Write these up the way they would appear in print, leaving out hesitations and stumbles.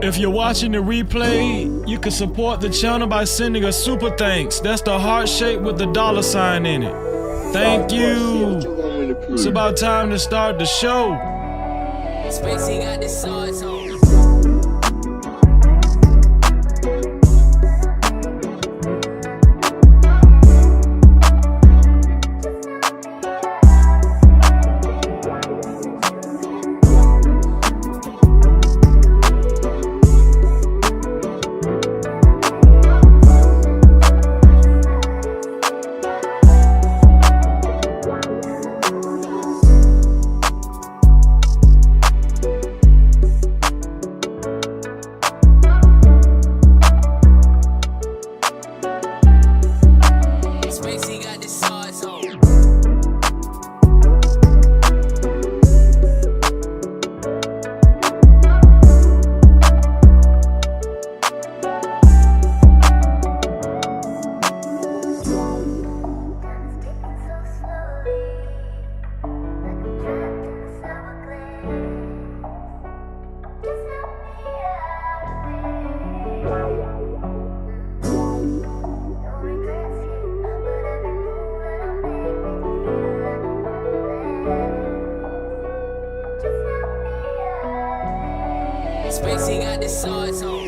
If you're watching the replay, you can support the channel by sending a super thanks. That's the heart shape with the $sign in it. Thank you. It's about time to start the show. Spacey got the swords on. Spacey got the swords on.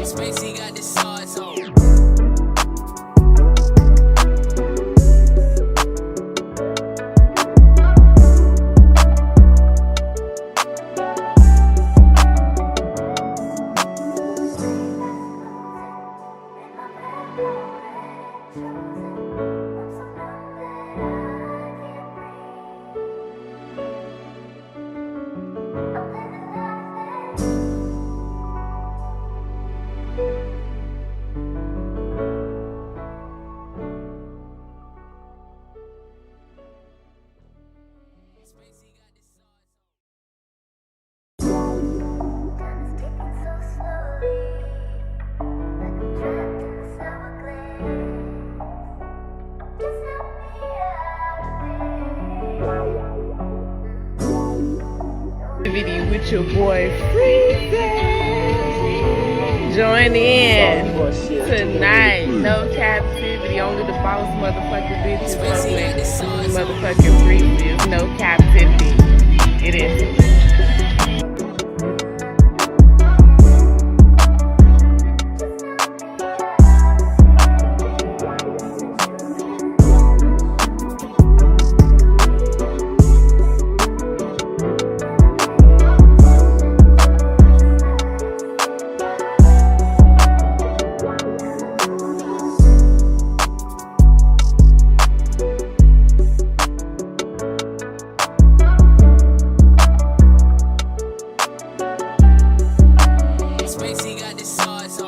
Spacey got the swords on. Spacey got the swords on. Video with your boy Tyrese. Join in tonight. No captivity. Only the boss motherfucking bitches fuck with motherfucking Tyrese. No captivity. It is. Spacey got the swords on.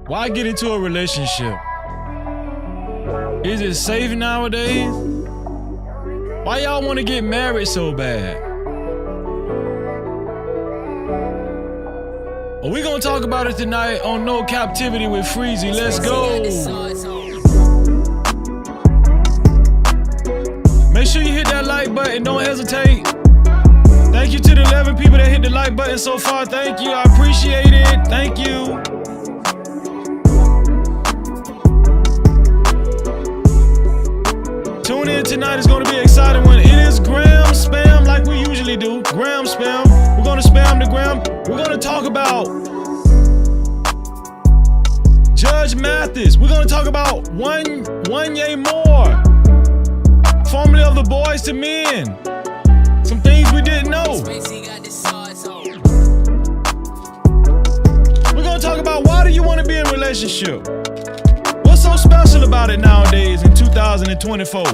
Why get into a relationship? Is it safe nowadays? Why y'all want to get married so bad? Well, we gonna talk about it tonight on No Cap-tivity with Freezy. Let's go. Make sure you hit that like button. Don't hesitate. Thank you to the 11 people that hit the like button so far. Thank you. I appreciate it. Thank you. Tune in tonight. It's going to be an exciting one. It is gram spam like we usually do. Gram spam. We're going to spam the gram. We're going to talk about Judge Mathis. We're gonna talk about one yay more. Formerly of the Boys to Men. Some things we didn't know. We're gonna talk about why do you want to be in a relationship? What's so special about it nowadays in 2024?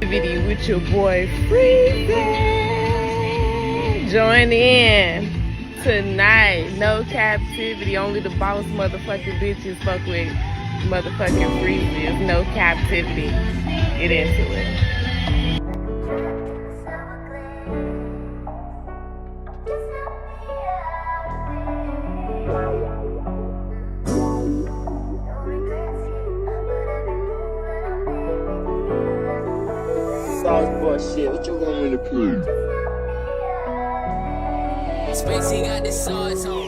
Video with your boy Freezy. Join in tonight. No captivity. Only the boss motherfucking bitches fuck with motherfucking Freezy. No captivity. Get into it. Shit, what you want me to prove? Spacey got the sauce on.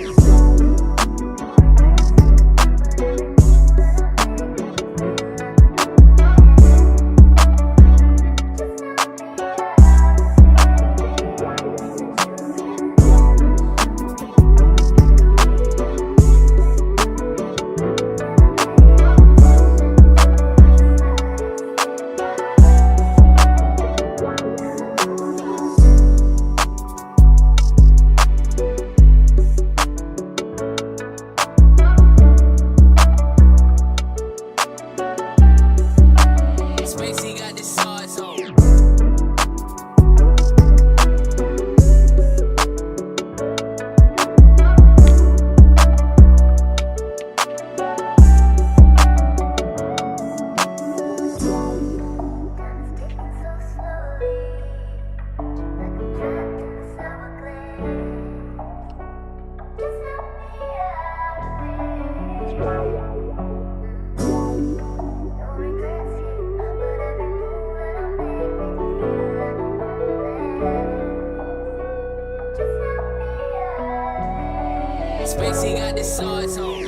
Spacey got the sauce on.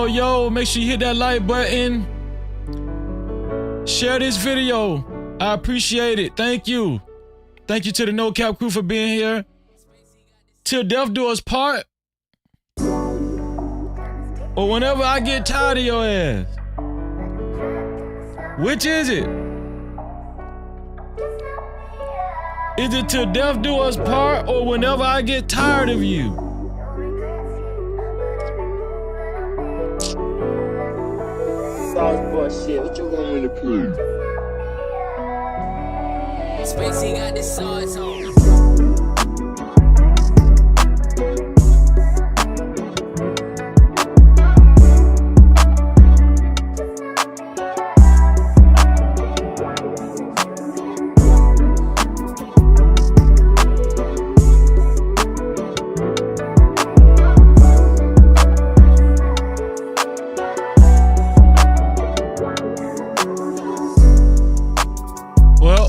Yo, make sure you hit that like button. Share this video. I appreciate it. Thank you. Thank you to the No Cap crew for being here. Till death do us part. Or whenever I get tired of your ass. Which is it? Is it till death do us part or whenever I get tired of you? Shit, what you want me to prove? Spacey got the sauce on.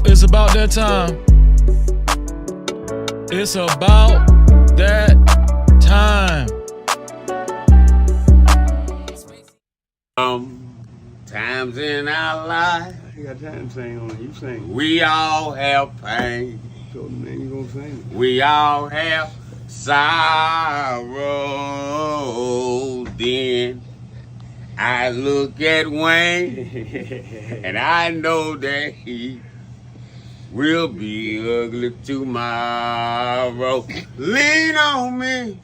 It's about that time. It's about that time. Times in our life, got time to sing on it. You sing. We all have pain. So man, you gonna sing. We all have sorrow. Then I look at Wayne and I know that he will be ugly tomorrow. Lean on me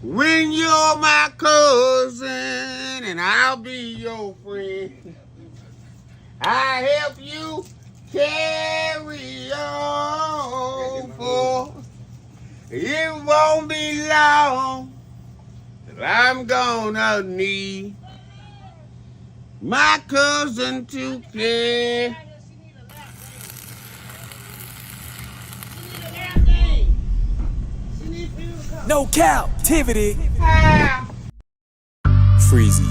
when you're my cousin and I'll be your friend. I help you carry on, for it won't be long till I'm gonna need my cousin to care. No captivity. Freezy.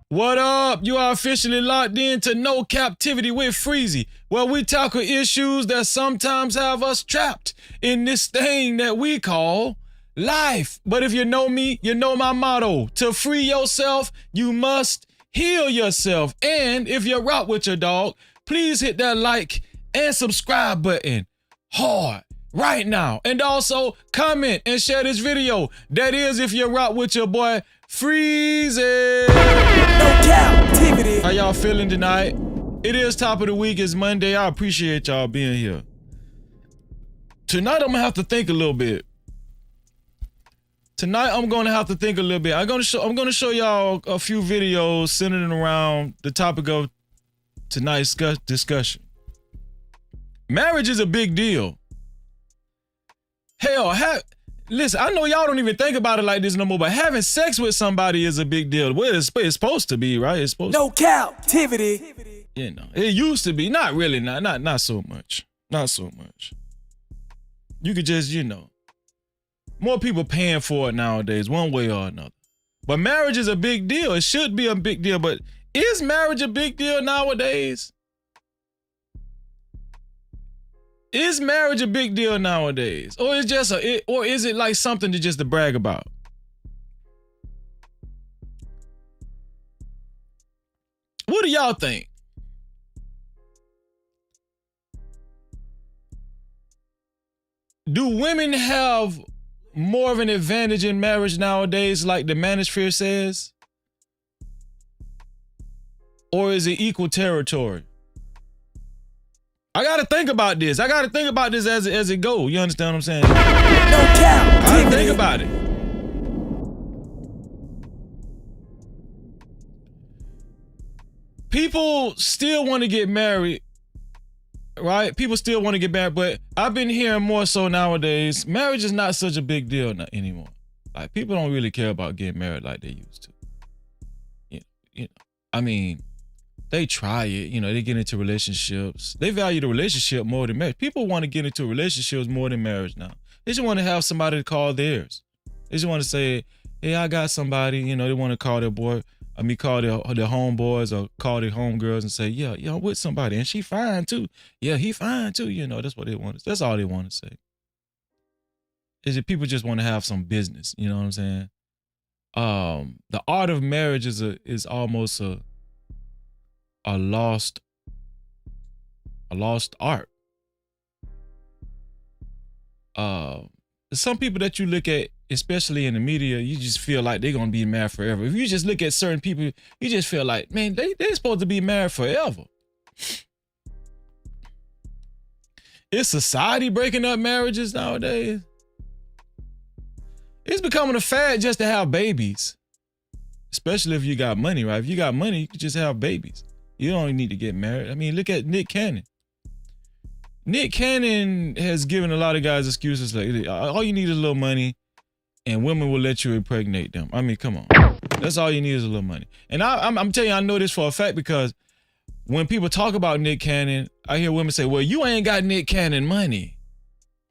What up? You are officially locked in to No Captivity with Freezy, where we tackle issues that sometimes have us trapped in this thing that we call life. But if you know me, you know my motto. To free yourself, you must heal yourself. And if you rock with your dog, please hit that like and subscribe button hard right now. And also comment and share this video. That is if you rock with your boy Freezy. No captivity. How y'all feeling tonight? It is top of the week. It's Monday. I appreciate y'all being here. Tonight I'm gonna have to think a little bit. I'm gonna show y'all a few videos centered around the topic of tonight's discussion. Marriage is a big deal. Hell, listen, I know y'all don't even think about it like this no more, but having sex with somebody is a big deal. Well, it's supposed to be, right? It's supposed No captivity. You know, it used to be. Not really, not so much. Not so much. You could just, more people paying for it nowadays, one way or another. But marriage is a big deal. It should be a big deal, but is marriage a big deal nowadays? Is marriage a big deal nowadays? Or is it like something to brag about? What do y'all think? Do women have more of an advantage in marriage nowadays, like the manosphere says? Or is it equal territory? I gotta think about this. As it goes. You understand what I'm saying? No captivity. I gotta think about it. People still want to get married, right? People still want to get married, but I've been hearing more so nowadays, marriage is not such a big deal anymore. Like, people don't really care about getting married like they used to. I mean, they try it, they get into relationships. They value the relationship more than marriage. People want to get into relationships more than marriage now. They just want to have somebody to call theirs. They just want to say, hey, I got somebody, they want to call their boy, call their homeboys or call their homegirls and say, yeah, I'm with somebody and she fine too. Yeah, he fine too. That's what they want. That's all they want to say. Is that people just want to have some business. You know what I'm saying? The art of marriage is almost a lost art. Some people that you look at, especially in the media, you just feel like they're gonna be married forever. If you just look at certain people, you just feel like, man, they're supposed to be married forever. Is society breaking up marriages nowadays? It's becoming a fad just to have babies. Especially if you got money, right? If you got money, you can just have babies. You don't need to get married. Look at Nick Cannon. Nick Cannon has given a lot of guys excuses like, all you need is a little money and women will let you impregnate them. Come on. That's all you need is a little money. And I'm telling you, I know this for a fact because when people talk about Nick Cannon, I hear women say, well, you ain't got Nick Cannon money,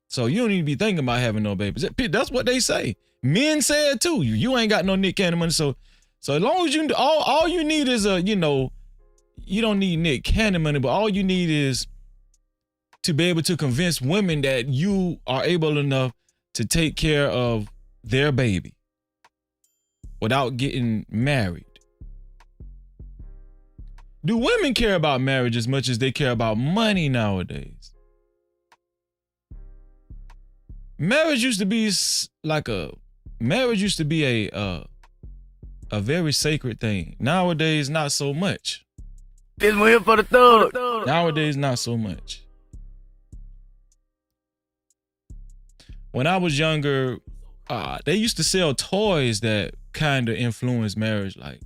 so you don't need to be thinking about having no babies. That's what they say. Men say it too. You ain't got no Nick Cannon money. So as long as all you need is you don't need Nick Cannon money, but all you need is to be able to convince women that you are able enough to take care of their baby. without getting married. Do women care about marriage as much as they care about money nowadays? Marriage used to be a very sacred thing. Nowadays, not so much. This one here for the thug. Nowadays, not so much. When I was younger, they used to sell toys that kind of influenced marriage, like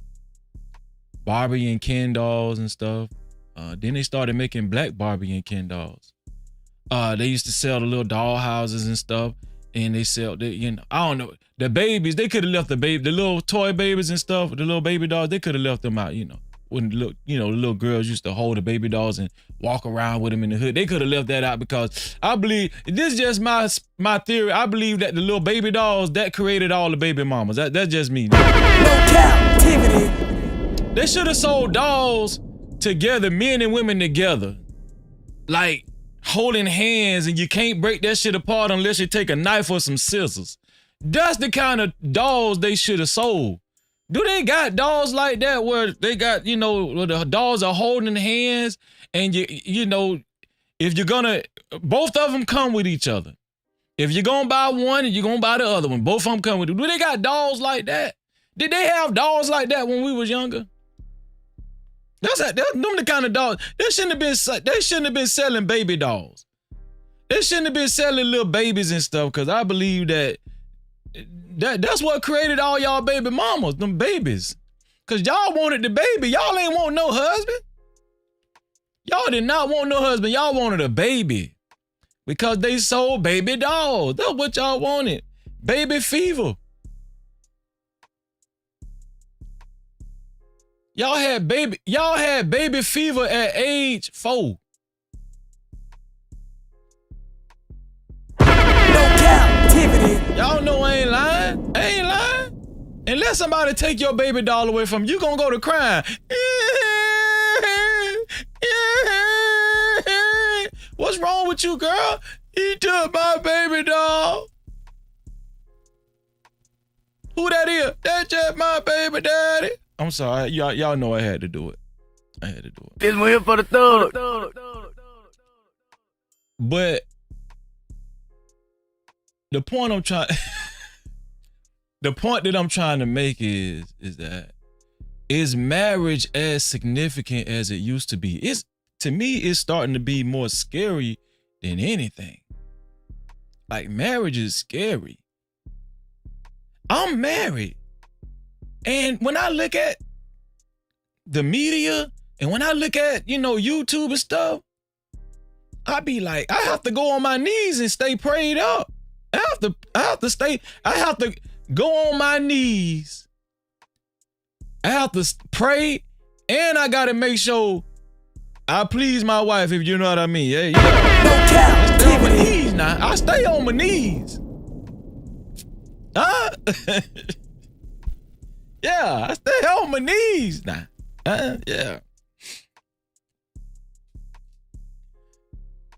Barbie and Ken dolls and stuff. Then they started making black Barbie and Ken dolls. They used to sell the little doll houses and stuff, and they sell I don't know, the babies. They could have left the little toy babies and stuff, the little baby dolls. They could have left them out, when the little girls used to hold the baby dolls and walk around with them in the hood. They could have left that out because I believe, this is just my theory. I believe that the little baby dolls that created all the baby mamas. That's just me. No Cap-tivity. They should have sold dolls together, men and women together, like holding hands, and you can't break that shit apart unless you take a knife or some scissors. That's the kind of dolls they should have sold. Do they got dolls like that where they got, where the dolls are holding hands, and if you're gonna, both of them come with each other. If you're gonna buy one and you're gonna buy the other one, both of them come with it. Do they got dolls like that? Did they have dolls like that when we was younger? Them the kind of dolls. They shouldn't have been selling baby dolls. They shouldn't have been selling little babies and stuff, because I believe that's what created all y'all baby mamas, them babies. Because y'all wanted the baby. Y'all ain't want no husband. Y'all did not want no husband. Y'all wanted a baby. Because they sold baby dolls. That's what y'all wanted. Baby fever. Y'all had baby fever at age 4. No Cap-tivity. Y'all know I ain't lying. I ain't lying. Unless somebody take your baby doll away from you, you gonna go to crying. What's wrong with you, girl? He took my baby doll. Who that is? That's just my baby daddy. I'm sorry. Y'all know I had to do it. This one here for the thug. But the point that I'm trying to make is that, is marriage as significant as it used to be? To me, it's starting to be more scary than anything. Like, marriage is scary. I'm married. And when I look at the media and when I look at, YouTube and stuff, I be like, I have to go on my knees and stay prayed up. I have to go on my knees. I have to pray, and I gotta make sure I please my wife, if you know what I mean. Yeah. I stay on my knees now. I stay on my knees. Huh? Yeah, I stay on my knees now. Yeah.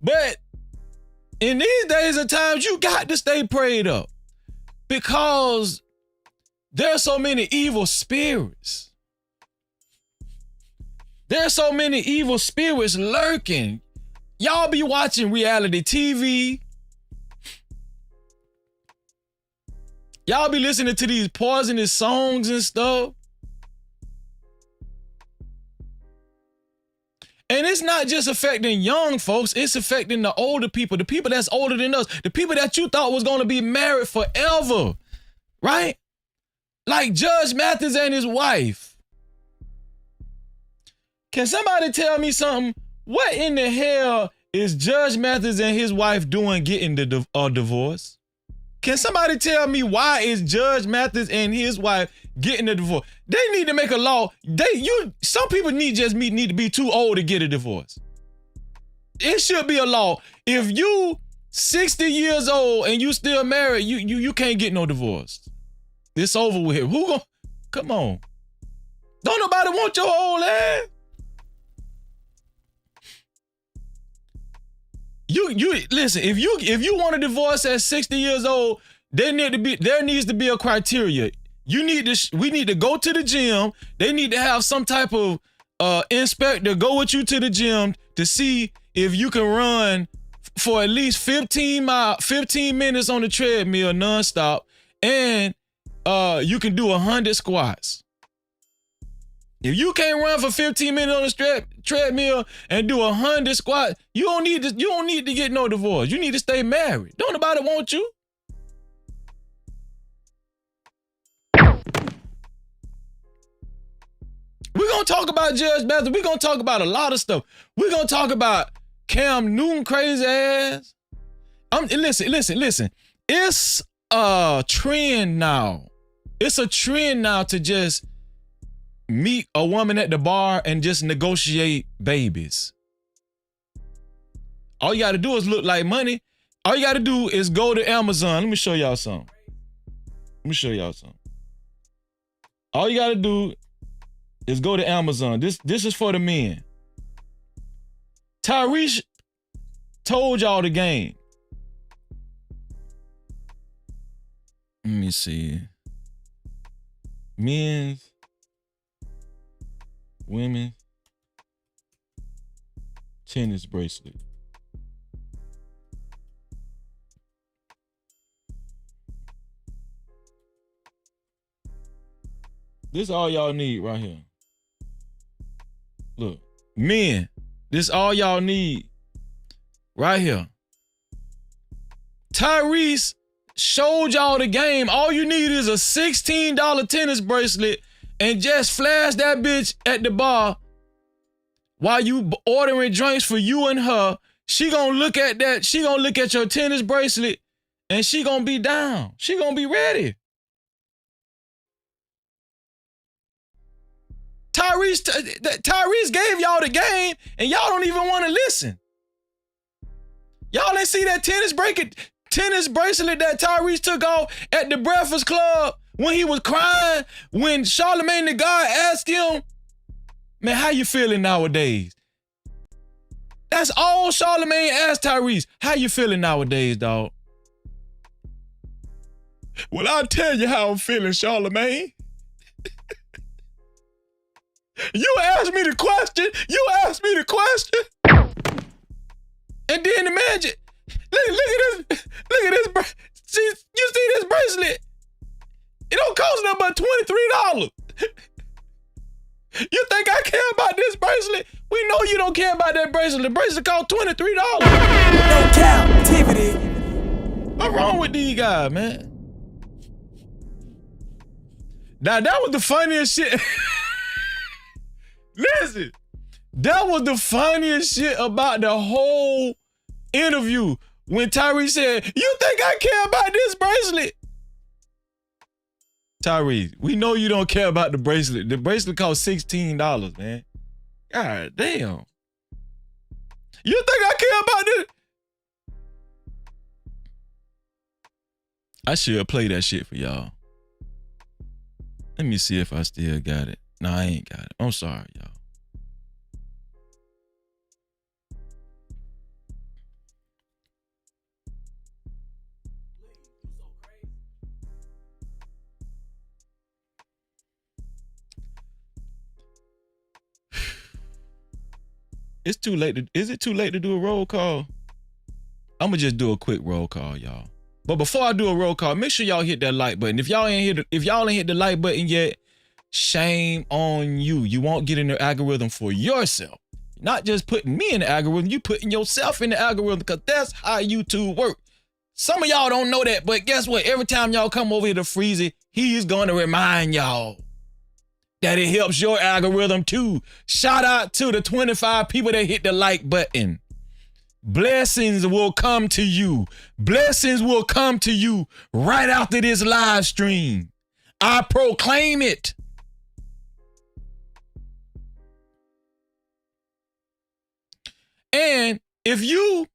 But in these days and times, you got to stay prayed up, because there's so many evil spirits. There's so many evil spirits lurking. Y'all be watching reality TV. Y'all be listening to these poisonous songs and stuff. And it's not just affecting young folks, it's affecting the older people, the people that's older than us, the people that you thought was gonna be married forever, right? Like Judge Mathis and his wife. Can somebody tell me something? What in the hell is Judge Mathis and his wife doing getting a divorce? Can somebody tell me why is Judge Mathis and his wife getting a divorce? They need to make a law. Some people need to be too old to get a divorce. It should be a law. If you 60 years old and you still married, you can't get no divorce. It's over with. Come on. Don't nobody want your old ass. You listen, if you want a divorce at 60 years old, there needs to be a criteria. we need to go to the gym. They need to have some type of inspector go with you to the gym to see if you can run for at least 15 minutes on the treadmill nonstop, and you can do 100 squats. If you can't run for 15 minutes on the treadmill and do 100 squats, you don't need to get no divorce. You need to stay married. Don't nobody want you. We're going to talk about Judge Mathis. We're going to talk about a lot of stuff. We're going to talk about Cam Newton crazy ass. Listen. It's a trend now. It's a trend now to just meet a woman at the bar and just negotiate babies. All you got to do is look like money. All you got to do is go to Amazon. Let me show y'all something. All you got to do is go to Amazon. This is for the men. Tyrese told y'all the game. Let me see. Men's, women's tennis bracelet. This is all y'all need right here. Look, men, this is all y'all need right here. Tyrese showed y'all the game. All you need is a $16 tennis bracelet and just flash that bitch at the bar while you ordering drinks for you and her. She gonna look at that. She gonna look at your tennis bracelet and she gonna be down. She gonna be ready. Tyrese gave y'all the game and y'all don't even want to listen. Y'all ain't see that tennis bracelet that Tyrese took off at the Breakfast Club when he was crying, when Charlamagne the God asked him, man, how you feeling nowadays? That's all Charlamagne asked Tyrese. How you feeling nowadays, dog? Well, I'll tell you how I'm feeling, Charlamagne. You asked me the question. And then imagine, look at this. You see this bracelet? It don't cost nothing but $23. You think I care about this bracelet? We know you don't care about that bracelet. The bracelet cost $23. No Cap-tivity. What's wrong with these guys, man? Now, that was the funniest shit. Listen, that was the funniest shit about the whole interview when Tyrese said, you think I care about this bracelet? Tyrese, we know you don't care about the bracelet. The bracelet cost $16, man. God damn. You think I care about this? I should play that shit for y'all. Let me see if I still got it. No, I ain't got it. I'm sorry, y'all. It's too late. Is it too late to do a roll call? I'm gonna just do a quick roll call, y'all. But before I do a roll call, make sure y'all hit that like button. If y'all ain't hit the like button yet, shame on you. You won't get in the algorithm for yourself. Not just putting me in the algorithm, you putting yourself in the algorithm, because that's how YouTube work. Some of y'all don't know that, but guess what? Every time y'all come over here to Freezy, he's gonna remind y'all that it helps your algorithm too. Shout out to the 25 people that hit the like button. Blessings will come to you. Blessings will come to you right after this live stream. I proclaim it. And if you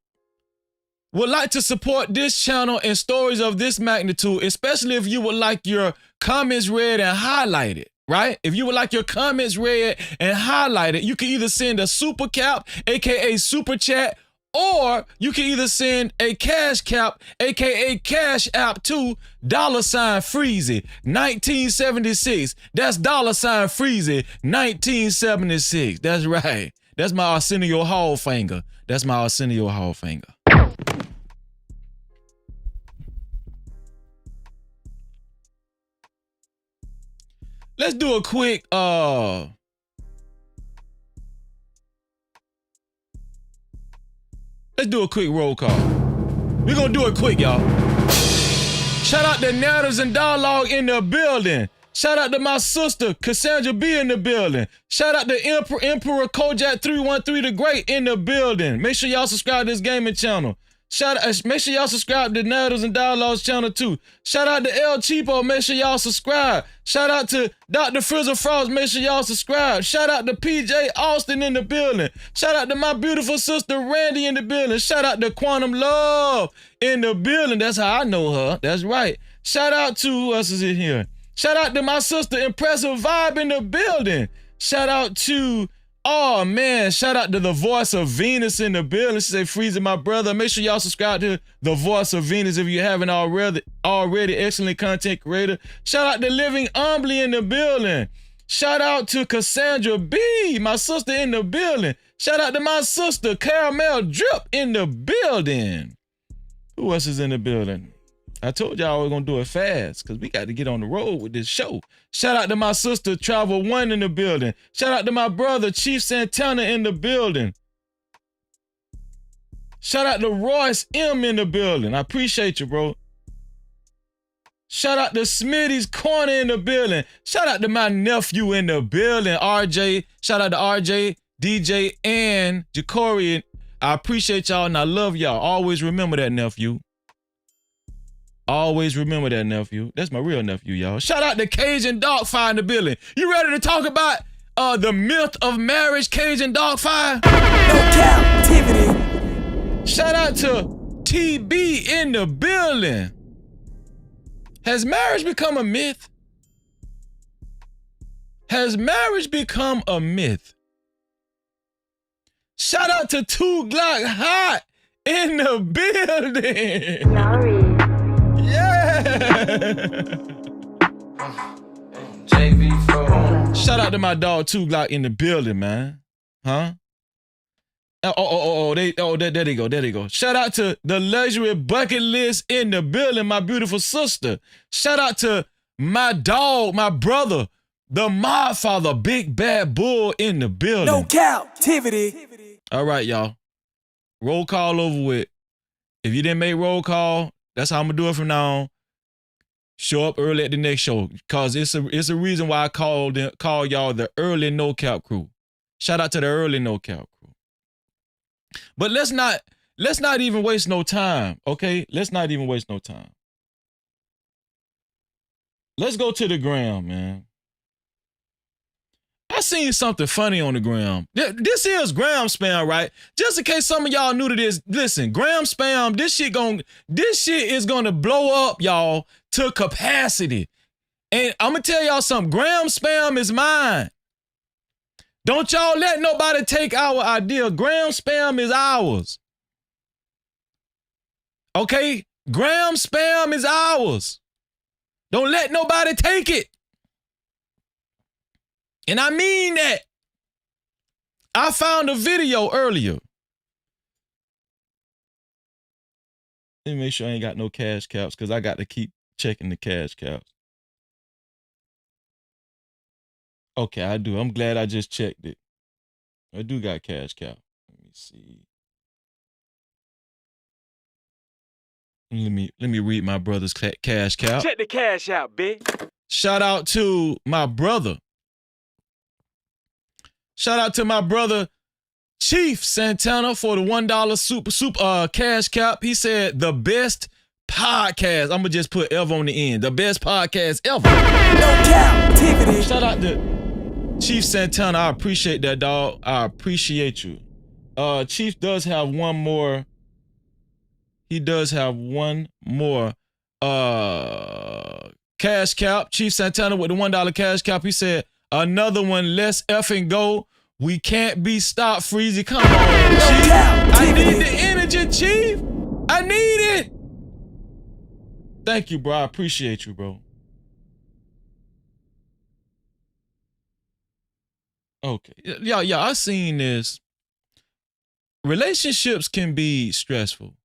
would like to support this channel and stories of this magnitude, especially if you would like your comments read and highlighted, right? If you would like your comments read and highlighted, you can either send a super cap, aka super chat, Or you can either send a cash cap, aka cash app to $Freezy 1976. That's $Freezy 1976. That's right. That's my Arsenio Hall finger. That's my Arsenio Hall finger. Let's do a quick let's do a quick roll call. We're gonna do it quick, y'all. Shout out to Narratives and Dialogue in the building. Shout out to my sister, Cassandra B in the building. Shout out to Emperor Kojak 313 the Great in the building. Make sure y'all subscribe to this gaming channel. Make sure y'all subscribe to Narratives and Dialogues channel too. Shout out to El Cheapo, make sure y'all subscribe. Shout out to Dr. Frizzle Frost, make sure y'all subscribe. Shout out to PJ Austin in the building. Shout out to my beautiful sister Randy in the building. Shout out to Quantum Love in the building. That's how I know her. That's right. Shout out to, who else is in here? Shout out to my sister Impressive Vibe in the building. Shout out to, oh man, shout out to the Voice of Venus in the building. She said, Freezy, my brother. Make sure y'all subscribe to the Voice of Venus if you haven't already. Excellent content creator. Shout out to Living Humbly in the building. Shout out to Cassandra B, my sister in the building. Shout out to my sister Caramel Drip in the building. Who else is in the building? I told y'all we're gonna do it fast because we got to get on the road with this show. Shout out to my sister Travel One in the building. Shout out to my brother Chief Santana in the building. Shout out to Royce M in the building. I appreciate you, bro. Shout out to Smitty's Corner in the building. Shout out to my nephew in the building, RJ. Shout out to RJ, DJ, and Jacory. I appreciate y'all and I love y'all. Always remember that, nephew. Always remember that, nephew. That's my real nephew, y'all. Shout out to Cajun Dogfire in the building. You ready to talk about the myth of marriage, Cajun Dogfire? No Cap-tivity. Shout out to TB in the building. Has marriage become a myth? Has marriage become a myth? Shout out to 2 Glock Hot in the building. Sorry. Shout out to my dog 2 Glock in the building, man. Huh? There they go. Shout out to the Luxury Bucket List in the building, my beautiful sister. Shout out to my dog, my brother, the Mod Father, Big Bad Bull in the building. No Cap-tivity. All right, y'all. Roll call over with. If you didn't make roll call, that's how I'm gonna do it from now on. Show up early at the next show, cause it's a reason why I call y'all the early No Cap crew. Shout out to the early No Cap crew. But let's not even waste no time, okay? Let's not even waste no time. Let's go to the gram, man. I seen something funny on the gram. This is gram spam, right? Just in case some of y'all new to this, listen, gram spam, this shit is gonna blow up, y'all, to capacity. And I'm gonna tell y'all something, gram spam is mine. Don't y'all let nobody take our idea. Gram spam is ours. Okay? Gram spam is ours. Don't let nobody take it. And I mean that. I found a video earlier. Let me make sure I ain't got no cash caps because I got to keep checking the cash caps. Okay, I do. I'm glad I just checked it. I do got cash cap. Let me see. Let me read my brother's cash cap. Check the cash out, bitch. Shout out to my brother. Shout out to my brother Chief Santana for the $1 super cash cap. He said the best podcast. I'm gonna just put ever on the end. The best podcast ever. No Cap-tivity. Shout out to Chief Santana. I appreciate that, dog. I appreciate you. Chief does have one more. He does have one more cash cap. Chief Santana with the $1 cash cap. He said, another one, let's effing go. We can't be stopped, Freezy. Come on, Chief. I need the energy, Chief. I need it. Thank you, bro. I appreciate you, bro. Okay. Yeah, I seen this. Relationships can be stressful.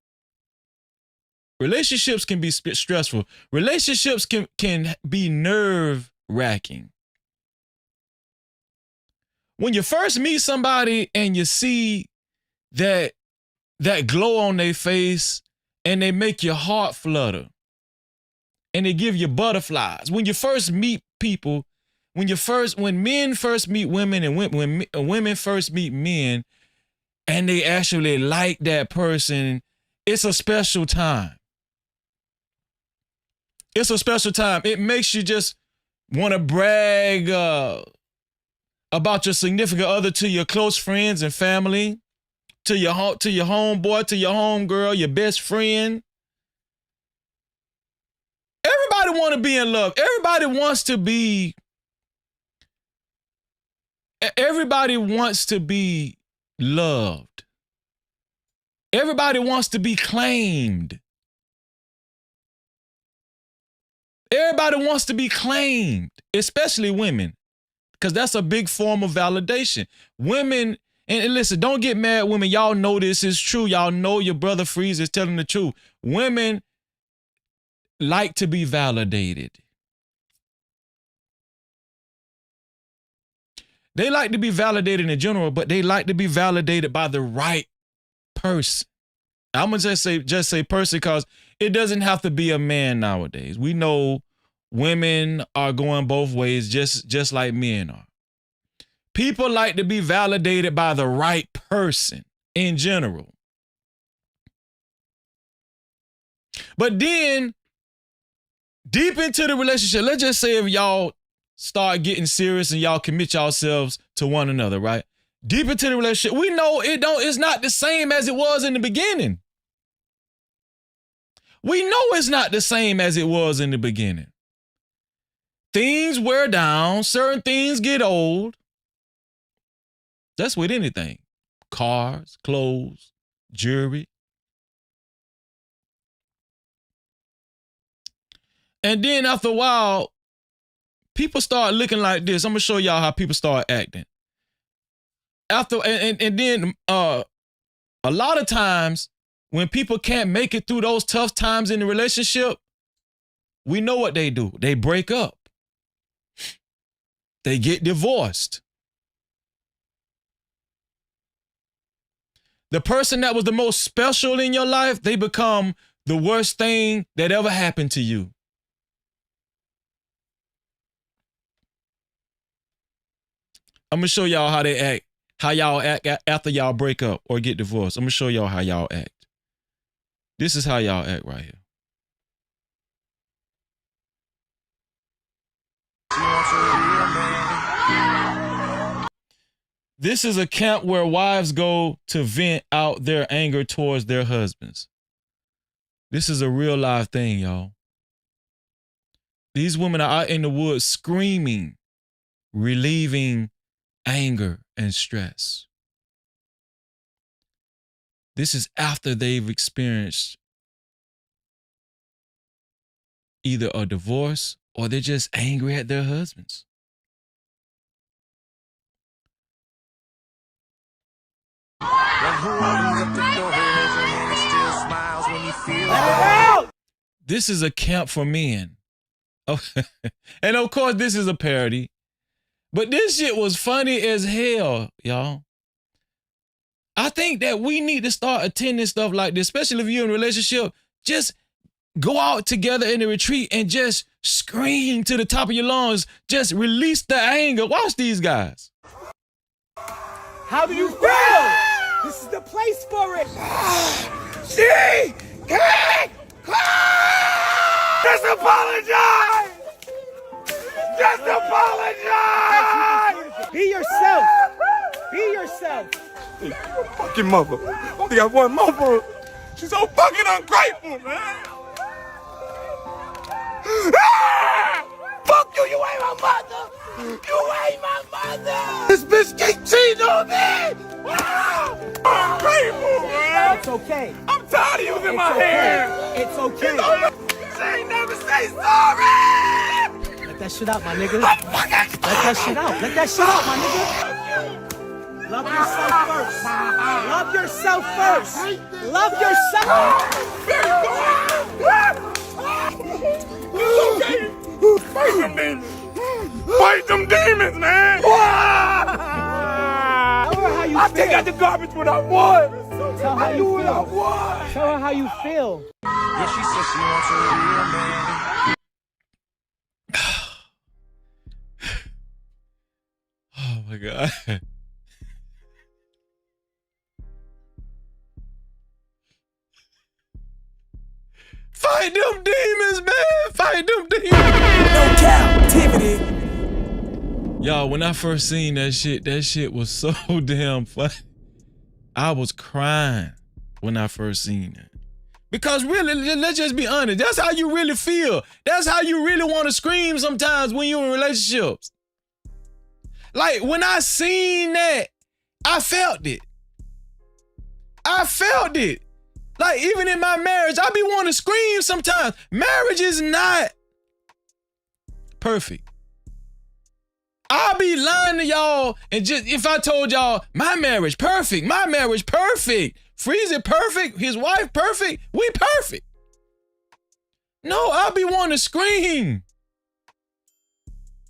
Relationships can be stressful. Relationships can be nerve-wracking. When you first meet somebody and you see that glow on their face and they make your heart flutter and they give you butterflies. When you first meet people, when men first meet women and when women first meet men and they actually like that person, it's a special time. It's a special time. It makes you just want to brag about your significant other to your close friends and family, to your homeboy, to your homegirl, your best friend. Everybody want to be in love. Everybody wants to be loved. Everybody wants to be claimed. Everybody wants to be claimed, especially women, because that's a big form of validation. Women, and listen, don't get mad, women. Y'all know this is true. Y'all know your brother Freeze is telling the truth. Women like to be validated. They like to be validated in general, but they like to be validated by the right person. I'm gonna just say person because it doesn't have to be a man nowadays. We know women are going both ways, just like men are. People like to be validated by the right person in general. But then, deep into the relationship, let's just say if y'all start getting serious and y'all commit yourselves to one another, right? Deep into the relationship, we know it's not the same as it was in the beginning. We know it's not the same as it was in the beginning. Things wear down, certain things get old. That's with anything. Cars, clothes, jewelry. And then after a while, people start looking like this. I'm gonna show y'all how people start acting. Then a lot of times when people can't make it through those tough times in the relationship, we know what they do. They break up. They get divorced. The person that was the most special in your life, they become the worst thing that ever happened to you. I'm gonna show y'all how they act, how y'all act after y'all break up or get divorced. I'm gonna show y'all how y'all act. This is how y'all act right here. This is a camp where wives go to vent out their anger towards their husbands. This is a real live thing, y'all. These women are out in the woods screaming, relieving anger and stress. This is after they've experienced either a divorce or they're just angry at their husbands. This is a camp for men. Oh, and of course, this is a parody. But this shit was funny as hell, y'all. I think that we need to start attending stuff like this, especially if you're in a relationship. Just go out together in a retreat and just scream to the top of your lungs. Just release the anger. Watch these guys. How do you feel? This is the place for it. She can't cry. Just apologize. Just apologize. Be yourself. Be yourself. Your fucking mother. Only got one mother. She's so fucking ungrateful, man. Ah! Fuck Fuck you, you ain't my mother! You ain't my mother! This bitch keep cheating on me! I'm grateful, man! It's okay. I'm tired of using my okay. hair! It's okay. She ain't never say sorry! Let that shit out, my nigga. I'm fucking Let that shit out. Let that shit out, my nigga. Love yourself first. Love yourself first. Love yourself. It's okay. Fight them demons. Fight them demons, man. Tell her how you I feel. take out the garbage when I want. Tell her how you What I feel. want. Tell her how you feel. Yeah, she said she wants a real man. Oh my God. Fight them demons, man. Fight them demons. No captivity. Y'all, when I first seen that shit was so damn funny. I was crying when I first seen it. Because really, let's just be honest. That's how you really feel. That's how you really want to scream sometimes when you're in relationships. Like, when I seen that, I felt it. I felt it. Like, even in my marriage, I be wanting to scream sometimes. Marriage is not perfect. I'll be lying to y'all, and just if I told y'all, my marriage perfect, Freeze it perfect, his wife perfect, we perfect. No, I'll be wanting to scream.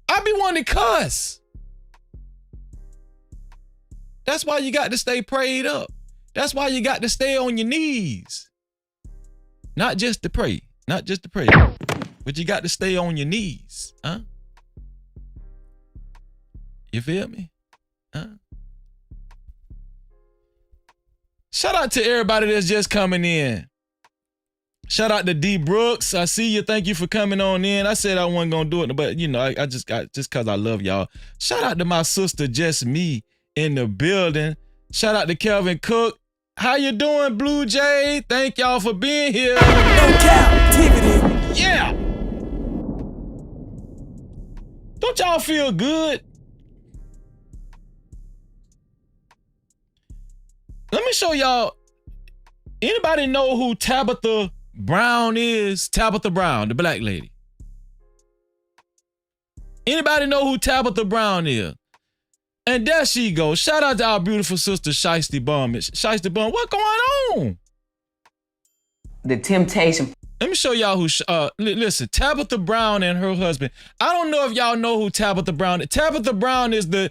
I be wanting to cuss. That's why you got to stay prayed up. That's why you got to stay on your knees. Not just to pray, but you got to stay on your knees, huh? You feel me? Huh? Shout out to everybody that's just coming in. Shout out to D Brooks. I see you. Thank you for coming on in. I said I wasn't gonna do it, but you know, I just cause I love y'all. Shout out to my sister Just Me in the building. Shout out to Kelvin Cook. How you doing, Blue Jay? Thank y'all for being here. No captivity. Yeah. Don't y'all feel good? Let me show y'all. Anybody know who Tabitha Brown is? Tabitha Brown, the black lady. Anybody know who Tabitha Brown is? And there she goes. Shout out to our beautiful sister, Shiesty Bum. Shiesty Bum, what's going on? The temptation. Let me show y'all who, listen, Tabitha Brown and her husband. I don't know if y'all know who Tabitha Brown is. Tabitha Brown is the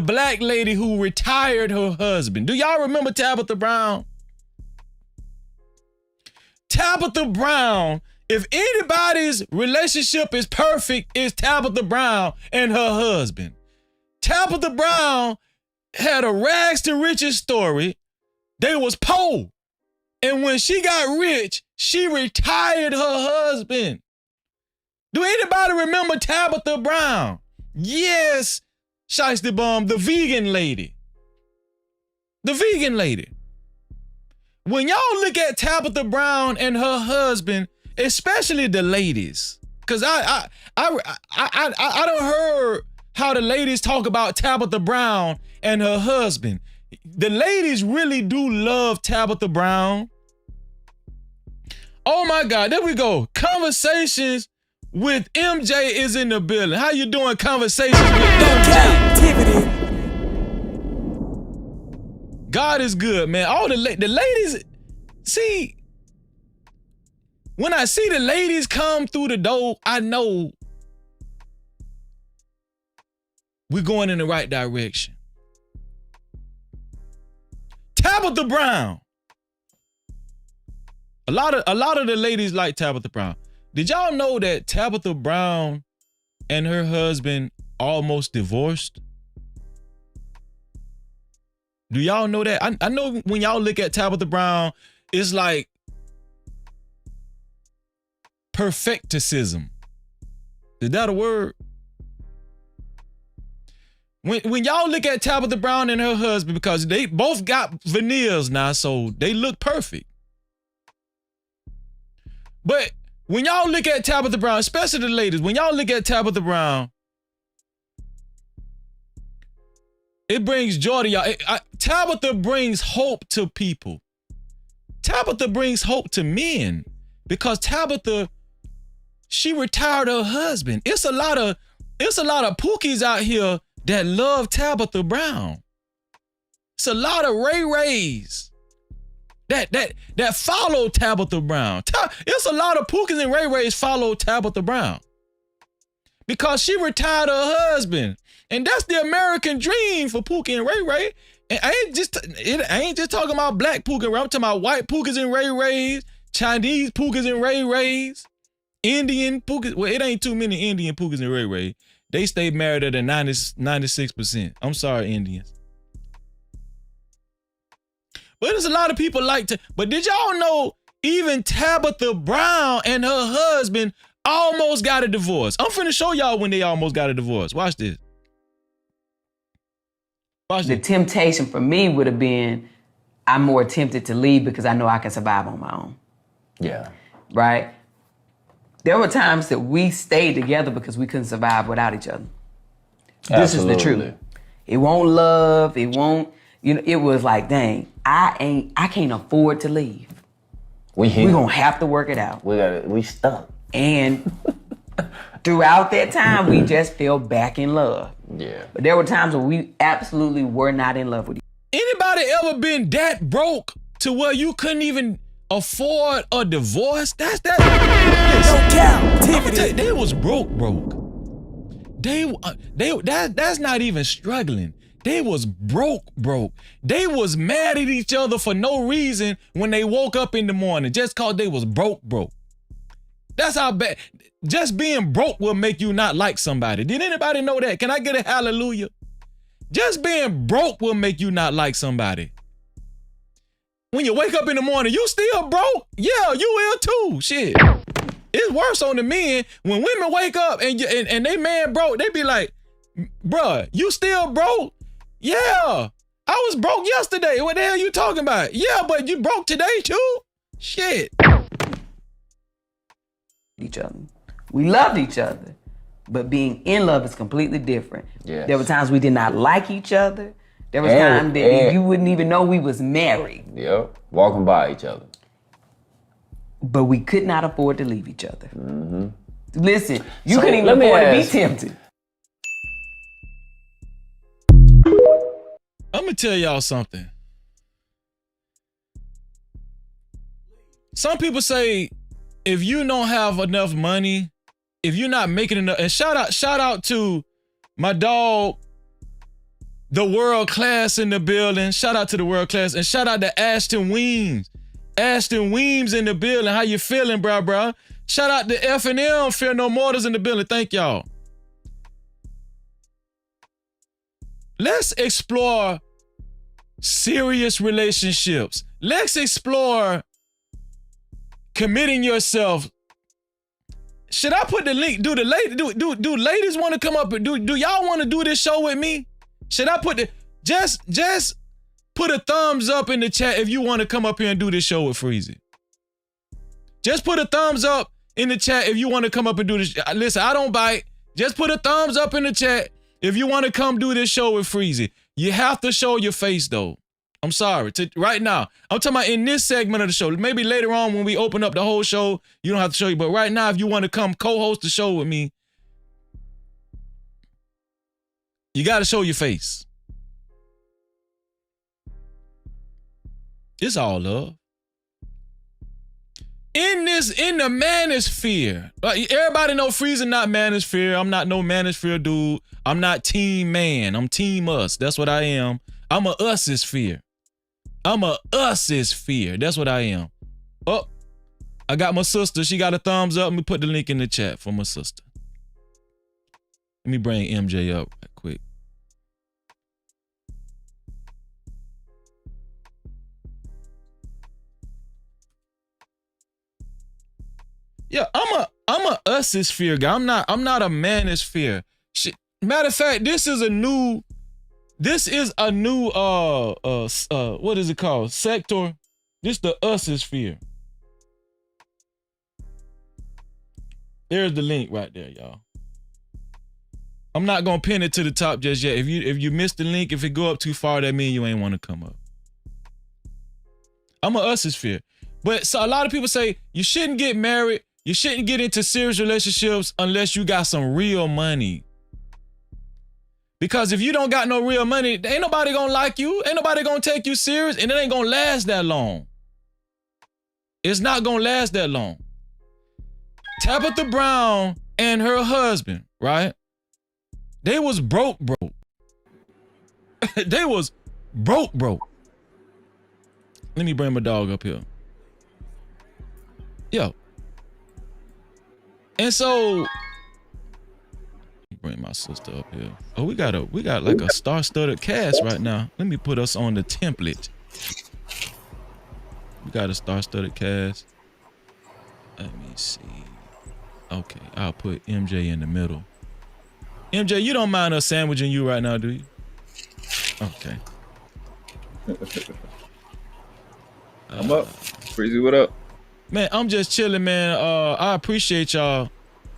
black lady who retired her husband. Do y'all remember Tabitha Brown? Tabitha Brown, if anybody's relationship is perfect, it's Tabitha Brown and her husband. Tabitha Brown had a rags to riches story. They was poor. And when she got rich, she retired her husband. Do anybody remember Tabitha Brown? Yes, Shiesty Bum, the vegan lady. The vegan lady. When y'all look at Tabitha Brown and her husband, especially the ladies, because I done heard how the ladies talk about Tabitha Brown and her husband. The ladies really do love Tabitha Brown. Oh my God, there we go. Conversations with MJ is in the building. How you doing? Conversations with MJ. Captivity. God is good, man. All the ladies, see, when I see the ladies come through the door, I know we're going in the right direction. Tabitha Brown. A lot of the ladies like Tabitha Brown. Did y'all know that Tabitha Brown and her husband almost divorced? Do y'all know that? I know when y'all look at Tabitha Brown, it's like perfecticism. Is that a word? When y'all look at Tabitha Brown and her husband, because they both got veneers now, so they look perfect. But when y'all look at Tabitha Brown, especially the ladies, when y'all look at Tabitha Brown, it brings joy to y'all. Tabitha brings hope to people. Tabitha brings hope to men because Tabitha, she retired her husband. It's a lot of pookies out here that love Tabitha Brown. It's a lot of Ray-Rays that follow Tabitha Brown. It's a lot of pookies and Ray-Rays follow Tabitha Brown because she retired her husband. And that's the American dream for Pookie and Ray-Ray. And I ain't just talking about black Pookie and Ray. I'm talking about white Pookies and Ray-Rays, Chinese Pookies and Ray-Rays, Indian Pookies. Well, it ain't too many Indian Pookies and Ray-Rays. They stay married at a 96%. I'm sorry, Indians. But there's a lot of people like to. But did y'all know even Tabitha Brown and her husband almost got a divorce? I'm finna show y'all when they almost got a divorce. Watch this. The temptation for me would have been, I'm more tempted to leave because I know I can survive on my own. Yeah. Right? There were times that we stayed together because we couldn't survive without each other. This is the truth. It won't love, it won't, it was like, dang, I can't afford to leave. We're gonna have to work it out. We stuck. And throughout that time, we just fell back in love. Yeah. But there were times when we absolutely were not in love with each other. Anybody ever been that broke to where you couldn't even afford a divorce? That's that. Listen, they was broke. That's not even struggling. They was broke. They was mad at each other for no reason when they woke up in the morning, just cause they was broke. That's how bad. Just being broke will make you not like somebody. Did anybody know that? Can I get a hallelujah? Just being broke will make you not like somebody. When you wake up in the morning, you still broke? Yeah, you will too. Shit. It's worse on the men. When women wake up and they man broke, they be like, bruh, you still broke? Yeah, I was broke yesterday. What the hell you talking about? Yeah, but you broke today too? Shit. Each other. We loved each other, but being in love is completely different. Yes. There were times we did not like each other. There was times that you wouldn't even know we was married. Yep, walking by each other. But we could not afford to leave each other. Mm-hmm. Listen, you couldn't even afford to be tempted. I'm gonna tell y'all something. Some people say if you don't have enough money, if you're not making enough, and shout out to my dog, the world class in the building. Shout out to the world class, and shout out to Ashton Weems. Ashton Weems in the building. How you feeling, bro? Shout out to F&M, Fear No Mortals in the building. Thank y'all. Let's explore serious relationships. Let's explore committing yourself. Should I put the link? Do ladies want to come up? Do y'all want to do this show with me? Should I put just put a thumbs up in the chat if you want to come up here and do this show with Freezy. Just put a thumbs up in the chat if you want to come up and do this. Listen, I don't bite. Just put a thumbs up in the chat if you want to come do this show with Freezy. You have to show your face though. I'm sorry. Right now, I'm talking about in this segment of the show. Maybe later on when we open up the whole show, you don't have to show you. But right now, if you want to come co-host the show with me, you got to show your face. It's all love. In the manosphere, everybody know Freezy not manosphere. I'm not no manosphere dude. I'm not team man. I'm team us. That's what I am. I'm a us-sphere. I'm a us-sphere. That's what I am. Oh, I got my sister. She got a thumbs up. Let me put the link in the chat for my sister. Let me bring MJ up right quick. Yeah, I'm a us-sphere guy. I'm not a manosphere. Matter of fact, this is a new what is it called? Sector. This the us-sphere. There's the link right there, y'all. I'm not gonna pin it to the top just yet. If you missed the link, if it go up too far, that means you ain't want to come up. I'm a ussosphere. But so a lot of people say you shouldn't get married, you shouldn't get into serious relationships unless you got some real money. Because if you don't got no real money, ain't nobody gonna like you, ain't nobody gonna take you serious, and it ain't gonna last that long. It's not gonna last that long. Tabitha Brown and her husband, right? They was broke. They was broke. Let me bring my dog up here. Yo. And so, bring my sister up here. Oh, we got like a star-studded cast right now. Let me put us on the template. We got a star-studded cast. Let me see. Okay, I'll put MJ in the middle. MJ, you don't mind us sandwiching you right now, do you? Okay. I'm up. Breezy, what up? Man, I'm just chilling, man. I appreciate y'all.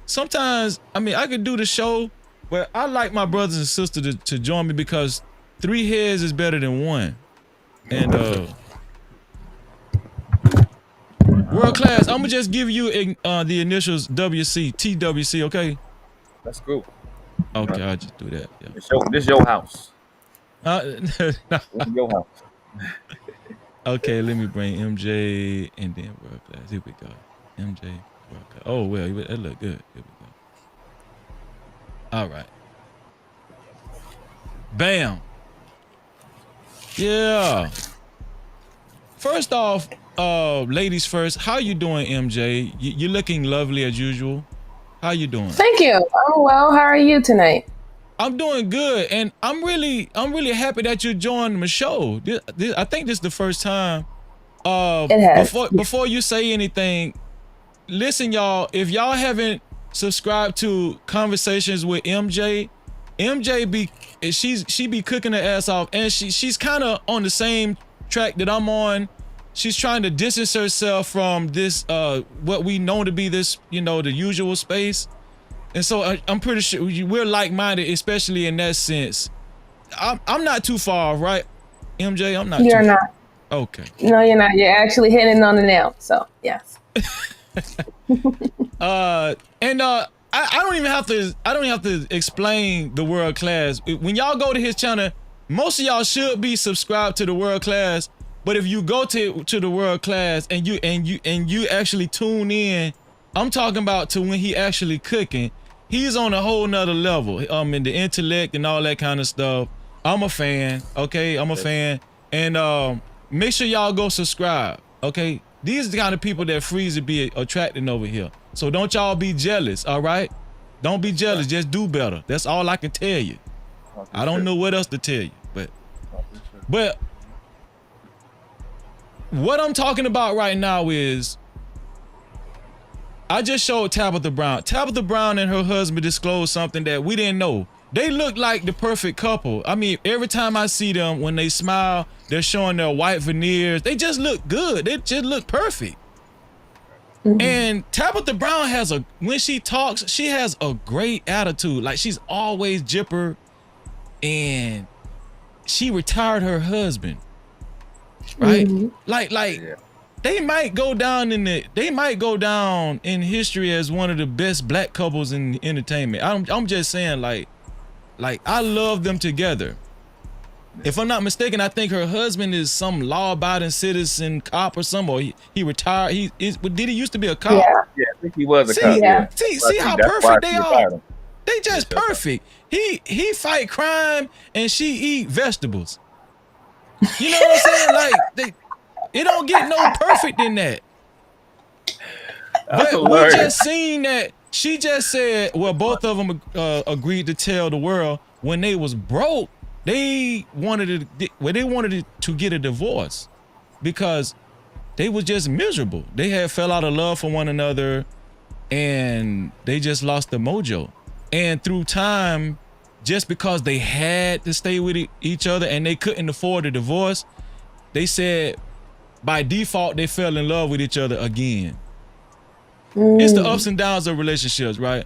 Sometimes, I mean, I could do the show, but I like my brothers and sisters to join me because 3 heads is better than 1. And world class, I'm gonna just give you the initials WC, TWC, okay? That's cool. Okay, I'll just do that. Yeah. This your house. This your house. Okay, let me bring MJ and then world class. Here we go. MJ, world class. Oh, well, that look good. Here we go. All right. Bam. Yeah. First off, ladies first, how you doing, MJ? You're looking lovely as usual. How you doing? Thank you. I'm well. How are you tonight? I'm doing good, and I'm really happy that you joined my show. I think this is the first time. It has. Before you say anything, listen, y'all. If y'all haven't subscribed to Conversations with MJ, she be cooking her ass off, and she's kind of on the same track that I'm on. She's trying to distance herself from this what we know to be this, the usual space. And so I'm pretty sure we're like-minded, especially in that sense. I'm not too far, right, MJ? I'm not. You're not. Okay. No, you're not. You're actually hitting on the nail. So yes. I don't even have to explain the world class. When y'all go to his channel, most of y'all should be subscribed to the world class. But if you go to the world class and you actually tune in, I'm talking about to when he actually cooking. He's on a whole nother level. In the intellect and all that kind of stuff. I'm a fan. Okay, I'm a fan. And make sure y'all go subscribe. Okay, these are the kind of people that Freeze be attracting over here. So don't y'all be jealous. All right, don't be jealous. Just do better. That's all I can tell you. I don't know what else to tell you, but what I'm talking about right now is I just showed Tabitha Brown. Tabitha Brown and her husband disclosed something that we didn't know. They look like the perfect couple. I mean, every time I see them, when they smile, they're showing their white veneers. They just look good. They just look perfect. Mm-hmm. And Tabitha Brown when she talks, she has a great attitude. Like, she's always jipper. And she retired her husband. Right? Mm-hmm. Like yeah. They might go down in history as one of the best black couples in entertainment. I'm just saying, like I love them together. If I'm not mistaken, I think her husband is some law-abiding citizen cop or something, or he retired. Did he used to be a cop? Yeah, I think he was a cop. Yeah. See how perfect they are. They just perfect. He fight crime and she eat vegetables. You know what I'm saying? Like it don't get no perfect in that. But we just seen that she just said, well, both of them agreed to tell the world when they was broke, they wanted to get a divorce because they was just miserable. They had fell out of love for one another and they just lost the mojo. And through time, just because they had to stay with each other and they couldn't afford a divorce, they said by default they fell in love with each other again. It's the ups and downs of relationships, right?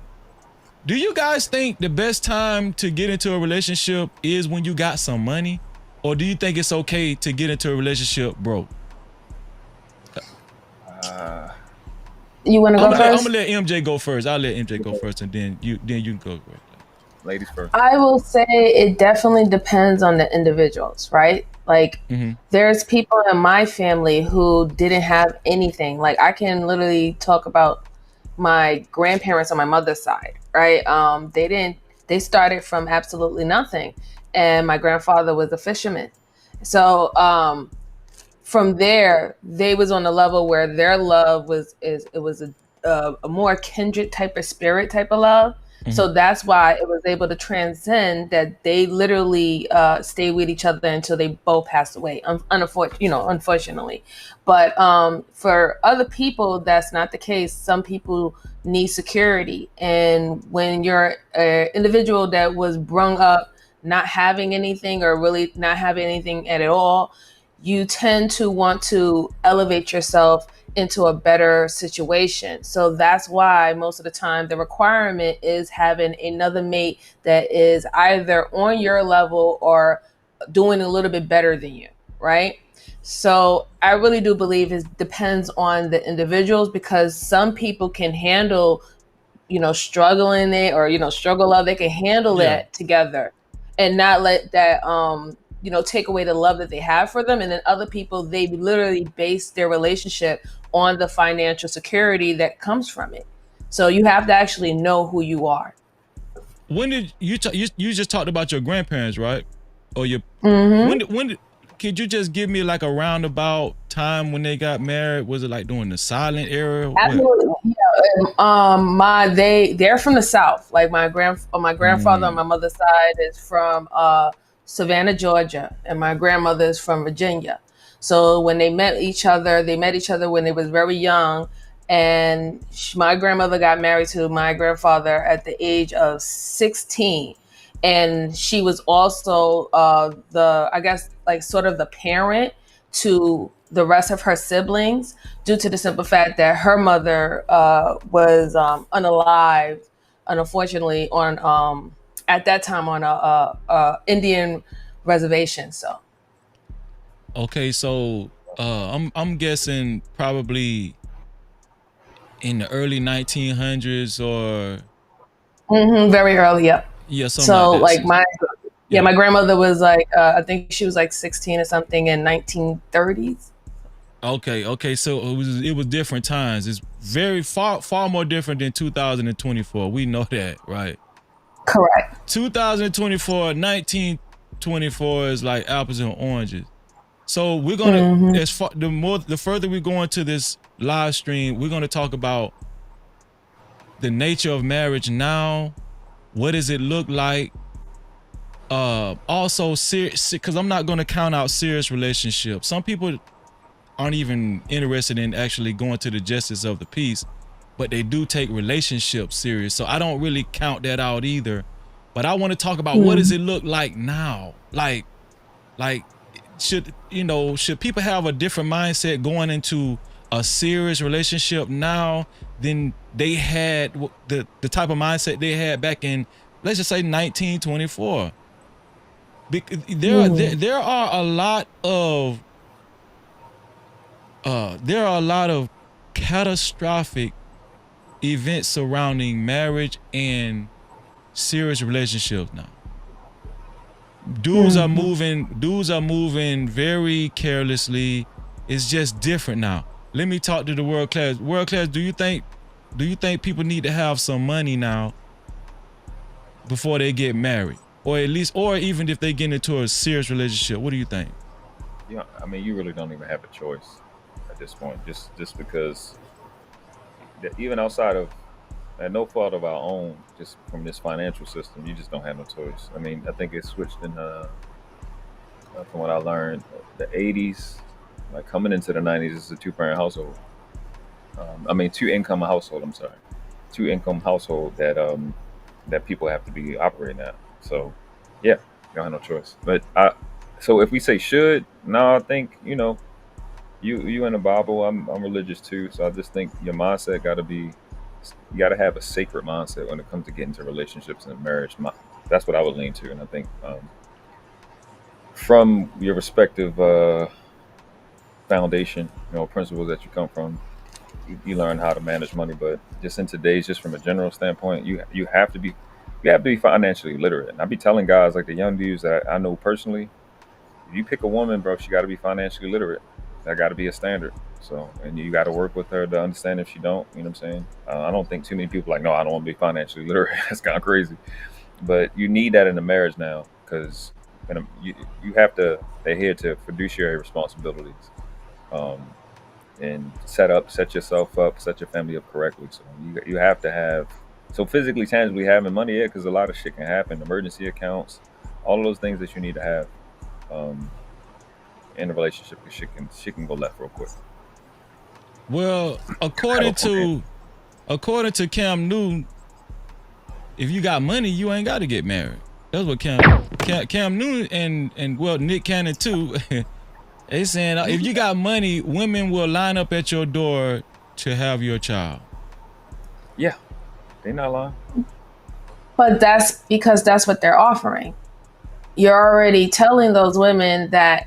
Do you guys think the best time to get into a relationship is when you got some money? Or do you think it's okay to get into a relationship broke? You want to go first? I'm gonna let MJ go first. I'll let MJ go first, and then you can go. Ladies first. I will say it definitely depends on the individuals, right? Like, there's people in my family who didn't have anything. Like, I can literally talk about my grandparents on my mother's side, right? They started from absolutely nothing. And my grandfather was a fisherman. So, from there, they was on a level where their love was a more kindred type of spirit type of love. So that's why it was able to transcend that they literally stayed with each other until they both passed away, unfortunately. But for other people, that's not the case. Some people need security. And when you're an individual that was brung up not having anything or really not having anything at all, you tend to want to elevate yourself into a better situation. So that's why most of the time the requirement is having another mate that is either on your level or doing a little bit better than you, right? So I really do believe it depends on the individuals, because some people can handle, struggling it or, struggle love. They can handle that together and not let that, take away the love that they have for them. And then other people, they literally base their relationship on the financial security that comes from it. So you have to actually know who you are. When did you just talked about your grandparents, right? Or your when did could you just give me like a roundabout time when they got married? Was it like during the silent era? Absolutely. They're from the South. Like my grandfather on my mother's side is from Savannah, Georgia, and my grandmother is from Virginia. So when they met each other when they was very young, and my grandmother got married to my grandfather at the age of 16. And she was also sort of the parent to the rest of her siblings, due to the simple fact that her mother was unalived, unfortunately, on at that time on a Indian reservation. So. Okay, so I'm guessing probably in the early 1900s or very early, yeah. Yeah, something so like that. My grandmother was like I think she was like 16 or something in 1930s. Okay, so it was different times. It's very far more different than 2024. We know that, right? Correct. 2024, 1924 is like apples and oranges. So we're gonna the further we go into this live stream, we're gonna talk about the nature of marriage now. What does it look like? Also, because I'm not gonna count out serious relationships. Some people aren't even interested in actually going to the justice of the peace, but they do take relationships serious. So I don't really count that out either. But I want to talk about what does it look like now? Like should people have a different mindset going into a serious relationship now than they had the type of mindset they had back in, let's just say 1924? There are a lot of catastrophic events surrounding marriage and serious relationships now. Dudes are moving very carelessly. It's just different now. Let me talk to the world class. World class, do you think people need to have some money now before they get married? Or even if they get into a serious relationship? What do you think? Yeah, I mean, you really don't even have a choice at this point, just because even outside of, at no fault of our own, just from this financial system, you just don't have no choice. I mean, I think it switched in from what I learned, the 80s, like coming into the 90s, it's a two-parent household. Two-income household. I'm sorry, two-income household that people have to be operating at. So, yeah, you don't have no choice. But so if we say should, no, I think you in the Bible. I'm religious too, so I just think your mindset got to be, you got to have a sacred mindset when it comes to getting to relationships and marriage. That's what I would lean to, and I think from your respective foundation, principles that you come from, you learn how to manage money. But just in today's, just from a general standpoint, you have to be financially literate. And I be telling guys, like the young dudes that I know personally, if you pick a woman, bro, she got to be financially literate. That got to be a standard. So, and you got to work with her to understand if she don't. You know what I'm saying? I don't think too many people like, no, I don't want to be financially literate. That's kind of crazy. But you need that in a marriage now, because you have to adhere to fiduciary responsibilities, and set yourself up, set your family up correctly. So you have to have, so physically, tangibly having money, because a lot of shit can happen. Emergency accounts, all of those things that you need to have in a relationship, because shit can go left real quick. Well, according to Cam Newton, if you got money, you ain't got to get married. That's what Cam Newton and well, Nick Cannon too. They saying if you got money, women will line up at your door to have your child. Yeah, they not lying. But that's because that's what they're offering. You're already telling those women that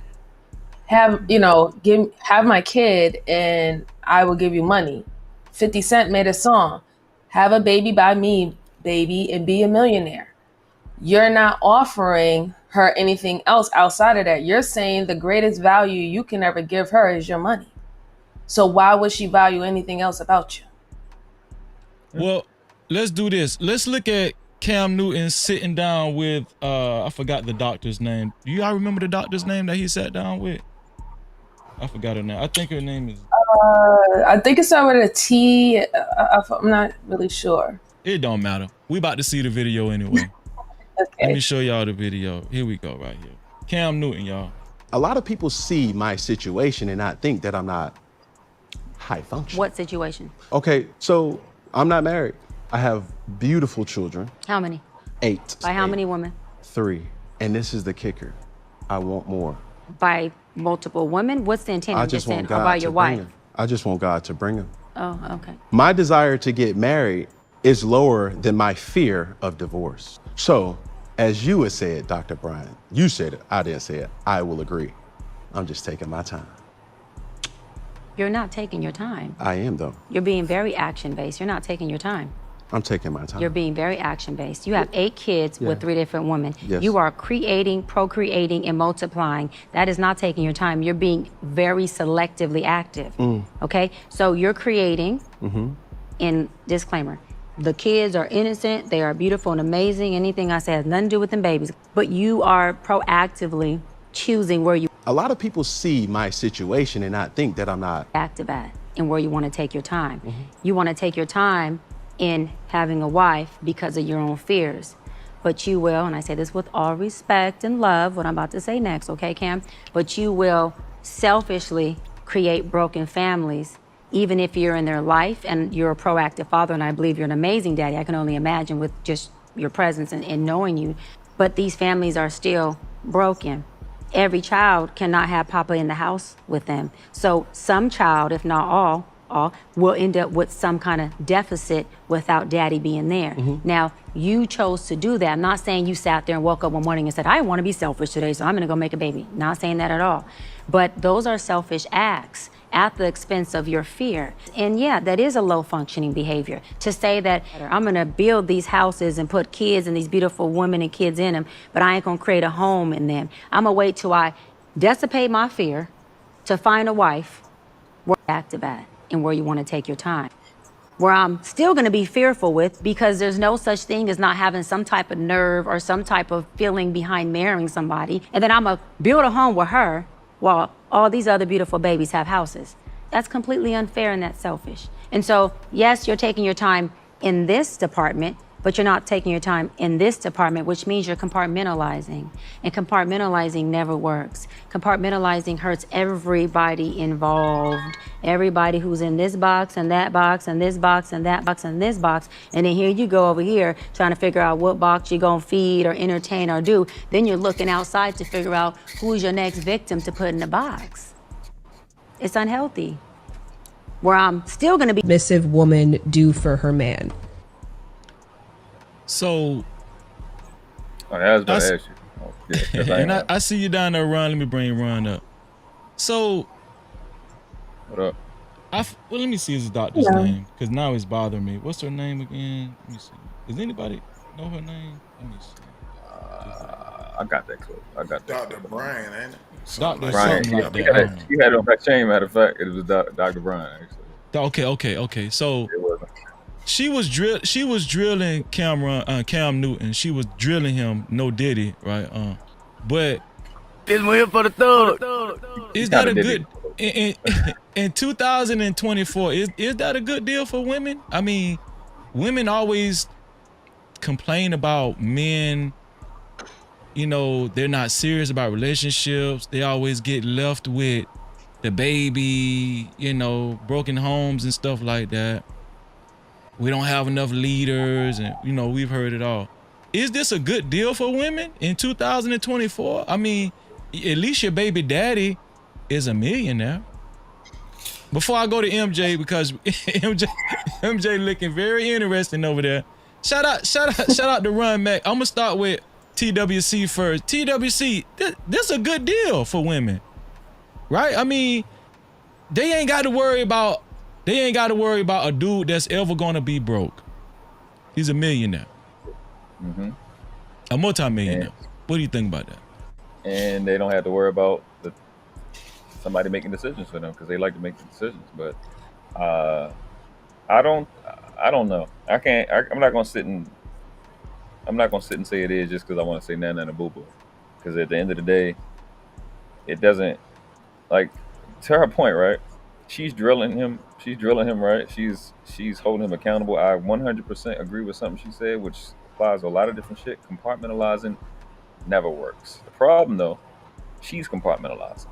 have my kid and I will give you money. 50 Cent made a song, have a baby by me, baby, and be a millionaire. You're not offering her anything else outside of that. You're saying the greatest value you can ever give her is your money. So why would she value anything else about you? Well, let's do this. Let's look at Cam Newton sitting down with, I forgot the doctor's name. Do y'all remember the doctor's name that he sat down with? I forgot her name. I think her name is... I think it's started with a T. I'm not really sure. It don't matter. We about to see the video anyway. Okay. Let me show y'all the video. Here we go right here. Cam Newton, y'all. A lot of people see my situation and not think that I'm not high functioning. What situation? Okay, so I'm not married. I have beautiful children. How many? 8. By how many women? 3. And this is the kicker. I want more. By multiple women? What's the intent I of just this? want Or God by to your bring wife? them. I just want God to bring them. Oh, okay. My desire to get married is lower than my fear of divorce. So, as you had said, Dr. Brian, you said it, I didn't say it, I will agree. I'm just taking my time. You're not taking your time. I am, though. You're being very action-based. You're not taking your time. I'm taking my time. You're being very action-based. You have 8 kids with 3 different women. Yes. You are creating, procreating, and multiplying. That is not taking your time. You're being very selectively active. Okay? So you're creating, in disclaimer, the kids are innocent, they are beautiful and amazing. Anything I say has nothing to do with them babies. But you are proactively choosing where you... A lot of people see my situation and not think that I'm not active at and where you want to take your time. You want to take your time in having a wife because of your own fears. But you will, and I say this with all respect and love, what I'm about to say next, okay, Cam? But you will selfishly create broken families, even if you're in their life and you're a proactive father, and I believe you're an amazing daddy. I can only imagine with just your presence and knowing you. But these families are still broken. Every child cannot have Papa in the house with them. So some child, if not all, will end up with some kind of deficit without daddy being there. Now, you chose to do that. I'm not saying you sat there and woke up one morning and said, I want to be selfish today, so I'm going to go make a baby. Not saying that at all. But those are selfish acts at the expense of your fear. And yeah, that is a low functioning behavior. To say that I'm going to build these houses and put kids and these beautiful women and kids in them, but I ain't going to create a home in them. I'm going to wait till I dissipate my fear to find a wife where you're active at and where you want to take your time. Where I'm still going to be fearful with, because there's no such thing as not having some type of nerve or some type of feeling behind marrying somebody. And then I'm going to build a home with her while all these other beautiful babies have houses. That's completely unfair and that's selfish. And so, yes, you're taking your time in this department, but you're not taking your time in this department, which means you're compartmentalizing. And compartmentalizing never works. Compartmentalizing hurts everybody involved. Everybody who's in this box and that box and this box and that box and this box. And then here you go over here trying to figure out what box you're gonna feed or entertain or do. Then you're looking outside to figure out who's your next victim to put in the box. It's unhealthy. Where I'm still going to be submissive woman do for her man? So, I was about to ask you. Oh, yeah, and I see you down there, Ron. Let me bring Ron up. So, what up? Well, let me see his doctor's name, because now it's bothering me. What's her name again? Let me see. Does anybody know her name? Let me see. I got that clip. I got that. Dr. Brian, ain't it? Dr. Brian, something like that. You had it on that chain. Matter of fact, it was Dr. Brian, actually. Okay. So she was drilling Cam Newton. She was drilling him, no Diddy, right? But This one here for the thug. is that a good in 2024? Is that a good deal for women? I mean, women always complain about men. You know, they're not serious about relationships. They always get left with the baby, you know, broken homes and stuff like that. We don't have enough leaders, and, you know, we've heard it all. Is this a good deal for women in 2024? I mean, at least your baby daddy is a millionaire. Before I go to MJ, because MJ looking very interesting over there. Shout out to Run Mac. I'm gonna start with TWC first. TWC, this a good deal for women, right? I mean, they ain't got to worry about a dude that's ever gonna be broke. He's a millionaire, a multi-millionaire. What do you think about that? And they don't have to worry about somebody making decisions for them because they like to make the decisions. But I don't know. I'm not gonna sit and say it is just because I want to say nana and a boo boo. Because at the end of the day, it doesn't, like, to her point, right? She's drilling him, right? She's holding him accountable. I 100% agree with something she said, which applies to a lot of different shit. Compartmentalizing never works. The problem, though, she's compartmentalizing.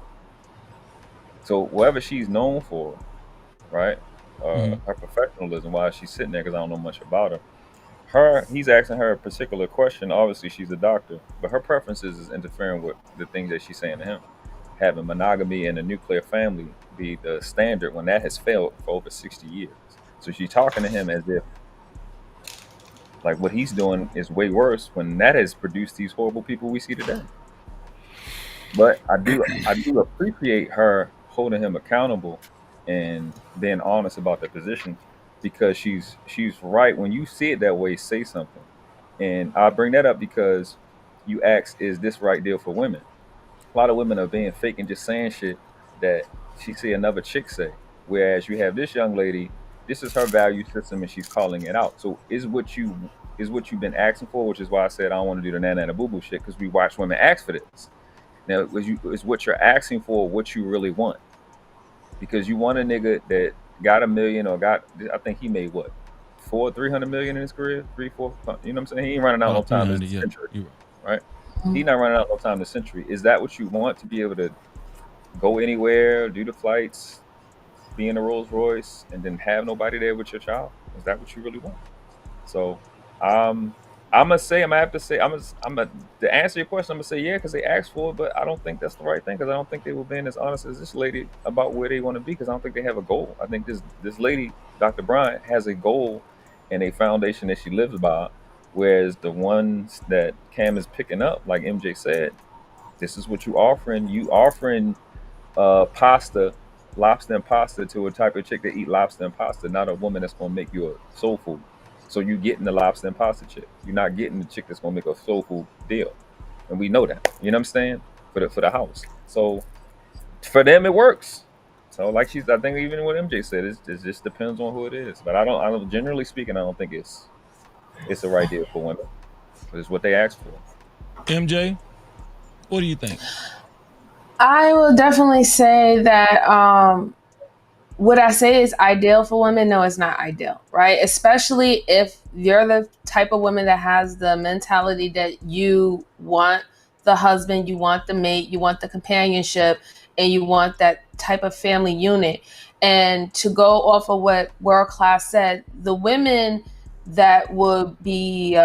So whatever she's known for, right? Her professionalism, while she's sitting there, because I don't know much about her. He's asking her a particular question. Obviously, she's a doctor, but her preferences is interfering with the things that she's saying to him. Having monogamy and a nuclear family be the standard when that has failed for over 60 years. So she's talking to him as if, like, what he's doing is way worse when that has produced these horrible people we see today. But I do appreciate her holding him accountable and being honest about the position, because she's right. When you see it that way, say something. And I bring that up because you ask, is this right deal for women? A lot of women are being fake and just saying shit that she see another chick say. Whereas you have this young lady, this is her value system and she's calling it out. So is what you've been asking for, which is why I said I don't want to do the nana and a boo boo shit, because we watch women ask for this. Now, is what you're asking for what you really want? Because you want a nigga that got $1 million or I think he made what? 300 million in his career? 3, 4, you know what I'm saying? He ain't running out no time this century, right? He not running out no time this century. Is that what you want, to be able to go anywhere, do the flights, be in a Rolls Royce, and then have nobody there with your child? Is that what you really want? So, to answer your question, I'm gonna say yeah, because they asked for it, but I don't think that's the right thing, because I don't think they were being as honest as this lady about where they want to be, because I don't think they have a goal. I think this lady, Dr. Bryant, has a goal and a foundation that she lives by, whereas the ones that Cam is picking up, like MJ said, this is what you offering pasta, lobster and pasta, to a type of chick that eat lobster and pasta, not a woman that's gonna make you a soul food. So you're getting the lobster and pasta chick. You're not getting the chick that's gonna make a soul food deal, and we know that. You know what I'm saying? For the house. So for them it works. So like I think even what MJ said, it just depends on who it is. But I don't generally speaking, I don't think it's the right deal for women. It's what they asked for. MJ, what do you think? I will definitely say that what I say is ideal for women. No, it's not ideal, right? Especially if you're the type of woman that has the mentality that you want the husband, you want the mate, you want the companionship, and you want that type of family unit. And to go off of what World Class said, the women that would be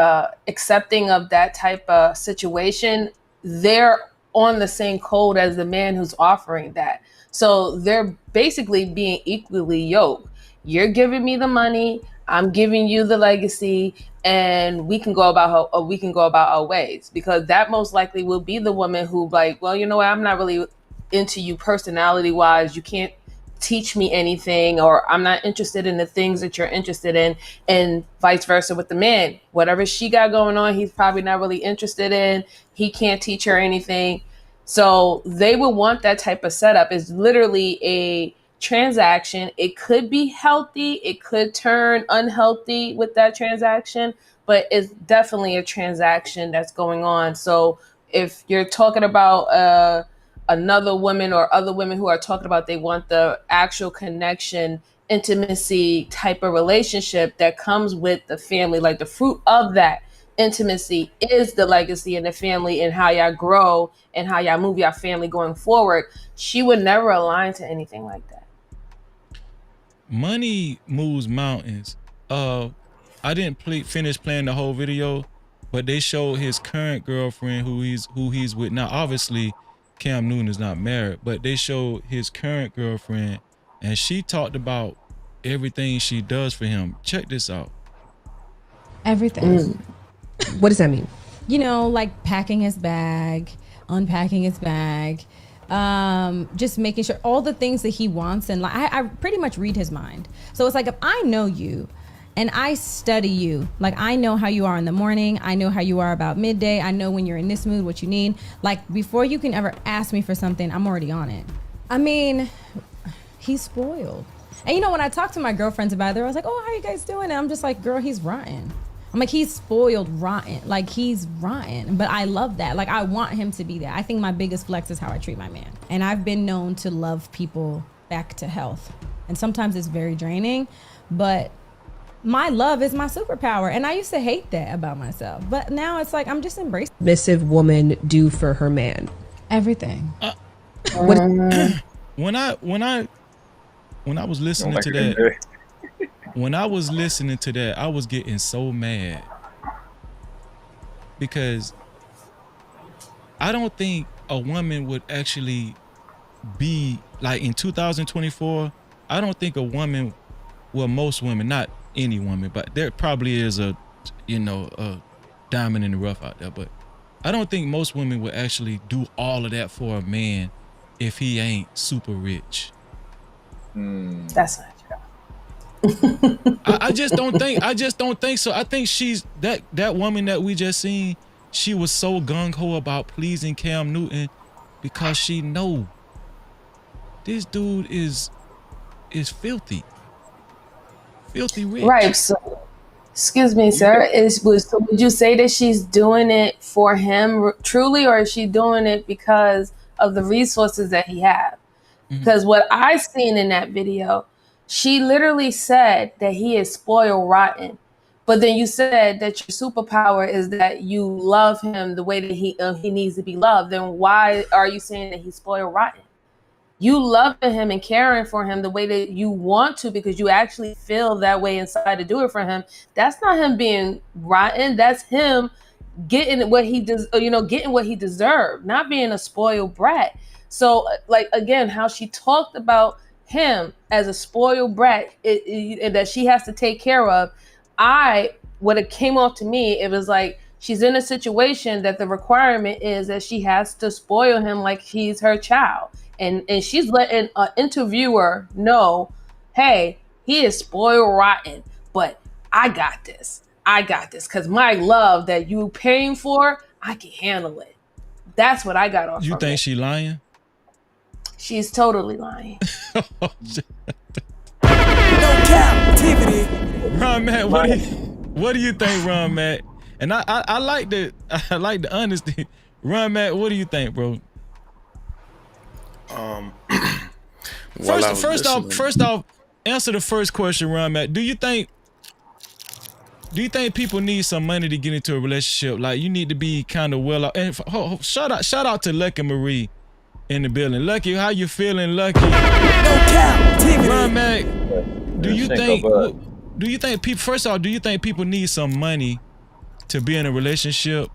accepting of that type of situation, they're on the same code as the man who's offering that. So they're basically being equally yoked. You're giving me the money, I'm giving you the legacy, and we can go about our ways, because that most likely will be the woman who, like, well, you know what, I'm not really into you personality wise. You can't teach me anything, or I'm not interested in the things that you're interested in, and vice versa with the man. Whatever she got going on, he's probably not really interested in. He can't teach her anything. So they would want that type of setup. It's literally a transaction. It could be healthy, it could turn unhealthy with that transaction, but it's definitely a transaction that's going on. So if you're talking about another woman or other women who are talking about they want the actual connection, intimacy type of relationship that comes with the family, like the fruit of that intimacy is the legacy in the family and how y'all grow and how y'all move your family going forward, she would never align to anything like that. Money moves mountains. I didn't finish playing the whole video, but they showed his current girlfriend who he's with now. Obviously, Cam Newton is not married, but they showed his current girlfriend, and she talked about everything she does for him. Check this out. Everything. What does that mean? You know, like packing his bag, unpacking his bag, just making sure all the things that he wants. And like, I pretty much read his mind. So it's like, if I know you and I study you, like I know how you are in the morning, I know how you are about midday, I know when you're in this mood, what you need. Like before you can ever ask me for something, I'm already on it. I mean, he's spoiled. And you know, when I talk to my girlfriends about it, I was like, oh, how you guys doing? And I'm just like, girl, he's rotten. I'm like, he's spoiled rotten. Like, he's rotten. But I love that. Like, I want him to be there. I think my biggest flex is how I treat my man. And I've been known to love people back to health. And sometimes it's very draining, but my love is my superpower. And I used to hate that about myself. But now it's like, I'm just embracing. Submissive woman do for her man? Everything. When I was listening to that, when I was listening to that, I was getting so mad because I don't think a woman would actually be like in 2024. I don't think a woman, well, most women, not any woman, but there probably is a diamond in the rough out there, but I don't think most women would actually do all of that for a man if he ain't super rich. That's not true. I just don't think so. I think she's that woman that we just seen, she was so gung-ho about pleasing Cam Newton because she know this dude is filthy rich. Right. So, excuse me, sir. So would you say that she's doing it for him truly, or is she doing it because of the resources that he has? Because what I seen in that video, she literally said that he is spoiled rotten. But then you said that your superpower is that you love him the way that he needs to be loved. Then why are you saying that he's spoiled rotten? You love him and caring for him the way that you want to because you actually feel that way inside to do it for him. That's not him being rotten. That's him getting what he does, getting what he deserved, not being a spoiled brat. So, like, again, how she talked about him as a spoiled brat that she has to take care of. What it came off to me, it was like she's in a situation that the requirement is that she has to spoil him like he's her child. And she's letting an interviewer know, hey, he is spoiled rotten, but I got this. Because my love that you paying for, I can handle it. That's what I got off. You think she lying? She's totally lying. No Cap-tivity. Ron Matt, what do you think, Ron Matt? And I like the honesty. Ron Matt, what do you think, bro? First off, answer the first question, Ron Matt. Do you think people need some money to get into a relationship? Like, you need to be kind of well off. And shout out to Lucky Marie in the building. Lucky, how you feeling, Lucky? No Cap-tivity. Ron Mac, do you think people, first off, do you think people need some money to be in a relationship?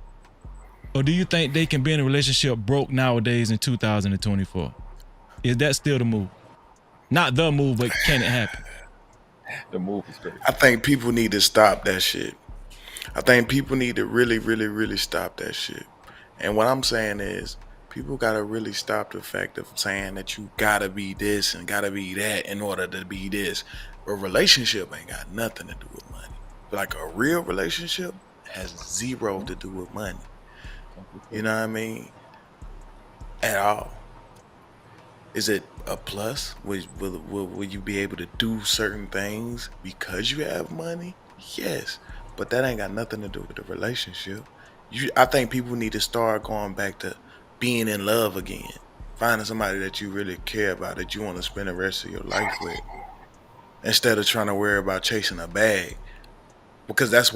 Or do you think they can be in a relationship broke nowadays in 2024? Is that still the move? Not the move, but can it happen? The move is crazy. I think people need to stop that shit. I think people need to really, really, really stop that shit. And what I'm saying is, people gotta really stop the fact of saying that you gotta be this and gotta be that in order to be this. A relationship ain't got nothing to do with money. Like a real relationship has zero to do with money. You know what I mean? At all. Is it a plus? Will you be able to do certain things because you have money? Yes. But that ain't got nothing to do with the relationship. I think people need to start going back to being in love again. Finding somebody that you really care about, that you want to spend the rest of your life with. Instead of trying to worry about chasing a bag. Because that's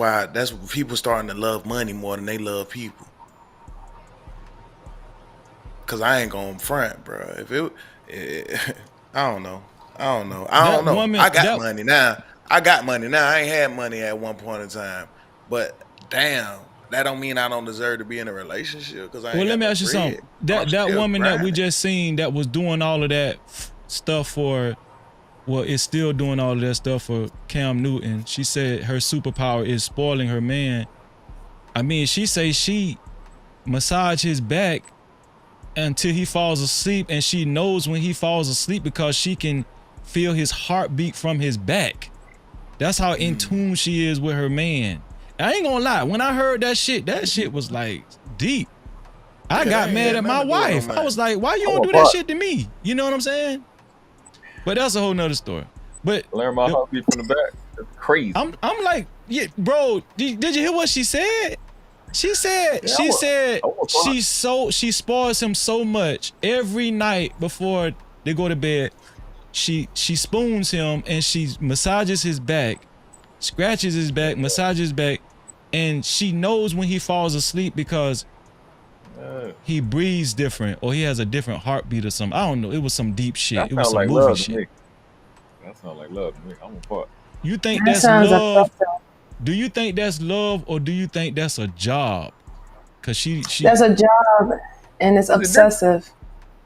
people starting to love money more than they love people. Cause I ain't gonna front, bro. I don't know. Woman, I got money now. I ain't had money at one point in time, but damn, that don't mean I don't deserve to be in a relationship. Cause I ain't let me ask you something. That woman that we just seen that was doing all of that stuff for, well, it's still doing all of that stuff for Cam Newton. She said her superpower is spoiling her man. I mean, she say she massage his back until he falls asleep, and she knows when he falls asleep because she can feel his heartbeat from his back. That's how in tune she is with her man. I ain't gonna lie, when I heard that shit was like deep. I got mad at my wife. I was like, why you don't do that shit to me? You know what I'm saying? But that's a whole nother story. But learn my heartbeat from the back. That's crazy. I'm like, yeah, bro, did you hear what she said? She said she spoils him so much every night before they go to bed. She spoons him and she massages his back, scratches his back, massages his back, and she knows when he falls asleep because he breathes different or he has a different heartbeat or something. I don't know. It was some deep shit. That it was some like movie love shit. To me. That sounds like love to me. I'm a part. You think that's love? Do you think that's love or do you think that's a job? Cause she that's a job and it's obsessive.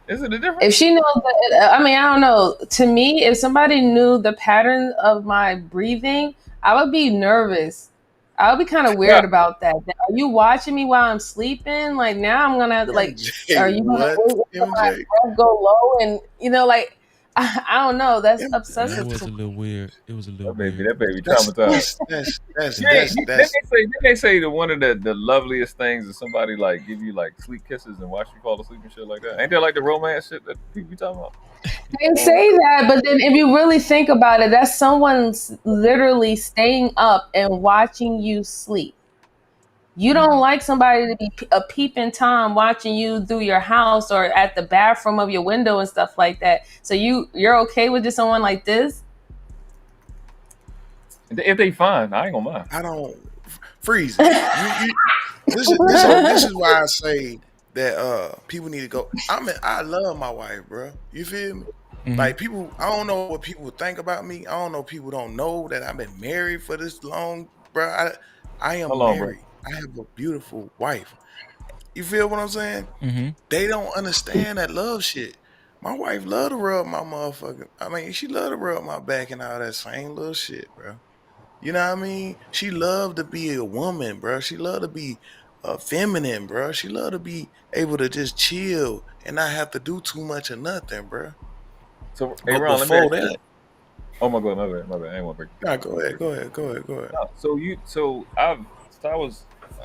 Is it a difference? If she knows that, I mean, I don't know. To me, if somebody knew the pattern of my breathing, I would be nervous. I would be kind of weird about that. Are you watching me while I'm sleeping? Like now I'm gonna like, are you gonna let my breath go low? And you know, like I don't know. That's obsessive. It was a little weird. It was a little weird. That baby traumatized. They say that one of the loveliest things is somebody like give you like sweet kisses and watch you fall asleep and shit like that. Ain't that like the romance shit that people be talking about? They say that, but then if you really think about it, that's someone's literally staying up and watching you sleep. You don't like somebody to be a peeping Tom watching you through your house or at the bathroom of your window and stuff like that. So you're okay with just someone like this? If they fine, I ain't gonna mind. I don't freeze. This is why I say that people need to go. I love my wife, bro. You feel me? Mm-hmm. Like people, I don't know what people think about me. I don't know. People don't know that I've been married for this long, bro. I am married. Bro. I have a beautiful wife. You feel what I'm saying? Mm-hmm. They don't understand that love shit. My wife love to rub my motherfucker. I mean, she love to rub my back and all that same little shit, bro. You know what I mean? She love to be a woman, bro. She love to be feminine, bro. She love to be able to just chill and not have to do too much of nothing, bro. So, hey, Ron, let me ask you. Oh my God, my bad. I ain't want to break. Nah, go ahead. No,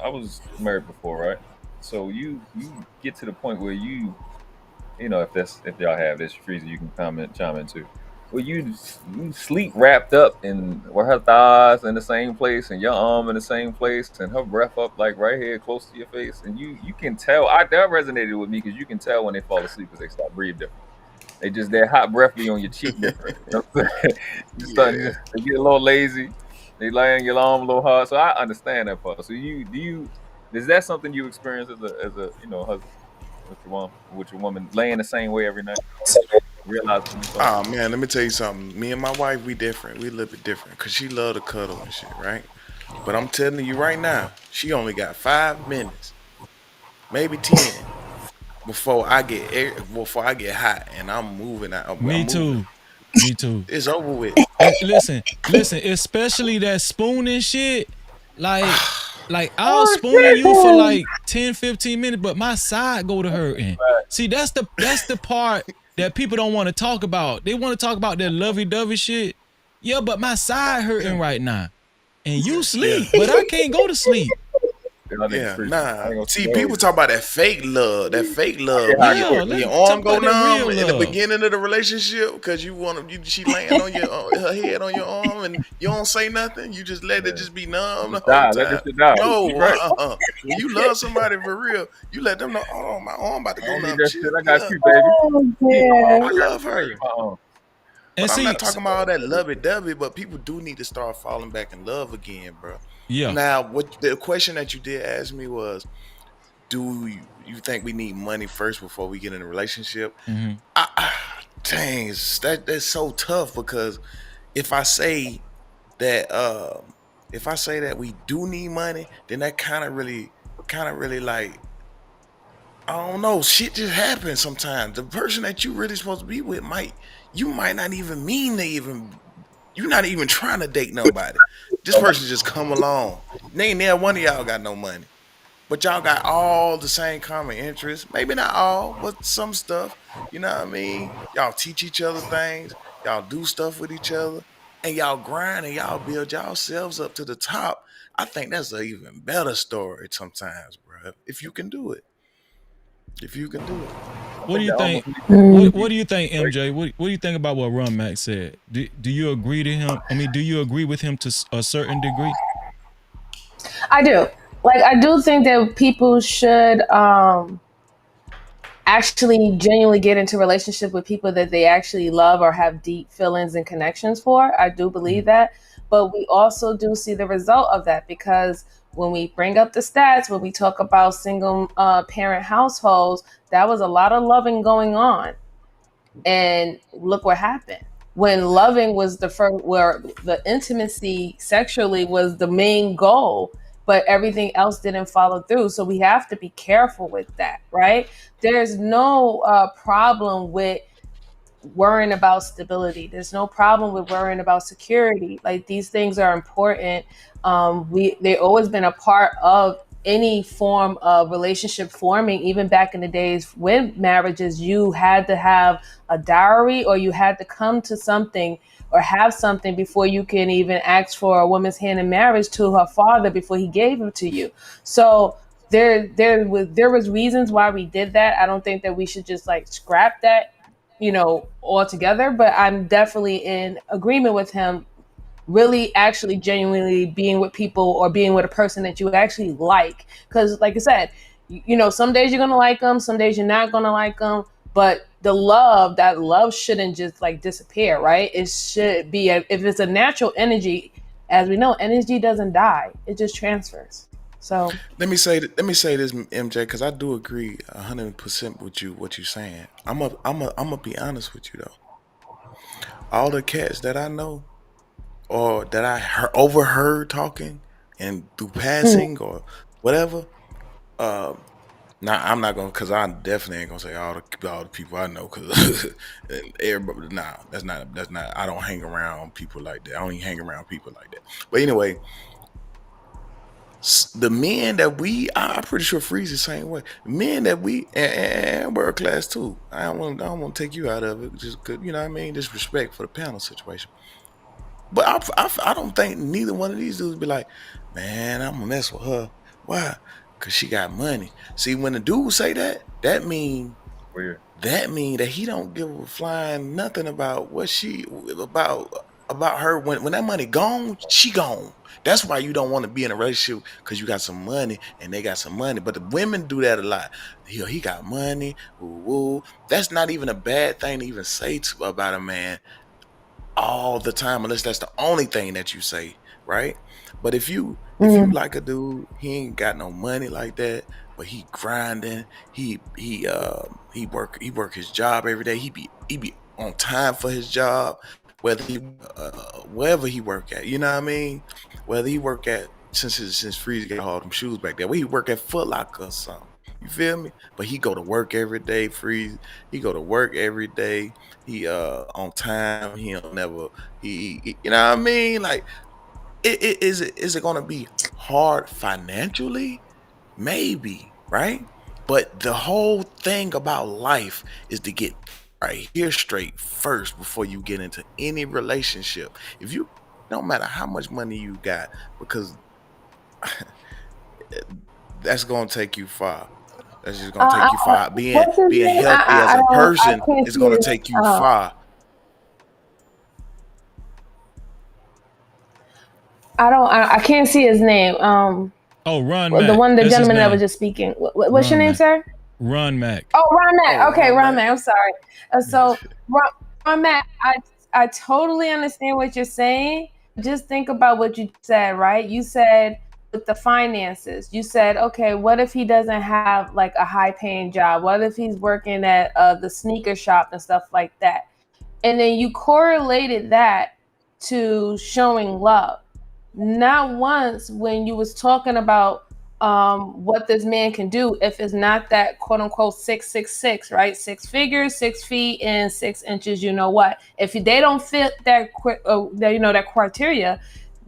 I was married before, right? So you get to the point where you know, if y'all have this freezer, you can chime in too. Where you sleep wrapped up in where her thighs in the same place and your arm in the same place and her breath up like right here close to your face, and you can tell. That resonated with me because you can tell when they fall asleep because they start breathing different. They just their hot breath be on your cheek different. You know what I'm saying? They get a little lazy. They lay on your arm a little hard. So I understand that part. So is that something you experience as a you know husband with your woman laying the same way every night? Oh man, let me tell you something. Me and my wife, we different. We a little bit different because she love to cuddle and shit, right? But I'm telling you right now, she only got 5 minutes, maybe 10, before I get hot and I'm moving out. I'm Me moving. too. Me too. It's over with. Listen, especially that spooning shit. Like I'll Oh, spoon you for like 10, 15 minutes, but my side go to hurting. See, that's the part that people don't want to talk about. They want to talk about that lovey-dovey shit. Yeah, but my side hurting right now. And you sleep, but I can't go to sleep. Yeah, nah. See, people talk about that fake love. That fake love. Yeah, When your let's arm talk go about that numb real in the love. beginning of the relationship because she laying on her head on your arm and you don't say nothing. You just let it just be numb the whole Let time. this shit die. No, You right. when you love somebody for real, you let them know. Oh, my arm about to I go don't need numb. that Chill. shit. I got Yeah. you, baby. Oh, yeah. I love her. And But I'm see, not talking about all that lovey-dovey, but people do need to start falling back in love again, bro. yeah. Now, what the question that you did ask me was, do you think we need money first before we get in a relationship? Mhm. Dang, that's so tough because if I say that we do need money, then that kind of really like, I don't know, shit just happens sometimes. The person that you really supposed to be with you might not even mean to even, you're not even trying to date nobody. This person just come along. Ain't there one of y'all got no money. But y'all got all the same common interests. Maybe not all, but some stuff. You know what I mean? Y'all teach each other things. Y'all do stuff with each other. And y'all grind and y'all build yourselves up to the top. I think that's an even better story sometimes, bro. If you can do it. If you can do it. What do you think? Mm. What do you think, MJ? What do you think about what Ron Mac said? Do you agree to him? I mean, do you agree with him to a certain degree? I do. Like, I do think that people should actually genuinely get into relationship with people that they actually love or have deep feelings and connections for. I do believe that. But we also do see the result of that because when we bring up the stats, when we talk about single parent households, that was a lot of loving going on. And look what happened. When loving was the first, where the intimacy sexually was the main goal, but everything else didn't follow through. So we have to be careful with that, right? There's no problem with worrying about stability. There's no problem with worrying about security. Like, these things are important. They've always been a part of any form of relationship forming. Even back in the days when marriages, you had to have a dowry or you had to come to something or have something before you can even ask for a woman's hand in marriage to her father before he gave it to you. So there was reasons why we did that. I don't think that we should just like scrap that, altogether, but I'm definitely in agreement with him, really actually genuinely being with people or being with a person that you actually like. Because like I said, some days you're going to like them, some days you're not going to like them, but that love shouldn't just like disappear, right? It should be, if it's a natural energy, as we know, energy doesn't die, it just transfers. So Let me say this, MJ, because I do agree 100% with you what you're saying. I'm gonna be honest with you though. All the cats that I know or that I overheard talking and through passing or whatever, now I'm not gonna, because I definitely ain't gonna say all the people I know, because everybody. Nah, that's not. I don't hang around people like that. I don't even hang around people like that. But anyway, the men that I'm pretty sure Freeze the same way. Men that we and world class too. I don't want to take you out of it, just 'cause, you know what I mean. Just respect for the panel situation. But I don't think neither one of these dudes be like, man, I'm gonna mess with her. Why? Cause she got money. See, when the dude say that, that mean Weird. that he don't give a flying nothing about about her. When that money gone, she gone. That's why you don't want to be in a relationship, because you got some money and they got some money. But the women do that a lot. He got money. Woo, woo. That's not even a bad thing to even say about a man all the time, unless that's the only thing that you say, right? But if you like a dude, he ain't got no money like that, but he grinding, he work his job every day. He be on time for his job, whether he wherever he work at, you know what I mean? Whether he work at, since Freeze got all them shoes back there, where he work at Foot Locker or something. You feel me? But he go to work every day, free. He go to work every day. He on time. He don't never. You know what I mean? Like, is it gonna be hard financially? Maybe, right? But the whole thing about life is to get right here straight first before you get into any relationship. If you, no matter how much money you got, because that's gonna take you far. That's just gonna take you far. Being What's his name? healthy as a I person can't is see gonna his. take you far. I can't see his name. Oh, Ron The Mac. one, the That's his gentleman that was name. just speaking. What's Ron your name, Mac. sir? Ron Mac. Oh, Ron Mac. Oh, Okay, Ron Ron Mac. Mac. I'm sorry. So Ron Mac, I totally understand what you're saying. Just think about what you said, right? You said with the finances, you said, okay, what if he doesn't have like a high paying job? What if he's working at the sneaker shop and stuff like that? And then you correlated that to showing love. Not once when you was talking about what this man can do if it's not that quote unquote 666, right? 6 figures, 6 feet, and 6 inches. You know what? If they don't fit that, that criteria,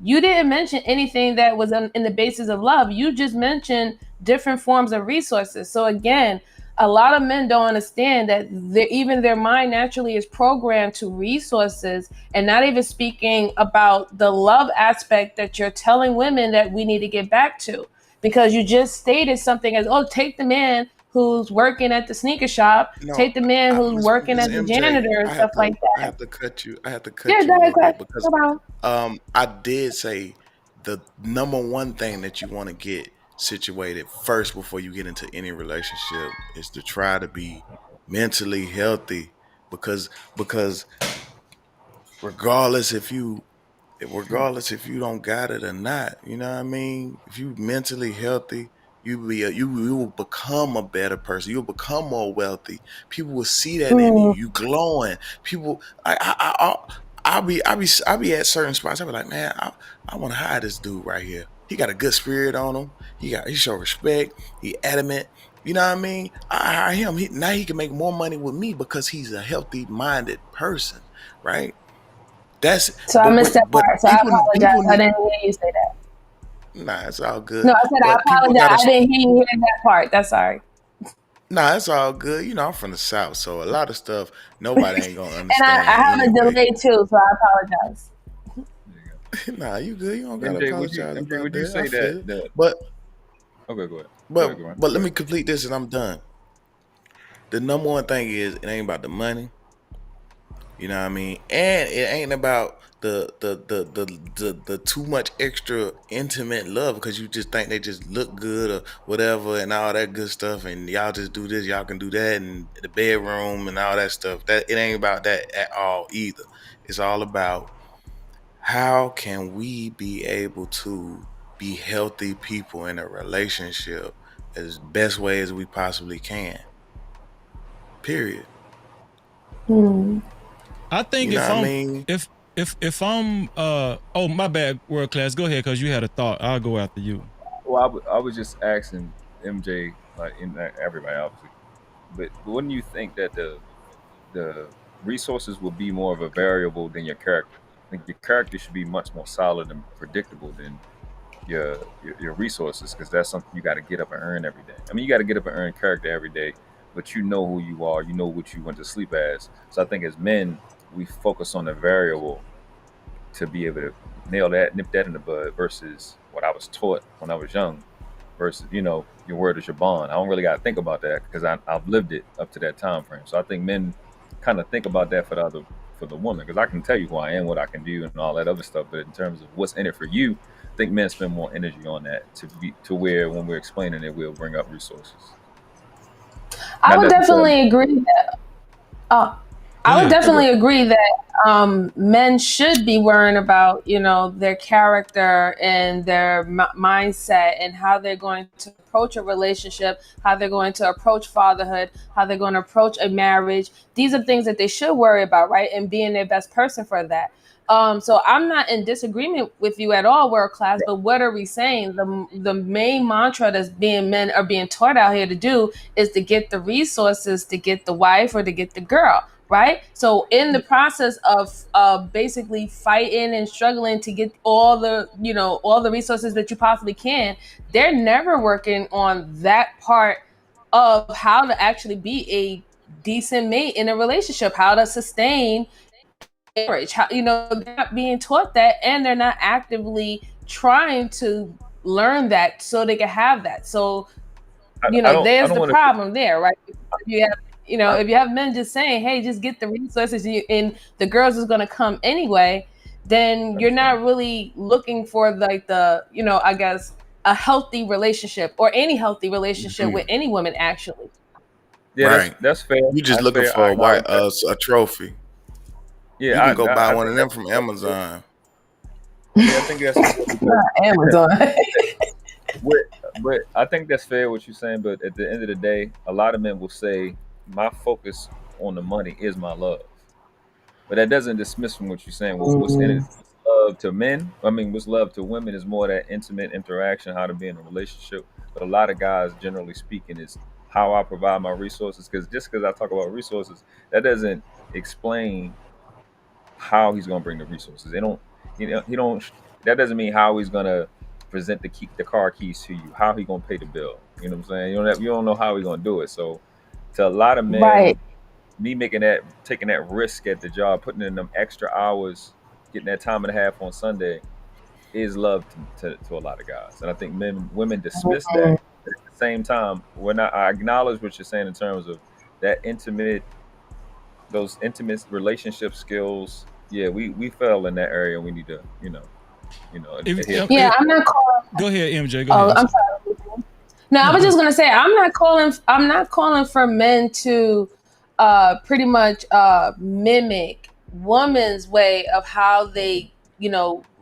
you didn't mention anything that was in the basis of love. You just mentioned different forms of resources. So again, a lot of men don't understand that even their mind naturally is programmed to resources, and not even speaking about the love aspect that you're telling women that we need to get back to. Because you just stated something as, oh, take the man who's working at the sneaker shop, No, take the man who's working Miss as the MJ, janitor and stuff like I that. have to cut you. I have to Yeah, cut you go a ahead, little Chris. bit because No problem. I did say the number one thing that you want to get situated first before you get into any relationship is to try to be mentally healthy, because regardless if you don't got it or not, you know what I mean? If you mentally healthy, you will become a better person. You'll become more wealthy. People will see that in you. You glowing. People, I'll be at certain spots. I'll be like, man, I want to hire this dude right here. He got a good spirit on him. He show respect. He adamant. You know what I mean? I hire him. Now he can make more money with me because he's a healthy minded person, right? That's So I missed that part. So I apologize. people I need. didn't hear you say that. Nah, it's all No, good. I said I But people apologize. gotta. I didn't hear you hear that part. That's sorry. Nah, it's all good. You know, I'm from the South, so a lot of stuff nobody ain't gonna And I understand have a anyway. delay too, so I apologize. Nah, you good. You don't gotta MJ, apologize about would you that. I say feel it. that? But Okay, go ahead. but Go ahead. but let me complete this and I'm done. The number one thing is it ain't about the money. You know what I mean? And it ain't about the too much extra intimate love because you just think they just look good or whatever and all that good stuff and y'all just do this, y'all can do that in the bedroom and all that stuff. That it ain't about that at all either. It's all about how can we be able to be healthy people in a relationship as best way as we possibly can. Period. I think You know what I mean? if I'm oh, my bad, world class. Go ahead, cause you had a thought. I'll go after you. Well, I was just asking MJ, like in everybody obviously, but wouldn't you think that the resources will be more of a variable than your character? I think your character should be much more solid and predictable than your resources, because that's something you got to get up and earn every day. I mean, you got to get up and earn character every day, but you know who you are, you know what you went to sleep as. So I think as men, we focus on the variable to be able to nip that in the bud, versus what I was taught when I was young, versus, your word is your bond. I don't really got to think about that because I've lived it up to that time frame. So I think men kind of think about that for the woman, because I can tell you who I am, what I can do, and all that other stuff. But in terms of what's in it for you, I think men spend more energy on that to where when we're explaining it, we'll bring up resources. I would definitely agree that. I would definitely agree that men should be worrying about, their character and their mindset and how they're going to approach a relationship, how they're going to approach fatherhood, how they're going to approach a marriage. These are things that they should worry about, right? And being their best person for that. So I'm not in disagreement with you at all, world class. But what are we saying? The main mantra that's men are being taught out here to do is to get the resources, to get the wife or to get the girl, right? So in the process of basically fighting and struggling to get all the resources that you possibly can, they're never working on that part of how to actually be a decent mate in a relationship, how to sustain marriage. How, they're not being taught that, and they're not actively trying to learn that so they can have that. So, there's the problem there, right? If you have, if you have men just saying, "Hey, just get the resources," and the girls is going to come anyway, then you're not really looking for I guess a healthy relationship or any healthy relationship with any woman, actually. Yeah, Right. that's fair. You just That's looking fair. for a trophy. Yeah, you can go buy one of them from Amazon. Yeah, I think that's Amazon. but I think that's fair what you're saying. But at the end of the day, a lot of men will say, "My focus on the money is my love," but that doesn't dismiss from what you're saying. What's in it? Love to men. I mean, what's love to women is more that intimate interaction, how to be in a relationship. But a lot of guys, generally speaking, is how I provide my resources. Because just because I talk about resources, that doesn't explain how he's going to bring the resources. They don't, he don't. That doesn't mean how he's going to present the car keys to you. How he going to pay the bill? You know what I'm saying? You don't know how he's going to do it. So, to a lot of men, right. Me taking that risk at the job, putting in them extra hours, getting that time and a half on Sunday, is love to a lot of guys. And I think women dismiss that. But at the same time, I acknowledge what you're saying in terms of that those intimate relationship skills. Yeah, we fell in that area. We need to, I'm not calling. Go ahead, MJ. Go ahead. I'm sorry. No, I was just gonna say I'm not calling for men to pretty much mimic woman's way of how they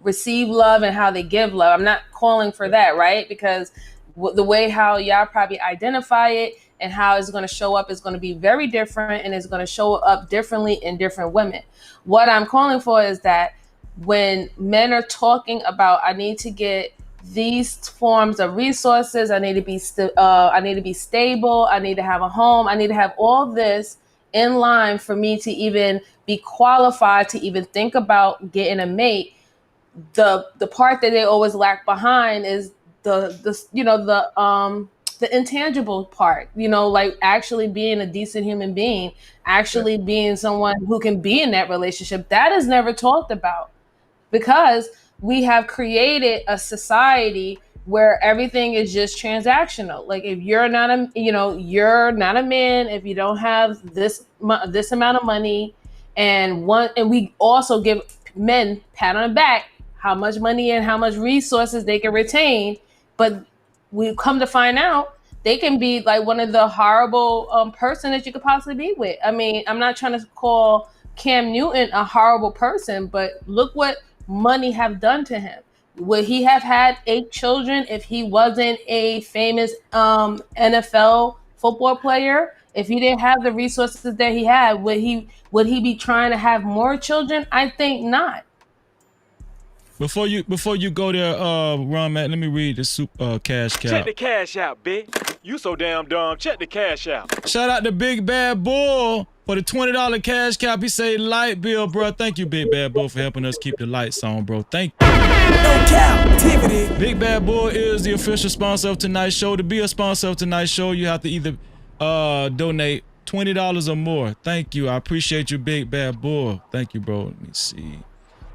receive love and how they give love. I'm not calling for that, right? Because the way how y'all probably identify it and how it's going to show up is going to be very different, and it's going to show up differently in different women. What I'm calling for is that when men are talking about, I need to get these forms of resources, I need to be stable, I need to have a home, I need to have all this in line for me to even be qualified to even think about getting a mate. The part that they always lack behind is the intangible part, like actually being a decent human being, actually being someone who can be in that relationship. That is never talked about, because we have created a society where everything is just transactional. Like if you're not a man if you don't have this amount of money, and we also give men pat on the back how much money and how much resources they can retain, but we come to find out they can be like one of the horrible person that you could possibly be with. I mean, I'm not trying to call Cam Newton a horrible person, but look what money have done to him. Would he have had 8 children if he wasn't a famous NFL football player? If he didn't have the resources that he had, would he be trying to have more children? I think not. Before you go there, Ron Matt, let me read the cash cap. Check the cash out, bitch. You so damn dumb. Check the cash out. Shout out to Big Bad Bull for the $20 cash cap. He say light bill, bro. Thank you, Big Bad Bull, for helping us keep the lights on, bro. Thank you. No Cap-tivity. Big Bad Bull is the official sponsor of tonight's show. To be a sponsor of tonight's show, you have to either donate $20 or more. Thank you. I appreciate you, Big Bad Bull. Thank you, bro. Let me see.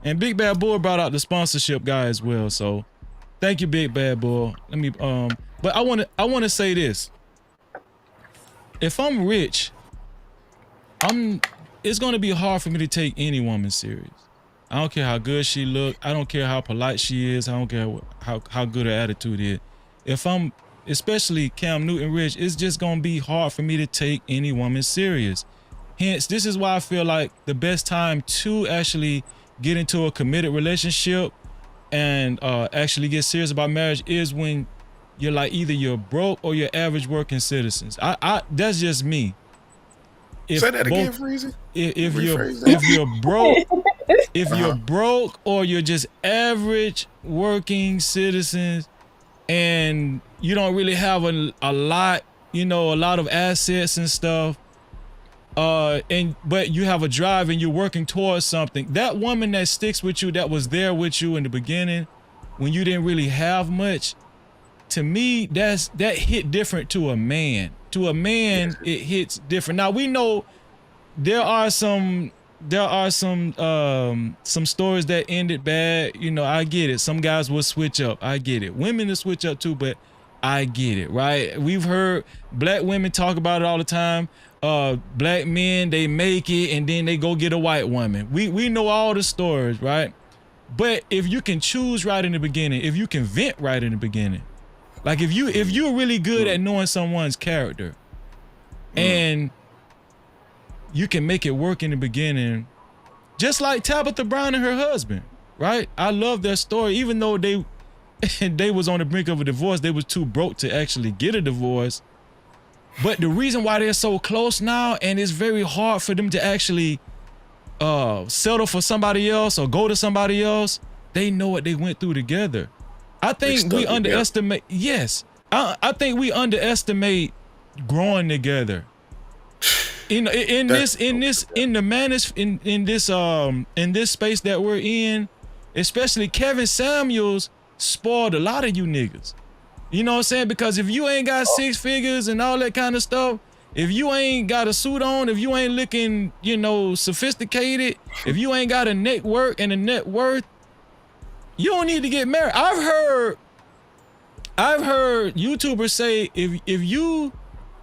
And Big Bad Bull brought out the sponsorship guy as well. So thank you, Big Bad Bull. Let me but I wanna say this. If I'm rich, it's gonna be hard for me to take any woman serious. I don't care how good she look, I don't care how polite she is, I don't care how good her attitude is. If I'm especially Cam Newton rich, it's just gonna be hard for me to take any woman serious. Hence, this is why I feel like the best time to actually get into a committed relationship and actually get serious about marriage is when you're like either you're broke or you're average working citizens. I that's just me. Say that again, Freezy. If you're broke, if you're broke or you're just average working citizens and you don't really have a lot, a lot of assets and stuff, but you have a drive and you're working towards something, that woman that sticks with you, that was there with you in the beginning when you didn't really have much, to me, that hit different to a man. To a man, it hits different. Now we know there are some stories that ended bad. I get it. Some guys will switch up. I get it. Women will switch up too, but I get it, right? We've heard black women talk about it all the time. Black men, they make it and then they go get a white woman. We know all the stories, right? But if you can choose right in the beginning, if you can vent right in the beginning, like if you're really good at knowing someone's character and you can make it work in the beginning, just like Tabitha Brown and her husband, right? I love their story. Even though they was on the brink of a divorce, they was too broke to actually get a divorce. But the reason why they're so close now, and it's very hard for them to actually settle for somebody else or go to somebody else, they know what they went through together. I think we underestimate. Yes, I think we underestimate growing together. In this space that we're in, especially Kevin Samuels spoiled a lot of you niggas. You know what I'm saying? Because if you ain't got 6 figures and all that kind of stuff, if you ain't got a suit on, if you ain't looking, sophisticated, if you ain't got a network and a net worth, you don't need to get married. I've heard YouTubers say if you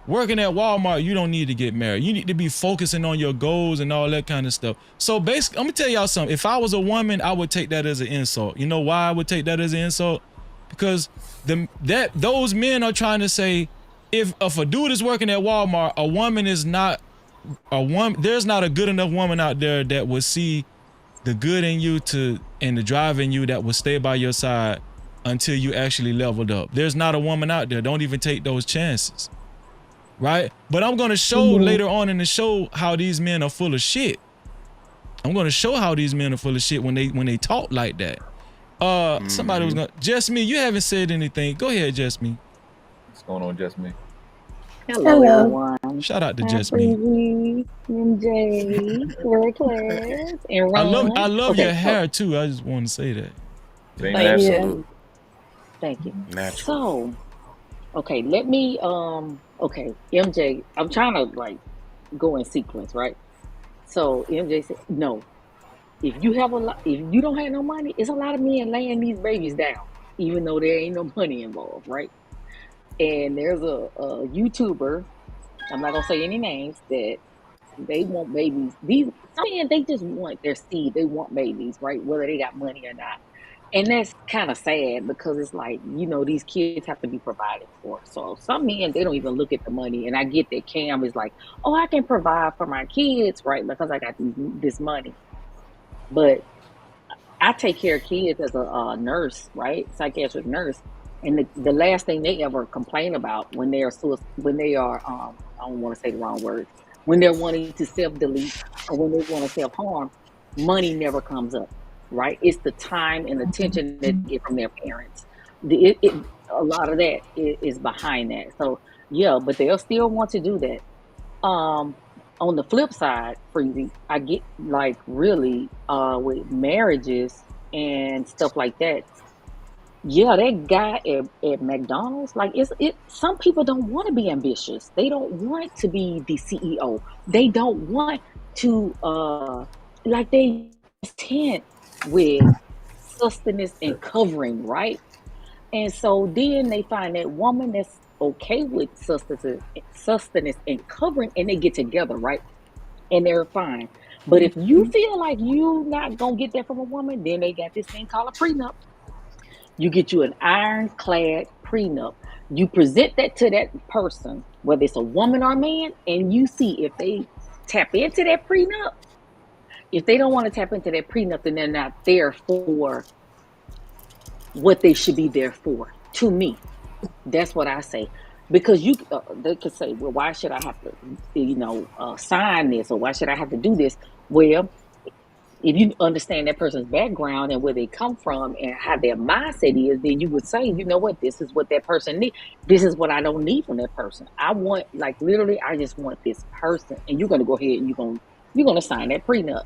working at Walmart, you don't need to get married. You need to be focusing on your goals and all that kind of stuff. So basically, I'm gonna tell y'all something. If I was a woman, I would take that as an insult. You know why I would take that as an insult? Because those men are trying to say, if a dude is working at Walmart, a woman is not a woman. There's not a good enough woman out there that would see the good in you and the drive in you that will stay by your side until you actually leveled up. There's not a woman out there. Don't even take those chances. Right? But I'm going to show later on in the show how these men are full of shit. I'm going to show how these men are full of shit when they talk like that. Somebody was going to, Just Me, you haven't said anything. Go ahead, Just Me. What's going on, Just Me? Hello, everyone. Shout out to Just Me. MJ, World Class, and Ron. I love your hair too. I just want to say that. Thank you. Thank you. Natural. So, okay, let me okay, MJ, I'm trying to go in sequence, right? So MJ said, no, if you don't have no money, it's a lot of men laying these babies down, even though there ain't no money involved, right? And there's a YouTuber, I'm not gonna say any names, that they want babies. Some men, they just want their seed, they want babies, right? Whether they got money or not. And that's kind of sad because it's like, these kids have to be provided for. So some men, they don't even look at the money. And I get that Cam is like, oh, I can provide for my kids, right? Because I got this money. But I take care of kids as a nurse, right? Psychiatric nurse. And the last thing they ever complain about when they are, I don't want to say the wrong words, when they're wanting to self-delete or when they want to self-harm, money never comes up. Right, it's the time and attention that they get from their parents. A lot of that is behind that. So yeah, but they'll still want to do that. On the flip side, Freezy, I get really with marriages and stuff like that. Yeah, that guy at McDonald's, some people don't want to be ambitious. They don't want to be the CEO. They don't want to they tend with sustenance and covering, right? And so then they find that woman that's okay with sustenance and covering, and they get together, right? And they're fine. But if you feel like you not gonna get that from a woman, then they got this thing called a prenup. You get you an ironclad prenup. You present that to that person, whether it's a woman or a man, and you see if they tap into that prenup. If they don't want to tap into that prenup, then they're not there for what they should be there for. To me, that's what I say. Because they could say, well, why should I have to, sign this, or why should I have to do this? Well, If you understand that person's background and where they come from and how their mindset is, then you would say, you know what, this is what that person needs. This is what I don't need from that person. I want, like, literally, I just want this person. And you're gonna go ahead and you're gonna sign that prenup.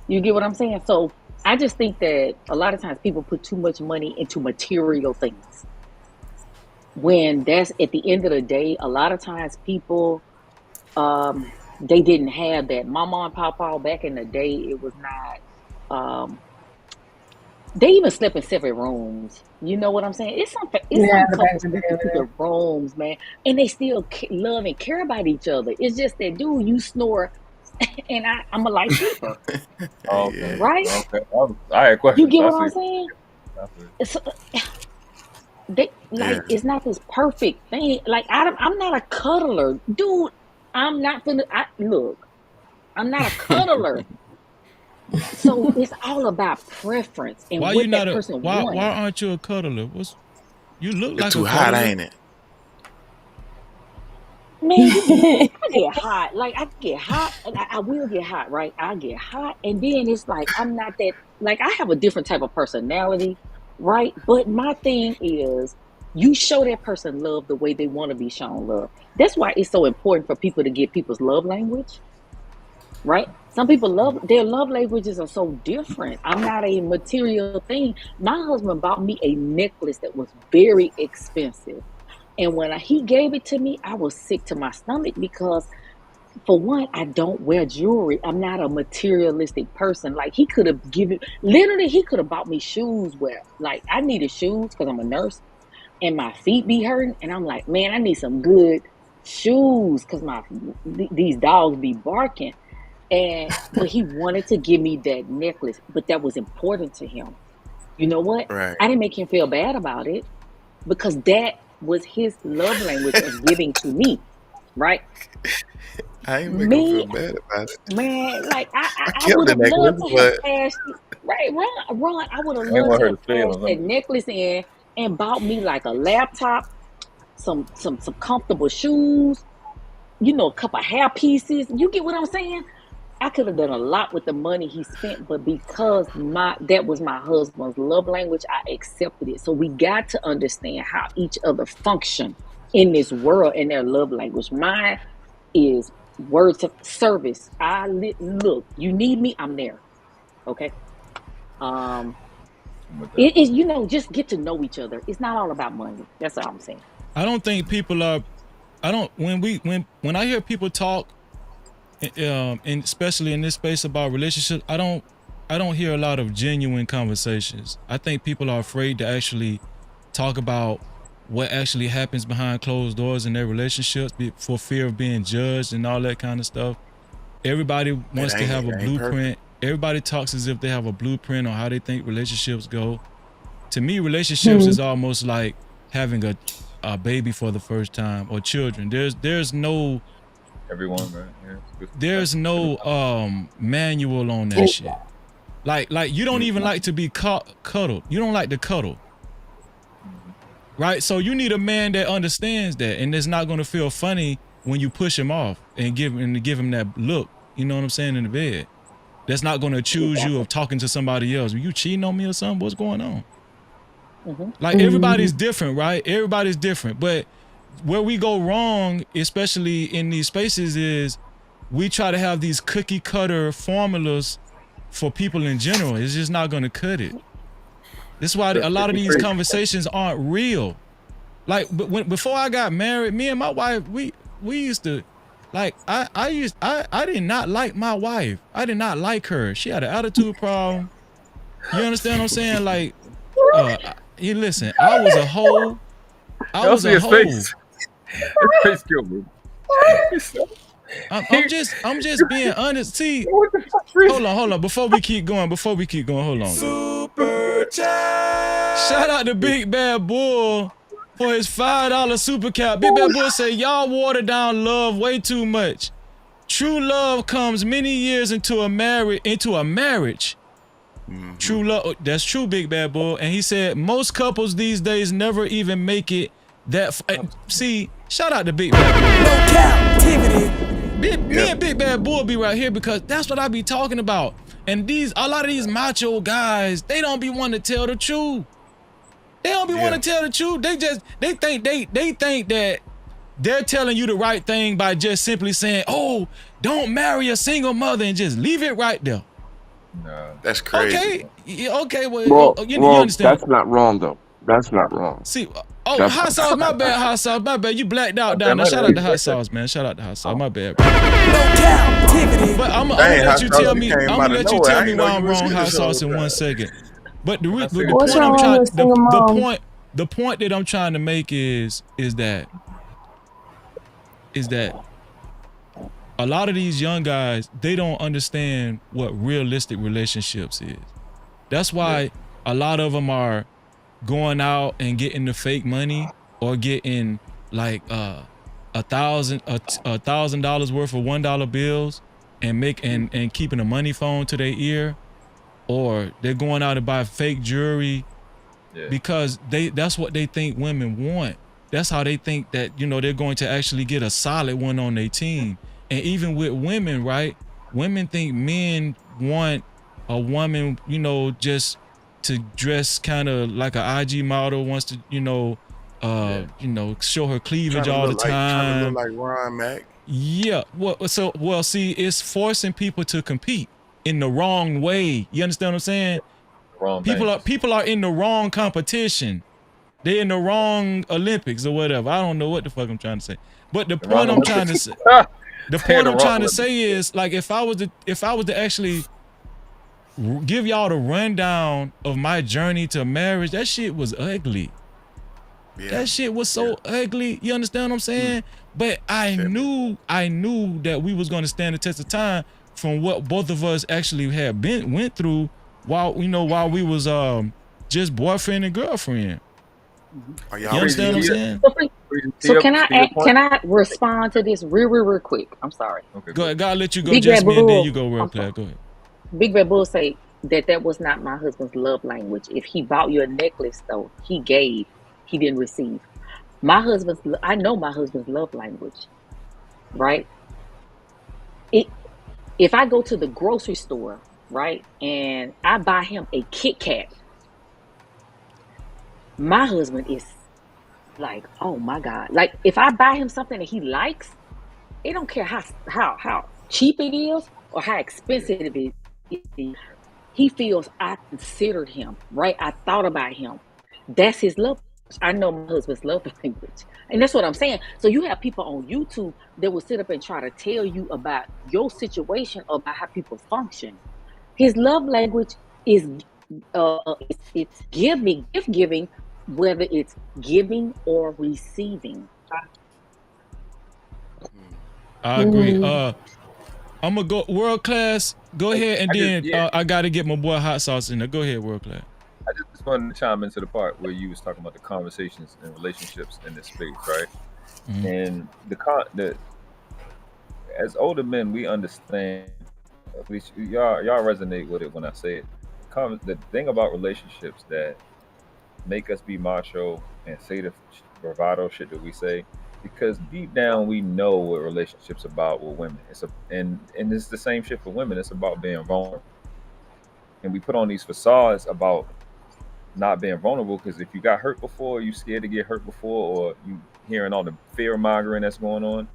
You get what I'm saying? So I just think that a lot of times people put too much money into material things. When that's at the end of the day, a lot of times people, they didn't have that. Mama and Papa back in the day, it was not. They even slept in separate rooms. You know what I'm saying? It's some couples sleep in the rooms, man, and they still love and care about each other. It's just that, dude, you snore, and I'm a light sleeper, Okay. right? Okay. I had questions. You get what I'm saying? It's, it's not this perfect thing. Like I'm not a cuddler, dude. I'm not gonna look. I'm not a cuddler. So it's all about preference and why what you that not person why wants. aren't you a cuddler? You look like too a hot, cuddler. ain't it? Man, I get hot. Like I get hot, and I will get hot, right? I get hot, and then it's like I'm not that. Like I have a different type of personality, right? But my thing is, you show that person love the way they want to be shown love. That's why it's so important for people to get people's love language, right? Some people their love languages are so different. I'm not a material thing. My husband bought me a necklace that was very expensive. And when he gave it to me, I was sick to my stomach because, for one, I don't wear jewelry. I'm not a materialistic person. Like, he could have bought me shoes where, like, I needed shoes because I'm a nurse and my feet be hurting. And I'm like, man, I need some good shoes because these dogs be barking. But he wanted to give me that necklace, but that was important to him. You know what? Right. I didn't make him feel bad about it because that was his love language of giving to me, right? I ain't make him feel bad about it. Man, like I kept would the have necklace, loved to have but cashed, right, Ron, I would have I ain't loved want to her have to feel cashed that something. necklace in and bought me like a laptop, some comfortable shoes, a couple of hair pieces. You get what I'm saying? I could have done a lot with the money he spent, but because that was my husband's love language, I accepted it. So we got to understand how each other function in this world and their love language. Mine is words of service. Look, you need me, I'm there. Okay. It is, just get to know each other. It's not all about money. That's all I'm saying. I don't think people are. When I hear people talk, and especially in this space about relationships, I don't hear a lot of genuine conversations. I think people are afraid to actually talk about what actually happens behind closed doors in their relationships for fear of being judged and all that kind of stuff. Everybody wants to have a blueprint. Everybody talks as if they have a blueprint on how they think relationships go. To me, relationships is almost like having a baby for the first time or children. There's no everyone, right? Yeah. There's no manual on that shit. Like you don't even like to be cuddled. You don't like to cuddle. Right? So you need a man that understands that and is not gonna feel funny when you push him off and give him that look, you know what I'm saying, in the bed. That's not gonna accuse you of talking to somebody else. Are you cheating on me or something? What's going on? Like everybody's different, right? Everybody's different. But where we go wrong, especially in these spaces, is we try to have these cookie cutter formulas for people in general. It's just not gonna cut it. That's why a lot of these conversations aren't real. Like, but before I got married, me and my wife, we used to, like, I did not like my wife. I did not like her. She had an attitude problem. You understand what I'm saying? Like, you listen, I was a hoe. I was a hoe. His face killed me. I'm just being honest. See, hold on. Before we keep going, hold on. Super chat. Shout out to Big Bad Bull for his $5 super cap. Big Bad Bull say, y'all water down love way too much. True love comes many years into a marriage. True love, that's true, Big Bad Bull. And he said most couples these days never even make it that. See, shout out to Big Bad Bull. No Cap-tivity. Me and Big Bad Bull be right here because that's what I be talking about. And a lot of these macho guys, they don't be wanting to tell the truth. They don't be wanting to tell the truth. They think that they're telling you the right thing by just simply saying, "Oh, don't marry a single mother," and just leave it right there. No, that's crazy. Okay. Well, You understand? that's not wrong though. That's not wrong. See, hot sauce, my bad, hot sauce, my bad. You blacked out down there. Shout out to hot sauce, man. Shout out to hot sauce, my bad. Bro. But I'm gonna let you tell me. I'm gonna let you tell me why I'm wrong, hot sauce, in 1 second. But the point that I'm trying to make is that a lot of these young guys, they don't understand what realistic relationships is. That's why a lot of them are going out and getting the fake money or getting like $1,000 worth of $1 bills and keeping a money phone to their ear, or they're going out to buy fake jewelry because that's what they think women want. That's how they think that, they're going to actually get a solid one on their team. And even with women, right? Women think men want a woman, just to dress kind of like an IG model, wants to, show her cleavage all the time. Trying to look like Ron Mac. Yeah. Well, see, it's forcing people to compete in the wrong way. You understand what I'm saying? People are in the wrong competition. They're in the wrong Olympics or whatever. I don't know what the fuck I'm trying to say. But the point I'm trying to say, is, like, if I was to actually give y'all the rundown of my journey to marriage, that shit was ugly. Yeah. That shit was so ugly. You understand what I'm saying? But I knew that we was going to stand the test of time from what both of us actually went through while we was just boyfriend and girlfriend. You understand what I'm saying? So can I respond to this real quick? I'm sorry. Okay, go ahead. God let you go, Jasmine, and then you go real quick. Go ahead. Big Red Bull say that was not my husband's love language. If he bought you a necklace, though, he gave, he didn't receive. I know my husband's love language, right? If I go to the grocery store, right, and I buy him a Kit Kat, my husband is like, oh my God. Like, if I buy him something that he likes, it don't care how cheap it is or how expensive it is. He feels I considered him, right? I thought about him. That's his love. I know my husband's love language. And that's what I'm saying. So you have people on YouTube that will sit up and try to tell you about your situation or about how people function. His love language is it's gift giving, whether it's giving or receiving. I agree. I'm gonna go world class. Go ahead, and then I gotta get my boy hot sauce in there. Go ahead, world class. I just wanted to chime into the part where you was talking about the conversations and relationships in this space, right? Mm-hmm. And as older men, we understand. At least y'all resonate with it when I say it. The thing about relationships that make us be macho and say the bravado shit that we say, because deep down we know what relationships about with women. And it's the same shit for women. It's about being vulnerable, and we put on these facades about not being vulnerable because if you got hurt before, you scared to get hurt before, or you hearing all the fear mongering that's going on,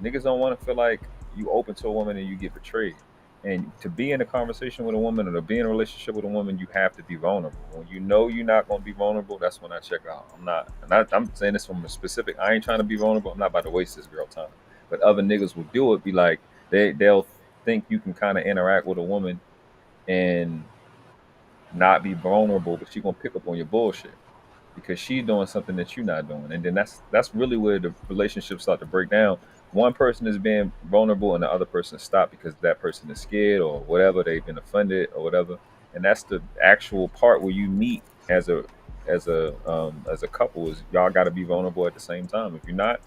niggas don't want to feel like you open to a woman and you get betrayed. And to be in a conversation with a woman or to be in a relationship with a woman, you have to be vulnerable. When you know you're not going to be vulnerable, that's when I check out. I'm saying this from a specific, I ain't trying to be vulnerable. I'm not about to waste this girl time. But other niggas will do it, be like, they'll think you can kind of interact with a woman and not be vulnerable, but she's going to pick up on your bullshit because she's doing something that you're not doing. And then that's really where the relationships start to break down. One person is being vulnerable and the other person stopped because that person is scared or whatever, they've been offended or whatever. And that's the actual part where you meet as a couple, is y'all got to be vulnerable at the same time. If you're not,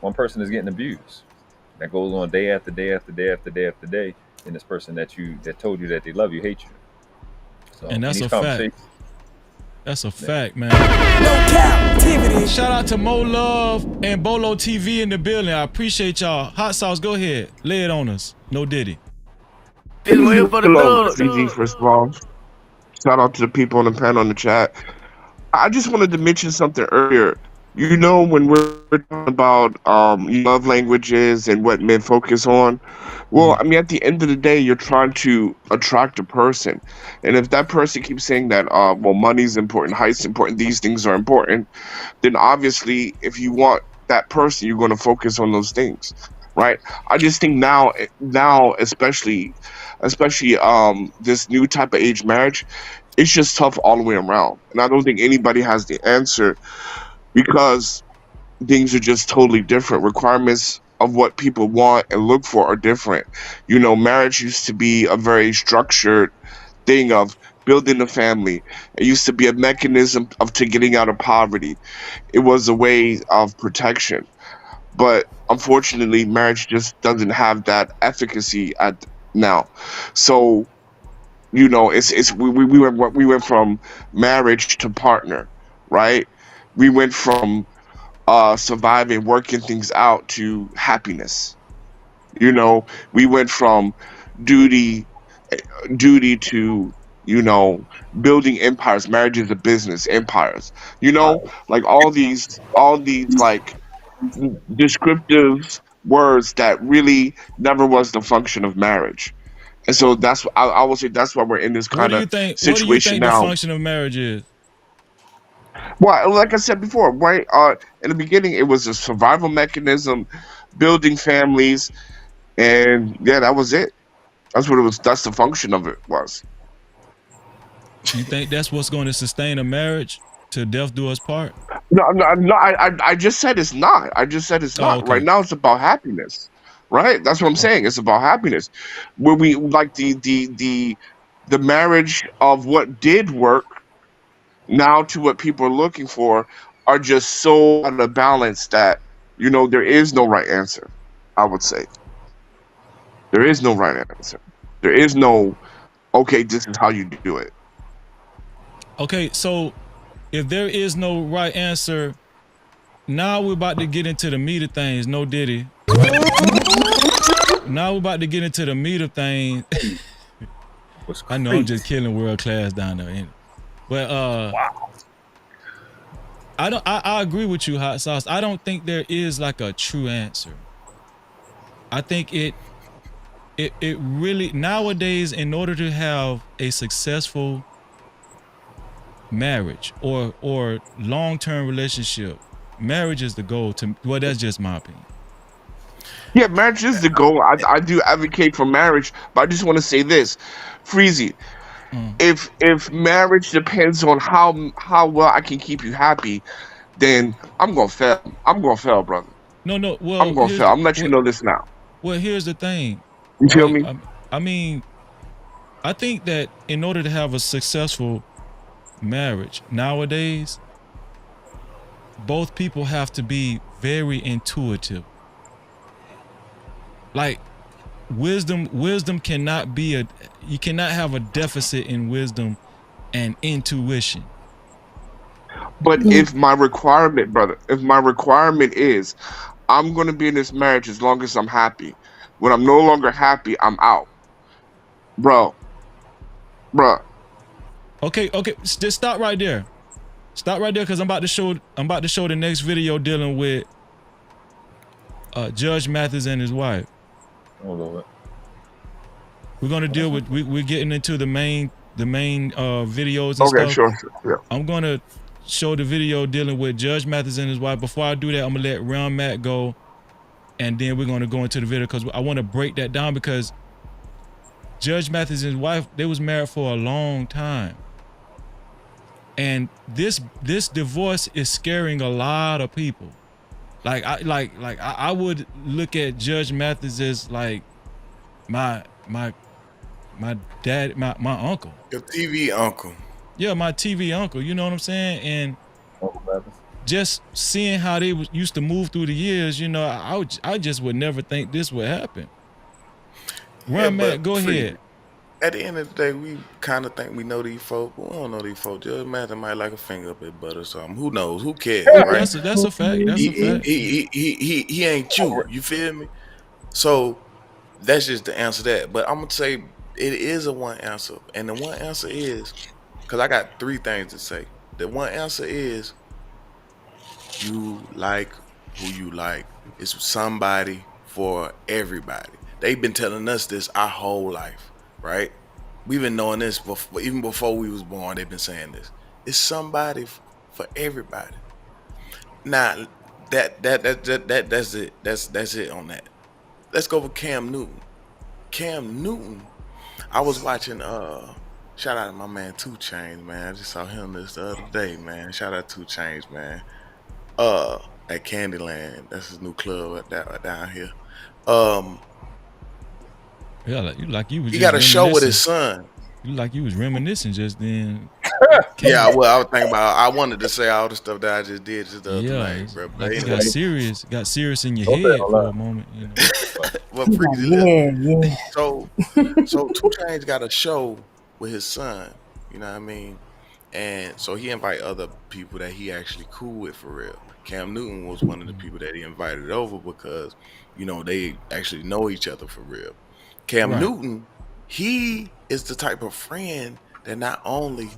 one person is getting abused. That goes on day after day after day after day after day. And this person that told you that they love you, hate you. So, and that's a fact. That's a fact, man. No Cap-tivity. Shout out to Mo Love and Bolo TV in the building. I appreciate y'all. Hot sauce, go ahead. Lay it on us. No Diddy. This one here for the Hello, thug. Fiji, first of all. Shout out to the people on the panel in the chat. I just wanted to mention something earlier. You know, when we're talking about love languages and what men focus on, well, I mean, at the end of the day, you're trying to attract a person, and if that person keeps saying that, well, money's important, height's important, these things are important, then obviously, if you want that person, you're going to focus on those things, right? I just think now, especially this new type of age marriage, it's just tough all the way around, and I don't think anybody has the answer because things are just totally different. Requirements of what people want and look for are different. You know, marriage used to be a very structured thing of building a family. It used to be a mechanism of to getting out of poverty. It was a way of protection. But unfortunately, marriage just doesn't have that efficacy at now. So, you know, we went from marriage to partner, right? We went from surviving, working things out to happiness. You know, we went from duty duty to, you know, building empires. Marriage is a business, empires. You know, like all these like descriptive words that really never was the function of marriage. And so I will say that's why we're in this What kind do you of think? What do you situation think the now. function of marriage is? Well, like I said before, right? In the beginning, it was a survival mechanism, building families, and yeah, that was it. That's what it was. That's the function of it was. You think that's what's going to sustain a marriage till death do us part? No. I just said it's not. I just said it's Oh, not. Right okay. now, it's about happiness. Right? That's what I'm saying. It's about happiness. Where we like the marriage of what did work now to what people are looking for are just so out of balance that, you know, there is no right answer. I would say there is no right answer. There is no okay. This is how you do it. Okay, so if there is no right answer, now we're about to get into the meat of things. No Diddy. Now we're about to get into the meat of things. I know I'm just killing world class down there, ain't it? But wow. I agree with you, Hot Sauce. I don't think there is like a true answer. I think it really nowadays, in order to have a successful marriage or long-term relationship, marriage is the goal to, well, that's just my opinion. Yeah, marriage is the goal. I do advocate for marriage, but I just want to say this, Freezy. If marriage depends on how well I can keep you happy, then I'm gonna fail. I'm gonna fail, brother. No. Well, I'm gonna fail. I'm gonna let you know this now. Well, here's the thing. You feel me? I mean, I think that in order to have a successful marriage nowadays, both people have to be very intuitive. Like wisdom cannot be you cannot have a deficit in wisdom and intuition. But if my requirement, brother, if my requirement is I'm gonna be in this marriage as long as I'm happy. When I'm no longer happy, I'm out. Bro. Okay, just stop right there. Stop right there, because I'm about to show the next video dealing with Judge Mathis and his wife. Oh Lord. We're gonna deal with we're getting into the main videos and stuff. Okay, sure. Yeah. I'm gonna show the video dealing with Judge Mathis and his wife. Before I do that, I'm gonna let Round Matt go, and then we're gonna go into the video because I want to break that down, because Judge Mathis and his wife, they was married for a long time. And this divorce is scaring a lot of people. I would look at Judge Mathis as like my dad, my uncle. Your TV uncle. Yeah, my TV uncle, you know what I'm saying? And just seeing how they used to move through the years, you know, I just would never think this would happen. Run, Matt, go ahead. At the end of the day, we kind of think we know these folks, but we don't know these folks. Judge Mathis might like a finger up his butt or something. Who knows? Who cares, Yeah, right? That's a fact. That's a fact. He ain't you. You feel me? So that's just the answer to that. But I'm gonna say it is a one answer, and the one answer is, because I got three things to say. The one answer is you like who you like. It's somebody for everybody. They've been telling us this our whole life, right? We've been knowing this before, even before we was born. They've been saying this. It's somebody for everybody. Now that's it. That's it on that. Let's go with Cam Newton. Cam Newton. I was watching shout out to my man 2 Chainz, man. I just saw him this the other day, man. Shout out 2 Chainz, man. At Candyland. That's his new club down here. Yeah, you was he just got a show with his reminiscing. son. You like you was reminiscing just then. Yeah, well, I was thinking about. I wanted to say all the stuff that I just did just the other night, bro. Like you Anyway. got serious in your head for a moment. You know. Well, yeah. So 2 Chainz got a show with his son. You know what I mean? And so he invite other people that he actually cool with for real. Cam Newton was one of the people that he invited over because, you know, they actually know each other for real. Cam Right. Newton, he is the type of friend that not only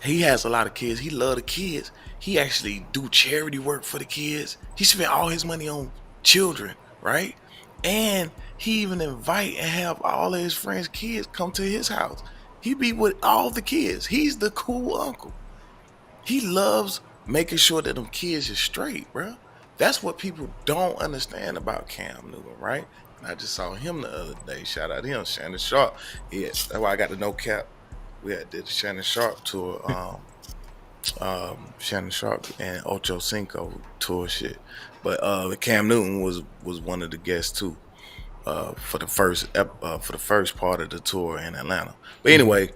he has a lot of kids, he love the kids. He actually do charity work for the kids. He spent all his money on children, right? And he even invite and have all of his friends' kids come to his house. He be with all the kids. He's the cool uncle. He loves making sure that them kids are straight, bro. That's what people don't understand about Cam Newton, right? And I just saw him the other day. Shout out to him, Shannon Sharp. Yes, that's why I got the no cap. We had did the Shannon Sharp tour, Shannon Sharp and Ocho Cinco tour shit. But Cam Newton was one of the guests too, for the first part of the tour in Atlanta. But anyway,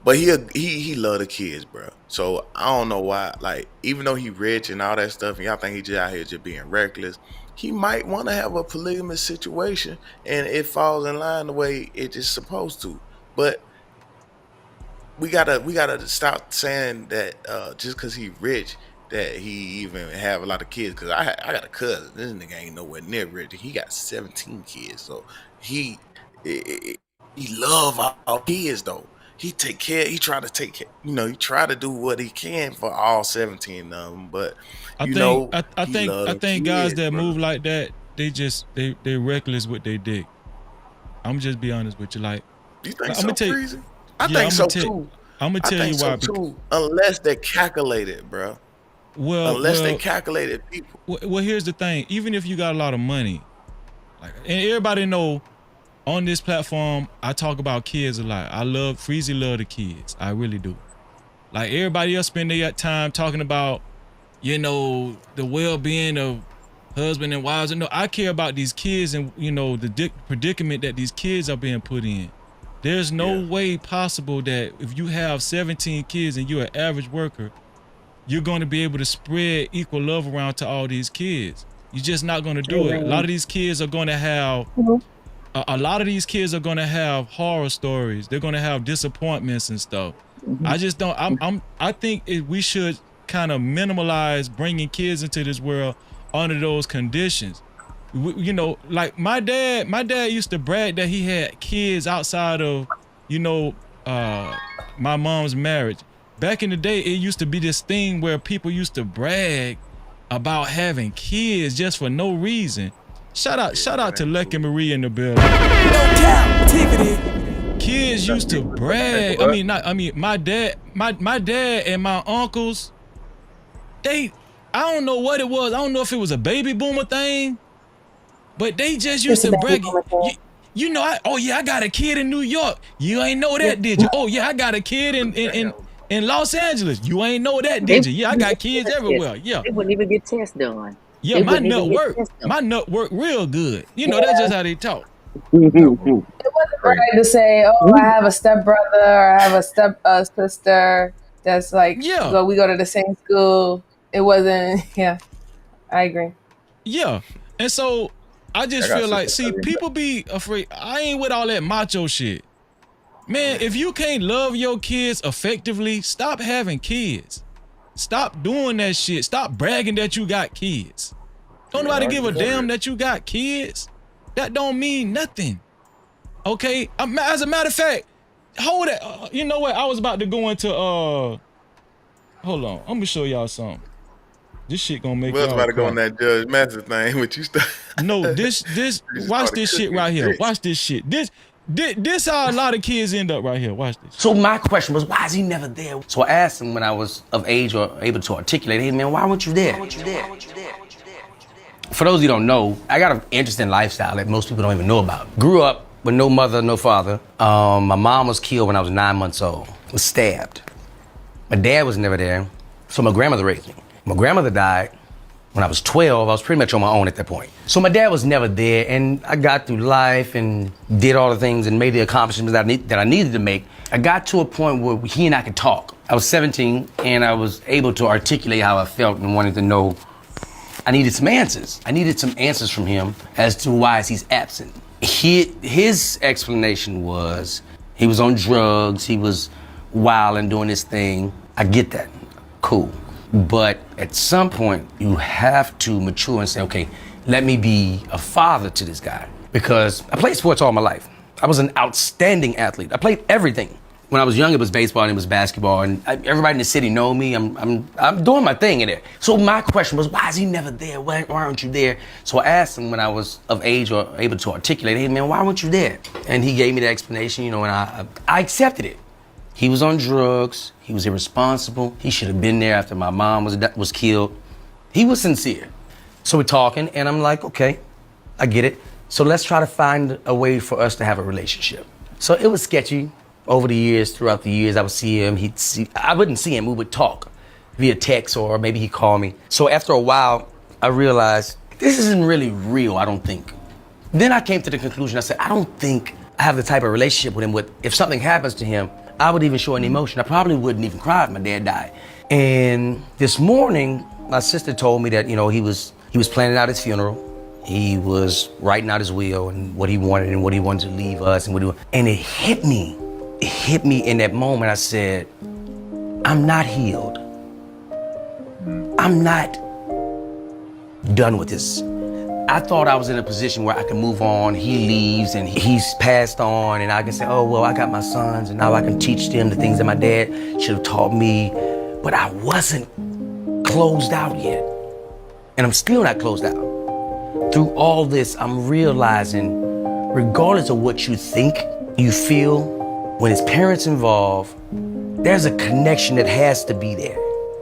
but he love the kids, bro. So I don't know why, like, even though he rich and all that stuff, and y'all think he just out here just being reckless, he might want to have a polygamous situation, and it falls in line the way it is supposed to. But we gotta stop saying that just because he rich that he even have a lot of kids. Because I got a cousin. This nigga ain't nowhere near rich. He got 17 kids. So he love all kids though. He take care. He try to take care. You know, he try to do what he can for all 17 of them. But I think guys that move like that, they reckless with their dick. I'm just be honest with you. Like, you think I'm so, Tyrese? I think so too. I'm gonna tell you why. Too, unless they're calculated, bro. Unless they calculated people. Well, here's the thing. Even if you got a lot of money, like, and everybody know, on this platform, I talk about kids a lot. Freezy love the kids. I really do. Like, everybody else spend their time talking about, you know, the well-being of husband and wives. No, I care about these kids and, you know, the predicament that these kids are being put in. There's no way possible that if you have 17 kids and you're an average worker, you're going to be able to spread equal love around to all these kids. You're just not going to do it. A lot of these kids are going to have horror stories. They're going to have disappointments and stuff. I just don't. I think we should kind of minimalize bringing kids into this world under those conditions. You know, like my dad used to brag that he had kids outside of, you know, my mom's marriage. Back in the day, it used to be this thing where people used to brag about having kids just for no reason. Shout out to Lucky Marie in the building. No Cap-tivity. Kids used to brag. My dad and my uncles, I don't know what it was. I don't know if it was a baby boomer thing, but they just used to brag. You know, I got a kid in New York. You ain't know that, did you? Oh yeah, I got a kid in Los Angeles. You ain't know that, did you? Yeah, I got kids everywhere. Yeah. They wouldn't even get tests done. Yeah, my nut work real good. You know, that's just how they talk. It wasn't right to say, oh, I have a stepbrother or I have a step sister that's like, we go to the same school. It wasn't, I agree. Yeah. And so I just feel like, see, people be afraid. I ain't with all that macho shit. Man, if you can't love your kids effectively, stop having kids. Stop doing that shit. Stop bragging that you got kids. Don't nobody give a damn that you got kids. That don't mean nothing. Okay, as a matter of fact, hold it. You know what? I was about to go into hold on. I'm gonna show y'all something. This shit gonna make We was y'all about to go cry. on that Judge Mathis thing, but you start. No, this watch this shit right here. Watch this shit. This how a lot of kids end up right here. Watch this. So my question was, why is he never there? So I asked him when I was of age or able to articulate, hey man, why weren't you there? For those of you who don't know, I got an interesting lifestyle that most people don't even know about. Grew up with no mother, no father. My mom was killed when I was 9 months old, was stabbed. My dad was never there, so my grandmother raised me. My grandmother died when I was 12. I was pretty much on my own at that point. So my dad was never there, and I got through life and did all the things and made the accomplishments that I needed to make. I got to a point where he and I could talk. I was 17, and I was able to articulate how I felt and wanted to know. I needed some answers. I needed some answers from him as to why he's absent. His explanation was he was on drugs, he was wild and doing his thing. I get that, cool. But at some point, you have to mature and say, okay, let me be a father to this guy. Because I played sports all my life. I was an outstanding athlete. I played everything. When I was young, it was baseball and it was basketball, and everybody in the city know me. I'm doing my thing in there. So my question was, why is he never there? Why aren't you there? So I asked him when I was of age or able to articulate, hey man, why weren't you there? And he gave me the explanation, you know, and I accepted it. He was on drugs. He was irresponsible. He should have been there after my mom was killed. He was sincere. So we're talking, and I'm like, okay, I get it. So let's try to find a way for us to have a relationship. So it was sketchy. Over the years, throughout the years, I would see him. I wouldn't see him. We would talk via text, or maybe he'd call me. So after a while, I realized this isn't really real, I don't think. Then I came to the conclusion, I said, I don't think I have the type of relationship with him if something happens to him, I would even show an emotion. I probably wouldn't even cry if my dad died. And this morning, my sister told me that, you know, he was planning out his funeral. He was writing out his will and what he wanted to leave us and it hit me. It hit me in that moment. I said, I'm not healed. I'm not done with this. I thought I was in a position where I could move on. He leaves and he's passed on, and I can say, oh, well, I got my sons and now I can teach them the things that my dad should have taught me. But I wasn't closed out yet. And I'm still not closed out. Through all this, I'm realizing, regardless of what you think, you feel, when his parents involved, there's a connection that has to be there.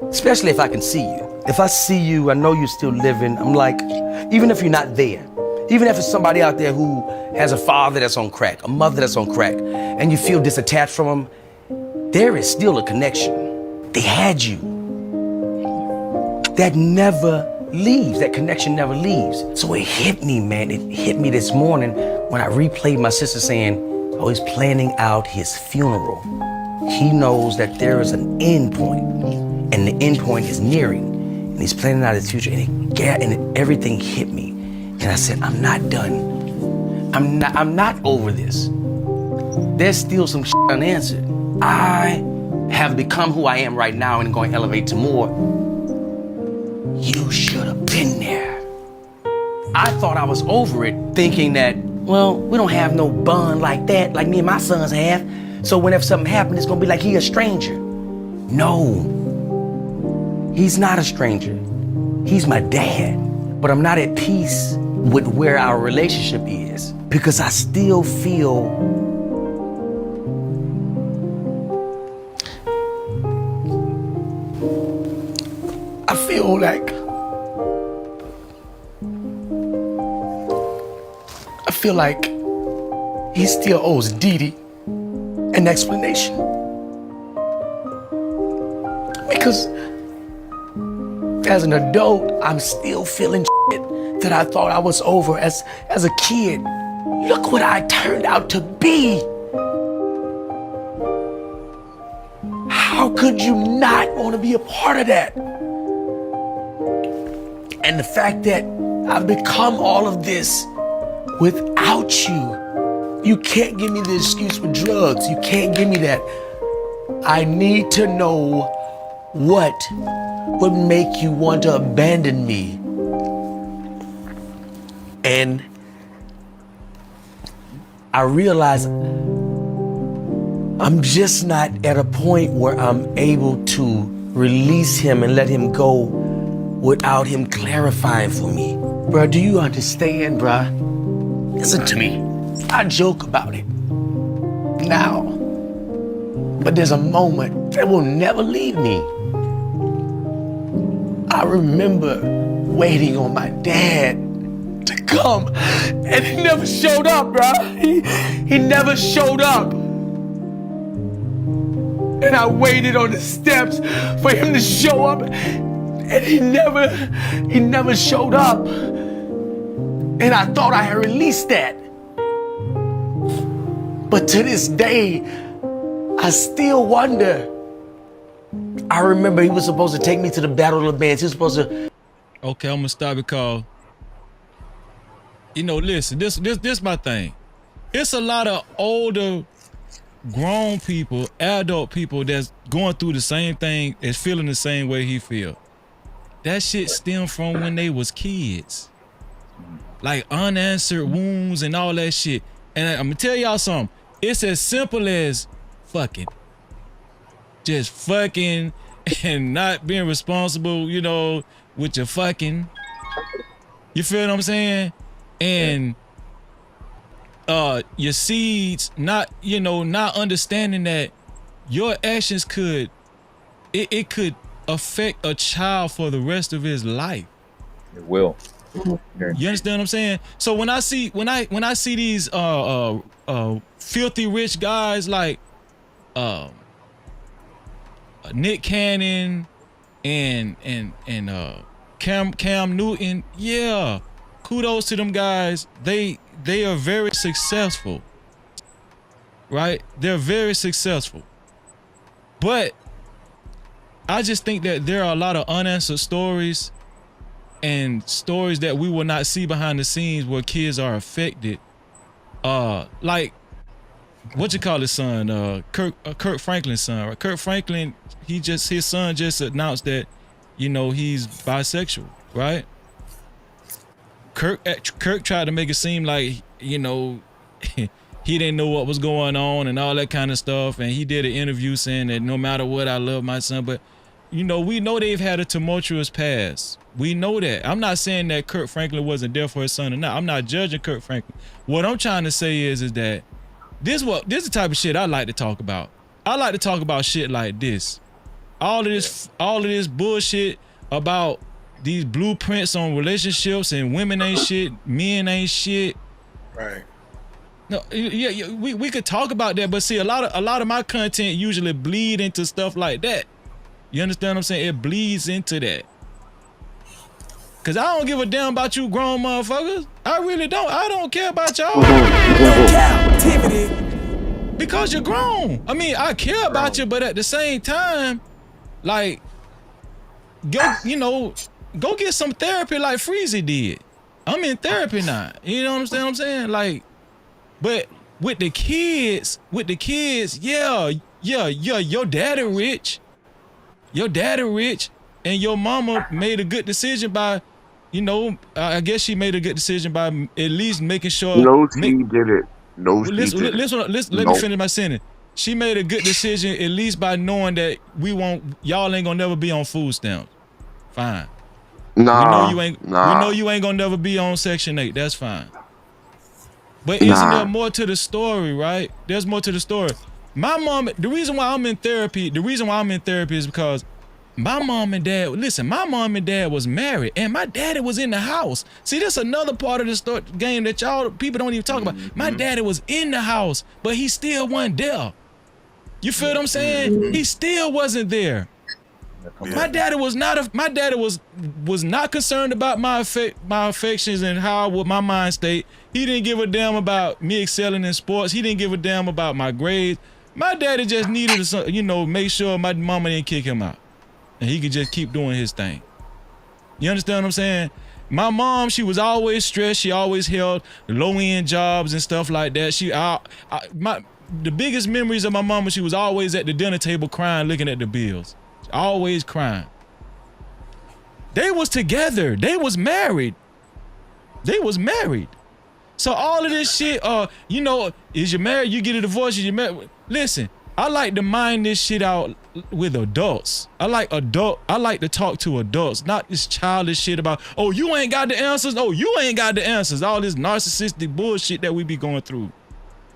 Especially if I can see you. If I see you, I know you're still living. I'm like, even if you're not there, even if it's somebody out there who has a father that's on crack, a mother that's on crack, and you feel disattached from them, there is still a connection. They had you. That never leaves. That connection never leaves. So it hit me, man. It hit me this morning when I replayed my sister saying, oh, he's planning out his funeral. He knows that there is an end point, and the end point is nearing, and he's planning out his future, and everything hit me. And I said, I'm not done. I'm not over this. There's still some shit unanswered. I have become who I am right now and going to elevate to more. You should have been there. I thought I was over it, thinking that, well, we don't have no bond like that, like me and my sons have. So whenever something happens, it's gonna be like he a stranger. No, he's not a stranger. He's my dad. But I'm not at peace with where our relationship is because I still feel like he still owes Dee Dee an explanation. Because as an adult, I'm still feeling shit that I thought I was over as a kid. Look what I turned out to be. How could you not want to be a part of that? And the fact that I've become all of this without you. You can't give me the excuse with drugs. You can't give me that. I need to know what would make you want to abandon me. And I realize I'm just not at a point where I'm able to release him and let him go without him clarifying for me. Bruh, do you understand, bruh? Listen to me. I joke about it now, but there's a moment that will never leave me. I remember waiting on my dad to come, and he never showed up, bruh. He never showed up. And I waited on the steps for him to show up, and he never showed up. And I thought I had released that. But to this day, I still wonder. I remember he was supposed to take me to the Battle of the Bands. He was supposed to. Okay, I'm gonna stop because, listen, this my thing. It's a lot of older, grown people, adult people that's going through the same thing, is feeling the same way he feel. That shit stemmed from when they was kids. Like unanswered wounds and all that shit. And I'm gonna tell y'all something. It's as simple as fucking. Just fucking and not being responsible, with your fucking. You feel what I'm saying? And your seeds not understanding that your actions could affect a child for the rest of his life. It will. You understand what I'm saying? So when I see these filthy rich guys like Nick Cannon and Cam Newton, yeah, kudos to them guys. They are very successful, right? They're very successful, but I just think that there are a lot of unanswered stories and stories that we will not see behind the scenes where kids are affected. Like what you call his son, Kirk Franklin's son, right? Kirk Franklin, his son just announced that, he's bisexual, right? Kirk tried to make it seem like, he didn't know what was going on and all that kind of stuff. And he did an interview saying that no matter what, I love my son. But, we know they've had a tumultuous past. We know that. I'm not saying that Kirk Franklin wasn't there for his son or not. I'm not judging Kirk Franklin. What I'm trying to say is that this is the type of shit I like to talk about. I like to talk about shit like this. All of this bullshit about these blueprints on relationships and women ain't shit, men ain't shit. Right. No, yeah, we could talk about that, but see, a lot of my content usually bleed into stuff like that. You understand what I'm saying? It bleeds into that. Cause I don't give a damn about you grown motherfuckers. I really don't. I don't care about y'all. Cap-tivity. Because you're grown. I mean, I care about you, but at the same time, like, go get some therapy like Freezy did. I'm in therapy now. You know what I'm saying? Like, but with the kids, yeah, your daddy rich. Your daddy rich, and your mama made a good decision by, I guess she made a good decision by at least making sure. No, she did it. No, she did Listen, let me finish my sentence. She made a good decision at least by knowing that y'all ain't gonna never be on food stamps. Fine. Nah. We know you ain't gonna never be on Section 8. That's fine. But isn't there more to the story, right? There's more to the story. The reason why I'm in therapy is because my mom and dad was married and my daddy was in the house. See, that's another part of the game that y'all people don't even talk about. My daddy was in the house, but he still wasn't there. You feel what I'm saying? He still wasn't there. My daddy was not concerned about my affections and my mind state. He didn't give a damn about me excelling in sports. He didn't give a damn about my grades. My daddy just needed to, make sure my mama didn't kick him out. And he could just keep doing his thing. You understand what I'm saying? My mom, she was always stressed. She always held low-end jobs and stuff like that. The biggest memories of my mama, she was always at the dinner table crying, looking at the bills. Always crying. They was together. They was married. So all of this shit, you know, is you married, you get a divorce, is you married. Listen, I like to mind this shit out with adults. I like to talk to adults, not this childish shit about, oh, you ain't got the answers. Oh, you ain't got the answers. All this narcissistic bullshit that we be going through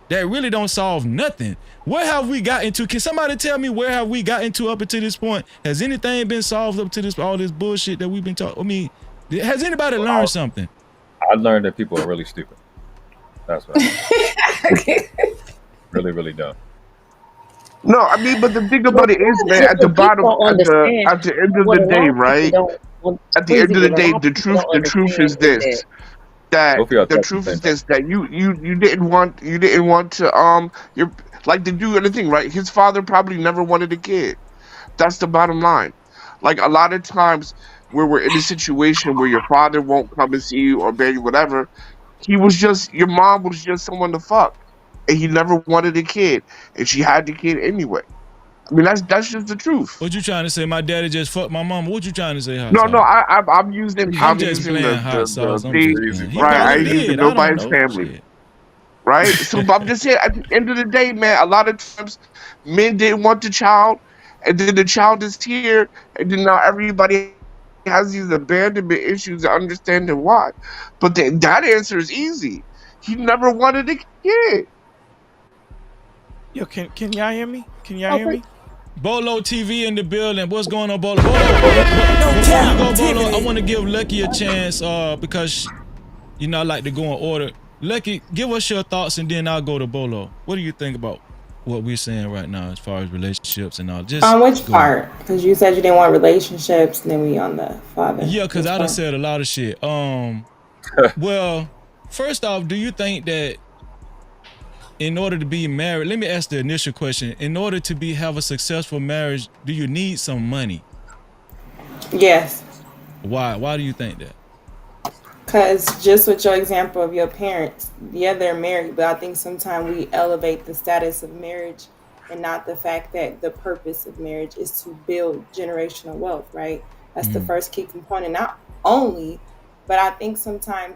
that really don't solve nothing. Where have we gotten to? Can somebody tell me where have we gotten to up until this point? Has anything been solved up to this, all this bullshit that we've been talking? I mean, has anybody learned something? I learned that people are really stupid. That's what I really, really dumb. No, I mean, but the thing about it is, man, at the bottom, at the end of the day, right? At the end of the day, the truth is this. That the truth is this, that you didn't want to you're like to do anything, right? His father probably never wanted a kid. That's the bottom line. Like a lot of times where we're in a situation where your father won't come and see you or baby whatever, your mom was just someone to fuck. And he never wanted a kid. And she had the kid anyway. I mean, that's just the truth. What you trying to say? My daddy just fucked my mama. What you trying to say? No, I'm using I'm just playing hot sauce. I'm just playing. Right, I ain't using nobody's family. Right? So I'm just saying, at the end of the day, man, a lot of times men didn't want the child, and then the child is here, and then now everybody has these abandonment issues and understanding why. But that answer is easy. He never wanted a kid. Yo, can y'all hear me? Can y'all hear me? Bolo TV in the building. What's going on, Bolo? Before you go, Bolo, I want to give Lucky a chance because, you know, I like to go in order. Lucky, give us your thoughts and then I'll go to Bolo. What do you think about what we're saying right now as far as relationships and all? Just on which part? Because you said you didn't want relationships, and then we on the father. Yeah, because I done said a lot of shit. Well, first off, do you think that in order to be married, let me ask the initial question. In order to have a successful marriage, do you need some money? Yes. Why? Why do you think that? Because just with your example of your parents, yeah, they're married, but I think sometimes we elevate the status of marriage and not the fact that the purpose of marriage is to build generational wealth, right? That's the first key component. Not only, but I think sometimes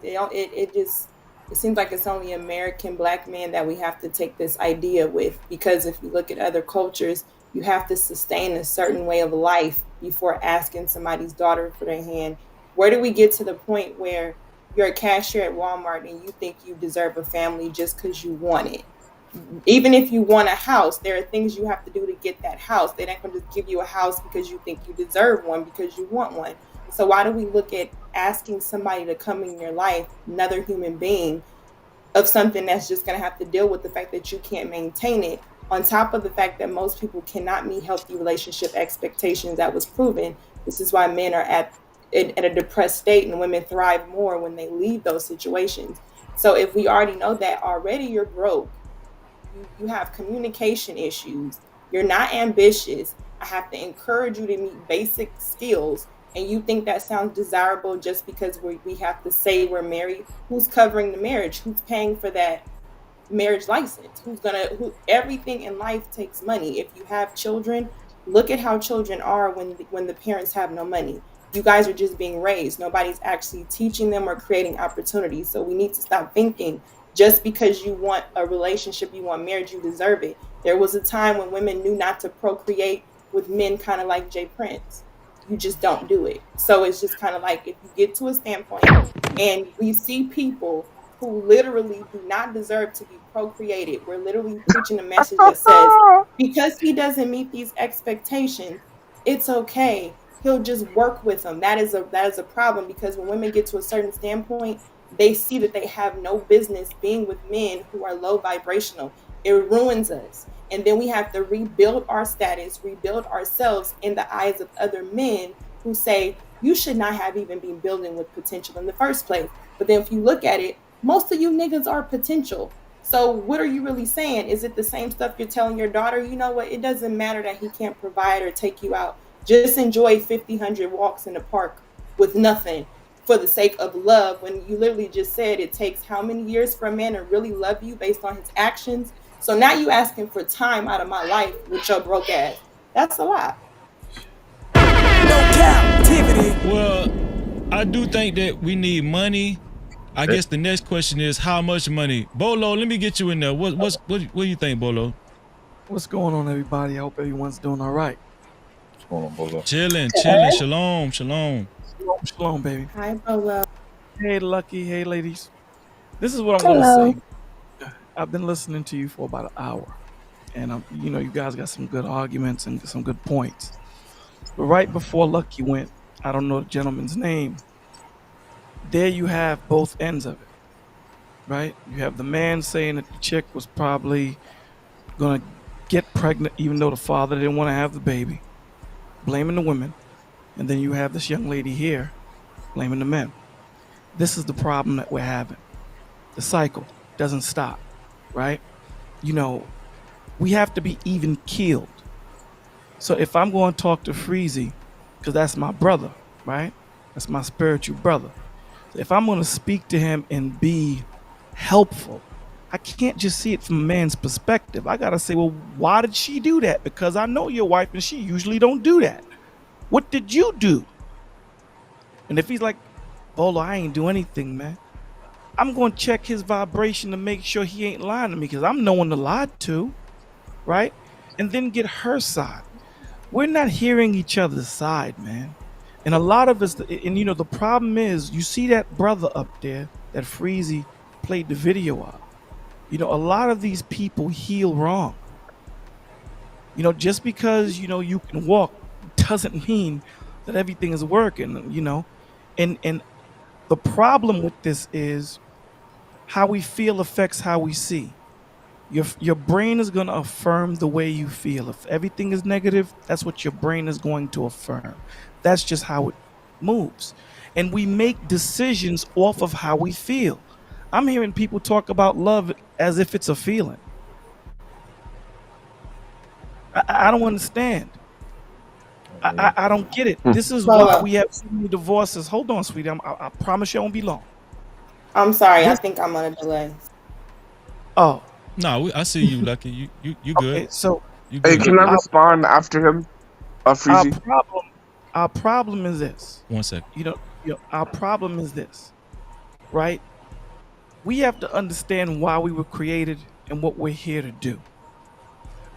it seems like it's only American black men that we have to take this idea with, because if you look at other cultures, you have to sustain a certain way of life before asking somebody's daughter for their hand. Where do we get to the point where you're a cashier at Walmart and you think you deserve a family just because you want it? Even if you want a house, there are things you have to do to get that house. They're not going to just give you a house because you think you deserve one, because you want one. So why do we look at asking somebody to come in your life, another human being, of something that's just going to have to deal with the fact that you can't maintain it, on top of the fact that most people cannot meet healthy relationship expectations? That was proven. This is why men are at a depressed state and women thrive more when they leave those situations. So if we already know that already, you're broke, you have communication issues, you're not ambitious, I have to encourage you to meet basic skills, and you think that sounds desirable just because we have to say we're married. Who's covering the marriage? Who's paying for that marriage license? Everything in life takes money. If you have children, look at how children are when the parents have no money. You guys are just being raised. Nobody's actually teaching them or creating opportunities. So we need to stop thinking just because you want a relationship, you want marriage, you deserve it. There was a time when women knew not to procreate with men, kind of like Jay Prince. You just don't do it. So it's just kind of like, if you get to a standpoint and we see people who literally do not deserve to be procreated, we're literally preaching a message that says, because he doesn't meet these expectations, it's okay. He'll just work with them. That is a problem, because when women get to a certain standpoint, they see that they have no business being with men who are low vibrational. It ruins us. And then we have to rebuild our status, rebuild ourselves in the eyes of other men who say, you should not have even been building with potential in the first place. But then if you look at it, most of you niggas are potential. So what are you really saying? Is it the same stuff you're telling your daughter? You know what? It doesn't matter that he can't provide or take you out. Just enjoy 100 walks in the park with nothing for the sake of love, when you literally just said it takes how many years for a man to really love you based on his actions? So now you asking for time out of my life with your broke ass. That's a lot. Well, I do think that we need money. I guess the next question is how much money? Bolo, let me get you in there. What do you think, Bolo? What's going on, everybody? I hope everyone's doing all right. What's going on, Bolo? Chilling. Shalom. Shalom, baby. Hi, Bolo. Hey, Lucky. Hey, ladies. This is what I'm Hello. going to say. I've been listening to you for about an hour, and you guys got some good arguments and some good points. But right before Lucky went, I don't know the gentleman's name. There you have both ends of it, right? You have the man saying that the chick was probably gonna get pregnant even though the father didn't want to have the baby, blaming the women. And then you have this young lady here blaming the men. This is the problem that we're having. The cycle doesn't stop, right? We have to be even keeled. So if I'm going to talk to Freezy, because that's my brother, right? That's my spiritual brother. If I'm going to speak to him and be helpful, I can't just see it from a man's perspective. I got to say, well, why did she do that? Because I know your wife and she usually don't do that. What did you do? And if he's like, Bolo, I ain't do anything, man, I'm going to check his vibration to make sure he ain't lying to me, because I'm knowing to lie to, right? And then get her side. We're not hearing each other's side, man. And a lot of us, the problem is, you see that brother up there that Freezy played the video of. A lot of these people heal wrong. Just because, you can walk doesn't mean that everything is working, And the problem with this is how we feel affects how we see. Your brain is going to affirm the way you feel. If everything is negative, that's what your brain is going to affirm. That's just how it moves. And we make decisions off of how we feel. I'm hearing people talk about love as if it's a feeling. I don't understand. I don't get it. This is why we have so many divorces. Hold on, sweetie. I promise you I won't be long. I'm sorry. I think I'm on a delay. Oh. No, I see you, Lucky. You good. Okay, so you good. Hey, can I respond after him? Freezy? Our problem is this. 1 second. Our problem is this, right? We have to understand why we were created and what we're here to do.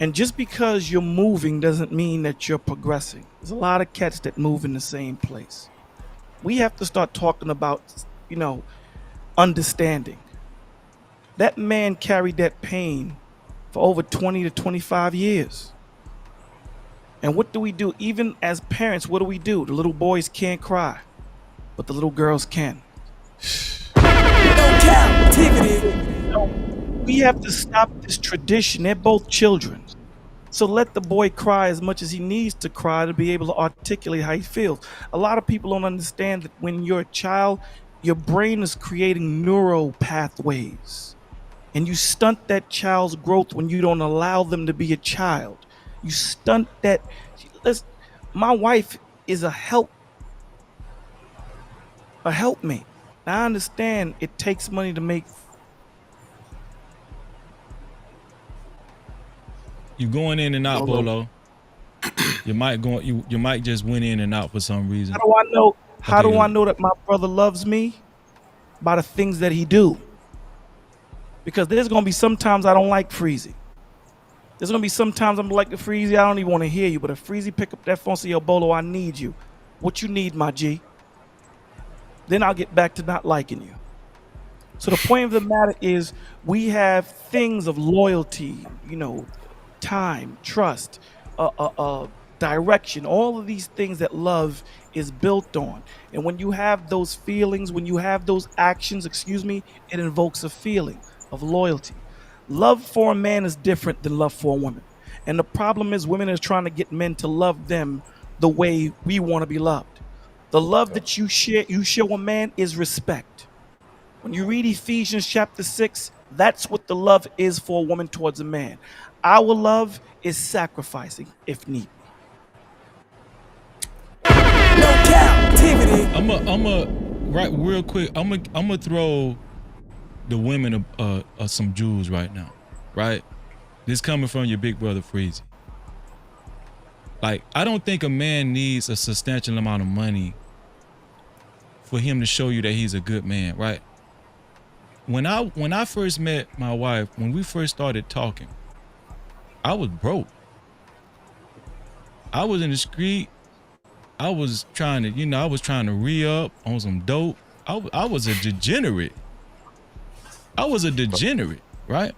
And just because you're moving doesn't mean that you're progressing. There's a lot of cats that move in the same place. We have to start talking about, understanding. That man carried that pain for over 20 to 25 years. And what do we do? Even as parents, what do? The little boys can't cry, but the little girls can. We have to stop this tradition. They're both children. So let the boy cry as much as he needs to cry to be able to articulate how he feels. A lot of people don't understand that when you're a child, your brain is creating neural pathways. And you stunt that child's growth when you don't allow them to be a child. You stunt that. My wife is a helpmate. I understand it takes money to make. You going in and out, Bolo. You might just went in and out for some reason. How do I know? How do I know that my brother loves me? By the things that he do. Because there's gonna be sometimes I don't like Freezy. There's gonna be sometimes I'm like the Freezy, I don't even want to hear you. But if Freezy pick up that phone and say, yo, Bolo, I need you. What you need, my G? Then I'll get back to not liking you. So the point of the matter is we have things of loyalty, time, trust, direction, all of these things that love is built on. And when you have those feelings, when you have those actions, it invokes a feeling of loyalty. Love for a man is different than love for a woman. And the problem is women are trying to get men to love them the way we want to be loved. The love that you show a man is respect. When you read Ephesians chapter 6, that's what the love is for a woman towards a man. Our love is sacrificing if need be. Right, real quick. I'm a throw the women some jewels right now, right? This coming from your big brother Freezy. Like, I don't think a man needs a substantial amount of money for him to show you that he's a good man, right? when I first met my wife, when we first started talking, I was broke. I was in the street. I was trying to re-up on some dope. I was a degenerate. Right?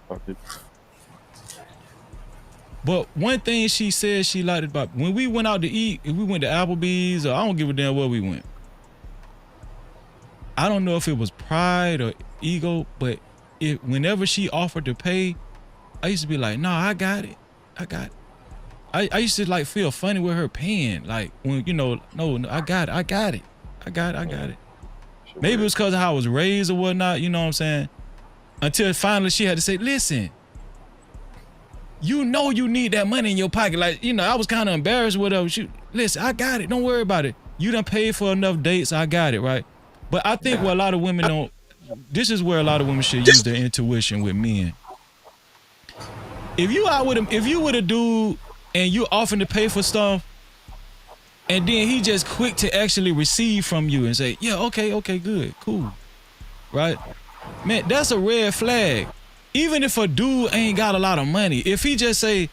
But one thing she said she liked about when we went out to eat, if we went to Applebee's, or I don't give a damn where we went. I don't know if it was pride or ego, but whenever she offered to pay, I used to be like, "Nah, I got it. I used to like feel funny with her paying, like when no, I got it. Maybe it was because of how I was raised or whatnot, you know what I'm saying? Until finally she had to say, "Listen, you need that money in your pocket." Like, I was kind of embarrassed with her. Listen, I got it. Don't worry about it. You done paid for enough dates. I got it, right? But I think what a lot of women don't, this is where a lot of women should use their intuition with men. If you out with him, if you with a dude and you offering to pay for stuff, and then he just quick to actually receive from you and say, "Yeah, okay, good, cool," right? Man, that's a red flag. Even if a dude ain't got a lot of money, if he just say,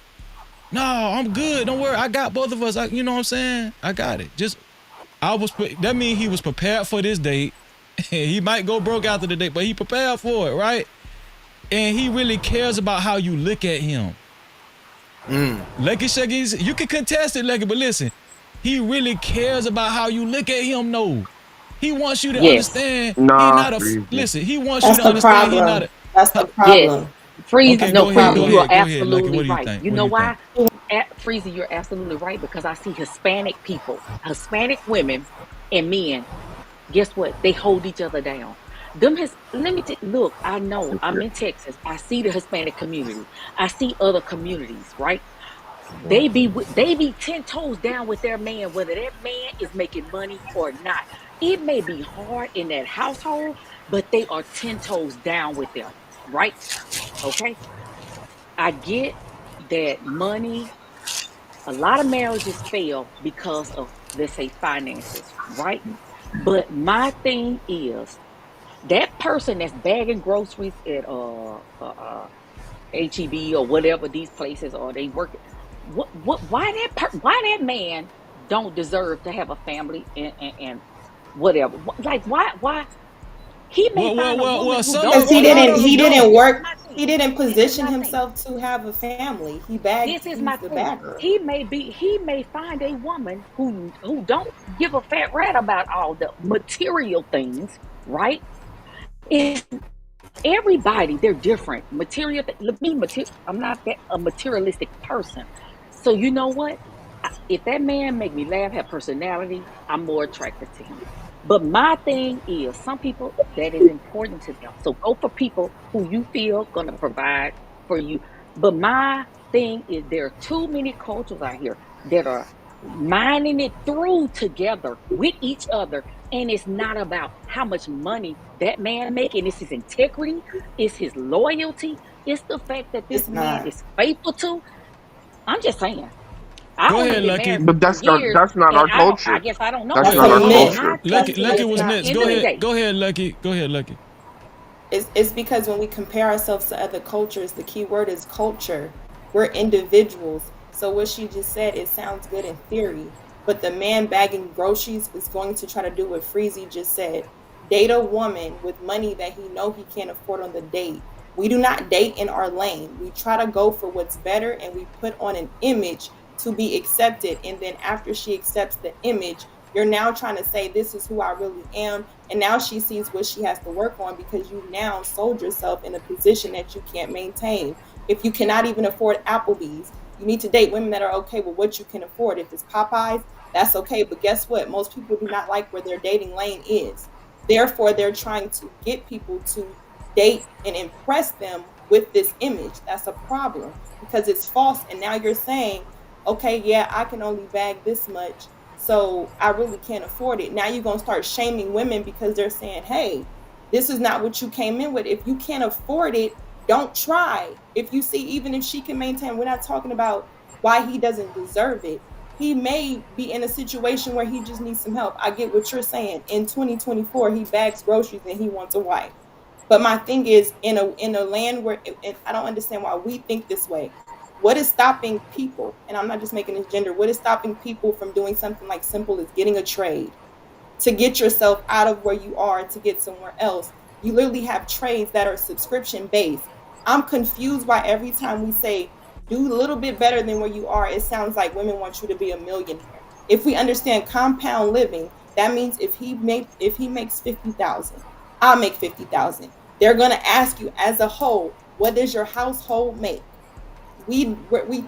"No, I'm good, don't worry, I got both of us," you know what I'm saying? I got it. That means he was prepared for this date. He might go broke after the date, but he prepared for it, right? And he really cares about how you look at him. Lucky Shuggies, you can contest it, Lucky, but listen, he really cares about how you look at him, no. He wants you to understand he not a, listen, he wants you to understand he not a. That's the problem. Yes. Freeze, okay, no, go Freezy, ahead, you are go ahead, Lucky. absolutely What do you right. think? You What know do you why? think? Freezy, you're absolutely right, because I see Hispanic people, Hispanic women and men, guess what? They hold each other down. Look, I know, I'm in Texas. I see the Hispanic community. I see other communities, right? They be 10 toes down with their man, whether that man is making money or not. It may be hard in that household, but they are 10 toes down with them, right? Okay. I get that money, a lot of marriages fail because of, let's say, finances, right? But my thing is that person that's bagging groceries at HEB or whatever these places, or they work, why that man don't deserve to have a family and whatever? Like, why he may find a woman who don't. Because he didn't work. He didn't position himself to have a family. He bagged. This is He's my the thing. bagger. He may find a woman who don't give a fat rat about all the material things, right? It's everybody, they're different. I'm not a materialistic person. So you know what? If that man make me laugh, have personality, I'm more attracted to him. But my thing is, some people, that is important to them. So go for people who you feel gonna provide for you. But my thing is, there are too many cultures out here that are minding it through together with each other, and it's not about how much money that man making. It's his integrity, it's his loyalty, it's the fact that this man is faithful to. I'm just saying. I Go only ahead, been Lucky. married But for years, that's not our and culture. I guess I don't know. That's not our But culture. my thing Lucky was is, next. end Go of the ahead. day, Go ahead, Lucky. Go ahead, Lucky. It's because when we compare ourselves to other cultures, the key word is culture. We're individuals. So what she just said, it sounds good in theory, but the man bagging groceries is going to try to do what Freezy just said. Date a woman with money that he know he can't afford on the date. We do not date in our lane. We try to go for what's better, and we put on an image to be accepted. And then after she accepts the image, you're now trying to say, this is who I really am. And now she sees what she has to work on, because you now sold yourself in a position that you can't maintain. If you cannot even afford Applebee's, you need to date women that are okay with what you can afford. If it's Popeyes, that's okay. But guess what? Most people do not like where their dating lane is. Therefore, they're trying to get people to date and impress them with this image. That's a problem, because it's false. And now you're saying, okay, yeah, I can only bag this much, so I really can't afford it. Now you're going to start shaming women because they're saying, hey, this is not what you came in with. If you can't afford it, don't try. If you see, even if she can maintain, we're not talking about why he doesn't deserve it. He may be in a situation where he just needs some help. I get what you're saying. In 2024, he bags groceries and he wants a wife. But my thing is, in a land where I don't understand why we think this way. What is stopping people? And I'm not just making this gender. What is stopping people from doing something like simple as getting a trade to get yourself out of where you are to get somewhere else? You literally have trades that are subscription based. I'm confused why every time we say do a little bit better than where you are, it sounds like women want you to be a millionaire. If we understand compound living, that means if he makes 50,000, I'll make 50,000. They're going to ask you as a whole, what does your household make? We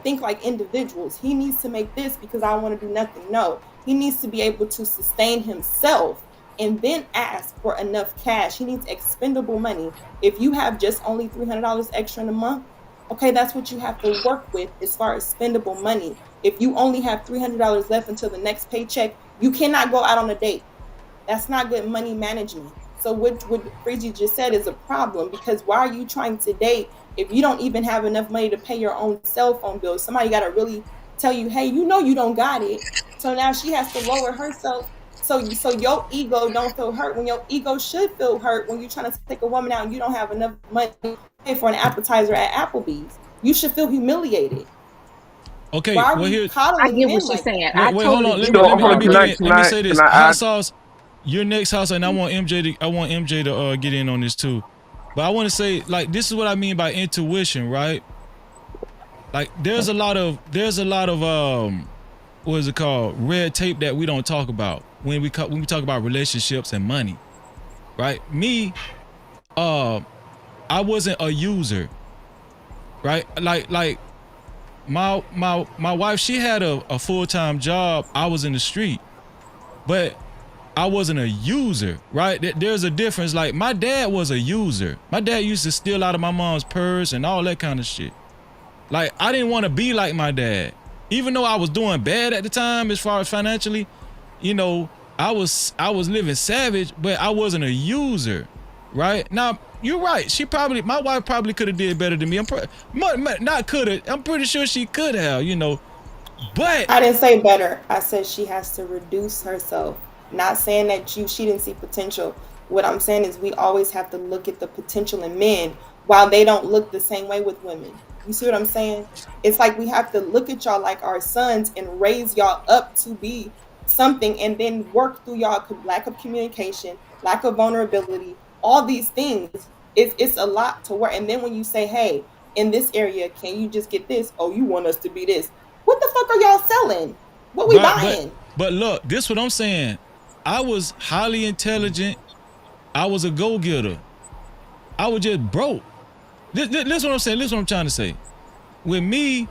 think like individuals. He needs to make this because I want to do nothing. No, he needs to be able to sustain himself and then ask for enough cash. He needs expendable money. If you have just only $300 extra in a month, okay, that's what you have to work with as far as spendable money. If you only have $300 left until the next paycheck, you cannot go out on a date. That's not good money management. So what Freezy just said is a problem, because why are you trying to date if you don't even have enough money to pay your own cell phone bill? Somebody got to really tell you, hey, you don't got it. So now she has to lower herself. So your ego don't feel hurt when your ego should feel hurt when you're trying to take a woman out and you don't have enough money to pay for an appetizer at Applebee's. You should feel humiliated. Okay, why are well, we here, coddling get men what she's like saying. that? wait, hold on. Let me say this. Hot sauce, your next house, and I want MJ to get in on this too. But I want to say, like, this is what I mean by intuition, right? Like, there's a lot of what is it called, red tape that we don't talk about when we talk about relationships and money, right? Me, I wasn't a user, right? Like my wife, she had a full-time job. I was in the street, but I wasn't a user, right? There's a difference. Like, my dad was a user. My dad used to steal out of my mom's purse and all that kind of shit. Like, I didn't want to be like my dad. Even though I was doing bad at the time as far as financially, you know, I was living savage, but I wasn't a user, right? Now, you're right. My wife probably could have did better than me. I'm pretty sure she could have, you know, but I didn't say better. I said she has to reduce herself. Not saying that she didn't see potential. What I'm saying is we always have to look at the potential in men while they don't look the same way with women. You see what I'm saying? It's like we have to look at y'all like our sons and raise y'all up to be something, and then work through y'all lack of communication, lack of vulnerability, all these things. It's a lot to work. And then when you say, hey, in this area, can you just get this? Oh, you want us to be this. What the fuck are y'all selling? What we buying? But look, this is what I'm saying. I was highly intelligent. I was a go-getter. I was just broke. This is what I'm saying. This is what I'm trying to say. With me,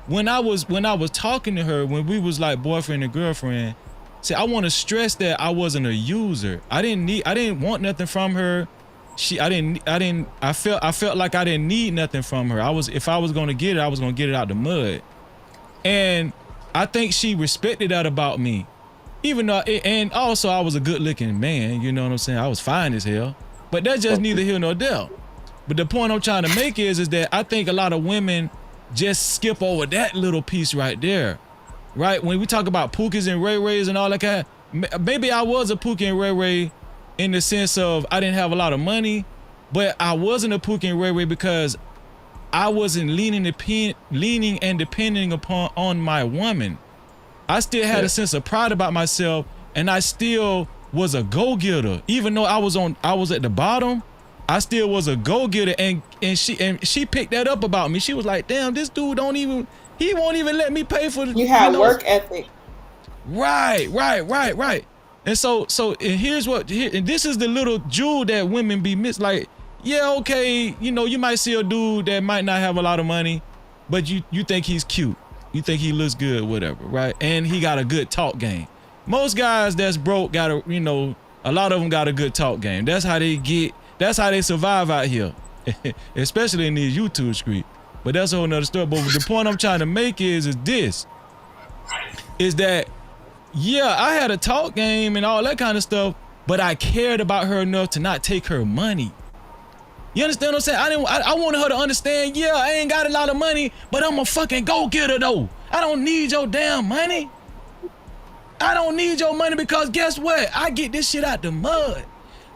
when I was talking to her, when we was like boyfriend and girlfriend, see, I want to stress that I wasn't a user. I didn't want nothing from her. I felt like I didn't need nothing from her. If I was gonna get it, I was gonna get it out the mud. And I think she respected that about me. Even though, and also I was a good looking man, you know what I'm saying? I was fine as hell, but that's just neither here nor there. But the point I'm trying to make is that I think a lot of women just skip over that little piece right there, right? When we talk about Pookies and Ray Rays and all that kind of, maybe I was a Pookie and Ray Ray in the sense of I didn't have a lot of money, but I wasn't a Pookie and Ray Ray because I wasn't leaning and depending on my woman. I still had a sense of pride about myself, and I still was a go-getter. Even though I was at the bottom, I still was a go-getter, and she picked that up about me. She was like, damn, this dude he won't even let me pay for the, you had work ethic. Right. And so and this is the little jewel that women be missed. Like, yeah, okay, you know, you might see a dude that might not have a lot of money, but you think he's cute. You think he looks good, whatever, right? And he got a good talk game. Most guys that's broke got a, you know, a lot of them got a good talk game. That's how they survive out here, especially in these YouTube streets. But that's a whole nother story. But the point I'm trying to make is that, yeah, I had a talk game and all that kind of stuff, but I cared about her enough to not take her money. You understand what I'm saying? I wanted her to understand, yeah, I ain't got a lot of money, but I'm a fucking go-getter though. I don't need your damn money. I don't need your money because guess what? I get this shit out the mud.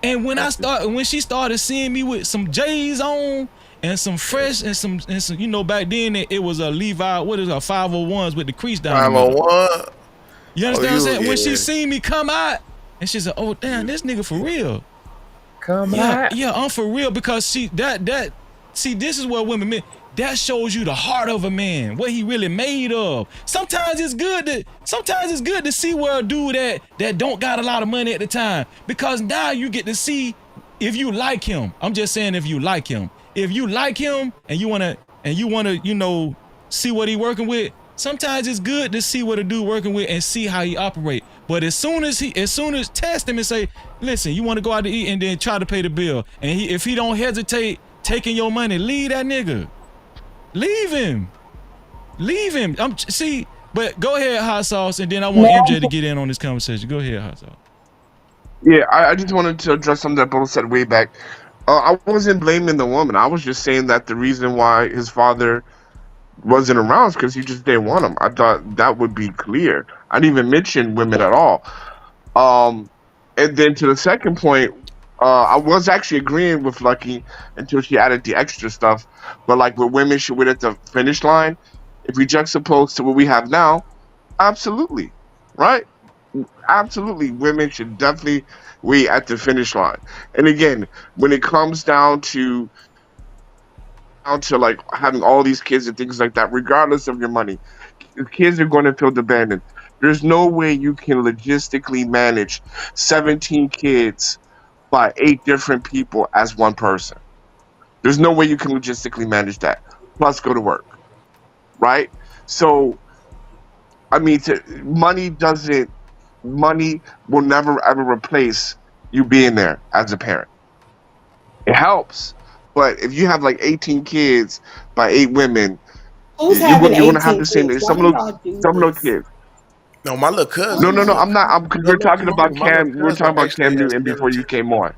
And when she started seeing me with some J's on and some fresh and some you know, back then it was a Levi, what is it, 501s with the crease down the middle. 501. You understand what I'm saying? When she yeah. seen me come out and she said, "Oh damn, this nigga for real." Come out. Yeah, I'm for real, because see this is what women mean. That shows you the heart of a man, what he really made of. Sometimes it's good to see where a dude that don't got a lot of money at the time, because now you get to see if you like him. I'm just saying, if you like him. If you like him and you wanna, you know, see what he working with, sometimes it's good to see what a dude working with and see how he operate. But as soon as test him and say, listen, you want to go out to eat, and then try to pay the bill, and if he don't hesitate taking your money, leave that nigga. Leave him. But go ahead, Hot Sauce, and then I want MJ to get in on this conversation. Go ahead, Hot Sauce. Yeah, I just wanted to address something that Bo said way back. I wasn't blaming the woman. I was just saying that the reason why his father wasn't around is because he just didn't want him. I thought that would be clear. I didn't even mention women at all. And then to the second point, I was actually agreeing with Lucky until she added the extra stuff. But like, with women should wait at the finish line, if we juxtapose to what we have now, absolutely, right? Absolutely, women should definitely wait at the finish line. And again, when it comes down to like having all these kids and things like that, regardless of your money, kids are going to feel abandoned. There's no way you can logistically manage 17 kids by 8 different people as one person. There's no way you can logistically manage that. Plus go to work, right? So, I mean, money will never ever replace you being there as a parent. It helps, but if you have like 18 kids by 8 women, Who's you're having going to have 18 the same. kids? Some Why of do y'all do those this? kids. No, my little cousin. No, I'm not. Because we're talking about My little Cam. We're cousin talking about actually Cam has Newton before you 17. came on.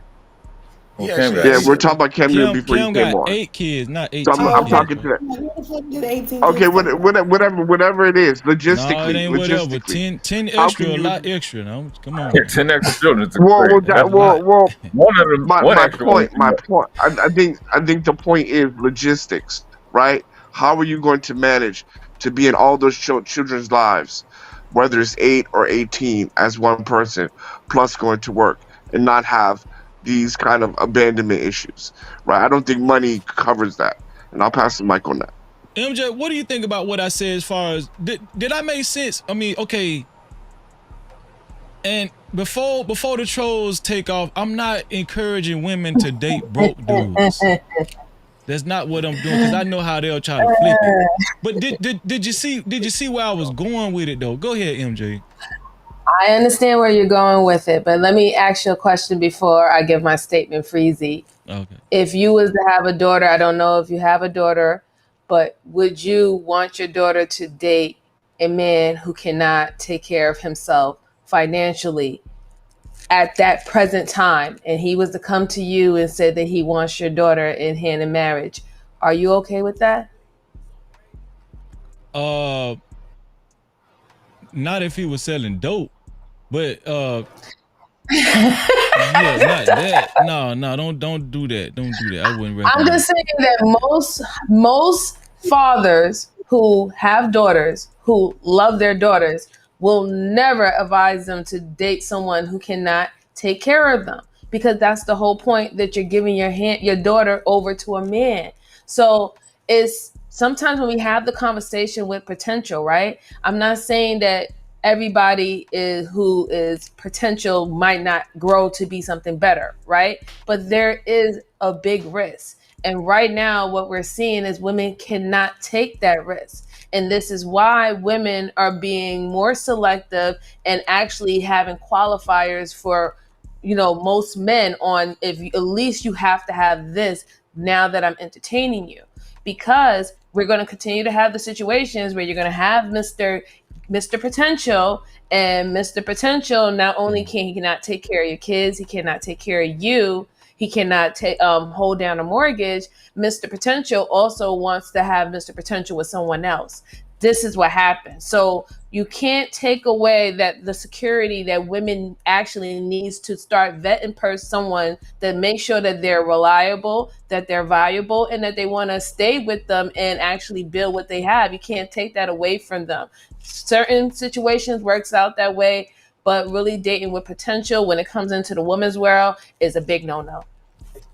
Yeah, Cam she got Yeah, has we're 8 talking about Cam Newton before you Cam came got on. 8 kids, not So 18 I'm kids. talking to that. Where the fuck did 18 Okay, kids come from? whatever it is, No, it logistically, ain't whatever. 10 how extra, can a you? lot extra. No, come on. 10 extra children is Well, great. That's a lot. One of them, one my extra one. point. I think the point is logistics, right? How are you going to manage to be in all those children's lives, whether it's 8 or 18, as one person, plus going to work and not have these kind of abandonment issues, right? I don't think money covers that, and I'll pass the mic on that. MJ, what do you think about what I said as far as did I make sense? I mean, okay. And before the trolls take off, I'm not encouraging women to date broke dudes. That's not what I'm doing, because I know how they'll try to flip it. But did you see where I was going with it though? Go ahead, MJ. I understand where you're going with it, but let me ask you a question before I give my statement, Freezy. Okay. If you was to have a daughter, I don't know if you have a daughter, but would you want your daughter to date a man who cannot take care of himself financially at that present time, and he was to come to you and say that he wants your daughter in hand in marriage? Are you okay with that? Not if he was selling dope, but yeah, not that. No, don't do that. Don't do that. I wouldn't recommend. I'm just saying that most fathers who have daughters, who love their daughters, will never advise them to date someone who cannot take care of them, because that's the whole point, that you're giving your daughter over to a man. So it's sometimes when we have the conversation with potential, right? I'm not saying that everybody who is potential might not grow to be something better, right? But there is a big risk. And right now, what we're seeing is women cannot take that risk. And this is why women are being more selective and actually having qualifiers for, most men on, at least you have to have this now that I'm entertaining you. Because we're going to continue to have the situations where you're going to have Mr. Potential, and Mr. Potential, not only can he cannot take care of your kids, he cannot take care of you, he cannot hold down a mortgage. Mr. Potential also wants to have Mr. Potential with someone else. This is what happens. So you can't take away that the security that women actually needs to start vetting someone that makes sure that they're reliable, that they're valuable, and that they want to stay with them and actually build what they have. You can't take that away from them. Certain situations works out that way, but really dating with potential when it comes into the woman's world is a big no-no.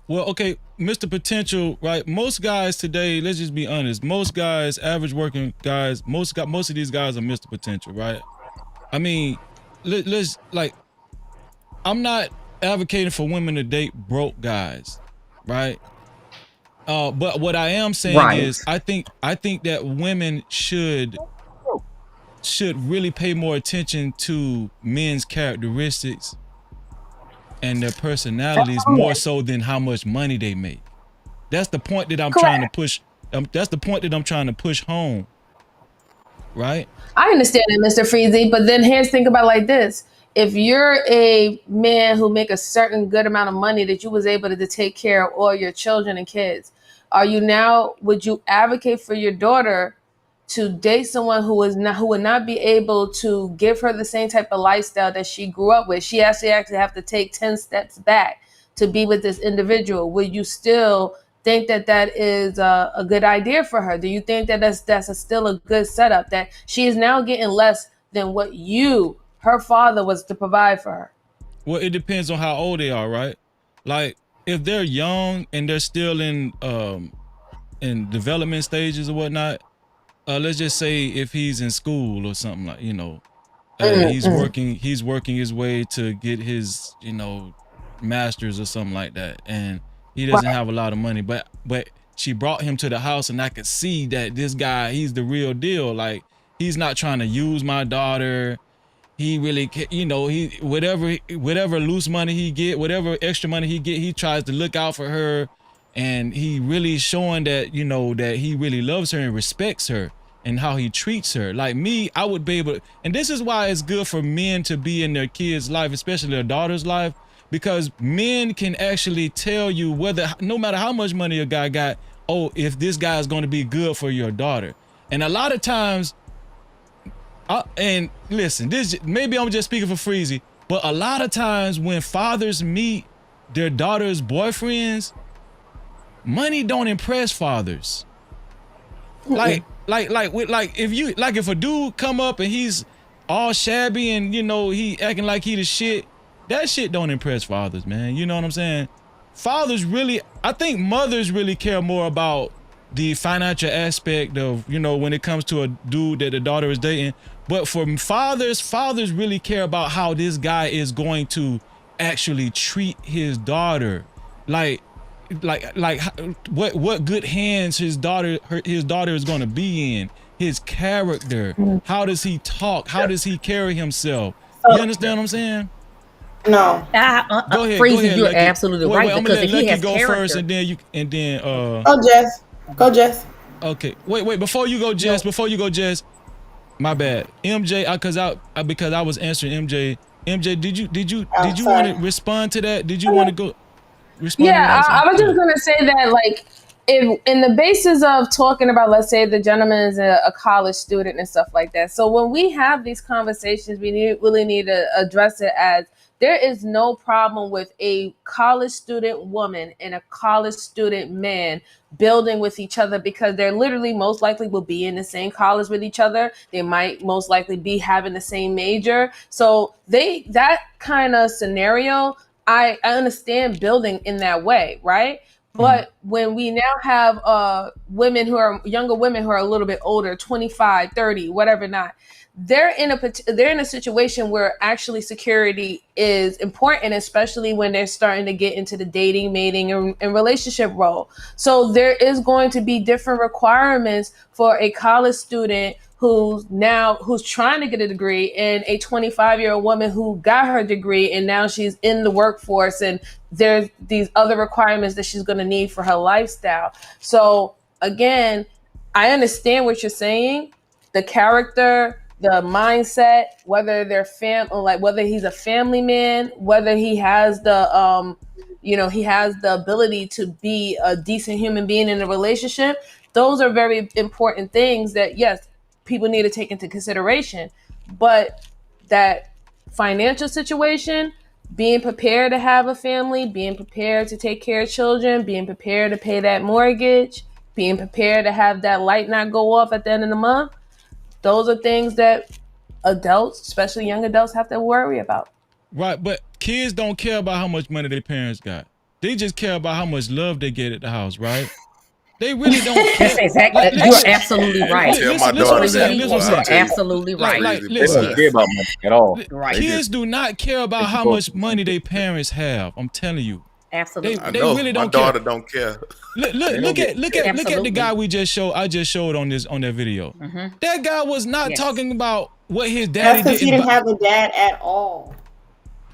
Well, okay, Mr. Potential, right? Most guys today, let's just be honest. Most guys, average working guys, most of these guys are Mr. Potential, right? I mean, let's like, I'm not advocating for women to date broke guys, right? But what I am saying is, I think that women should really pay more attention to men's characteristics and their personalities more so than how much money they make. That's the point that I'm trying to push. That's the point that I'm trying to push home. Right? I understand it, Mr. Freezy, but then think about it like this. If you're a man who make a certain good amount of money that you was able to take care of all your children and kids, would you advocate for your daughter to date someone who would not be able to give her the same type of lifestyle that she grew up with? She actually have to take 10 steps back to be with this individual. Would you still think that is a good idea for her? Do you think that that's still a good setup, that she is now getting less than what her father, was to provide for her? Well, it depends on how old they are, right? Like, if they're young and they're still in development stages or whatnot, let's just say if he's in school or something, like, he's working his way to get his, master's or something like that, and he doesn't have a lot of money, but she brought him to the house, and I could see that this guy, he's the real deal. Like, he's not trying to use my daughter. He really, he whatever loose money he get, whatever extra money he get, he tries to look out for her, and he really showing that, that he really loves her and respects her and how he treats her. Like me, I would be able, and this is why it's good for men to be in their kids' life, especially their daughter's life, because men can actually tell you whether, no matter how much money a guy got, if this guy is going to be good for your daughter. And a lot of times, and listen, this maybe I'm just speaking for Freezy, but a lot of times when fathers meet their daughters' boyfriends, money don't impress fathers. Like if a dude come up and he's all shabby and he acting like he the shit, that shit don't impress fathers, man. You know what I'm saying? Fathers really, I think mothers really care more about the financial aspect of, when it comes to a dude that the daughter is dating. But for fathers really care about how this guy is going to actually treat his daughter. Like what good hands his daughter is going to be in, his character. How does he talk? How does he carry himself? You understand what I'm saying? No. Go ahead. Freezy, you're Lucky. absolutely right. I'm Because gonna if let he Lucky has go character, first, and then Go Jess. Okay. Wait. Before you go, Jess. My bad. MJ, because I was answering MJ. MJ, did you want to respond to that? Did you want to go respond? Yeah, I was just gonna say that, like, if in the basis of talking about, let's say the gentleman is a college student and stuff like that. So when we have these conversations, we really need to address it as there is no problem with a college student woman and a college student man building with each other, because they're literally most likely will be in the same college with each other. They might most likely be having the same major. So that kind of scenario, I understand building in that way, right? But when we now have younger women who are a little bit older, 25, 30, whatever not, they're in a situation where actually security is important, especially when they're starting to get into the dating, mating, and relationship role. So there is going to be different requirements for a college student who's trying to get a degree, and a 25-year-old woman who got her degree and now she's in the workforce, and there's these other requirements that she's going to need for her lifestyle. So again, I understand what you're saying, the character, the mindset, whether they're whether he's a family man, whether he has the he has the ability to be a decent human being in a relationship. Those are very important things that, yes, people need to take into consideration. But that financial situation, being prepared to have a family, being prepared to take care of children, being prepared to pay that mortgage, being prepared to have that light not go off at the end of the month, those are things that adults, especially young adults, have to worry about. Right, but kids don't care about how much money their parents got. They just care about how much love they get at the house, right? They really don't care. That's exactly. You're absolutely right. Listen what I'm saying. Listen what I'm saying. You're absolutely right. They don't care about money at all. Right. Kids do not care about how much money their parents have. I'm telling you. Absolutely. They really don't care. My daughter don't care. Look at the guy we just showed. I just showed on that video. Mm-hmm. That guy was not talking about what his daddy That's because did. he didn't have a dad at all.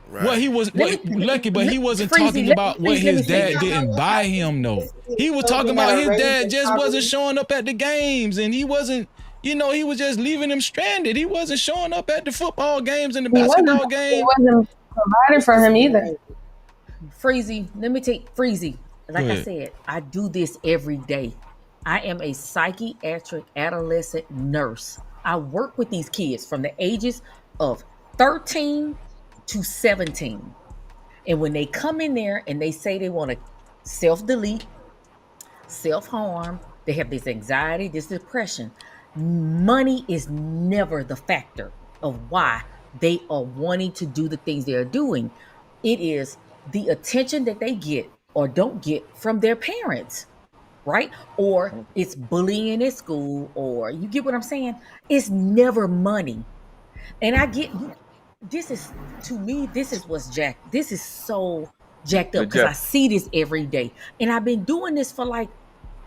Right. Well, he was lucky, but he wasn't talking about what his dad didn't buy him. No, he was talking about his dad just wasn't showing up at the games, and he wasn't. You know, he was just leaving him stranded. He wasn't showing up at the football games and the basketball games. He wasn't providing for him either. Freezy, let me take Freezy. Like Go I ahead. said, I do this every day. I am a psychiatric adolescent nurse. I work with these kids from the ages of 13 to 17. And when they come in there and they say they want to self-delete, self-harm, they have this anxiety, this depression, money is never the factor of why they are wanting to do the things they are doing. It is the attention that they get or don't get from their parents, right? Or it's bullying at school, or you get what I'm saying? It's never money. And I get, this is, to me, this is what's jacked. This is so jacked up because I see this every day. And I've been doing this for like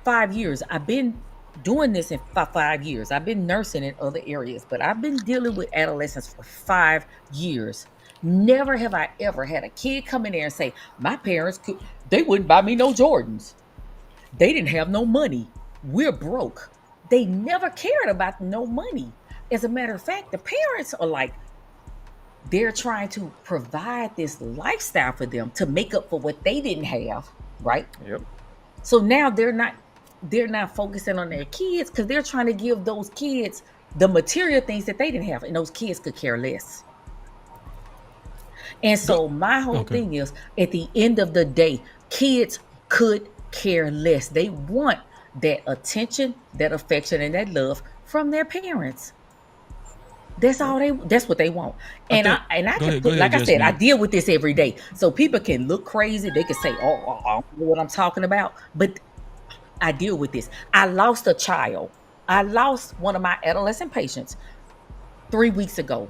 5 years. I've been doing this in 5 years. I've been nursing in other areas, but I've been dealing with adolescents for 5 years. Never have I ever had a kid come in there and say, my parents they wouldn't buy me no Jordans. They didn't have no money. We're broke. They never cared about no money. As a matter of fact, the parents are like, they're trying to provide this lifestyle for them to make up for what they didn't have, right? Yep. So now they're not focusing on their kids because they're trying to give those kids the material things that they didn't have, and those kids could care less. And so my whole thing is, at the end of the day, kids could care less. They want that attention, that affection, and that love from their parents. That's what they want. And I said, I deal with this every day. So people can look crazy. They can say, oh, I don't know what I'm talking about. But I deal with this. I lost a child. I lost one of my adolescent patients 3 weeks ago.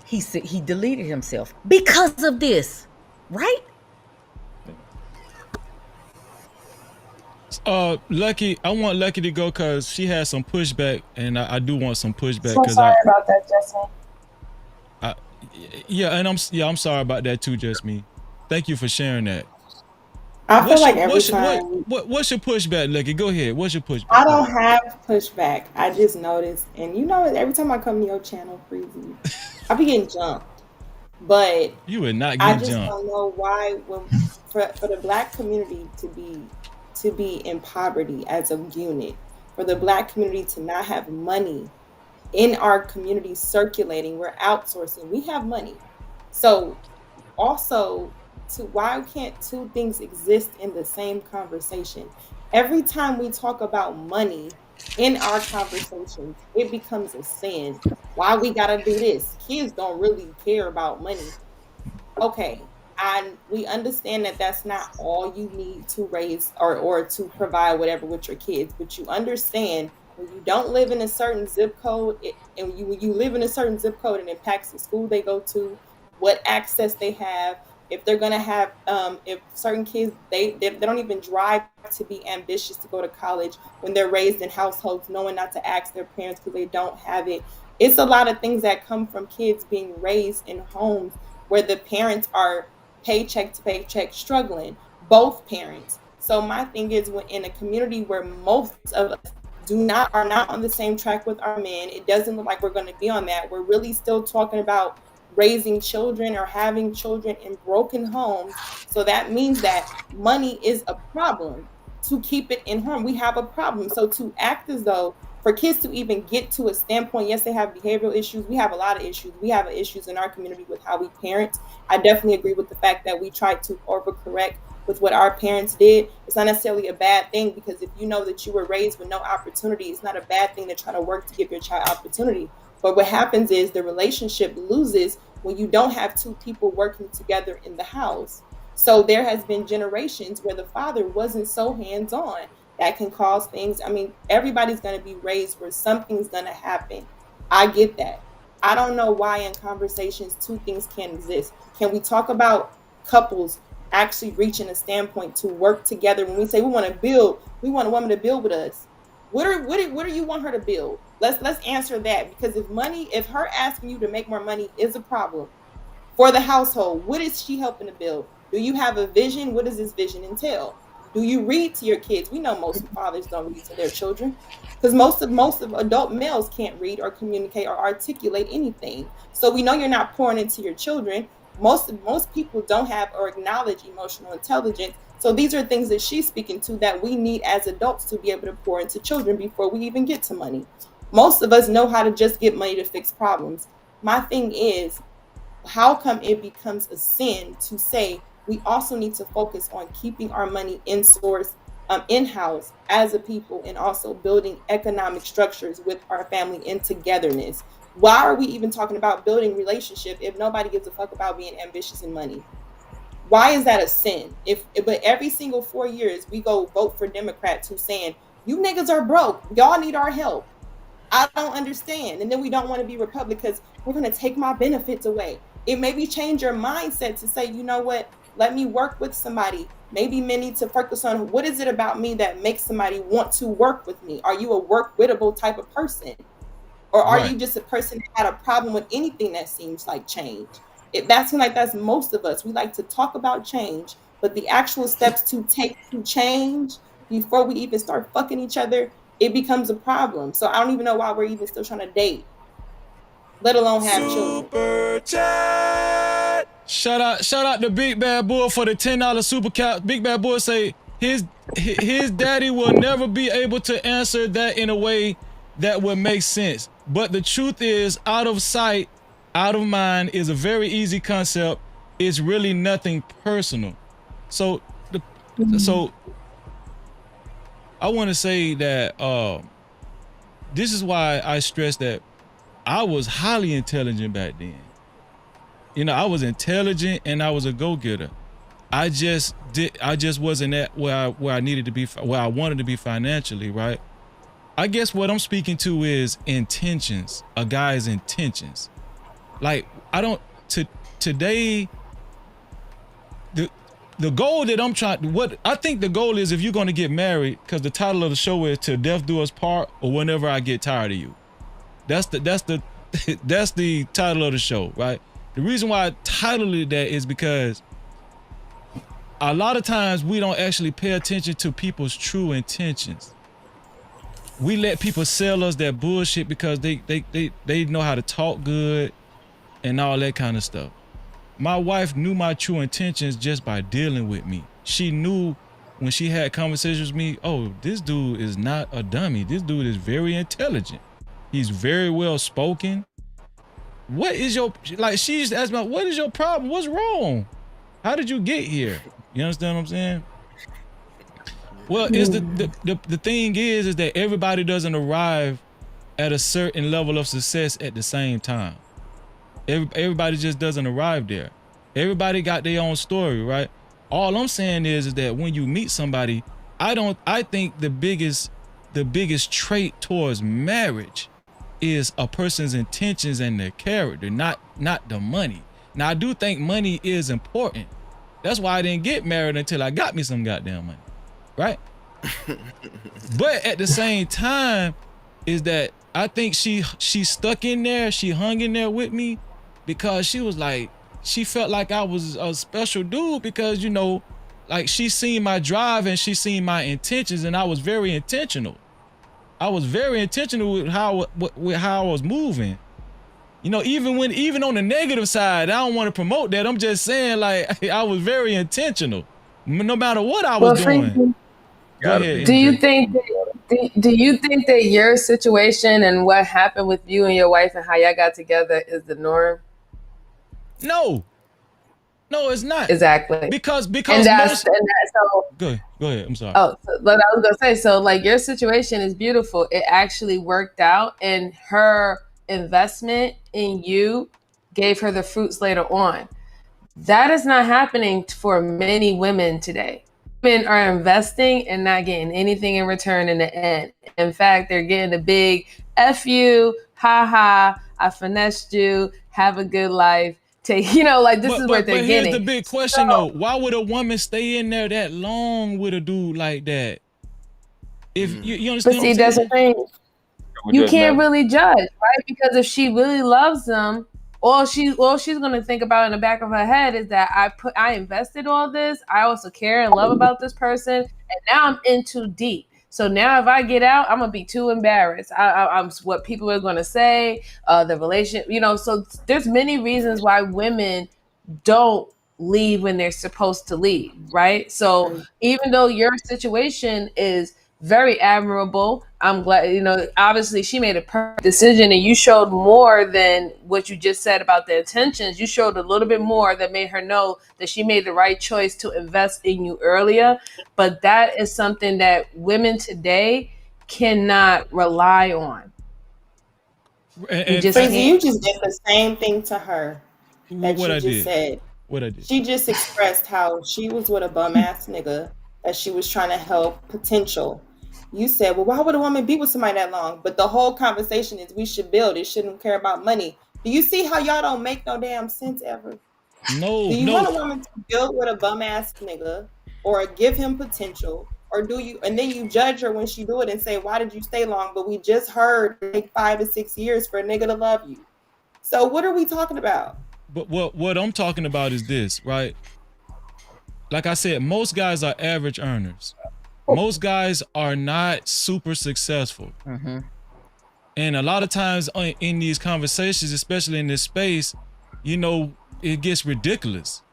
He said he deleted himself because of this, right? Lucky, I want Lucky to go because she has some pushback, and I do want some pushback. So sorry about that, Jesse. I'm sorry about that too, just me. Thank you for sharing that. I feel like every time. What's your pushback, Lucky? Go ahead. What's your pushback? I don't have pushback. I just noticed, and you know, every time I come to your channel, Freezy, I be getting jumped. But you would not get I just jumped. don't know why, for the Black community to be in poverty as a unit, for the Black community to not have money in our community circulating, we're outsourcing. We have money, so also. Why can't two things exist in the same conversation? Every time we talk about money in our conversations, it becomes a sin. Why we gotta do this? Kids don't really care about money. Okay, and we understand that that's not all you need to raise or to provide whatever with your kids, but you understand when you don't live in a certain zip code, when you live in a certain zip code, it impacts the school they go to, what access they have. If they're gonna have, if certain kids, they don't even drive to be ambitious to go to college when they're raised in households knowing not to ask their parents because they don't have it. It's a lot of things that come from kids being raised in homes where the parents are paycheck to paycheck struggling, both parents. So my thing is, when in a community where most of us are not on the same track with our men, it doesn't look like we're going to be on that. We're really still talking about raising children or having children in broken homes. So that means that money is a problem. To keep it in home, we have a problem. So to act as though For kids to even get to a standpoint, yes, they have behavioral issues. We have a lot of issues. We have issues in our community with how we parent. I definitely agree with the fact that we tried to overcorrect with what our parents did. It's not necessarily a bad thing, because if you know that you were raised with no opportunity, it's not a bad thing to try to work to give your child opportunity. But what happens is the relationship loses when you don't have two people working together in the house. So there has been generations where the father wasn't so hands-on. That can cause things. I mean, everybody's going to be raised where something's going to happen. I get that. I don't know why in conversations two things can't exist. Can we talk about couples actually reaching a standpoint to work together? When we say we want to build, we want a woman to build with us. What do you want her to build? Let's answer that, because if her asking you to make more money is a problem for the household, what is she helping to build? Do you have a vision? What does this vision entail? Do you read to your kids? We know most fathers don't read to their children, because most of adult males can't read or communicate or articulate anything. So we know you're not pouring into your children. Most people don't have or acknowledge emotional intelligence. So these are things that she's speaking to that we need as adults to be able to pour into children before we even get to money. Most of us know how to just get money to fix problems. My thing is, how come it becomes a sin to say we also need to focus on keeping our money in-house as a people, and also building economic structures with our family in togetherness? Why are we even talking about building relationship if nobody gives a fuck about being ambitious and money? Why is that a sin? But every single 4 years we go vote for Democrats who saying, you niggas are broke, y'all need our help. I don't understand. And then we don't want to be Republican because we're going to take my benefits away. It maybe change your mindset to say, you know what, let me work with somebody. Maybe men need to focus on, what is it about me that makes somebody want to work with me? Are you a work-wittable type of person? Or are you just a person that had a problem with anything that seems like change? That's most of us. We like to talk about change, but the actual steps to take to change before we even start fucking each other, it becomes a problem. So I don't even know why we're even still trying to date, let alone have children. Shout out to Big Bad Bull for the $10 super cap. Big Bad Bull say his daddy will never be able to answer that in a way that would make sense. But the truth is, out of sight, out of mind is a very easy concept. It's really nothing personal. So I want to say that this is why I stress that I was highly intelligent back then. You know, I was intelligent and I was a go-getter. I just wasn't at where I needed to be, where I wanted to be financially, right? I guess what I'm speaking to is intentions, a guy's intentions. Like, today, the goal that I'm trying, what I think the goal is, if you're going to get married, because the title of the show is "Till Death Do Us Part" or "Whenever I Get Tired of You." That's the title of the show, right? The reason why I titled it that is because a lot of times we don't actually pay attention to people's true intentions. We let people sell us that bullshit because they know how to talk good and all that kind of stuff. My wife knew my true intentions just by dealing with me. She knew when she had conversations with me, oh, this dude is not a dummy. This dude is very intelligent. He's very well spoken. What is your, like, she used to ask me, what is your problem? What's wrong? How did you get here? You understand what I'm saying? Well, it's the thing is that everybody doesn't arrive at a certain level of success at the same time. Everybody just doesn't arrive there. Everybody got their own story, right? All I'm saying is that when you meet somebody, I think the biggest trait towards marriage is a person's intentions and their character, not the money. Now, I do think money is important. That's why I didn't get married until I got me some goddamn money, right? But at the same time, is that I think she stuck in there, she hung in there with me because she was like, she felt like I was a special dude because, you know, like she seen my drive and she seen my intentions, and I was very intentional. I was very intentional with how I was moving. You know, even on the negative side, I don't want to promote that. I'm just saying, like, I was very intentional, no matter what I was doing. Do you think that Do you think that your situation and what happened with you and your wife and how y'all got together is the norm? No, it's not. Exactly. Because And most. so. Go ahead. I'm sorry. Oh, but I was gonna say, so like your situation is beautiful. It actually worked out, and her investment in you gave her the fruits later on. That is not happening for many women today. Women are investing and not getting anything in return in the end. In fact, they're getting a big F you, ha ha, I finessed you, have a good life. Take, like this is what they're But getting. here's the big question though. Why would a woman stay in there that long with a dude like that? If you understand But see, what I'm that's the saying? thing. You can't really judge, right? Because if she really loves them, all she's gonna think about in the back of her head is that I invested all this. I also care and love about this person, and now I'm in too deep. So now if I get out, I'm gonna be too embarrassed. I'm what people are gonna say. The relation, So there's many reasons why women don't leave when they're supposed to leave, right? So even though your situation is very admirable, I'm glad, obviously she made a perfect decision, and you showed more than what you just said about the intentions. You showed a little bit more that made her know that she made the right choice to invest in you earlier. But that is something that women today cannot rely on. You just did the same thing to her that What you I just did. said. What I did. She just expressed how she was with a bum ass nigga that she was trying to help potential. You said, well, why would a woman be with somebody that long? But the whole conversation is we should build. It shouldn't care about money. Do you see how y'all don't make no damn sense ever? No, Do you want a woman to build with a bum ass nigga or give him potential? Or do you, and then you judge her when she do it and say, why did you stay long? But we just heard it take 5 to 6 years for a nigga to love you. So what are we talking about? But what I'm talking about is this, right? Like I said, most guys are average earners. Most guys are not super successful. And a lot of times in these conversations, especially in this space, it gets ridiculous.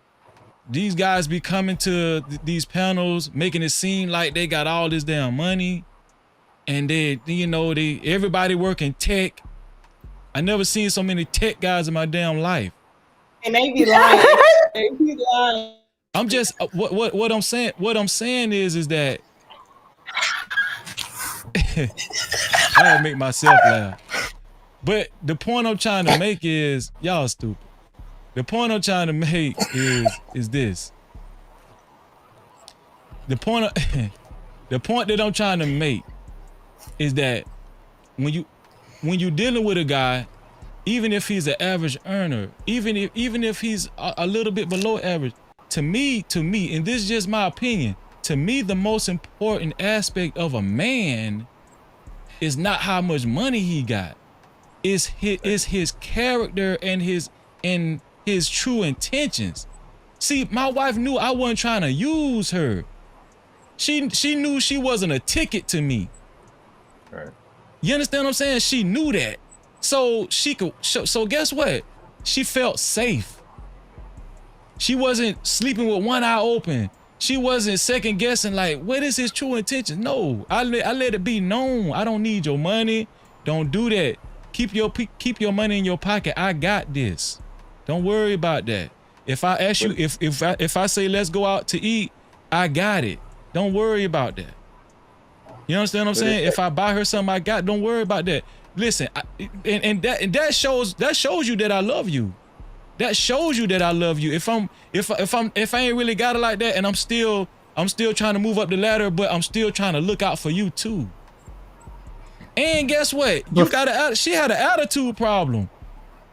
These guys be coming to these panels, making it seem like they got all this damn money, and everybody working tech. I never seen so many tech guys in my damn life. And they be lying. They be lying. I'm just what I'm saying. What I'm saying is that I gotta make myself laugh. But the point I'm trying to make is y'all stupid. The point I'm trying to make is this. The point that I'm trying to make is that when you're dealing with a guy, even if he's an average earner, even if he's a little bit below average, to me, and this is just my opinion, to me the most important aspect of a man is not how much money he got. It's his character and his true intentions. See, my wife knew I wasn't trying to use her. She knew she wasn't a ticket to me. Right. You understand what I'm saying? She knew that. So so guess what? She felt safe. She wasn't sleeping with one eye open. She wasn't second guessing like, what is his true intention? No, I let it be known. I don't need your money. Don't do that. Keep your money in your pocket. I got this. Don't worry about that. If I ask you, if I say let's go out to eat, I got it. Don't worry about that. You understand what I'm saying? If I buy her something, I got. Don't worry about that. Listen, that shows you that I love you. That shows you that I love you. If I ain't really got it like that, and I'm still trying to move up the ladder, but I'm still trying to look out for you too. And guess what? She had an attitude problem.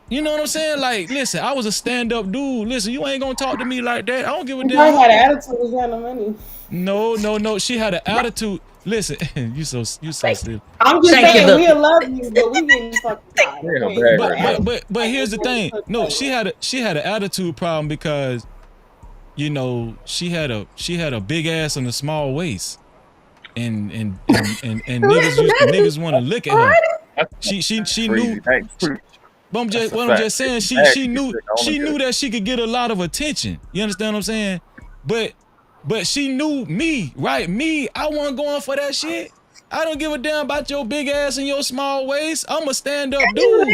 You know what I'm saying? Like, listen, I was a stand-up dude. Listen, you ain't gonna talk to me like that. I don't give a damn. I had an attitude. Was had no money. No. She had an attitude. Listen, you so silly. I'm just saying we love you, but we didn't fucking. But here's the thing. No, she had an attitude problem because, she had a big ass and a small waist, and niggas want to look at her. She knew. But I'm just saying she knew that she could get a lot of attention. You understand what I'm saying? But she knew me, right? Me, I wasn't going for that shit. I don't give a damn about your big ass and your small waist. I'm a stand up dude.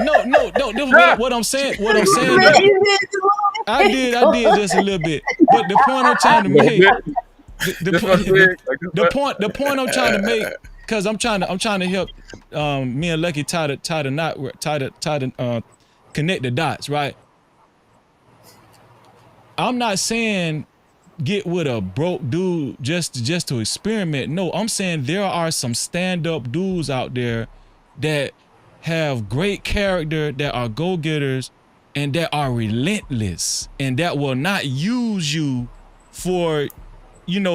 No. What I'm saying. I did just a little bit. But the point I'm trying to make. The point I'm trying to make, because I'm trying to help me and Lucky tie the knot, connect the dots, right? I'm not saying get with a broke dude just to experiment. No, I'm saying there are some stand-up dudes out there that have great character, that are go-getters, and that are relentless, and that will not use you for,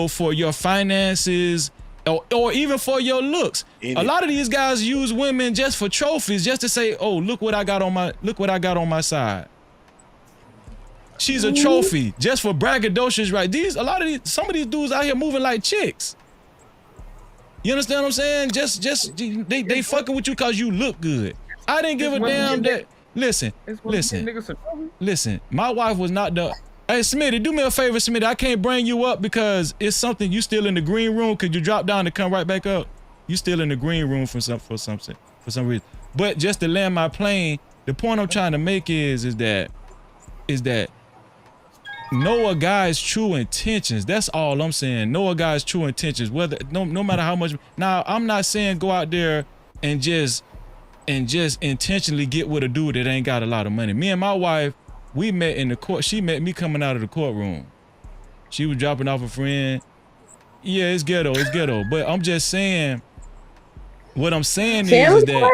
for your finances or even for your looks. A lot of these guys use women just for trophies, just to say, "Oh, look what I got on my side." She's a trophy just for braggadocious, right? Some of these dudes out here moving like chicks. You understand what I'm saying? Just they fucking with you cause you look good. I didn't give a damn that. Listen. My wife was not the. Hey, Smitty, do me a favor, Smitty. I can't bring you up because it's something. You still in the green room. Could you drop down and come right back up? You still in the green room for some reason. But just to land my plane, the point I'm trying to make is that know a guy's true intentions. That's all I'm saying. Know a guy's true intentions. Whether no matter how much. Now, I'm not saying go out there and just intentionally get with a dude that ain't got a lot of money. Me and my wife, we met in the court. She met me coming out of the courtroom. She was dropping off a friend. Yeah, it's ghetto. But I'm just saying. What I'm saying is that.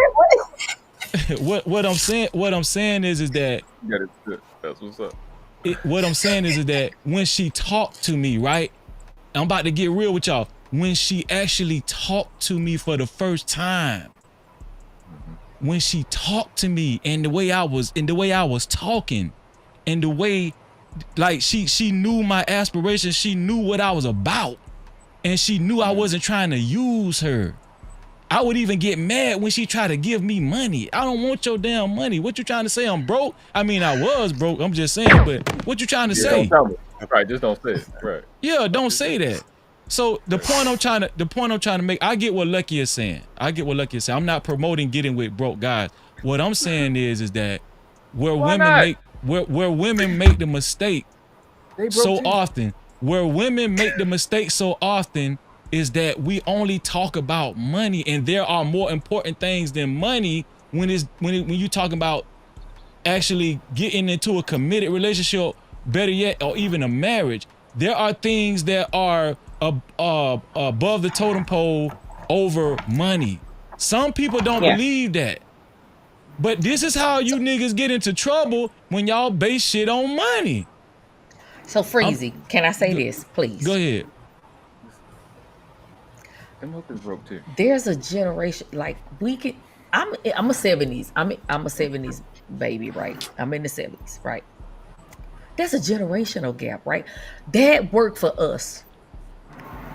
What I'm saying is that. That's what's up. What I'm saying is that when she talked to me, right? I'm about to get real with y'all. When she actually talked to me for the first time, when she talked to me and the way I was talking, and the way, like, she knew my aspirations, she knew what I was about, and she knew I wasn't trying to use her. I would even get mad when she tried to give me money. I don't want your damn money. What you trying to say? I'm broke? I mean, I was broke. I'm just saying, but what you trying to say? Don't tell me. Right, just don't say it. Right. Yeah, don't say that. So the point I'm trying to make, I get what Lucky is saying. I'm not promoting getting with broke guys. What I'm saying is that where women make the mistake so often, is that we only talk about money, and there are more important things than money when you talking about actually getting into a committed relationship, better yet, or even a marriage. There are things that are above the totem pole over money. Some people don't believe that. But this is how you niggas get into trouble, when y'all base shit on money. So Freezy, can I say this, please? Go ahead. There's a generation, like, I'm a 70s. I'm a 70s baby, right? I'm in the 70s, right? There's a generational gap, right? That worked for us.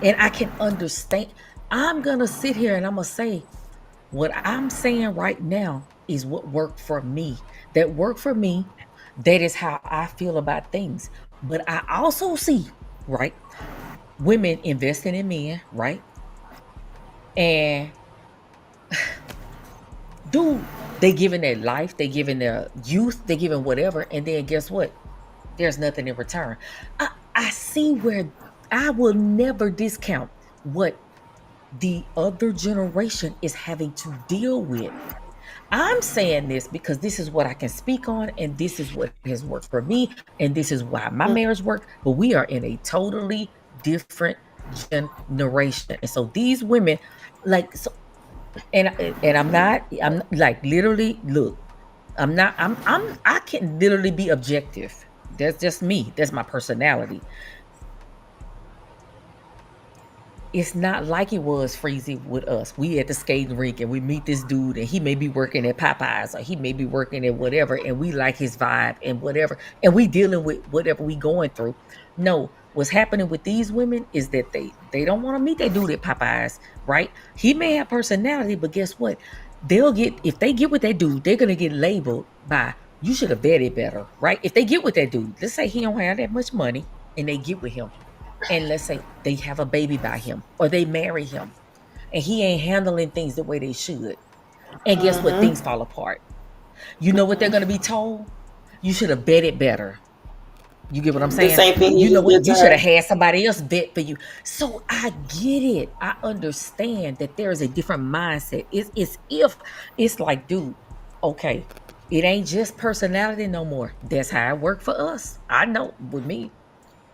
And I can understand. I'm gonna sit here and I'm gonna say what I'm saying right now is what worked for me. That worked for me. That is how I feel about things. But I also see, right, women investing in men, right? And dude, they giving their life, they giving their youth, they giving whatever, and then guess what? There's nothing in return. I see where I will never discount what the other generation is having to deal with. I'm saying this because this is what I can speak on, and this is what has worked for me, and this is why my marriage worked. But we are in a totally different generation, and so these women, like, so, and I'm like, literally, look, I can literally be objective. That's just me. That's my personality. It's not like it was Freezy with us. We at the skating rink and we meet this dude, and he may be working at Popeyes, or he may be working at whatever, and we like his vibe and whatever, and we dealing with whatever we going through. No, what's happening with these women is that they don't want to meet that dude at Popeyes, right? He may have personality, but guess what? If they get with that dude, they're gonna get labeled by, you should have vetted better, right? If they get with that dude, let's say he don't have that much money, and they get with him, and let's say they have a baby by him or they marry him and he ain't handling things the way they should. And guess what? Things fall apart. You know what they're going to be told? You should have betted better. You get what I'm The saying? same thing You he know just did what? to You should her. have had somebody else bet for you. So I get it. I understand that there is a different mindset. It's if it's like, dude, okay, it ain't just personality no more. That's how it worked for us. I know with me.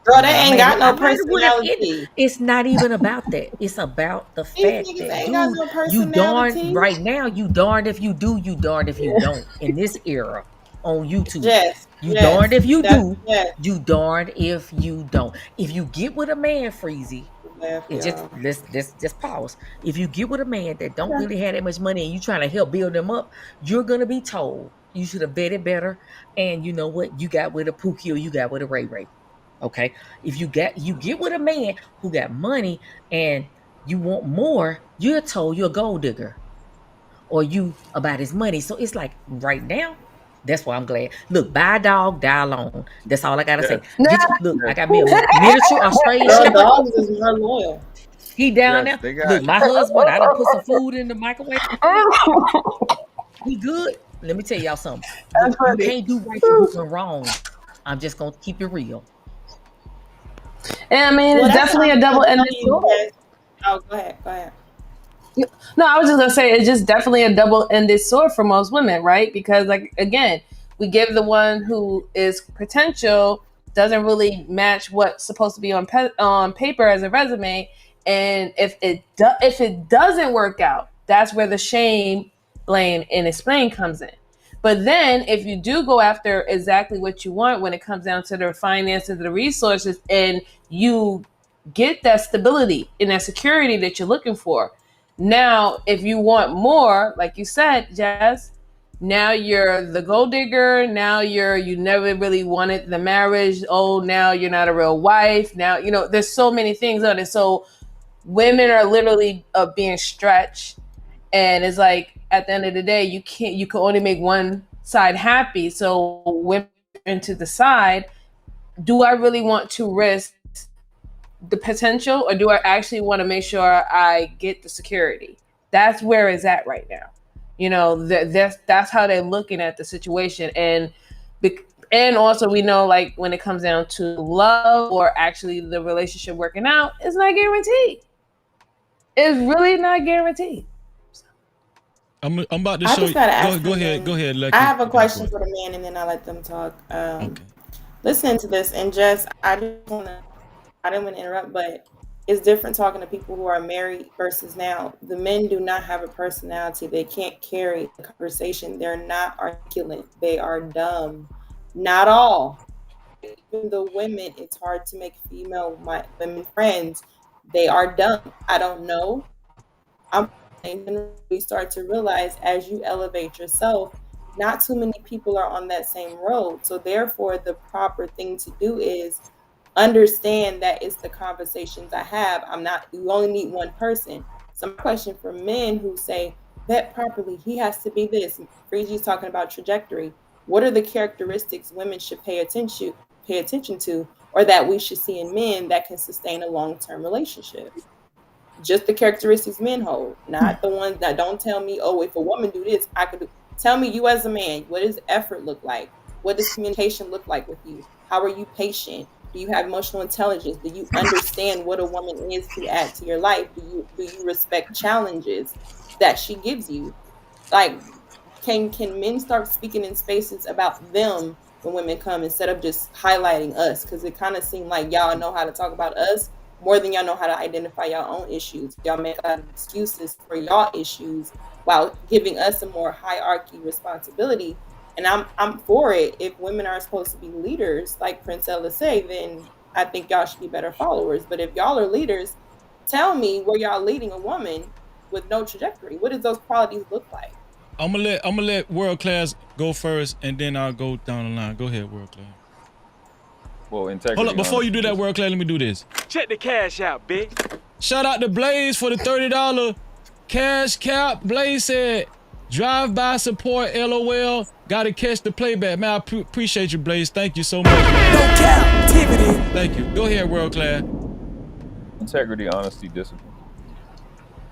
Girl, they I ain't might got have, I no might have would have personality. it's not even about that. It's about the These fact niggas that, ain't got dude, no you darn personality. right now, you darned if you do, you darned if you don't. In this era on YouTube. Yes, You darned yes, if you that's do, yes. you darned if you don't. If you get with a man, Freezy, Left, it just y'all. let's just pause. If you get with a man that don't really have that much money and you trying to help build them up, you're gonna be told you should have betted better. And you know what? You got with a Pookie or you got with a Ray Ray. Okay. If you get with a man who got money and you want more, you're told you're a gold digger or you about his money. So it's like right now, that's why I'm glad. Look, buy a dog, die alone. That's all I gotta say. Get you look, I got me a miniature Australian Girl, Shepherd. dogs is more loyal. He down Yes, there. they got. Look, my husband, I done put some food in the microwave. He good. Let me tell y'all something. Look, That's you funny. can't do right for doing wrong. I'm just gonna keep it real. And I mean, Well, it's that's what definitely I'm a trying to tell double-ended you, sword. Jess. Oh, go ahead, go ahead. No, I was just gonna say it's just definitely a double-ended sword for most women, right? Because like again, we give the one who is potential doesn't really match what's supposed to be on paper as a resume, and if it doesn't work out, that's where the shame, blame, and explain comes in. But then if you do go after exactly what you want when it comes down to the finances, the resources, and you get that stability and that security that you're looking for, now, if you want more, like you said, Jazz, now you're the gold digger. Now you never really wanted the marriage. Oh, now you're not a real wife. Now, there's so many things on it. So women are literally being stretched. And it's like, at the end of the day, you can only make one side happy. So women to decide, do I really want to risk the potential or do I actually want to make sure I get the security? That's where it's at right now. That's how they're looking at the situation. And also we know, like, when it comes down to love or actually the relationship working out, it's not guaranteed. It's really not guaranteed. I'm about to I show just you. gotta ask Go something. ahead, Lucky. I have a You gotta go question ahead. for the man, and then I let them talk. Okay. Listen to this, and just I didn't want to interrupt, but it's different talking to people who are married versus now. The men do not have a personality. They can't carry a conversation. They're not articulate. They are dumb. Not all. Even the women, it's hard to make my women friends. They are dumb. I don't know. I'm saying we start to realize as you elevate yourself, not too many people are on that same road. So therefore, the proper thing to do is understand that it's the conversations I have. You only need one person. So my question for men who say, vet properly, he has to be this. Freezy's talking about trajectory. What are the characteristics women should pay attention to, or that we should see in men that can sustain a long-term relationship? Just the characteristics men hold, not the ones that don't tell me, oh, if a woman do this, I could do. Tell me, you as a man, what does effort look like? What does communication look like with you? How are you patient? Do you have emotional intelligence? Do you understand what a woman is to add to your life? Do you respect challenges that she gives you? Like, can men start speaking in spaces about them when women come instead of just highlighting us? Because it kind of seemed like y'all know how to talk about us more than y'all know how to identify y'all own issues. Y'all make a lot of excuses for y'all issues while giving us a more hierarchy responsibility. And I'm for it. If women are supposed to be leaders, like Prince Ella say, then I think y'all should be better followers. But if y'all are leaders, tell me where y'all leading a woman with no trajectory. What does those qualities look like? I'm gonna let World Class go first, and then I'll go down the line. Go ahead, World Class. Well, integrity. Hold up, before you do that, World Class, let me do this. Check the cash out, bitch. Shout out to Blaze for the $30 cash cap. Blaze said, drive by support, LOL. Gotta catch the playback. Man, I appreciate you, Blaze. Thank you so much, man. No Cap-tivity. Thank you. Go ahead, World Class. integrity, honesty, discipline.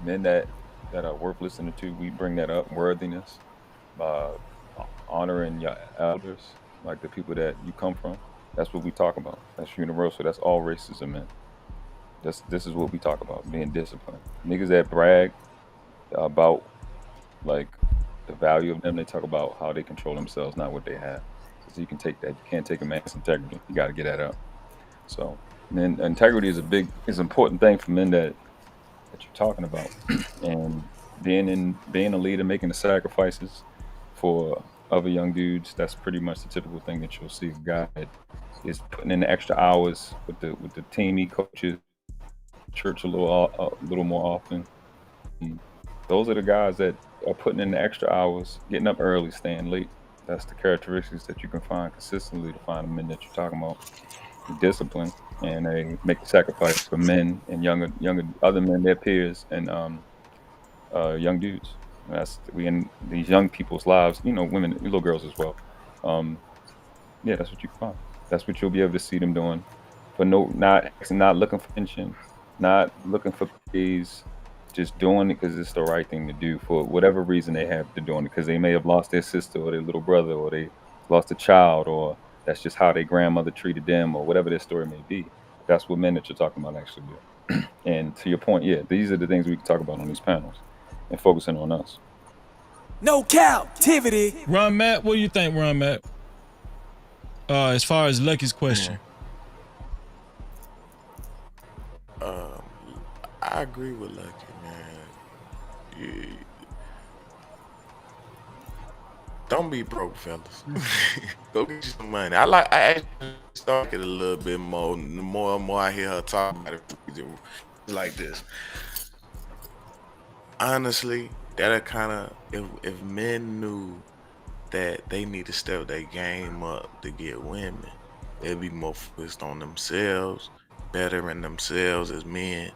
Men that are worth listening to, we bring that up. Worthiness, uh, honoring your elders, like the people that you come from. That's what we talk about. That's universal. That's all races of men. This is what we talk about: being disciplined. Niggas that brag about like the value of them, they talk about how they control themselves, not what they have. So you can take that. You can't take a man's integrity. You got to get that up. So, then integrity is is an important thing for men that you're talking about, and being a leader, making the sacrifices for other young dudes. That's pretty much the typical thing that you'll see. A guy that is putting in the extra hours with the team he coaches, church a little more often. Those are the guys that are putting in the extra hours, getting up early, staying late. That's the characteristics that you can find consistently to find the men that you're talking about. Discipline, and they make the sacrifice for men and younger other men, their peers, and young dudes. And that's we in these young people's lives. Women, little girls as well. Yeah, that's what you can find. That's what you'll be able to see them doing. For not looking for pension, not looking for praise, just doing it because it's the right thing to do for whatever reason they have to doing it, because they may have lost their sister or their little brother, or they lost a child, or that's just how their grandmother treated them, or whatever their story may be. That's what men that you're talking about actually do. And to your point, yeah, these are the things we can talk about on these panels and focusing on us. No Cap-tivity. Ron Matt, what do you think, Ron Matt? As far as Lucky's question. I agree with Lucky, man. Don't be broke, fellas. Go get you some money. I actually started a little bit more. The more and more I hear her talk about it, like this. Honestly, that'll kind of, if men knew that they need to step their game up to get women, they'd be more focused on themselves, bettering themselves as men,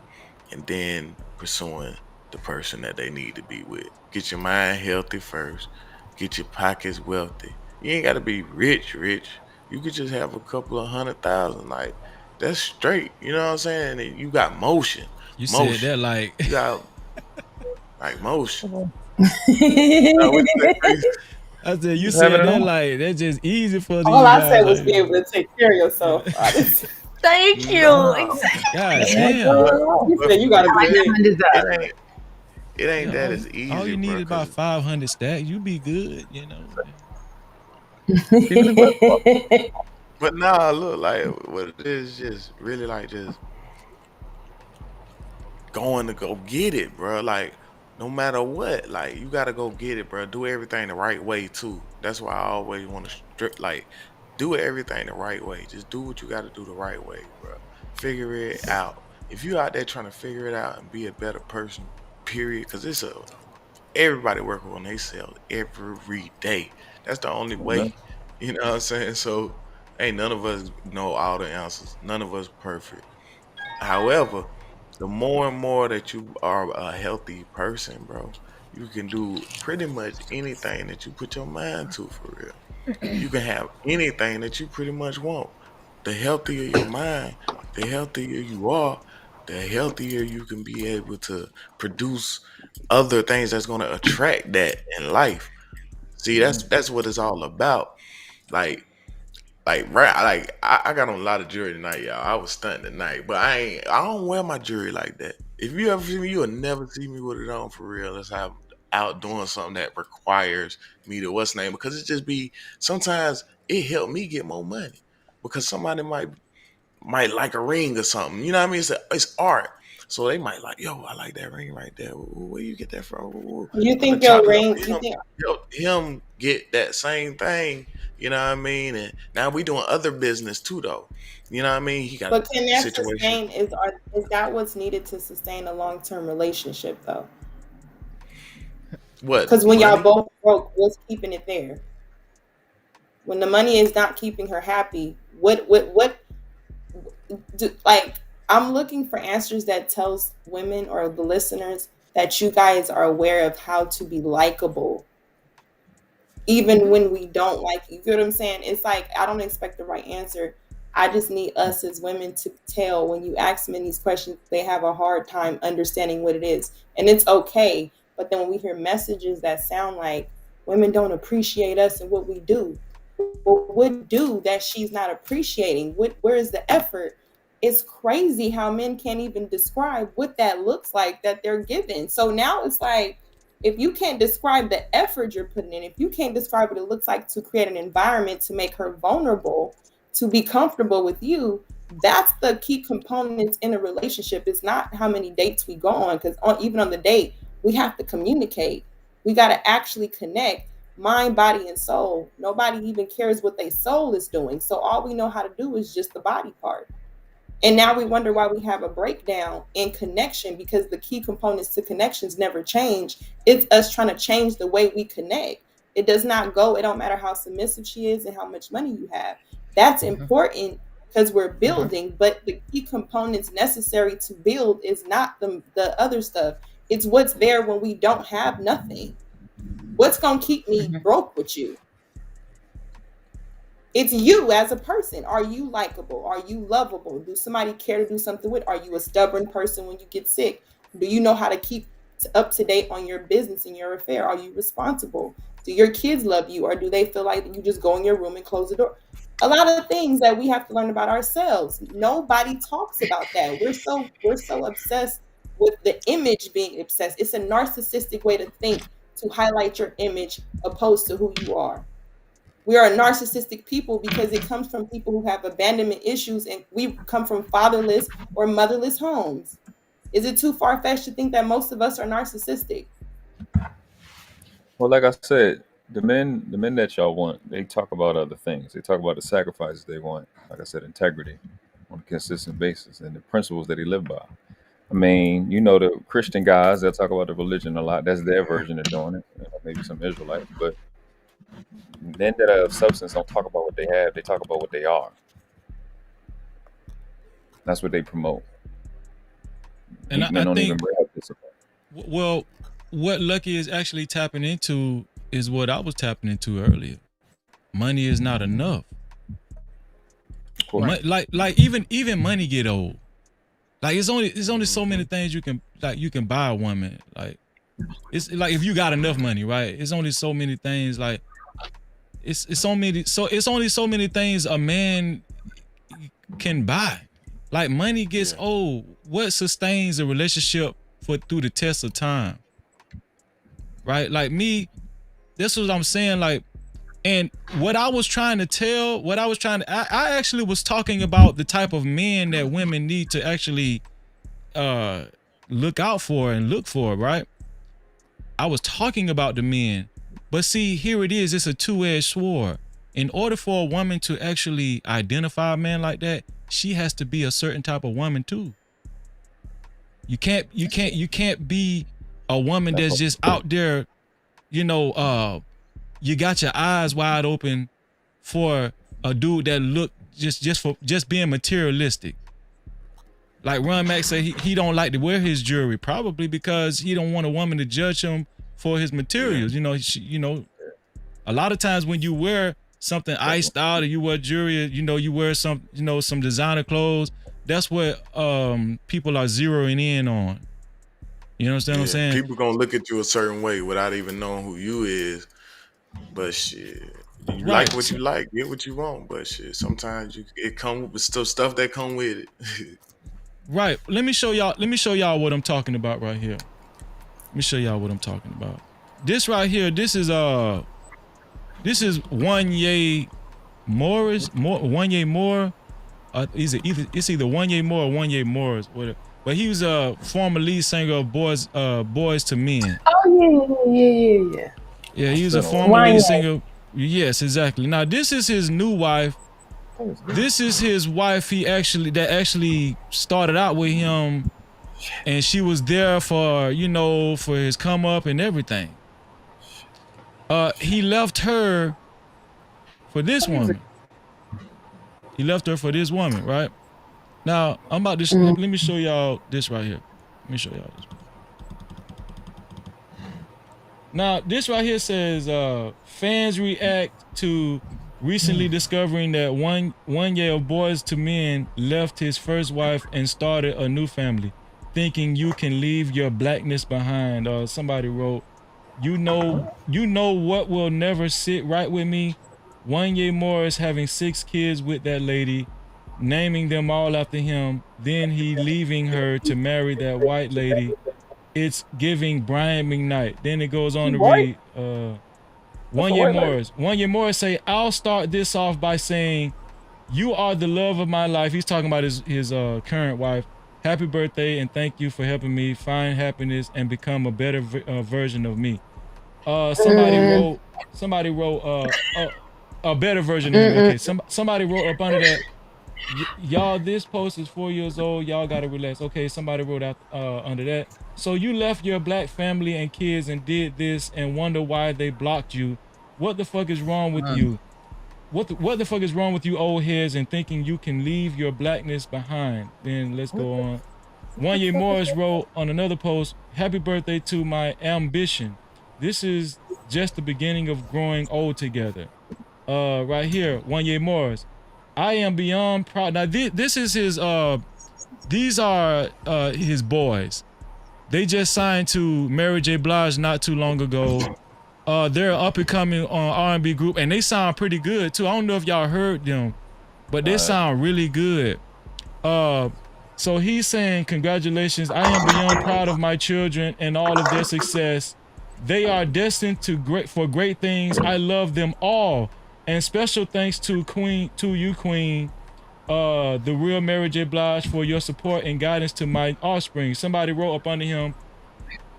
and then pursuing the person that they need to be with. Get your mind healthy first. Get your pockets wealthy. You ain't gotta be rich. You could just have a couple of 100,000. Like, that's straight. You know what I'm saying? And you got motion. You said that like you got like motion. I said you said that like that's just easy for these All I guys. said was be able to take care of yourself. Thank you. Exactly. God damn. You said you gotta be big. It ain't that as easy. All you need is about 500 stacks. You be good, you know. But nah, look, like what it is, just really like just going to go get it, bro. Like, no matter what, like you gotta go get it, bro. Do everything the right way too. That's why I always want to do everything the right way. Just do what you gotta do the right way, bro. Figure it out. If you out there trying to figure it out and be a better person, period, because everybody working on themselves every day. That's the only way. You know what I'm saying? So ain't none of us know all the answers. None of us perfect. However, the more and more that you are a healthy person, bro, you can do pretty much anything that you put your mind to, for real. You can have anything that you pretty much want. The healthier your mind, the healthier you are, the healthier you can be able to produce other things that's going to attract that in life. See, that's what it's all about. I got on a lot of jewelry tonight, y'all. I was stunting tonight, but I don't wear my jewelry like that. If you ever see me, you'll never see me with it on for real. Unless I'm out doing something that requires me to what's name, because it just be sometimes it helped me get more money because somebody might like a ring or something. You know what I mean? It's art. So they might like, yo, I like that ring right there. Where you get that from? You think your ring? You think help him get that same thing? You know what I mean? And now we doing other business too, though. You know what I mean? He got but can that situation. sustain? Is that what's needed to sustain a long-term relationship, though? What? Because when y'all both broke, what's keeping it there? When the money is not keeping her happy, what like? I'm looking for answers that tells women or the listeners that you guys are aware of how to be likable, even when we don't like you. You get what I'm saying? It's like, I don't expect the right answer. I just need us as women to tell, when you ask men these questions, they have a hard time understanding what it is. And it's okay. But then when we hear messages that sound like women don't appreciate us and what we do, what would do that she's not appreciating? Where is the effort? It's crazy how men can't even describe what that looks like that they're giving. So now it's like, if you can't describe the effort you're putting in, if you can't describe what it looks like to create an environment to make her vulnerable, to be comfortable with you, that's the key components in a relationship. It's not how many dates we go on, because even on the date, we have to communicate. We got to actually connect mind, body, and soul. Nobody even cares what their soul is doing. So all we know how to do is just the body part. And now we wonder why we have a breakdown in connection, because the key components to connections never change. It's us trying to change the way we connect. It does not go, it don't matter how submissive she is and how much money you have. That's important because we're building, but the key components necessary to build is not the other stuff. It's what's there when we don't have nothing. What's going to keep me broke with you? It's you as a person. Are you likable? Are you lovable? Do somebody care to do something with? Are you a stubborn person when you get sick? Do you know how to keep up to date on your business and your affair? Are you responsible? Do your kids love you, or do they feel like you just go in your room and close the door? A lot of things that we have to learn about ourselves. Nobody talks about that. We're so obsessed with the image being obsessed. It's a narcissistic way to think, to highlight your image opposed to who you are. We are a narcissistic people because it comes from people who have abandonment issues, and we come from fatherless or motherless homes. Is it too far-fetched to think that most of us are narcissistic? Well, like I said, the men that y'all want, they talk about other things. They talk about the sacrifices they want. Like I said, integrity on a consistent basis and the principles that he lived by. I mean, you know, the Christian guys that talk about the religion a lot, that's their version of doing it. Maybe some Israelites, but men that are of substance don't talk about what they have. They talk about what they are. That's what they promote. And Weak men don't even bring up discipline. Well, what Lucky is actually tapping into is what I was tapping into earlier. Money is not enough. Like even money get old. Like it's only so many things you can buy a woman. Like it's like if you got enough money, right? It's only so many things. Like it's only so many things a man can buy. Like money gets old. What sustains a relationship through the test of time? Right? Like me, this is what I'm saying. Like, and what I was trying to tell, I actually was talking about the type of men that women need to actually look out for and look for, right? I was talking about the men, but see, here it is, it's a two-edged sword. In order for a woman to actually identify a man like that, she has to be a certain type of woman too. You can't be a woman that's just out there, you got your eyes wide open for a dude that look just being materialistic. Like Ron Mack said, he don't like to wear his jewelry, probably because he don't want a woman to judge him for his materials. A lot of times when you wear something iced out or you wear jewelry, you wear some designer clothes, that's what people are zeroing in on. You understand what I'm saying? People gonna look at you a certain way without even knowing who you is. But shit, you like what you like, get what you want. But shit, sometimes it come with stuff that come with it. Right. Let me show y'all what I'm talking about right here. Let me show y'all what I'm talking about. This right here, this is Wanye Morris, Wanye Moore. It's either Wanye Moore or Wanye Morris, whatever. But he was a former lead singer of Boys to Men. Oh yeah. Yeah, he was a former lead singer. Yes, exactly. Now this is his new wife. This is his wife. That actually started out with him, and she was there for for his come up and everything. He left her for this woman. He left her for this woman, right? Now I'm about to let me show y'all this right here. Let me show y'all this. Now this right here says fans react to Recently discovering that one year of Boys to Men left his first wife and started a new family, thinking you can leave your blackness behind. Somebody wrote, you know what will never sit right with me? One year Morris having 6 kids with that lady, naming them all after him, then he leaving her to marry that white lady. It's giving Brian McKnight. Then it goes on to read, One year Morris say, I'll start this off by saying, you are the love of my life. He's talking about his current wife. Happy birthday and thank you for helping me find happiness and become a better version of me. Somebody wrote a better version of me. Okay, somebody wrote up under that. Y'all, this post is 4 years old. Y'all gotta relax. Okay, somebody wrote out under that. So you left your black family and kids and did this and wonder why they blocked you. What the fuck is wrong with you? What the fuck is wrong with you old heads and thinking you can leave your blackness behind? Then let's go on. One year Morris wrote on another post, happy birthday to my ambition. This is just the beginning of growing old together. Right here, One year Morris. I am beyond proud. Now this is his these are his boys. They just signed to Mary J. Blige not too long ago. They're an up-and-coming R&B group, and they sound pretty good too. I don't know if y'all heard them, but they sound really good. So he's saying, congratulations. I am beyond proud of my children and all of their success. They are destined for great things. I love them all. And special thanks to you, Queen, the real Mary J. Blige, for your support and guidance to my offspring. Somebody wrote up under him,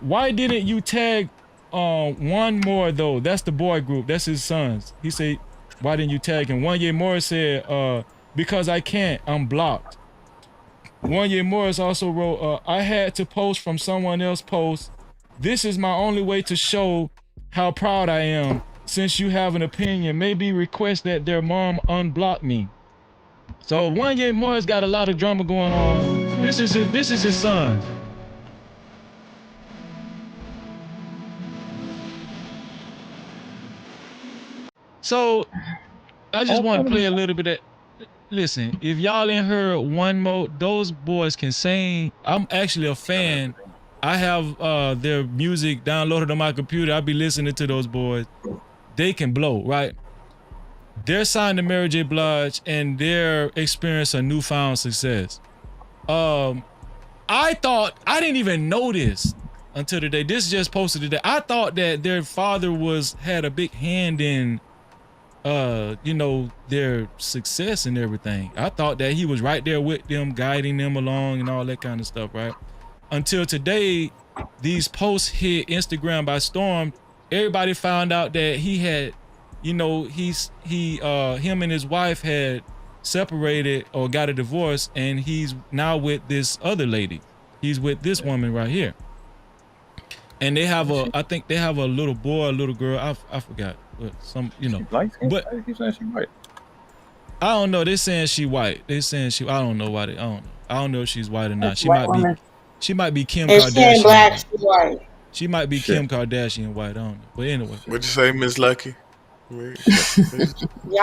why didn't you tag one more though? That's the boy group. That's his sons. He said, why didn't you tag him? One year Morris said, because I can't. I'm blocked. One year Morris also wrote, I had to post from someone else's post. This is my only way to show how proud I am. Since you have an opinion, maybe request that their mom unblock me. So One year Morris got a lot of drama going on. This is his son. So I just want to play a little bit of. Listen, if y'all ain't heard one more, those boys can sing. I'm actually a fan. I have their music downloaded on my computer. I be listening to those boys. They can blow, right? They're signed to Mary J. Blige and they're experiencing a newfound success. I didn't even know this until today. This just posted today. I thought that their father had a big hand in their success and everything. I thought that he was right there with them, guiding them along and all that kind of stuff, right? Until today, these posts hit Instagram by storm. Everybody found out that he had, him and his wife had separated or got a divorce, and he's now with this other lady. He's with this woman right here. And they have I think they have a little boy, a little girl. I forgot. But but he's saying she white. I don't know. They're saying she white. They're saying I don't know why I don't know if she's white or not. She might be Kim Kardashian. She ain't black, she white. She might be Kim Kardashian white. I don't know. But anyway. What'd you say, Miss Lucky? Y'all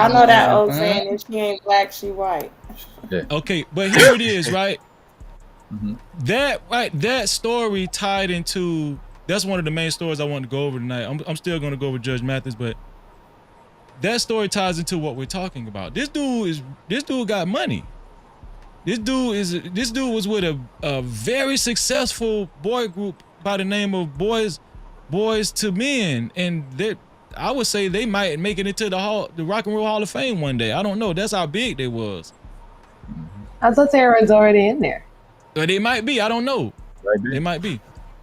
know that old saying, if she ain't black, she white. Yeah. Okay, but here it is, right? That story tied into. That's one of the main stories I want to go over tonight. I'm still going to go over Judge Mathis, but that story ties into what we're talking about. This dude got money. This dude was with a very successful boy group by the name of Boys to Men, and I would say they might make it into the Rock and Roll Hall of Fame one day. I don't know. That's how big they was. I thought they were already in there. But they might be. I don't know. They might be.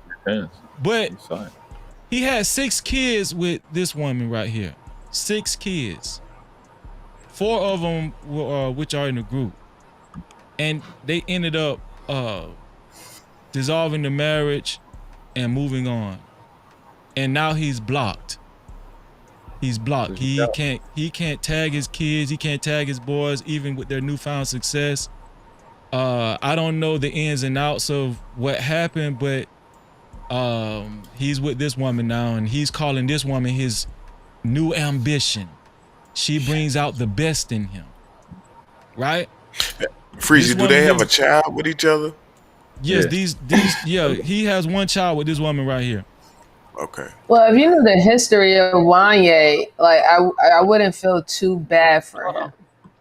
Depends. But he had 6 kids with this woman right here. 6 kids. 4 of them were, which are in the group. And they ended up dissolving the marriage and moving on. And now he's blocked. He's blocked. He can't tag his kids. He can't tag his boys, even with their newfound success. I don't know the ins and outs of what happened, but he's with this woman now, and he's calling this woman his new ambition. she brings out the best in him. Right? Freezy, do they have a child with each other? Yes, these he has one child with this woman right here. Okay. Well, if you know the history of Wanye, like I wouldn't feel too bad for him.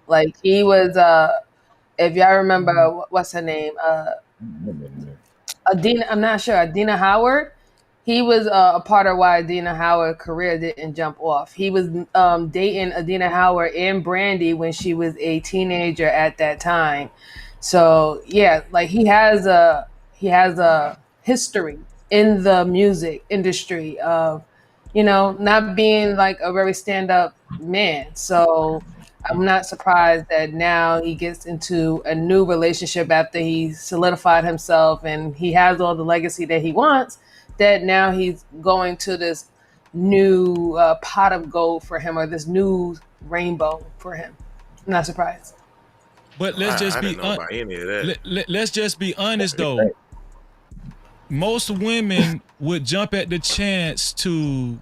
Like he was if y'all remember what's her name? Adina, I'm not sure. Adina Howard. He was a part of why Adina Howard's career didn't jump off. He was dating Adina Howard and Brandy when she was a teenager at that time. So yeah, like he has a history in the music industry of, not being like a very stand up man. So I'm not surprised that now he gets into a new relationship after he solidified himself and he has all the legacy that he wants, that now he's going to this new pot of gold for him, or this new rainbow for him. I'm not surprised. But let's just be let's just be honest though. Most women would jump at the chance to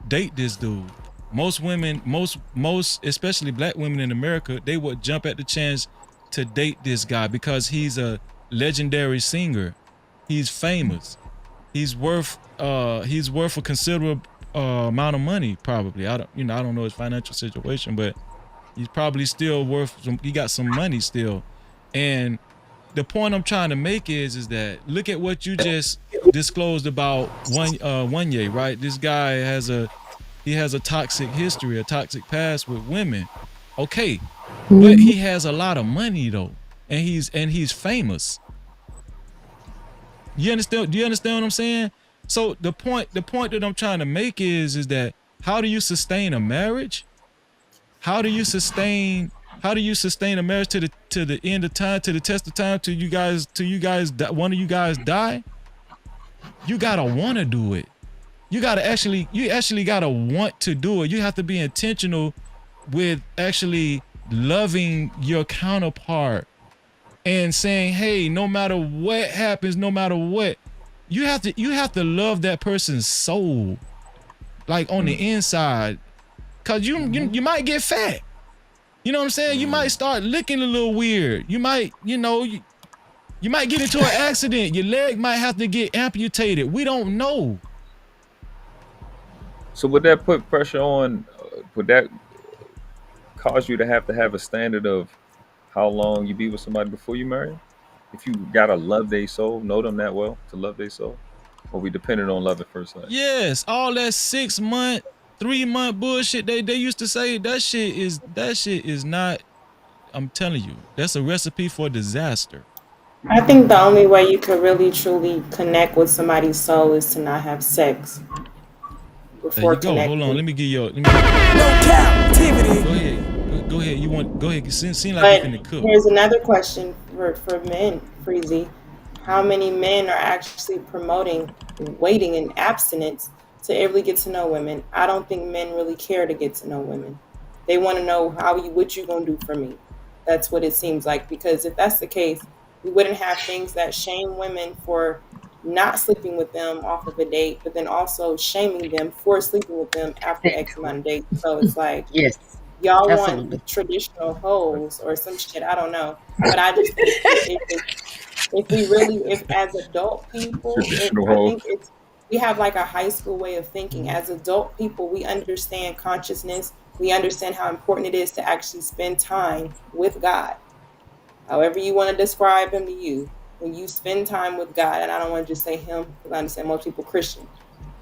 date this dude. Most women, most especially black women in America, they would jump at the chance to date this guy because he's a legendary singer. He's famous. He's worth a considerable amount of money probably. I don't know his financial situation, but he's probably still worth he got some money still. And the point I'm trying to make is that look at what you just disclosed about Wanye, right? This guy has a toxic history, a toxic past with women. Okay. But he has a lot of money though. And he's famous. You understand? Do you understand what I'm saying? So the point that I'm trying to make is that how do you sustain a marriage? How do you sustain a marriage to the end of time, to the test of time, till one of you guys die? You gotta want to do it. You actually gotta want to do it. You have to be intentional with actually loving your counterpart and saying, hey, no matter what happens, no matter what, you have to love that person's soul, like on the inside, cause you might get fat. You know what I'm saying? You might start looking a little weird. You might, you might get into an accident. Your leg might have to get amputated. We don't know. So would that put pressure on? Would that cause you to have a standard of how long you be with somebody before you marry? If you gotta love their soul, know them that well to love their soul, or we dependent on love at first sight? Yes, all that 6 month, 3 month bullshit they used to say, that shit is not. I'm telling you, that's a recipe for disaster. I think the only way you could really truly connect with somebody's soul is to not have sex before there you go. Hold on, let me give you. No Cap-tivity. Go ahead. Go ahead. Seem like But you're in the cook. here's another question for men, Freezy. How many men are actually promoting waiting and abstinence to really get to know women? I don't think men really care to get to know women. They want to know what you gonna do for me. That's what it seems like. Because if that's the case, we wouldn't have things that shame women for not sleeping with them off of a date, but then also shaming them for sleeping with them after X amount of dates. So it's like, yes, y'all absolutely. want traditional hoes or some shit. I don't know, but I just think if as adult people, we have like a high school way of thinking. As adult people, we understand consciousness. We understand how important it is to actually spend time with God. However you want to describe him to you, when you spend time with God, and I don't want to just say him because I understand most people Christian,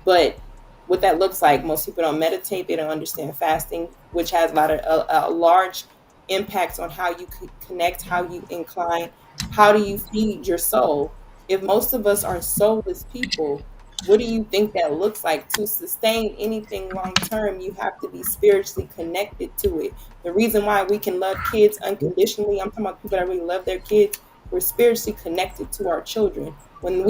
but what that looks like, most people don't meditate, they don't understand fasting, which has a large impacts on how you connect, how you incline, how do you feed your soul. If most of us are soulless people, what do you think that looks like? To sustain anything long term, you have to be spiritually connected to it. The reason why we can love kids unconditionally, I'm talking about people that really love their kids, we're spiritually connected to our children. When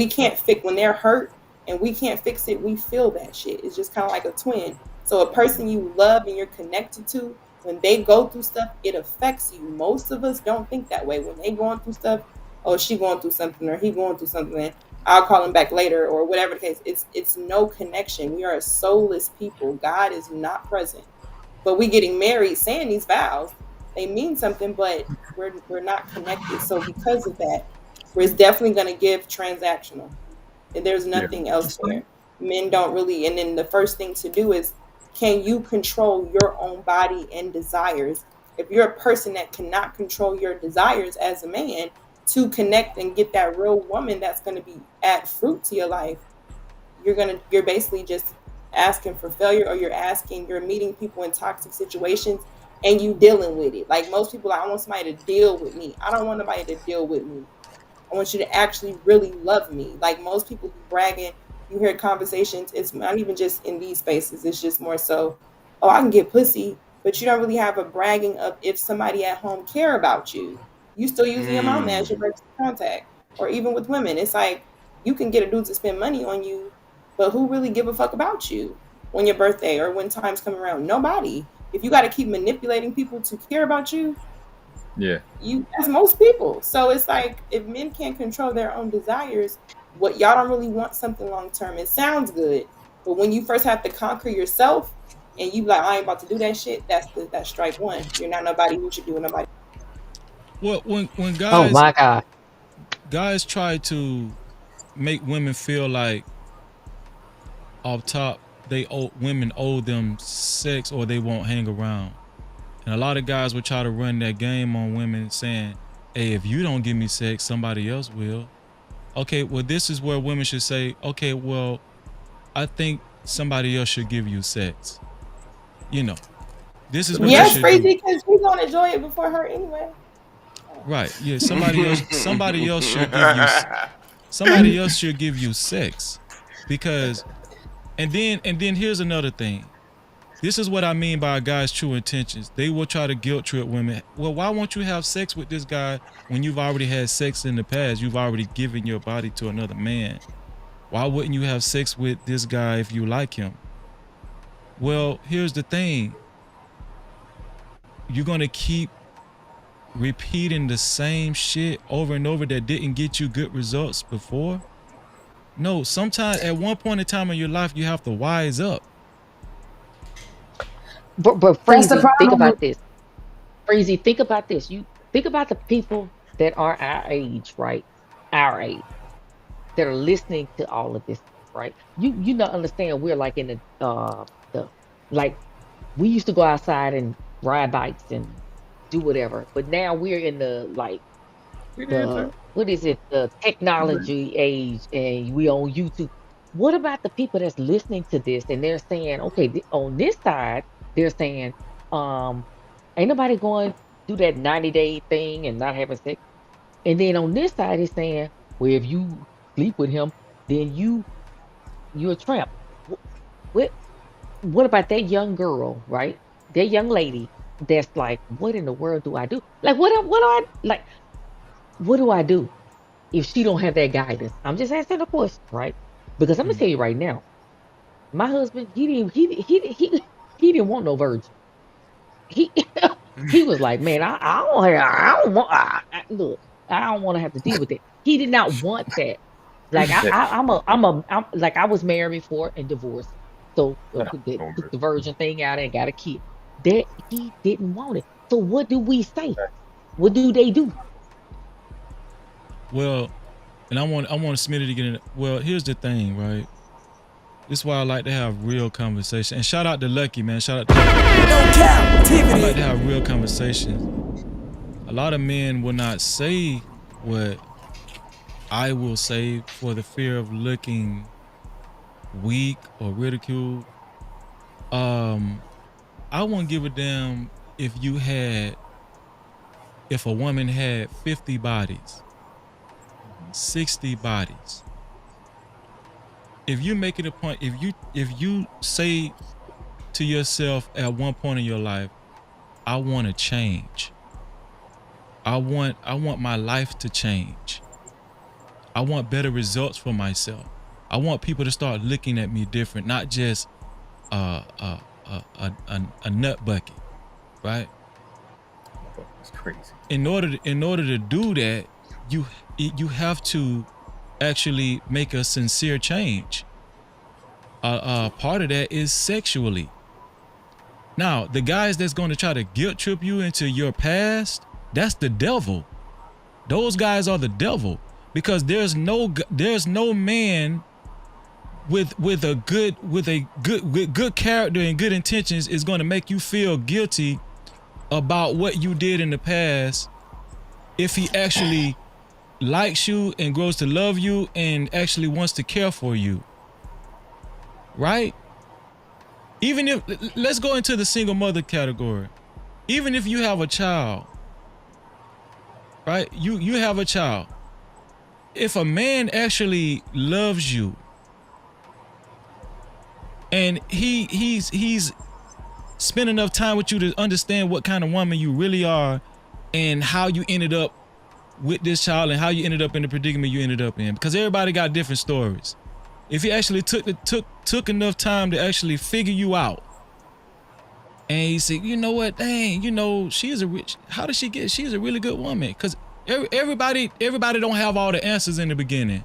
they're hurt and we can't fix it, we feel that shit. It's just kind of like a twin. So a person you love and you're connected to, when they go through stuff, it affects you. Most of us don't think that way. When they going through stuff, oh, she going through something or he going through something, I'll call him back later or whatever the case. It's no connection. We are a soulless people. God is not present. But we getting married saying these vows, they mean something, but we're not connected. So because of that, we're definitely going to give transactional. And there's nothing else there. Men don't really, and then the first thing to do is, can you control your own body and desires? If you're a person that cannot control your desires as a man to connect and get that real woman that's going to be add fruit to your life, you're basically just asking for failure, or you're meeting people in toxic situations and you dealing with it. Like most people, I want somebody to deal with me. I don't want nobody to deal with me. I want you to actually really love me. Like most people be bragging. You hear conversations. It's not even just in these spaces. It's just more so, oh, I can get pussy, but you don't really have a bragging of if somebody at home care about you. You still using your mom as your first contact. Or even with women, it's like you can get a dude to spend money on you, but who really give a fuck about you on your birthday or when times come around? Nobody. If you got to keep manipulating people to care about you, that's most people. So it's like if men can't control their own desires, what y'all don't really want something long term. It sounds good, but when you first have to conquer yourself and you like, I ain't about to do that shit, that's strike one. You're not nobody who should do nobody. Well, when guys, Oh my God, guys try to make women feel like off top women owe them sex or they won't hang around. And a lot of guys will try to run that game on women saying, hey, if you don't give me sex, somebody else will. Okay, well, this is where women should say, okay, well, I think somebody else should give you sex. You know, this is what you should do. Because she's gonna enjoy it before her anyway. Right. Yeah, somebody else should give you sex. Because and then here's another thing. This is what I mean by a guy's true intentions. They will try to guilt trip women. Well, why won't you have sex with this guy when you've already had sex in the past? You've already given your body to another man. Why wouldn't you have sex with this guy if you like him? Well, here's the thing. You're going to keep repeating the same shit over and over that didn't get you good results before? No, sometimes at one point in time in your life, you have to wise up. but Freezy, think about this. Freezy, think about this. You think about the people that are our age, right? Our age, that are listening to all of this, right? You don't understand. We're like in the like we used to go outside and ride bikes and do whatever, but now we're in the what is it, the technology age, and we on YouTube. What about the people that's listening to this and they're saying, okay, on this side, they're saying, ain't nobody going to do that 90-day thing and not having sex. And then on this side, it's saying, well, if you sleep with him, then you're a tramp. What about that young girl, right? That young lady that's like, what in the world do I do? Like, what do I do if she don't have that guidance? I'm just asking a question, right? Because I'm gonna tell you right now, my husband, he didn't want no virgin. He he was like, man, I don't want look, I don't want to have to deal with it. He did not want that. Like I'm like I was married before and divorced, so took the virgin thing out and got a kid. That he didn't want it. So what do we say? What do they do? Well, and I want Smitty to get in. Well, here's the thing, right? This is why I like to have real conversation. And shout out to Lucky, man. Shout out to Lucky. I like to have real conversations. A lot of men will not say what I will say for the fear of looking weak or ridiculed. I won't give a damn if a woman had 50 bodies, 60 bodies. If you make it a point, if you say to yourself at one point in your life, I want to change. I want my life to change. I want better results for myself. I want people to start looking at me different, not just a nut bucket, right? That's crazy. In order to do that, you have to actually make a sincere change. Part of that is sexually. Now, the guys that's going to try to guilt trip you into your past, that's the devil. Those guys are the devil, because there's no man with good character and good intentions is going to make you feel guilty about what you did in the past if he actually likes you and grows to love you and actually wants to care for you. Right? Even if, let's go into the single mother category. Even if you have a child, right? You have a child. If a man actually loves you and he's spent enough time with you to understand what kind of woman you really are and how you ended up with this child and how you ended up in the predicament you ended up in, because everybody got different stories. If he actually took enough time to actually figure you out, and he said, you know what, dang, you know, she's a really good woman, because everybody don't have all the answers in the beginning.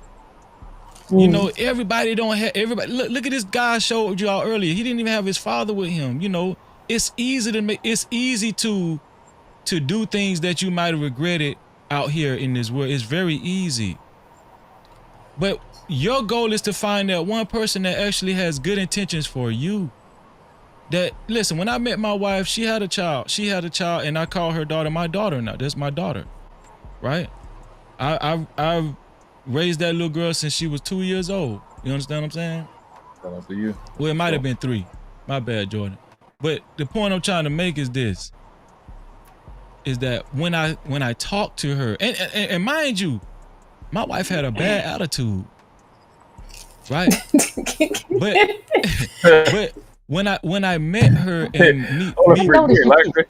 You know, everybody don't have look at this guy I showed you all earlier. He didn't even have his father with him. You know, it's easy to do things that you might have regretted out here in this world. It's very easy. But your goal is to find that one person that actually has good intentions for you. That, listen, when I met my wife, she had a child, and I call her daughter my daughter now. That's my daughter, right? I've raised that little girl since she was 2 years old. You understand what I'm saying? Shout out to you. Well, it might have been 3. My bad, Jordan. But the point I'm trying to make is this: is that when I talk to her, and mind you, my wife had a bad attitude, right? but when I met her and me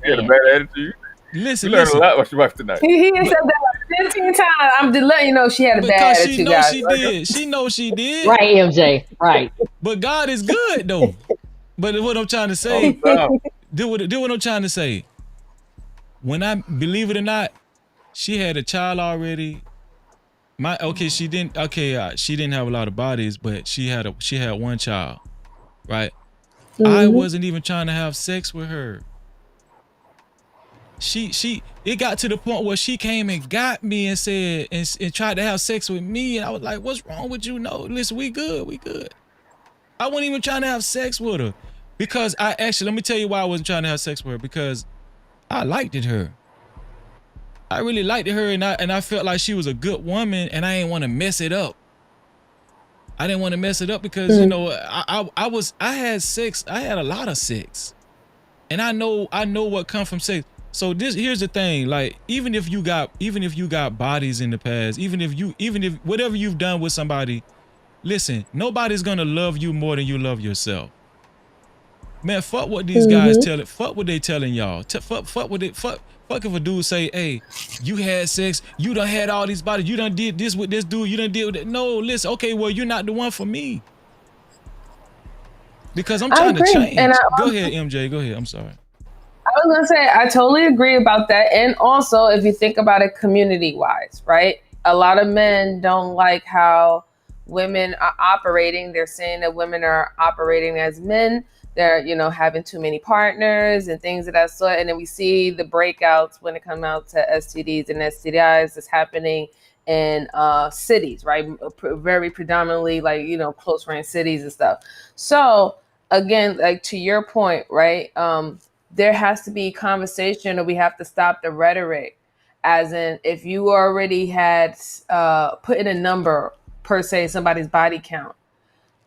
had a bad attitude. Listen, you learned a lot about your wife tonight. He said that 15 times. I'm just letting you know she had a bad attitude, guys. She knows she did. Right, MJ. Right. But God is good though. But what I'm trying to say, do what I'm trying to say. When I believe it or not, she had a child already. She didn't have a lot of bodies, but she had one child, right? I wasn't even trying to have sex with her. It got to the point where she came and got me and said and tried to have sex with me, and I was like, what's wrong with you? No, listen, we good. I wasn't even trying to have sex with her, because let me tell you why I wasn't trying to have sex with her, because I liked her. I really liked her, and I felt like she was a good woman, and I didn't want to mess it up. I didn't want to mess it up because you know I had sex. I had a lot of sex, and I know what comes from sex. So here's the thing: like even if you got bodies in the past, even if whatever you've done with somebody, listen, nobody's gonna love you more than you love yourself. Man, fuck what these guys fuck what they telling y'all. Fuck if a dude say, hey, you had sex, you done had all these bodies, you done did this with this dude, you done did with that. No, listen, okay, well, you're not the one for me. Because I'm trying to change. Go ahead, MJ, go ahead, I'm sorry. I was gonna say, I totally agree about that. And also, if you think about it community-wise, right? A lot of men don't like how women are operating. They're saying that women are operating as men. They're, having too many partners and things of that sort. And then we see the breakouts when it comes out to STDs and STIs that's happening in cities, right? Very predominantly, like, close range cities and stuff. So again, like to your point, right? There has to be conversation, or we have to stop the rhetoric. As in, if you already had put in a number per se, somebody's body count.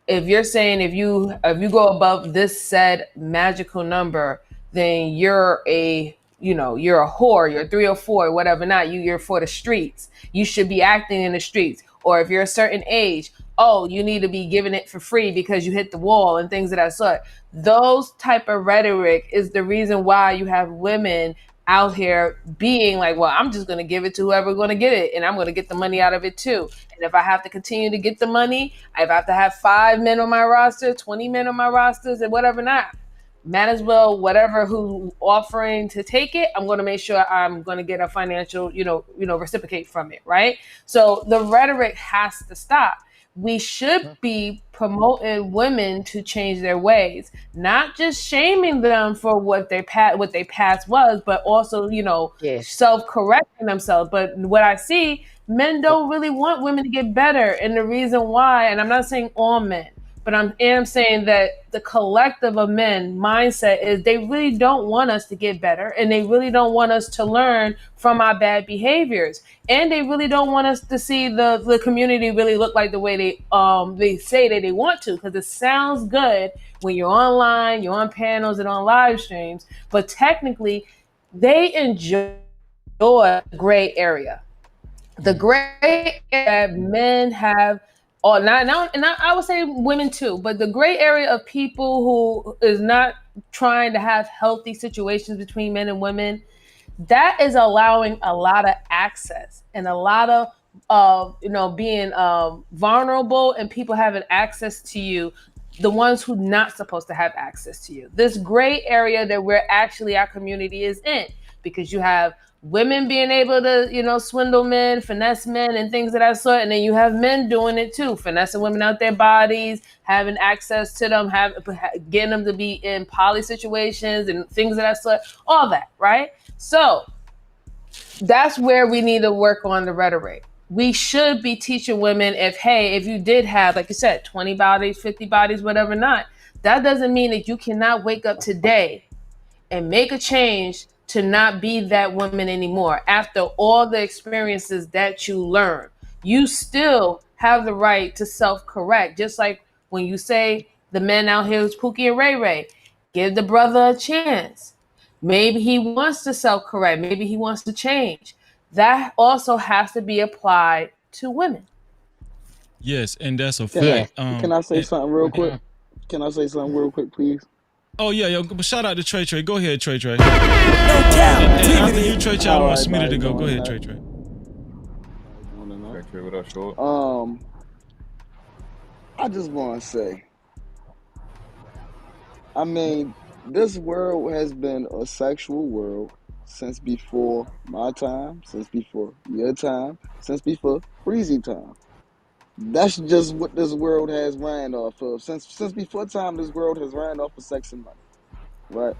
If you're saying if you go above this said magical number, then you're a whore, you're 3 or 4, whatever not, you're for the streets. You should be acting in the streets. Or if you're a certain age, you need to be giving it for free because you hit the wall and things of that sort. Those type of rhetoric is the reason why you have women out here being like, well, I'm just going to give it to whoever's going to get it, and I'm going to get the money out of it too. And if I have to continue to get the money, if I have to have 5 men on my roster, 20 men on my rosters, and whatever not, might as well, whatever who offering to take it, I'm going to make sure I'm going to get a financial, reciprocate from it, right? So the rhetoric has to stop. we should be promoting women to change their ways, not just shaming them for what they past was, but also, self-correcting themselves. But what I see, men don't really want women to get better. And the reason why, and I'm not saying all men, but I am saying that the collective of men mindset is they really don't want us to get better, and they really don't want us to learn from our bad behaviors, and they really don't want us to see the community really look like the way they say that they want to, because it sounds good when you're online, you're on panels and on live streams, but technically they enjoy the gray area. The gray area that men have, or not, and I would say women too, but the gray area of people who is not trying to have healthy situations between men and women, that is allowing a lot of access and a lot of being vulnerable, and people having access to you, the ones who not supposed to have access to you. This gray area that our community is in, because you have women being able to, swindle men, finesse men, and things of that sort. And then you have men doing it too, finessing women out their bodies, having access to them, getting them to be in poly situations and things of that sort, all that, right? So that's where we need to work on the rhetoric. We should be teaching women if you did have, like you said, 20 bodies, 50 bodies, whatever not, that doesn't mean that you cannot wake up today and make a change to not be that woman anymore. After all the experiences that you learn, you still have the right to self-correct. Just like when you say the men out here is Pookie and Ray Ray, give the brother a chance. Maybe he wants to self-correct. Maybe he wants to change. That also has to be applied to women. Yes, and that's a fact. Can I say something real quick? Can I say something real quick, please? Oh yeah, but shout out to Trey Trey. Go ahead, Trey Trey. And after you, Trey Trey, I want Smeeta to go. Go ahead, Trey Trey. Trey, what else, short? I just want to say, I mean, this world has been a sexual world since before my time, since before your time, since before Breezy time. That's just what this world has ran off of. Since before time, this world has ran off of sex and money, right?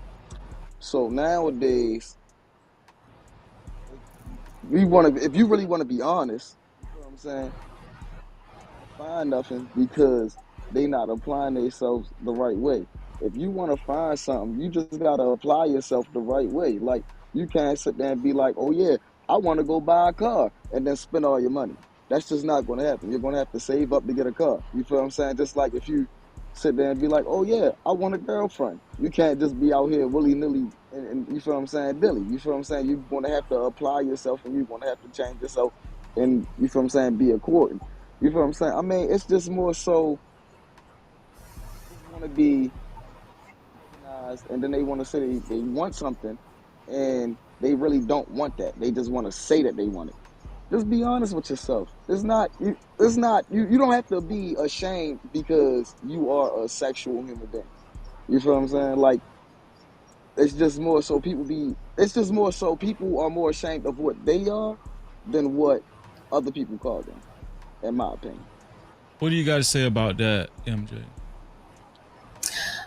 So nowadays, if you really want to be honest, you know what I'm saying, find nothing because they not applying themselves the right way. If you want to find something, you just gotta apply yourself the right way. Like, you can't sit there and be like, oh yeah, I want to go buy a car and then spend all your money. That's just not going to happen. You're going to have to save up to get a car. You feel what I'm saying? Just like if you sit there and be like, oh yeah, I want a girlfriend. You can't just be out here willy-nilly and you feel what I'm saying, dilly. You feel what I'm saying? You're going to have to apply yourself, and you're going to have to change yourself, and you feel what I'm saying, be according. You feel what I'm saying? I mean, it's just more so they want to be recognized, and then they want to say they want something, and they really don't want that. They just want to say that they want it. Just be honest with yourself. You don't have to be ashamed because you are a sexual human being. You feel what I'm saying? Like, it's just more so people are more ashamed of what they are than what other people call them, in my opinion. What do you guys say about that, MJ?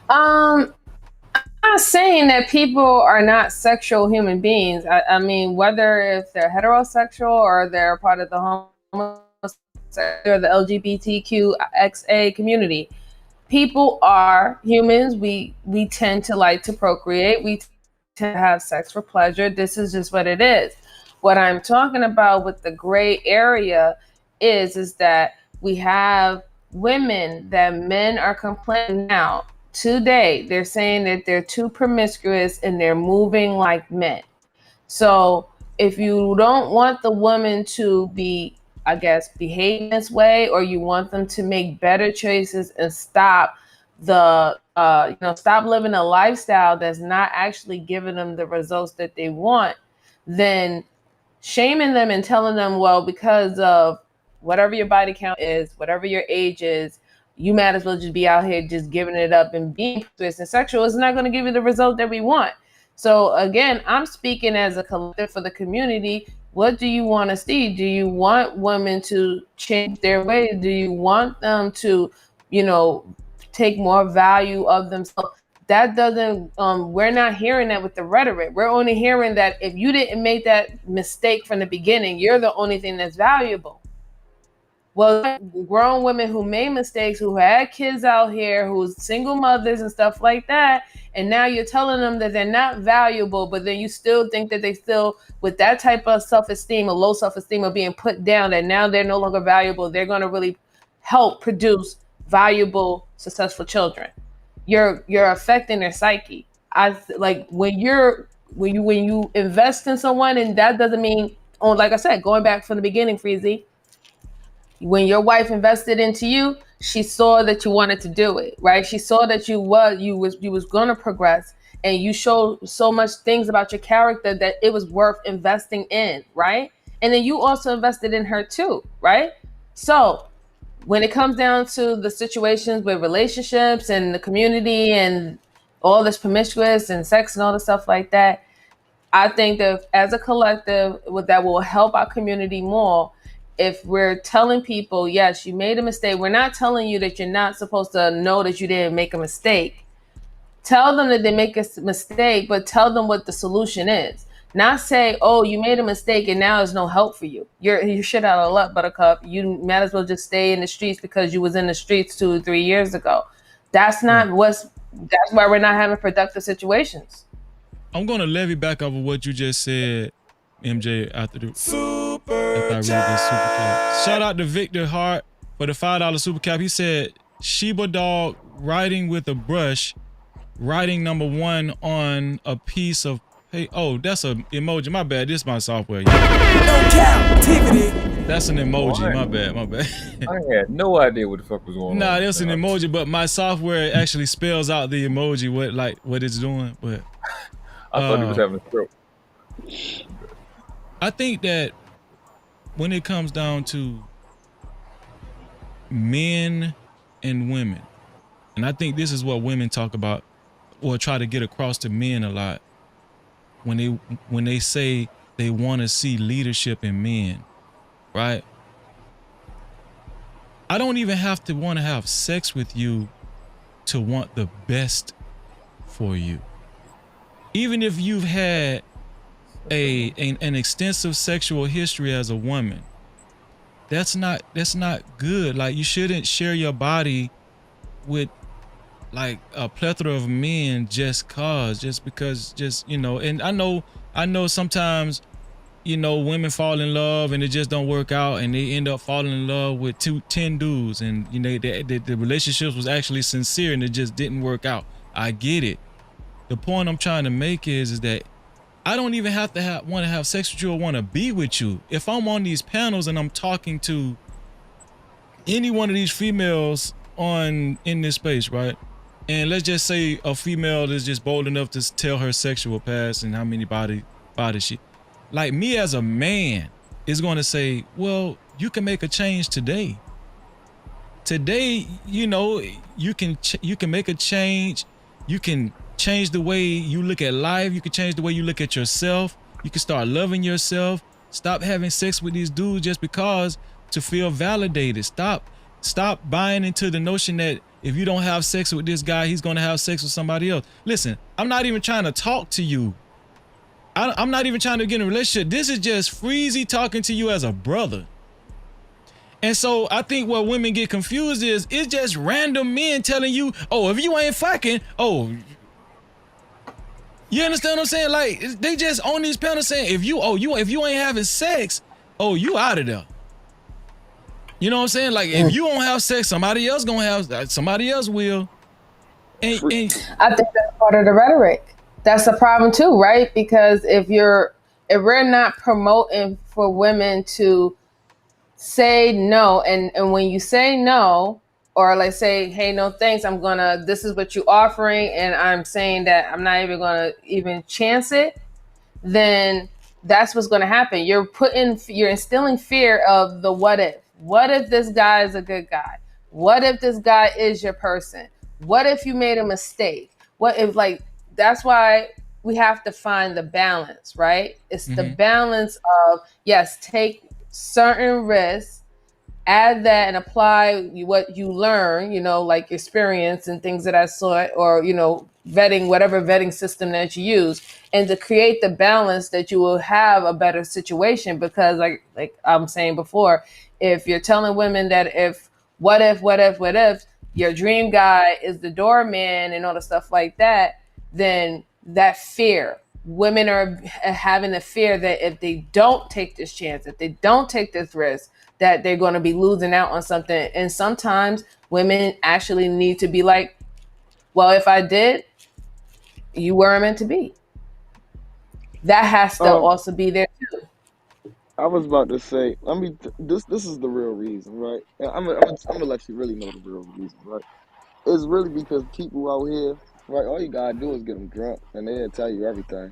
I'm not saying that people are not sexual human beings. I mean, whether if they're heterosexual or they're part of the homosexual or the LGBTQXA community, people are humans. We tend to like to procreate. We tend to have sex for pleasure. This is just what it is. What I'm talking about with the gray area is that we have women that men are complaining now. Today, they're saying that they're too promiscuous and they're moving like men. So if you don't want the woman to be, I guess, behave this way, or you want them to make better choices and stop stop living a lifestyle that's not actually giving them the results that they want, then shaming them and telling them, well, because of whatever your body count is, whatever your age is, you might as well just be out here just giving it up and being promiscuous and sexual is not going to give you the result that we want. So again, I'm speaking as a collective for the community. What do you want to see? Do you want women to change their ways? Do you want them to, take more value of themselves? That doesn't, we're not hearing that with the rhetoric. We're only hearing that if you didn't make that mistake from the beginning, you're the only thing that's valuable. Well, grown women who made mistakes, who had kids out here, who's single mothers and stuff like that, and now you're telling them that they're not valuable, but then you still think that they still, with that type of self-esteem or low self-esteem, or being put down, that now they're no longer valuable. They're going to really help produce valuable, successful children. You're affecting their psyche. When you invest in someone, and that doesn't mean, like I said, going back from the beginning, Freezy. When your wife invested into you, she saw that you wanted to do it, right? She saw that you was going to progress, and you showed so much things about your character that it was worth investing in, right? And then you also invested in her too, right? So when it comes down to the situations with relationships and the community and all this promiscuous and sex and all the stuff like that, I think that as a collective, that will help our community more. If we're telling people, yes, you made a mistake, we're not telling you that you're not supposed to know that you didn't make a mistake. Tell them that they make a mistake, but tell them what the solution is. Not say, oh, you made a mistake and now there's no help for you. You're shit out of luck, buttercup. You might as well just stay in the streets because you was in the streets 2 or 3 years ago. That's why we're not having productive situations. I'm going to levy back over what you just said, MJ, after I read this super cap. Shout out to Victor Hart for the $5 super cap. He said, Sheba dog writing with a brush, writing number 1 on a piece of, hey, oh, that's an emoji. My bad. This is my software. No Cap-tivity. That's an emoji. My bad. I had no idea what the fuck was going on. Nah, that's an emoji, but my software actually spells out the emoji, what it's doing. But I thought he was having a stroke. I think that when it comes down to men and women, and I think this is what women talk about or try to get across to men a lot when they say they want to see leadership in men, right? I don't even have to want to have sex with you to want the best for you. Even if you've had an extensive sexual history as a woman, that's not good. Like, you shouldn't share your body with like a plethora of men just because, and I know sometimes, women fall in love and it just don't work out and they end up falling in love with 10 dudes and the relationships was actually sincere and it just didn't work out. I get it. The point I'm trying to make is that I don't even have to want to have sex with you or want to be with you. If I'm on these panels and I'm talking to any one of these females in this space, right? And let's just say a female is just bold enough to tell her sexual past and how many body she, like, me as a man is going to say, well, you can make a change today. Today, you can make a change. You can change the way you look at life. You can change the way you look at yourself. You can start loving yourself. Stop having sex with these dudes just because to feel validated. Stop buying into the notion that if you don't have sex with this guy, he's going to have sex with somebody else. Listen, I'm not even trying to talk to you. I'm not even trying to get in a relationship. This is just Freezy talking to you as a brother. And so I think what women get confused is it's just random men telling you, oh, if you ain't fucking, oh, you understand what I'm saying? Like, they just on these panels saying, if you ain't having sex, oh, you out of there. You know what I'm saying? Like, if you don't have sex, somebody else will. And I think that's part of the rhetoric. That's the problem too, right? Because if we're not promoting for women to say no, and when you say no, or like say, hey, no thanks, this is what you're offering, and I'm saying that I'm not even gonna even chance it, then that's what's gonna happen. You're instilling fear of the what if. What if this guy is a good guy? What if this guy is your person? What if you made a mistake? What if, like, that's why we have to find the balance, right? It's the Mm-hmm. balance of, yes, take certain risks, add that and apply what you learn, like experience and things that I saw, or, vetting, whatever vetting system that you use, and to create the balance that you will have a better situation. Because like I'm saying before, if you're telling women that what if your dream guy is the doorman and all the stuff like that, then that fear, women are having the fear that if they don't take this chance, if they don't take this risk, that they're going to be losing out on something. And sometimes women actually need to be like, well, if I did, you weren't meant to be. That has to Um, also be there too. I was about to say, this is the real reason, right? And I'm gonna let you really know the real reason, right? It's really because people out here, right? All you gotta do is get them drunk, and they'll tell you everything.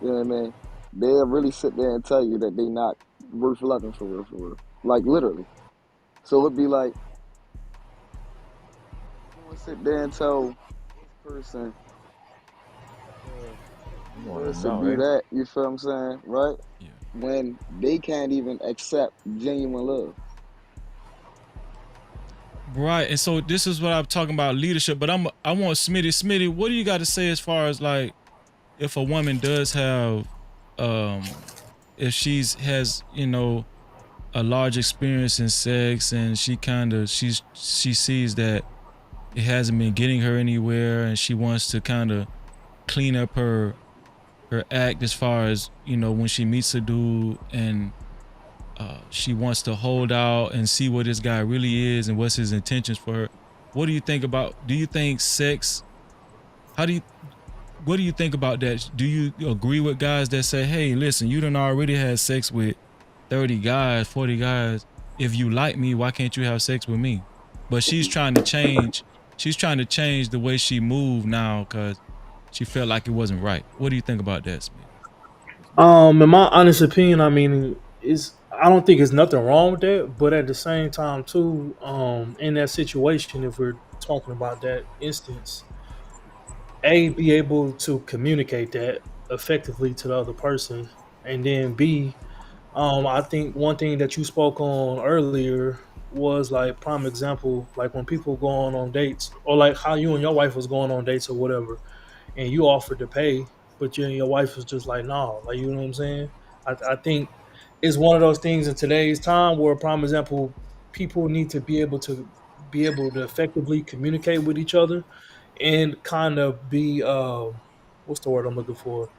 You know what I mean? They'll really sit there and tell you that they not worth loving for real, like literally. So it'd be like, I'm gonna sit there and tell this person, You do want to this or know, do eh? that. You feel what I'm saying, right? Yeah. When they can't even accept genuine love. Right, and so this is what I'm talking about, leadership. But I want Smitty. What do you got to say as far as like if a woman does have, if she's has a large experience in sex and she sees that it hasn't been getting her anywhere and she wants to kind of clean up her act as far as when she meets a dude and she wants to hold out and see what this guy really is and what's his intentions for her. What do you think about? Do you think sex? How do you? What do you think about that? Do you agree with guys that say, "Hey, listen, you done already had sex with 30 guys, 40 guys. If you like me, why can't you have sex with me?" But she's trying to change. She's trying to change the way she moved now because she felt like it wasn't right. What do you think about that, Smith? In my honest opinion, I mean, is I don't think there's nothing wrong with that, but at the same time, too, in that situation, if we're talking about that instance, be able to communicate that effectively to the other person, and then B, I think one thing that you spoke on earlier was like prime example, like when people go on dates, or like how you and your wife was going on dates or whatever, and you offered to pay, but you and your wife was just like, no, like you know what I'm saying. I think it's one of those things in today's time where, prime example, people need to be able to effectively communicate with each other and kind of be what's the word I'm looking for?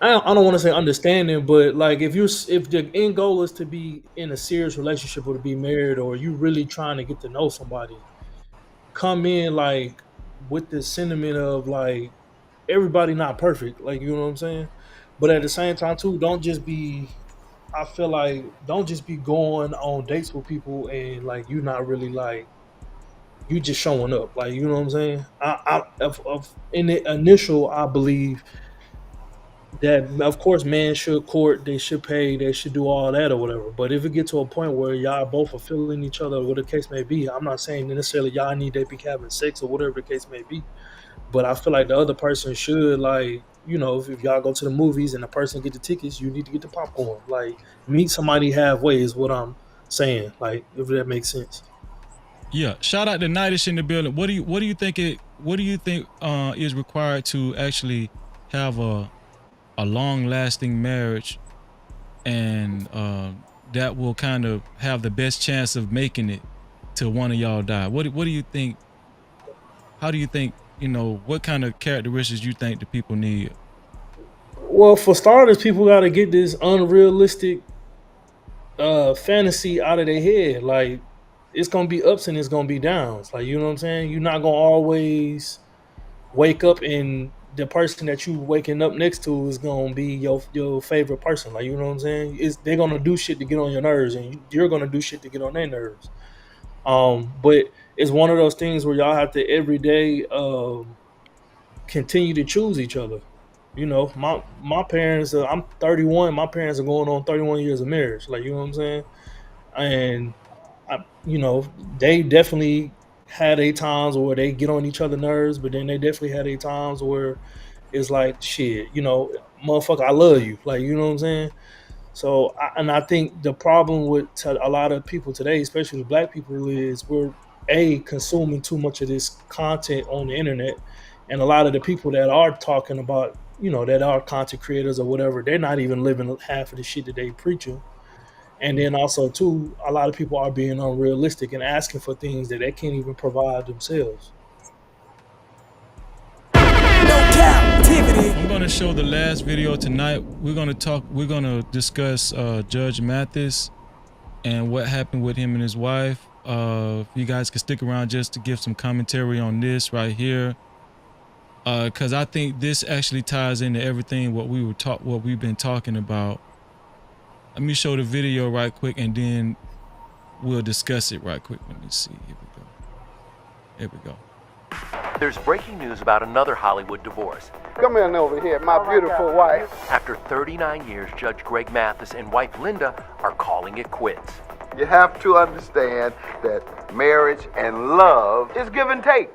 I don't want to say understanding, but like if the end goal is to be in a serious relationship or to be married, or you really trying to get to know somebody, come in like with the sentiment of like everybody not perfect, like you know what I'm saying. But at the same time too, don't just be. I feel like don't just be going on dates with people and like you not really like you just showing up, like you know what I'm saying. In the initial, I believe that of course men should court, they should pay, they should do all that or whatever. But if it get to a point where y'all both are feeling each other, whatever the case may be, I'm not saying necessarily y'all need to be having sex or whatever the case may be. But I feel like the other person should like, if y'all go to the movies and the person get the tickets, you need to get the popcorn. Like meet somebody halfway is what I'm saying. Like if that makes sense. Yeah, shout out to Nightish in the building. What do you think is required to actually have a long lasting marriage and that will kind of have the best chance of making it till one of y'all die? What do you think? How do you think, what kind of characteristics you think the people need? Well, for starters, people got to get this unrealistic fantasy out of their head. Like it's gonna be ups and it's gonna be downs. Like you know what I'm saying. You're not gonna always wake up and the person that you waking up next to is gonna be your favorite person. Like you know what I'm saying. They're gonna do shit to get on your nerves, and you're gonna do shit to get on their nerves. But it's one of those things where y'all have to every day continue to choose each other. My parents. I'm 31. My parents are going on 31 years of marriage. Like you know what I'm saying. And they definitely had a times where they get on each other's nerves, but then they definitely had a times where is like, shit, motherfucker, I love you. Like, you know what I'm saying? So, I think the problem with a lot of people today, especially the black people, is we're consuming too much of this content on the internet, and a lot of the people that are talking about, that are content creators or whatever, they're not even living half of the shit that they preaching. And then also too, a lot of people are being unrealistic and asking for things that they can't even provide themselves. I'm gonna show the last video tonight. We're gonna discuss Judge Mathis and what happened with him and his wife. If you guys can stick around just to give some commentary on this right here. Cause I think this actually ties into everything what we've been talking about. Let me show the video right quick and then we'll discuss it right quick. Let me see. Here we go. There's breaking news about another Hollywood divorce. Come in over here, my beautiful wife. After 39 years, Judge Greg Mathis and wife Linda are calling it quits. You have to understand that marriage and love is give and take.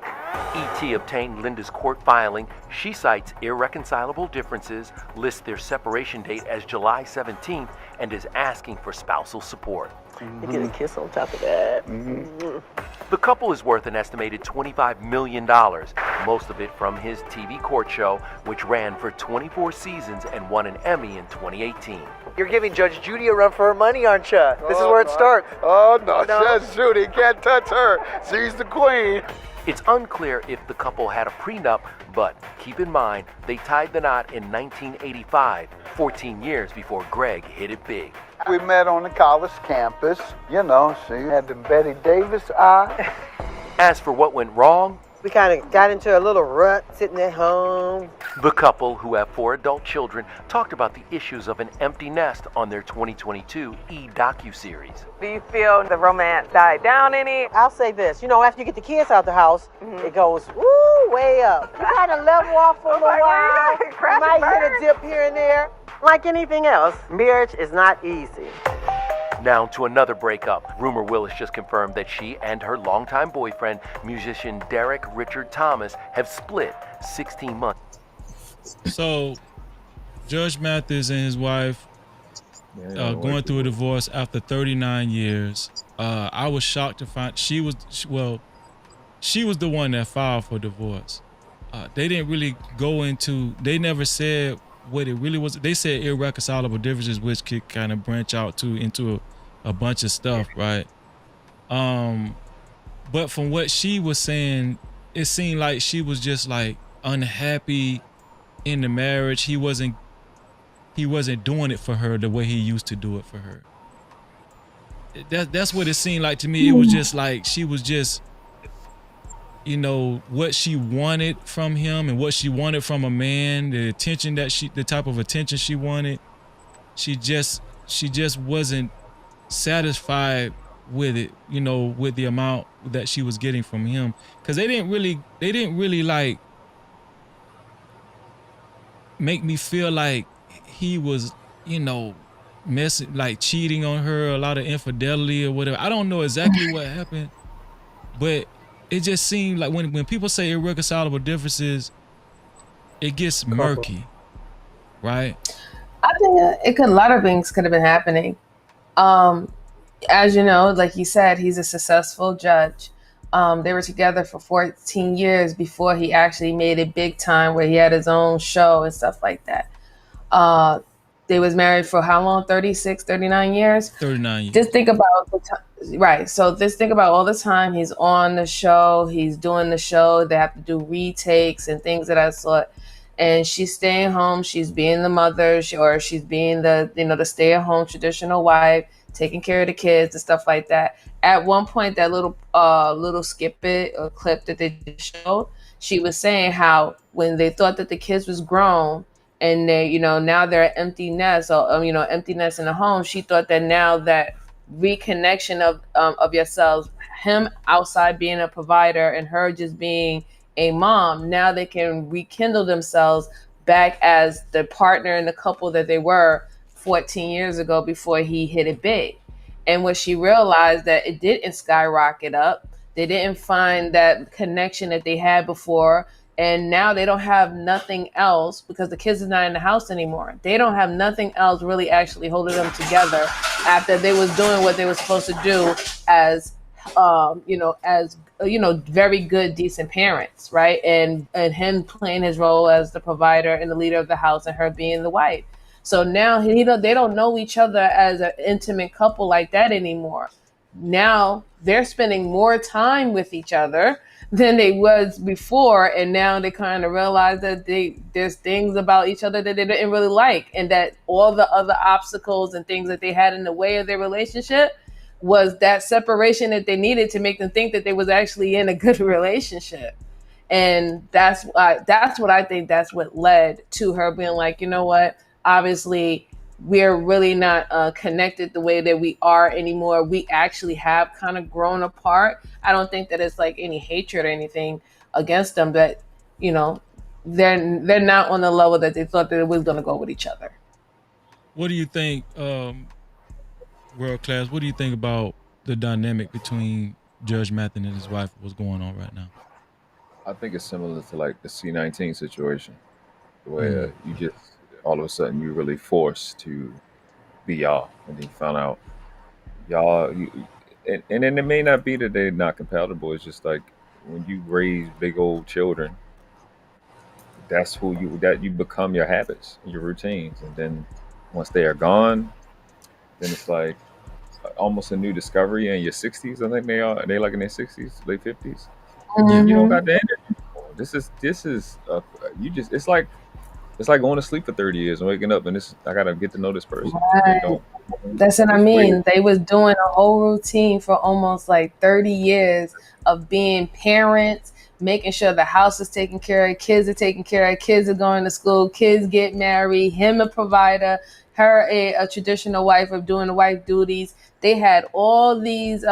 ET obtained Linda's court filing. She cites irreconcilable differences, lists their separation date as July 17th, and is asking for spousal support. You get a kiss on top of that. The couple is worth an estimated $25 million, most of it from his TV court show, which ran for 24 seasons and won an Emmy in 2018. You're giving Judge Judy a run for her money, aren't you? This is where it starts. Oh, no, Judge Judy, can't touch her. She's the queen. It's unclear if the couple had a prenup, but keep in mind, they tied the knot in 1985, 14 years before Greg hit it big. We met on the college campus. She had the Betty Davis eye. As for what went wrong, We kind of got into a little rut sitting at home. the couple, who have 4 adult children, talked about the issues of an empty nest on their 2022 docuseries. Do you feel the romance died down any? I'll say this, after you get the kids out the house, it goes way up. You kind of level off for a little while. You might hit a dip here and there. Like anything else, marriage is not easy. Now to another breakup. Rumor Willis just confirmed that she and her longtime boyfriend, musician Derek Richard Thomas, have split 16 months. So, Judge Mathis and his wife going through a divorce after 39 years. I was shocked to find she was the one that filed for divorce. They didn't really go into, they never said what it really was. They said irreconcilable differences, which could kind of branch out into a bunch of stuff, right? But from what she was saying, it seemed like she was just like unhappy in the marriage. He wasn't doing it for her the way he used to do it for her. That's what it seemed like to me. It was just like she was just, what she wanted from him and what she wanted from a man, the type of attention she wanted. She just wasn't satisfied with it, with the amount that she was getting from him. Cause they didn't really like make me feel like he was, messing, like cheating on her, a lot of infidelity or whatever. I don't know exactly what happened, but it just seemed like when people say irreconcilable differences, it gets murky, right? I think a lot of things could have been happening. As you know, like you said, he's a successful judge. They were together for 14 years before he actually made it big time, where he had his own show and stuff like that. They was married for how long? 36, 39 years? 39 years. Just think about the time, right? So just think about all the time he's on the show, he's doing the show. They have to do retakes and things of that sort. And she's staying home. She's being the mother, she's being the stay-at-home traditional wife, taking care of the kids and stuff like that. At one point, that little snippet or clip that they showed, she was saying how when they thought that the kids was grown and they, now they're empty nest or empty nest in the home, she thought that now that reconnection of yourselves, him outside being a provider and her just being a mom, now they can rekindle themselves back as the partner and the couple that they were 14 years ago before he hit it big. And when she realized that it didn't skyrocket up, they didn't find that connection that they had before. And now they don't have nothing else because the kids is not in the house anymore. They don't have nothing else really actually holding them together after they was doing what they were supposed to do as very good, decent parents, right? And him playing his role as the provider and the leader of the house, and her being the wife. So now they don't know each other as an intimate couple like that anymore. Now they're spending more time with each other than they was before, and now they kind of realize that there's things about each other that they didn't really like, and that all the other obstacles and things that they had in the way of their relationship was that separation that they needed to make them think that they was actually in a good relationship. And that's what I think, that's what led to her being like, you know what, obviously we're really not connected the way that we are anymore. We actually have kind of grown apart. I don't think that it's like any hatred or anything against them, but they're not on the level that they thought that it was going to go with each other. What do you think, World Class? What do you think about the dynamic between Judge Mathis and his wife? What's going on right now? I think it's similar to like the C-19 situation, where you just all of a sudden you're really forced to be y'all, and then you found out y'all, and then it may not be that they're not compatible. It's just like when you raise big old children, that's who you become, your habits, your routines, and then once they are gone, then it's like almost a new discovery in your 60s. I think they like in their 60s, late 50s. Mm-hmm. You don't got the energy anymore. This is you just it's like going to sleep for 30 years and waking up, and I gotta get to know this person. Right. That's what I mean. They was doing a whole routine for almost like 30 years of being parents, making sure the house is taken care of, kids are taken care of, kids are going to school, kids get married, him a provider, her a traditional wife of doing the wife duties. They had all these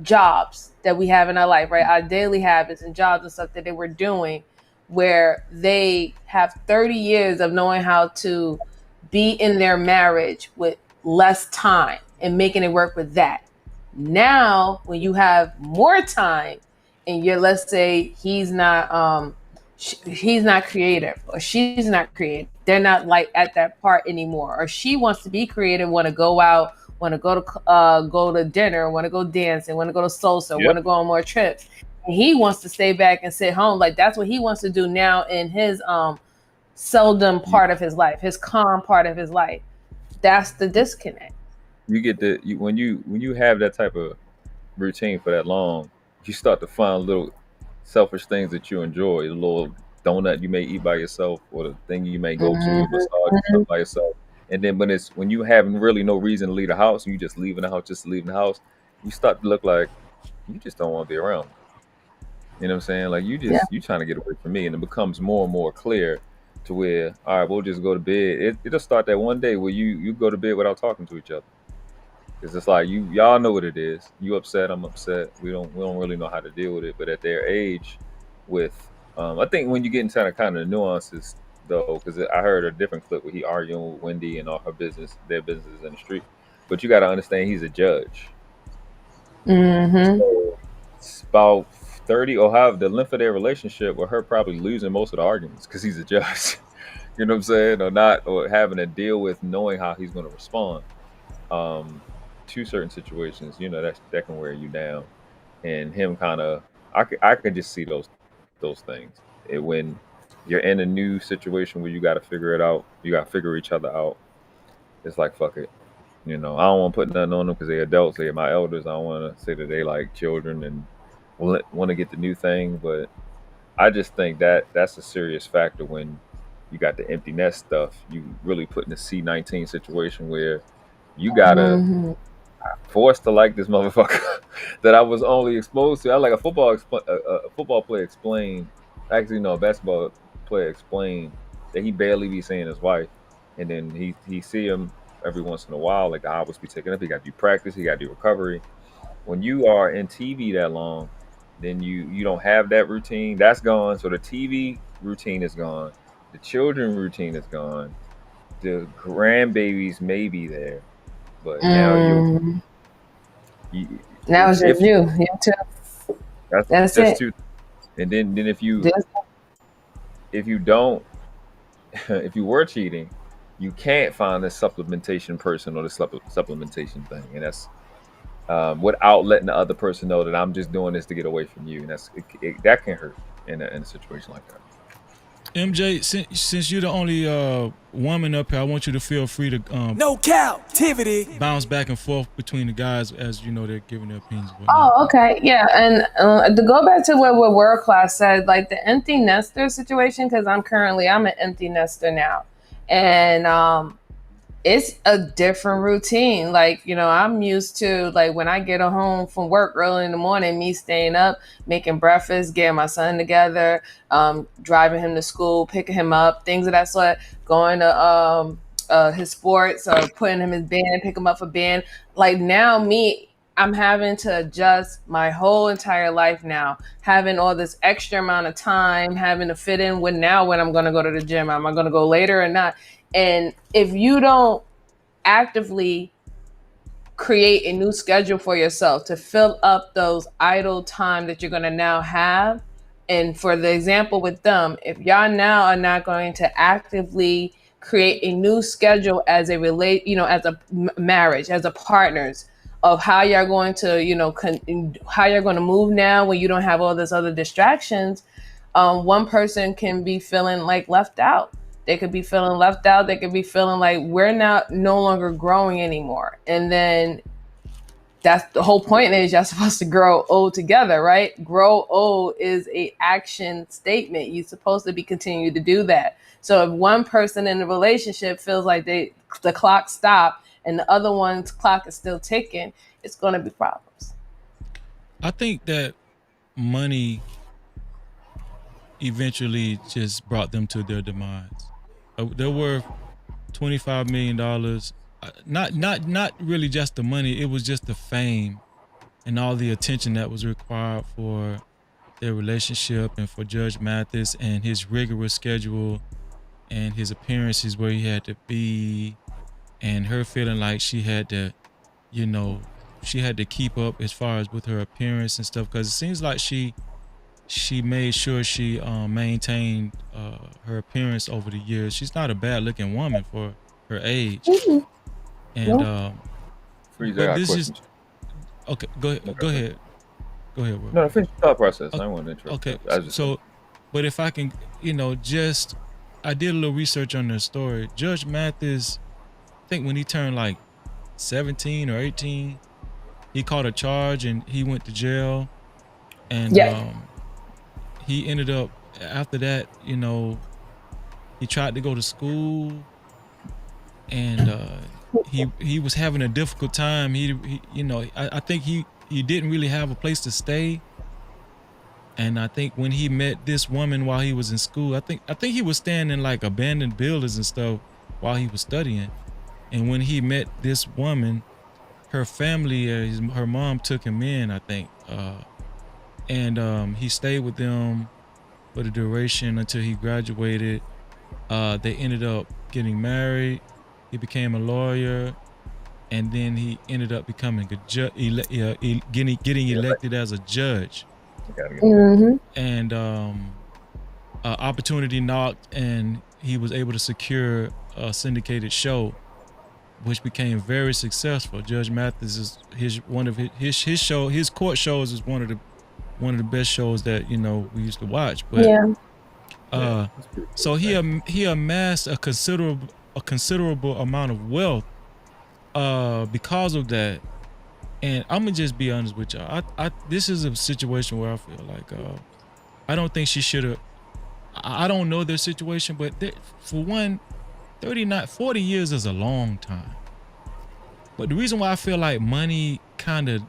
jobs that we have in our life, right? Our daily habits and jobs and stuff that they were doing, where they have 30 years of knowing how to be in their marriage with less time and making it work with that. Now, when you have more time and let's say he's not creative, or she's not creative, they're not like at that part anymore, or she wants to be creative, want to go out, want to go to dinner, want to go dancing, want to go to salsa, want to go on more trips. And he wants to stay back and sit home. Like that's what he wants to do now in his seldom part of his life, his calm part of his life. That's the disconnect. You get when you have that type of routine for that long, you start to find little selfish things that you enjoy. A little donut you may eat by yourself, or the thing you may go to a massage and stuff by yourself. And then when you have really no reason to leave the house, you just leaving the house, you start to look like you just don't want to be around. You know what I'm saying? Like you trying to get away from me, and it becomes more and more clear to where, all right, we'll just go to bed. It'll start that one day where you go to bed without talking to each other. It's just like y'all know what it is. You upset, I'm upset. We don't really know how to deal with it. But at their age, I think when you get into kind of the nuances though, because I heard a different clip where he arguing with Wendy and all their business in the street. But you got to understand, he's a judge. Mm-hmm. So it's about 30 or however the length of their relationship, with her probably losing most of the arguments because he's a judge. You know what I'm saying? Or having to deal with knowing how he's going to respond to certain situations. That can wear you down. And him kind of, I could just see those things. When you're in a new situation where you got to figure it out, you got to figure each other out. It's like, fuck it. I don't want to put nothing on them because they're adults. They're my elders. I don't want to say that they like children and want to get the new thing. But I just think that's a serious factor when you got the empty nest stuff. You really put in a C-19 situation where you gotta forced to like this motherfucker that I was only exposed to. I like a football player explained. Actually, no, a basketball player explained that he barely be seeing his wife, and then he see him every once in a while. Like the hours be taken up. He got to do practice. He got to do recovery. When you are in TV that long, then you don't have that routine. That's gone. So the TV routine is gone. The children routine is gone. The grandbabies may be there, but now now it's just you too. That's it. Too. And then if you if you don't, if you were cheating, you can't find this supplementation person or the supplementation thing, and that's without letting the other person know that I'm just doing this to get away from you, and that can hurt in a situation like that. MJ, since you're the only woman up here, I want you to feel free to no captivity bounce back and forth between the guys as you know they're giving their opinions. Oh, okay, yeah, and to go back to what World Class said, like the empty nester situation, because I'm an empty nester now, and it's a different routine. Like, you know, I'm used to, like, when I get home from work early in the morning, me staying up, making breakfast, getting my son together, driving him to school, picking him up, things of that sort, going to his sports or putting him in band, pick him up for band. Like now I'm having to adjust my whole entire life now, having all this extra amount of time, having to fit in when I'm going to go to the gym. Am I going to go later or not? And if you don't actively create a new schedule for yourself to fill up those idle time that you're going to now have, and for the example with them, if y'all now are not going to actively create a new schedule as a as a marriage, as a partners, of how you're going to, how you're going to move now when you don't have all this other distractions, one person can be feeling like left out. They could be feeling left out. They could be feeling like we're no longer growing anymore. And then that's the whole point, is y'all supposed to grow old together, right? Grow old is a action statement. You're supposed to be continue to do that. So if one person in the relationship feels like the clock stopped and the other one's clock is still ticking, it's going to be problems. I think that money eventually just brought them to their demise. They're worth $25 million. Not really just the money. It was just the fame and all the attention that was required for their relationship, and for Judge Mathis and his rigorous schedule and his appearances where he had to be, and her feeling like she had to, she had to keep up as far as with her appearance and stuff, because it seems like she made sure she maintained her appearance over the years. She's not a bad looking woman for her age. Mm-hmm. And but this is okay. Go ahead. No, finish the thought process. I want to interrupt. Okay. So, but if I can, I did a little research on their story. Judge Mathis, I think when he turned like 17 or 18, he caught a charge and he went to jail. And he ended up, after that, he tried to go to school, and he was having a difficult time. I think he didn't really have a place to stay. And I think when he met this woman while he was in school, I think he was staying in like abandoned buildings and stuff while he was studying. And when he met this woman, her family, her mom took him in, I think. And he stayed with them for the duration until he graduated. They ended up getting married. He became a lawyer, and then he ended up becoming a judge, getting elected as a judge. Mm-hmm. And opportunity knocked, and he was able to secure a syndicated show, which became very successful. Judge Mathis is his court shows is one of the best shows that we used to watch. But so he amassed a considerable amount of wealth because of that. And I'm gonna just be honest with y'all. This is a situation where I feel like I don't think she should have. I don't know their situation, but for one, 40 years is a long time. But the reason why I feel like money kind of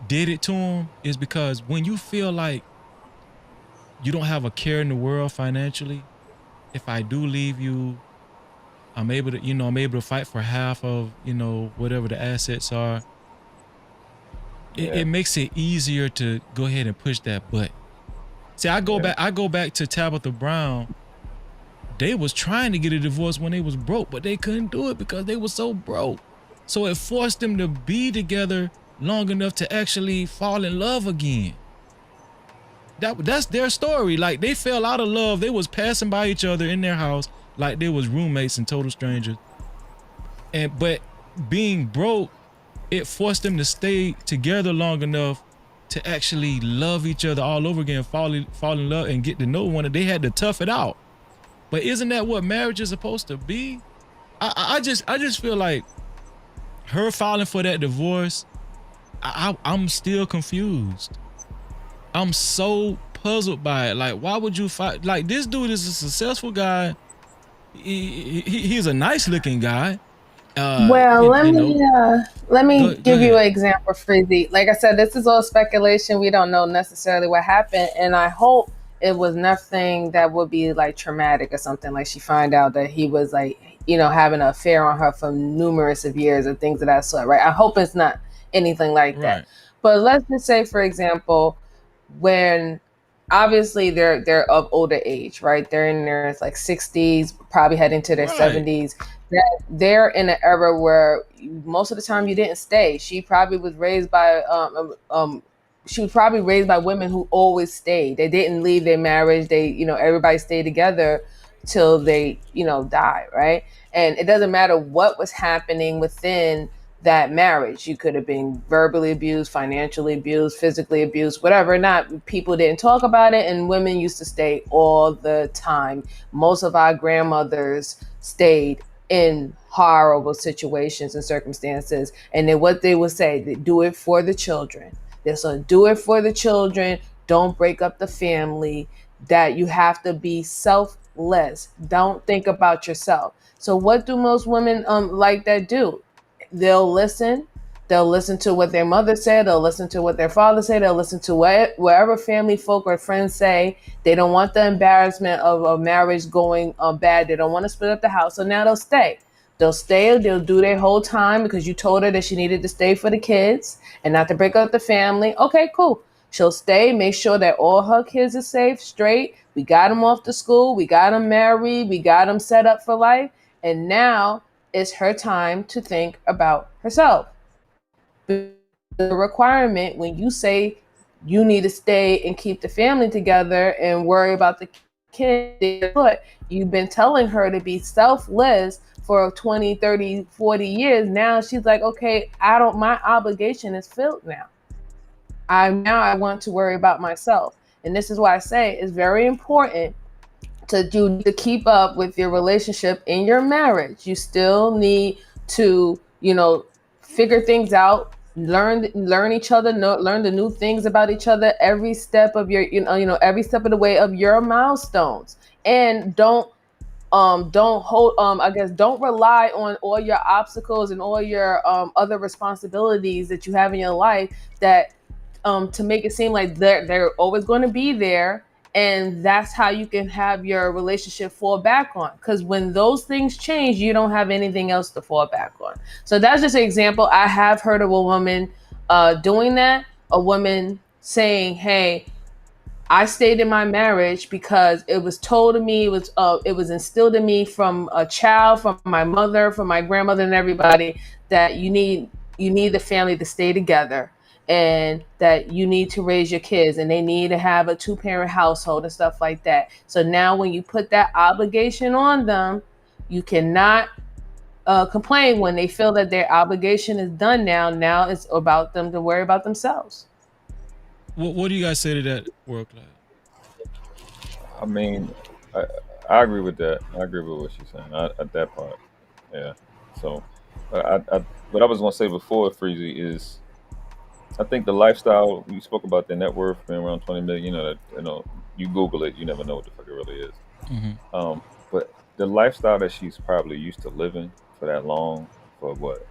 did it to him is because when you feel like you don't have a care in the world financially, if I do leave you, I'm able to fight for half of whatever the assets are. It makes it easier to go ahead and push that button. See, I go back to Tabitha Brown. They was trying to get a divorce when they was broke, but they couldn't do it because they were so broke. So it forced them to be together long enough to actually fall in love again. that's their story. Like they fell out of love. They was passing by each other in their house like they was roommates and total strangers. But being broke, it forced them to stay together long enough to actually love each other all over again, fall in love and get to know one another. They had to tough it out. But isn't that what marriage is supposed to be? I just feel like her filing for that divorce, I'm still confused. I'm so puzzled by it. Like, why would you fight? Like, this dude is a successful guy. He's a nice looking guy. Well, let me give you an example, Freezy. Like I said, this is all speculation. We don't know necessarily what happened, and I hope it was nothing that would be like traumatic or something. Like she find out that he was like, having an affair on her for numerous of years or things of that sort, right? I hope it's not anything like that. But let's just say, for example, when obviously they're of older age, right? They're in their like 60s, probably heading to their 70s. They're in an era where most of the time you didn't stay. She probably was raised by women who always stayed. They didn't leave their marriage. They, everybody stayed together till they, die, right? And it doesn't matter what was happening within that marriage. You could have been verbally abused, financially abused, physically abused, whatever. Not people didn't talk about it, and women used to stay all the time. Most of our grandmothers stayed in horrible situations and circumstances, and then what they would say, they do it for the children. They're saying, do it for the children. Don't break up the family. That you have to be selfless. Don't think about yourself. So what do most women like that do? They'll listen. They'll listen to what their mother said. They'll listen to what their father said. They'll listen to wherever family folk or friends say. They don't want the embarrassment of a marriage going bad. They don't want to split up the house. So now they'll stay. They'll stay. They'll do their whole time because you told her that she needed to stay for the kids and not to break up the family. Okay, cool. She'll stay, make sure that all her kids are safe, straight. We got them off to school. We got them married. We got them set up for life. And now it's her time to think about herself. The requirement when you say you need to stay and keep the family together and worry about the kids, you've been telling her to be selfless for 20, 30, 40 years. Now she's like, okay, my obligation is filled now. I want to worry about myself. And this is why I say it's very important to keep up with your relationship in your marriage. You still need to, figure things out, learn each other, learn the new things about each other every step of your, every step of the way of your milestones. And don't rely on all your obstacles and all your other responsibilities that you have in your life that to make it seem like they're always going to be there, and that's how you can have your relationship fall back on. Because when those things change, you don't have anything else to fall back on. So that's just an example. I have heard of a woman doing that. A woman saying, "Hey, I stayed in my marriage because it was told to me, it was instilled in me from a child, from my mother, from my grandmother, and everybody that you need the family to stay together." And that you need to raise your kids and they need to have a 2-parent household and stuff like that. So now when you put that obligation on them, you cannot complain when they feel that their obligation is done now. Now it's about them to worry about themselves. What do you guys say to that, World Class? I mean, I agree with that. I agree with what she's saying at that part. Yeah. So, what I was going to say before, Freezy, is I think the lifestyle you spoke about, the net worth being around 20 million. You Google it, you never know what the fuck it really is. Mm-hmm. But the lifestyle that she's probably used to living for that long, for what,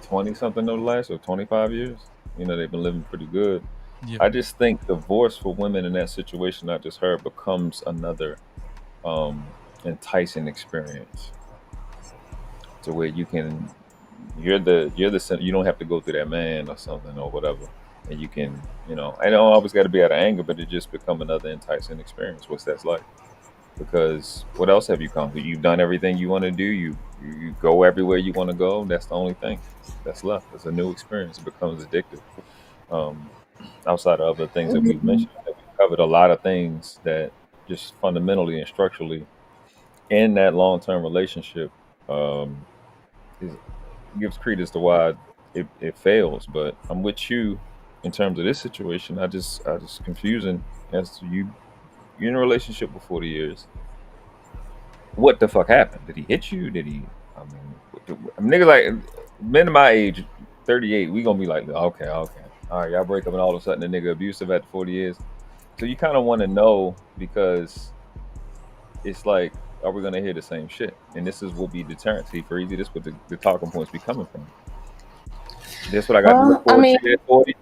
20 something of the last or 25 years. They've been living pretty good. Yep. I just think divorce for women in that situation, not just her, becomes another enticing experience to where you can. You don't have to go through that man or something or whatever, and you can, I don't always got to be out of anger, but it just become another enticing experience. What's that's like? Because what else have you come to? You've done everything you want to do. You go everywhere you want to go. That's the only thing that's left. It's a new experience. It becomes addictive. Outside of other things that we've mentioned, covered a lot of things that just fundamentally and structurally in that long-term relationship is, gives credence to why it fails. But I'm with you in terms of this situation. I just confusing as to you're in a relationship for 40 years. What the fuck happened? Did he hit you? Did he? Nigga like men of my age, 38, we gonna be like, okay, all right, y'all break up and all of a sudden the nigga abusive after 40 years. So you kind of want to know because it's like, are we gonna hear the same shit? And this is what be deterrent. See, for easy, this what the talking points be coming from. This what I got to look I forward mean, to at 40.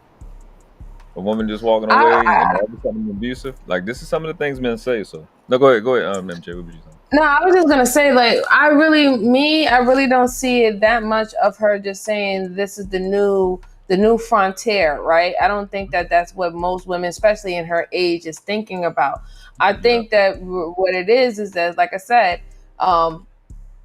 A woman just walking away and all of a sudden abusive. Like this is some of the things men say. So no, go ahead, MJ. What would you say? no, I was just gonna say, like, I really don't see it that much of her just saying this is the new frontier, right? I don't think that that's what most women, especially in her age, is thinking about. I think that what it is that, like I said,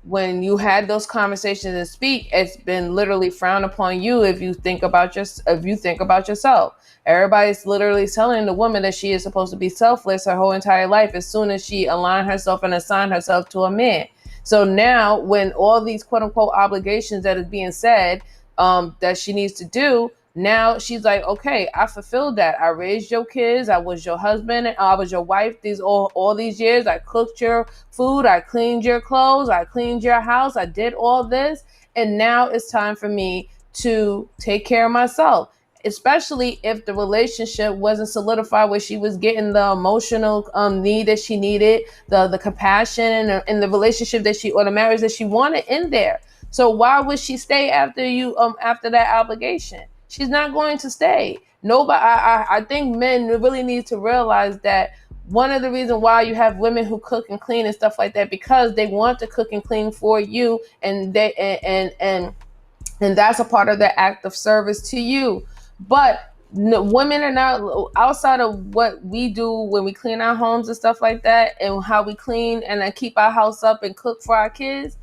when you had those conversations and speak, it's been literally frowned upon you if you think about yourself. Everybody's literally telling the woman that she is supposed to be selfless her whole entire life as soon as she aligned herself and assigned herself to a man. So now when all these quote unquote obligations that is being said that she needs to do, now she's like, okay, I fulfilled that. I raised your kids. I was your husband. I was your wife all these years. I cooked your food. I cleaned your clothes. I cleaned your house. I did all this. And now it's time for me to take care of myself, especially if the relationship wasn't solidified where she was getting the emotional need that she needed, the compassion and the relationship that she, or the marriage that she wanted in there. So why would she stay after that obligation? She's not going to stay. Nobody. I think men really need to realize that one of the reasons why you have women who cook and clean and stuff like that, because they want to cook and clean for you, and that's a part of their act of service to you. But women are not, outside of what we do when we clean our homes and stuff like that, and how we clean and keep our house up and cook for our kids.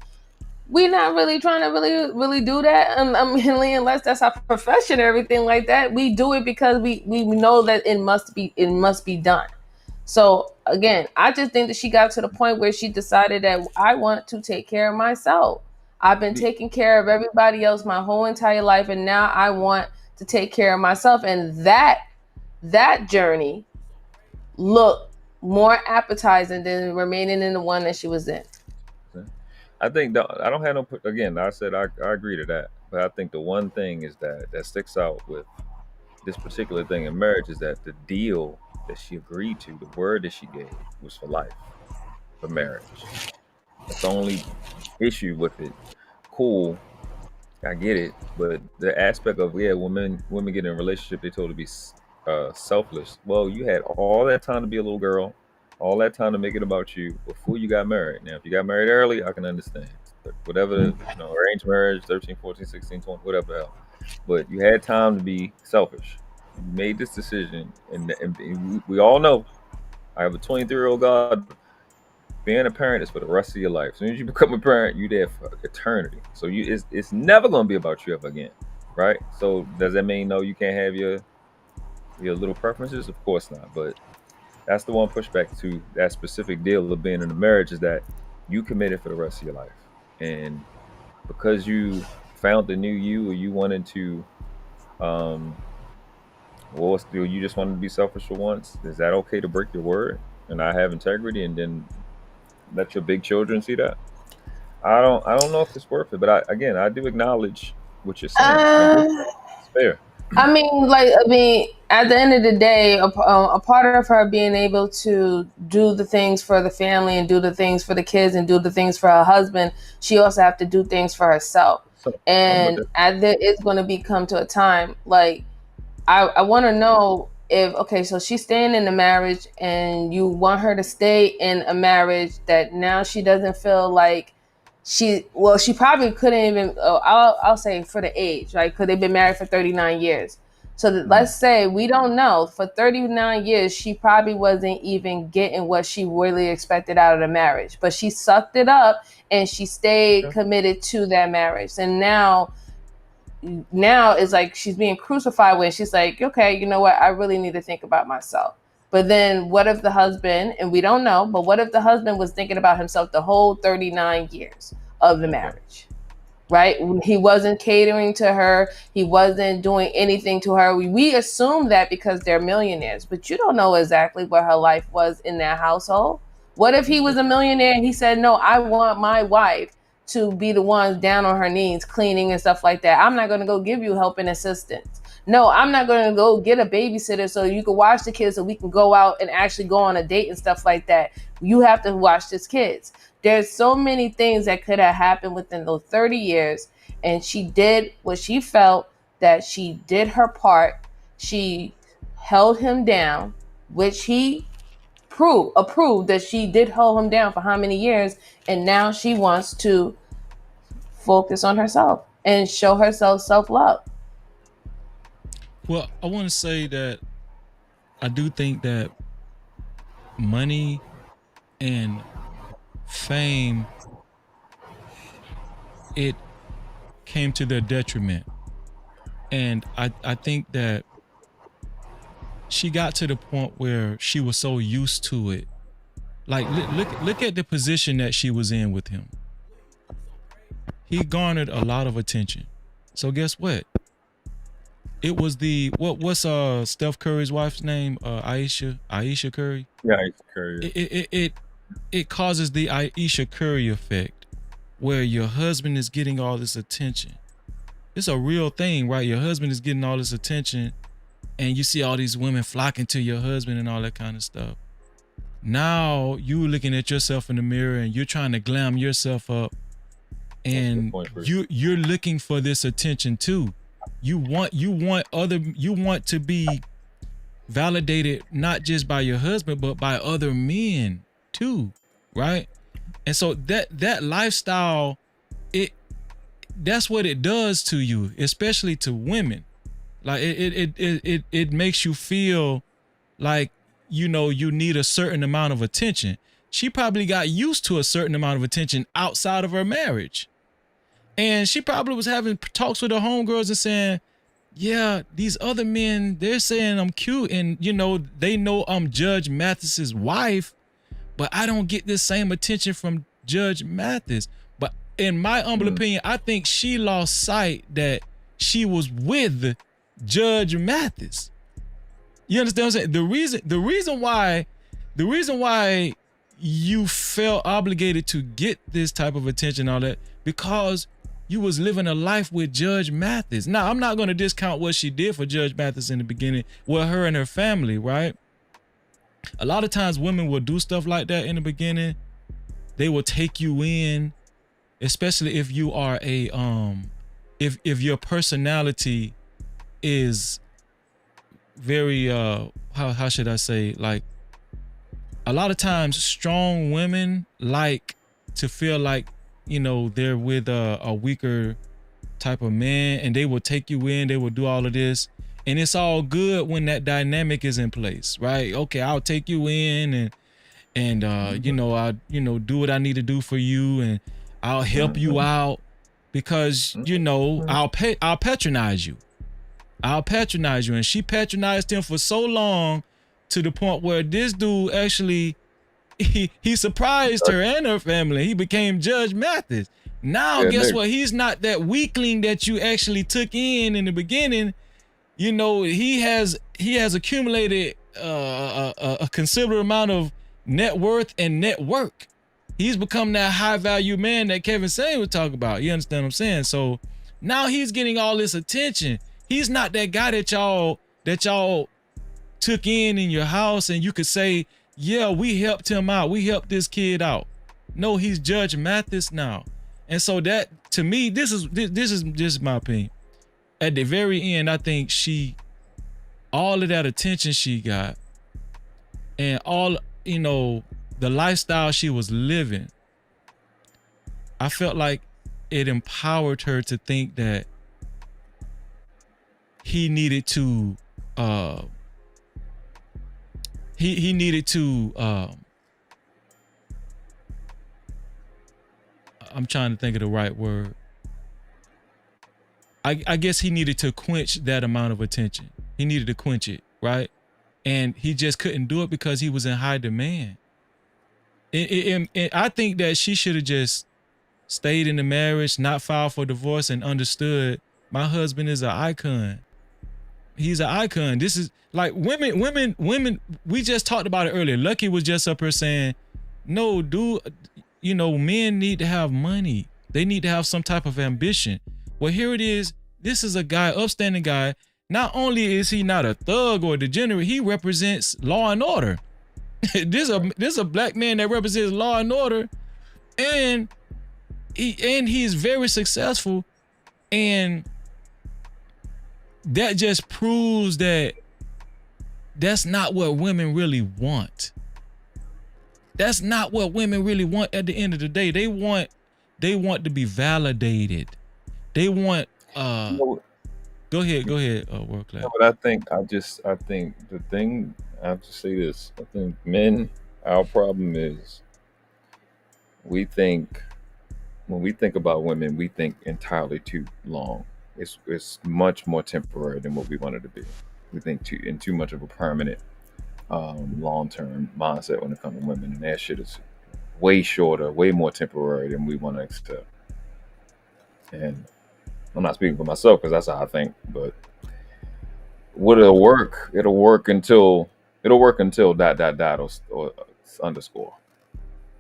We're not really trying to really do that. Unless that's our profession or everything like that. We do it because we know that it must be done. So again, I just think that she got to the point where she decided that I want to take care of myself. I've been taking care of everybody else my whole entire life, and now I want to take care of myself. And that journey looked more appetizing than remaining in the one that she was in. I think I don't have no. Again, I said I agree to that, but I think the one thing is that sticks out with this particular thing in marriage is that the deal that she agreed to, the word that she gave, was for life, for marriage. That's the only issue with it. Cool, I get it, but the aspect of when women get in a relationship, they told to be selfless. Well, you had all that time to be a little girl, all that time to make it about you before you got married. Now, if you got married early, I can understand. Whatever, arranged marriage, 13, 14, 16, 20, whatever else. But you had time to be selfish. You made this decision, and we all know. I have a 23-year-old God. Being a parent is for the rest of your life. As soon as you become a parent, you're there for eternity. So it's never going to be about you ever again, right? So does that mean no, you can't have your little preferences? Of course not. But that's the one pushback to that specific deal of being in a marriage is that you committed for the rest of your life, and because you found the new you, or you wanted to, you just wanted to be selfish for once. Is that okay to break your word and not have integrity, and then let your big children see that? I don't know if it's worth it, but I do acknowledge what you're saying. It's fair. At the end of the day, a part of her being able to do the things for the family and do the things for the kids and do the things for her husband, she also have to do things for herself. And it's going to come to a time, like, I want to know if, okay, so she's staying in the marriage and you want her to stay in a marriage that now she doesn't feel like she probably couldn't even, I'll say for the age, right? Because they've been married for 39 years. So let's say, we don't know, for 39 years, she probably wasn't even getting what she really expected out of the marriage, but she sucked it up and she stayed committed to that marriage. And now it's like she's being crucified when she's like, okay, you know what? I really need to think about myself. But then what if the husband, and we don't know, but what if the husband was thinking about himself the whole 39 years of the marriage? Right? He wasn't catering to her. He wasn't doing anything to her. We assume that because they're millionaires, but you don't know exactly what her life was in that household. What if he was a millionaire and he said, no, I want my wife to be the ones down on her knees cleaning and stuff like that. I'm not going to go give you help and assistance. No, I'm not going to go get a babysitter so you can watch the kids so we can go out and actually go on a date and stuff like that. You have to watch these kids. There's so many things that could have happened within those 30 years. And she did what she felt that she did her part. She held him down, which he approved that she did hold him down for how many years. And now she wants to focus on herself and show herself self-love. Well, I want to say that I do think that money and fame, it came to their detriment. And I think that she got to the point where she was so used to it. Like, look at the position that she was in with him. He garnered a lot of attention. So guess what? It was what's Steph Curry's wife's name? Aisha Curry. Yeah, Aisha Curry. It causes the Aisha Curry effect, where your husband is getting all this attention. It's a real thing, right? Your husband is getting all this attention, and you see all these women flocking to your husband and all that kind of stuff. Now you looking at yourself in the mirror and you're trying to glam yourself up, and you're looking for this attention too. You want to be validated not just by your husband but by other men too, right? And so that lifestyle, that's what it does to you, especially to women. Like it makes you feel like, you know, you need a certain amount of attention. She probably got used to a certain amount of attention outside of her marriage. And she probably was having talks with her homegirls and saying, yeah, these other men, they're saying I'm cute, and, you know, they know I'm Judge Mathis's wife, but I don't get this same attention from Judge Mathis. But in my humble opinion, I think she lost sight that she was with Judge Mathis. You understand what I'm saying? The reason why you felt obligated to get this type of attention and all that, because you was living a life with Judge Mathis. Now, I'm not going to discount what she did for Judge Mathis in the beginning, with her and her family, right? A lot of times women will do stuff like that in the beginning. They will take you in, especially if you are if your personality is very, how should I say, like, a lot of times strong women like to feel like, you know, they're with a weaker type of man, and they will take you in, they will do all of this, and it's all good when that dynamic is in place, right? Okay, I'll take you in, and you know, I, you know, do what I need to do for you, and I'll help you out, because, you know, I'll patronize you. And she patronized him for so long, to the point where this dude actually, he surprised her and her family. He became Judge Mathis. Now, guess what? He's not that weakling that you actually took in the beginning. You know, he has accumulated a considerable amount of net worth and network. He's become that high value man that Kevin Samuels would talk about. You understand what I'm saying? So now he's getting all this attention. He's not that guy that y'all took in your house and you could say, yeah, we helped him out. We helped this kid out. No, he's Judge Mathis now. And so that, to me, this is just my opinion. At the very end, I think all of that attention she got, and all, you know, the lifestyle she was living, I felt like it empowered her to think that he needed to he needed to I'm trying to think of the right word. I guess he needed to quench that amount of attention. He needed to quench it, right? and he just couldn't do it because he was in high demand. I think that she should have just stayed in the marriage, not filed for divorce, and understood my husband is an icon. He's an icon. This is like women. We just talked about it earlier. Lucky was just up here saying, no, dude, men need to have money. They need to have some type of ambition. Well, here it is. This is a guy, upstanding guy. Not only is he not a thug or a degenerate, he represents law and order. This is a black man that represents law and order, and he's very successful, and that just proves that that's not what women really want. That's not what women really want at the end of the day. They want to be validated. They want go ahead, world class. But I think the thing, I have to say this. I think men, our problem is when we think about women, we think entirely too long. It's much more temporary than what we want it to be. We think too much of a permanent, long-term mindset when it comes to women, and that shit is way shorter, way more temporary than we want to accept. And I'm not speaking for myself because that's how I think, but it'll work until or underscore.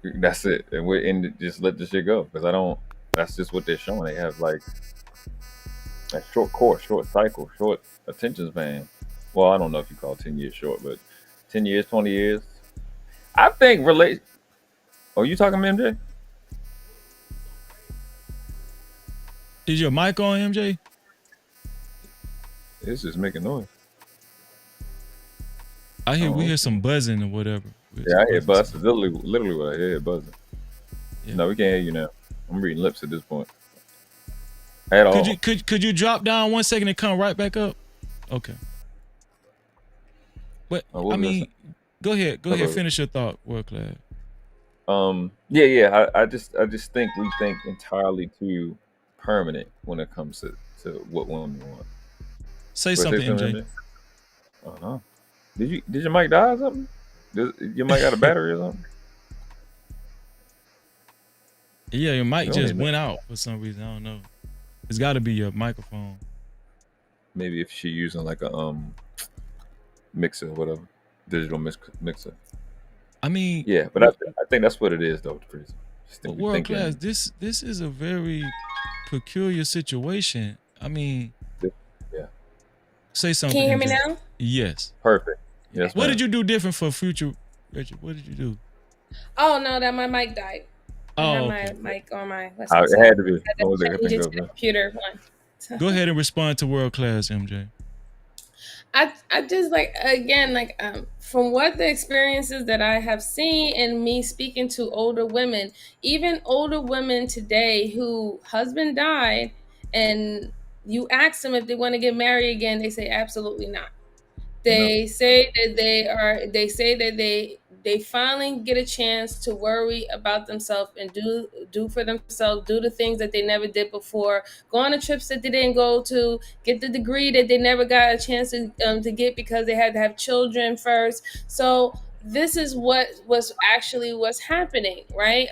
That's it, and just let the shit go, because that's just what they're showing. They have like a short course, short cycle, short attention span. Well, I don't know if you call 10 years short, but 10 years, 20 years. I think Oh, you talking MJ? Is your mic on, MJ? It's just making noise. We hear some buzzing or whatever. Yeah, I hear buzzing. Literally what I hear, buzzing. Yeah. No, we can't hear you now. I'm reading lips at this point. At all. Could you drop down 1 second and come right back up? Okay. But go ahead, finish your thought, world class. I just think we think entirely too permanent when it comes to what women want. Say something, MJ. Oh no. Did your mic die or something? Your mic got a battery or something? Yeah, your mic just went out for some reason. I don't know. It's got to be your microphone. Maybe if she's using like a mixer or whatever, digital mixer. I mean, yeah, but I think that's what it is, though. World class. This is a very peculiar situation. I mean, yeah. Say something. Can you hear me now? Yes. Perfect. Yes. What did you do different for future, Richard? What did you do? Oh no, that my mic died. Oh, I had my mic on my. It had to be. Computer one. Go ahead and respond to world class, MJ. I just from what the experiences that I have seen and me speaking to older women, even older women today who husband died, and you ask them if they want to get married again, they say absolutely not. They say that they finally get a chance to worry about themselves and do for themselves, do the things that they never did before, go on the trips that they didn't go to, get the degree that they never got a chance to get because they had to have children first. So this is what's happening, right?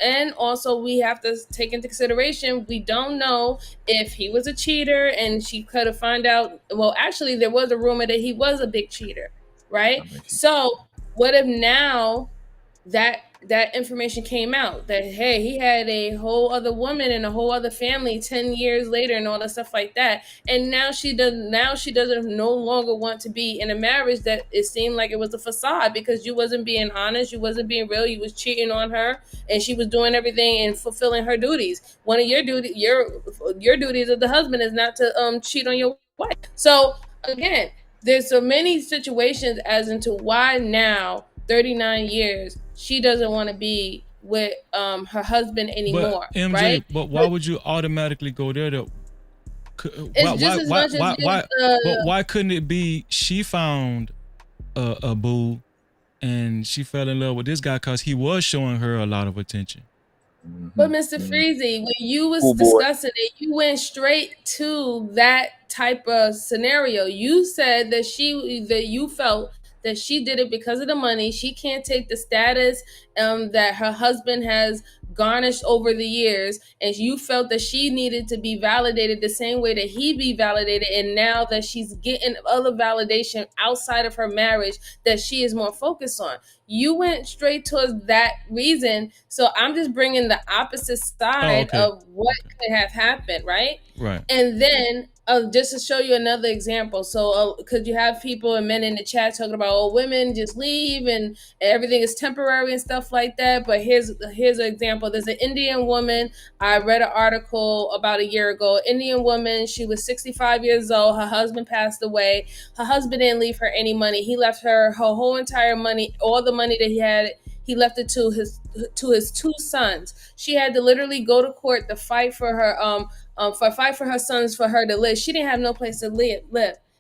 And also we have to take into consideration, we don't know if he was a cheater and she could have found out. Well, actually, there was a rumor that he was a big cheater, right? So what if now that information came out that, hey, he had a whole other woman and a whole other family 10 years later and all that stuff like that, and now she doesn't no longer want to be in a marriage that it seemed like it was a facade because you wasn't being honest, you wasn't being real, you was cheating on her, and she was doing everything and fulfilling her duties. One of your duties as the husband is not to cheat on your wife. So again, there's so many situations as into why now 39 years she doesn't want to be with her husband anymore. But MJ, right? But why would you automatically go there? Why couldn't it be she found a boo and she fell in love with this guy because he was showing her a lot of attention? But Mr. Freezy, when you was Oh boy. discussing it, you went straight to that type of scenario. You said that you felt that she did it because of the money. She can't take the status that her husband has garnished over the years, and you felt that she needed to be validated the same way that he be validated. And now that she's getting other validation outside of her marriage, that she is more focused on. You went straight towards that reason. So I'm just bringing the opposite side of what could have happened, right? Right. And then just to show you another example. So because you have people and men in the chat talking about, oh, women just leave and everything is temporary and stuff like that. But here's an example. There's an Indian woman. I read an article about a year ago. Indian woman. She was 65 years old. Her husband passed away. Her husband didn't leave her any money. He left her whole entire money, all the money that he had. He left it to his two sons. She had to literally go to court to fight for her fight for her sons for her to live. She didn't have no place to live.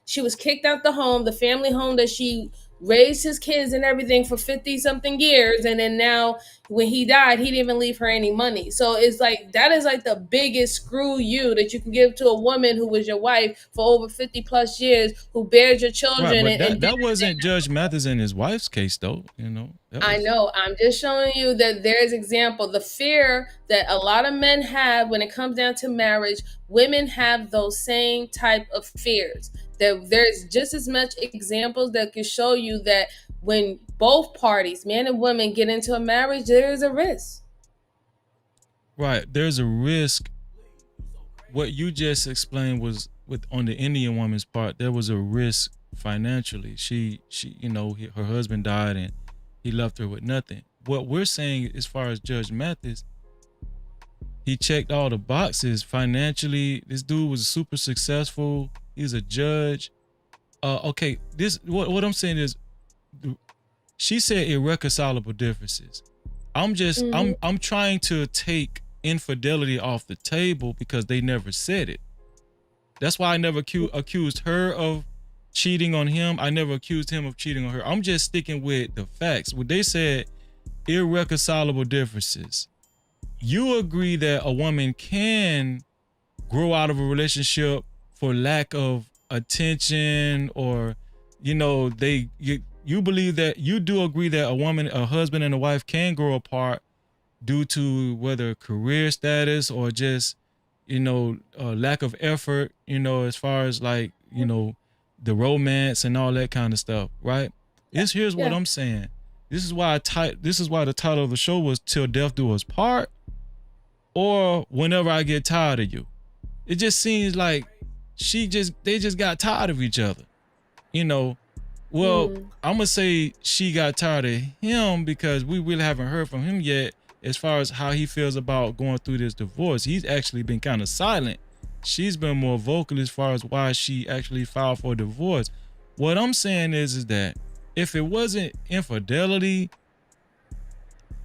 She was kicked out the home, the family home that she raised his kids and everything for 50 something years, and then now when he died, he didn't even leave her any money. So it's like that is like the biggest screw you that you can give to a woman who was your wife for over 50 plus years, who bears your children. Right, but that wasn't Judge Mathis and his wife's case, though. You know. I know. I'm just showing you that there's example. The fear that a lot of men have when it comes down to marriage, women have those same type of fears. There's just as much examples that can show you that when both parties, men and women, get into a marriage, there is a risk. Right. There's a risk. What you just explained was on the Indian woman's part, there was a risk financially. She her husband died and he left her with nothing. What we're saying as far as Judge Mathis, he checked all the boxes financially. This dude was super successful. He's a judge. Okay, what I'm saying is, she said irreconcilable differences. I'm trying to take infidelity off the table because they never said it. That's why I never accused her of cheating on him. I never accused him of cheating on her. I'm just sticking with the facts. What they said, irreconcilable differences. You agree that a woman can grow out of a relationship for lack of attention, or you believe that you do agree that a husband and a wife can grow apart due to whether career status or just lack of effort, as far as like the romance and all that kind of stuff, right? Here's what I'm saying. This is why the title of the show was Till Death Do Us Part, or Whenever I Get Tired of You. It just seems like they just got tired of each other. Well, I'm gonna say she got tired of him because we really haven't heard from him yet as far as how he feels about going through this divorce. He's actually been kind of silent. She's been more vocal as far as why she actually filed for divorce. What I'm saying is that if it wasn't infidelity,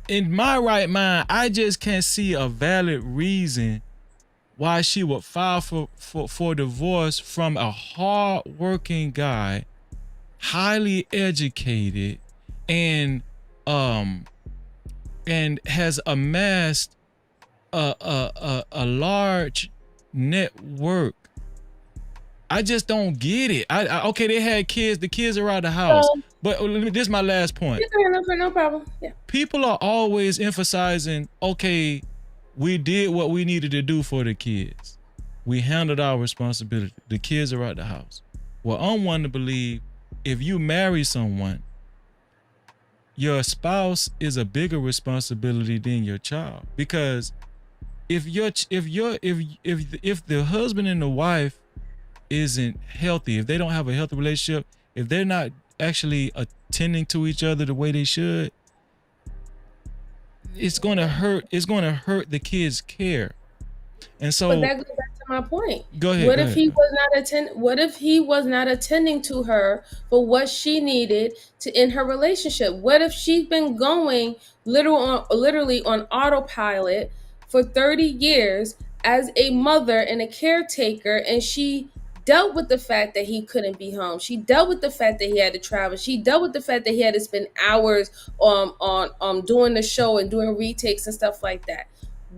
in my right mind, I just can't see a valid reason why she would file for divorce from a hard-working guy, highly educated, and has amassed a large network. I just don't get it. Okay, they had kids. The kids are out of the house. But this is my last point. No problem. Yeah. People are always emphasizing, okay, we did what we needed to do for the kids. We handled our responsibility. The kids are out the house. Well, I'm one to believe if you marry someone, your spouse is a bigger responsibility than your child. Because if the husband and the wife isn't healthy, if they don't have a healthy relationship, if they're not actually attending to each other the way they should, it's going to hurt the kids' care. And so, but that goes back to my point. Go ahead. What if he was not attending to her for what she needed in her relationship? What if she's been going literally on autopilot for 30 years as a mother and a caretaker, and she dealt with the fact that he couldn't be home. She dealt with the fact that he had to travel. She dealt with the fact that he had to spend hours on doing the show and doing retakes and stuff like that.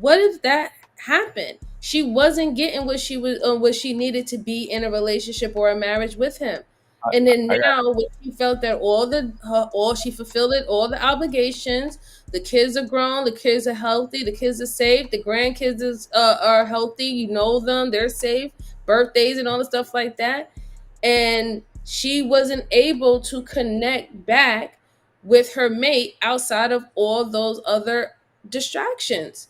what if that happened? She wasn't getting what she needed to be in a relationship or a marriage with him. And then I got now, when she felt that all she fulfilled it, all the obligations, the kids are grown, the kids are healthy, the kids are safe, the grandkids are healthy. You know them, they're safe, birthdays and all the stuff like that. And she wasn't able to connect back with her mate outside of all those other distractions.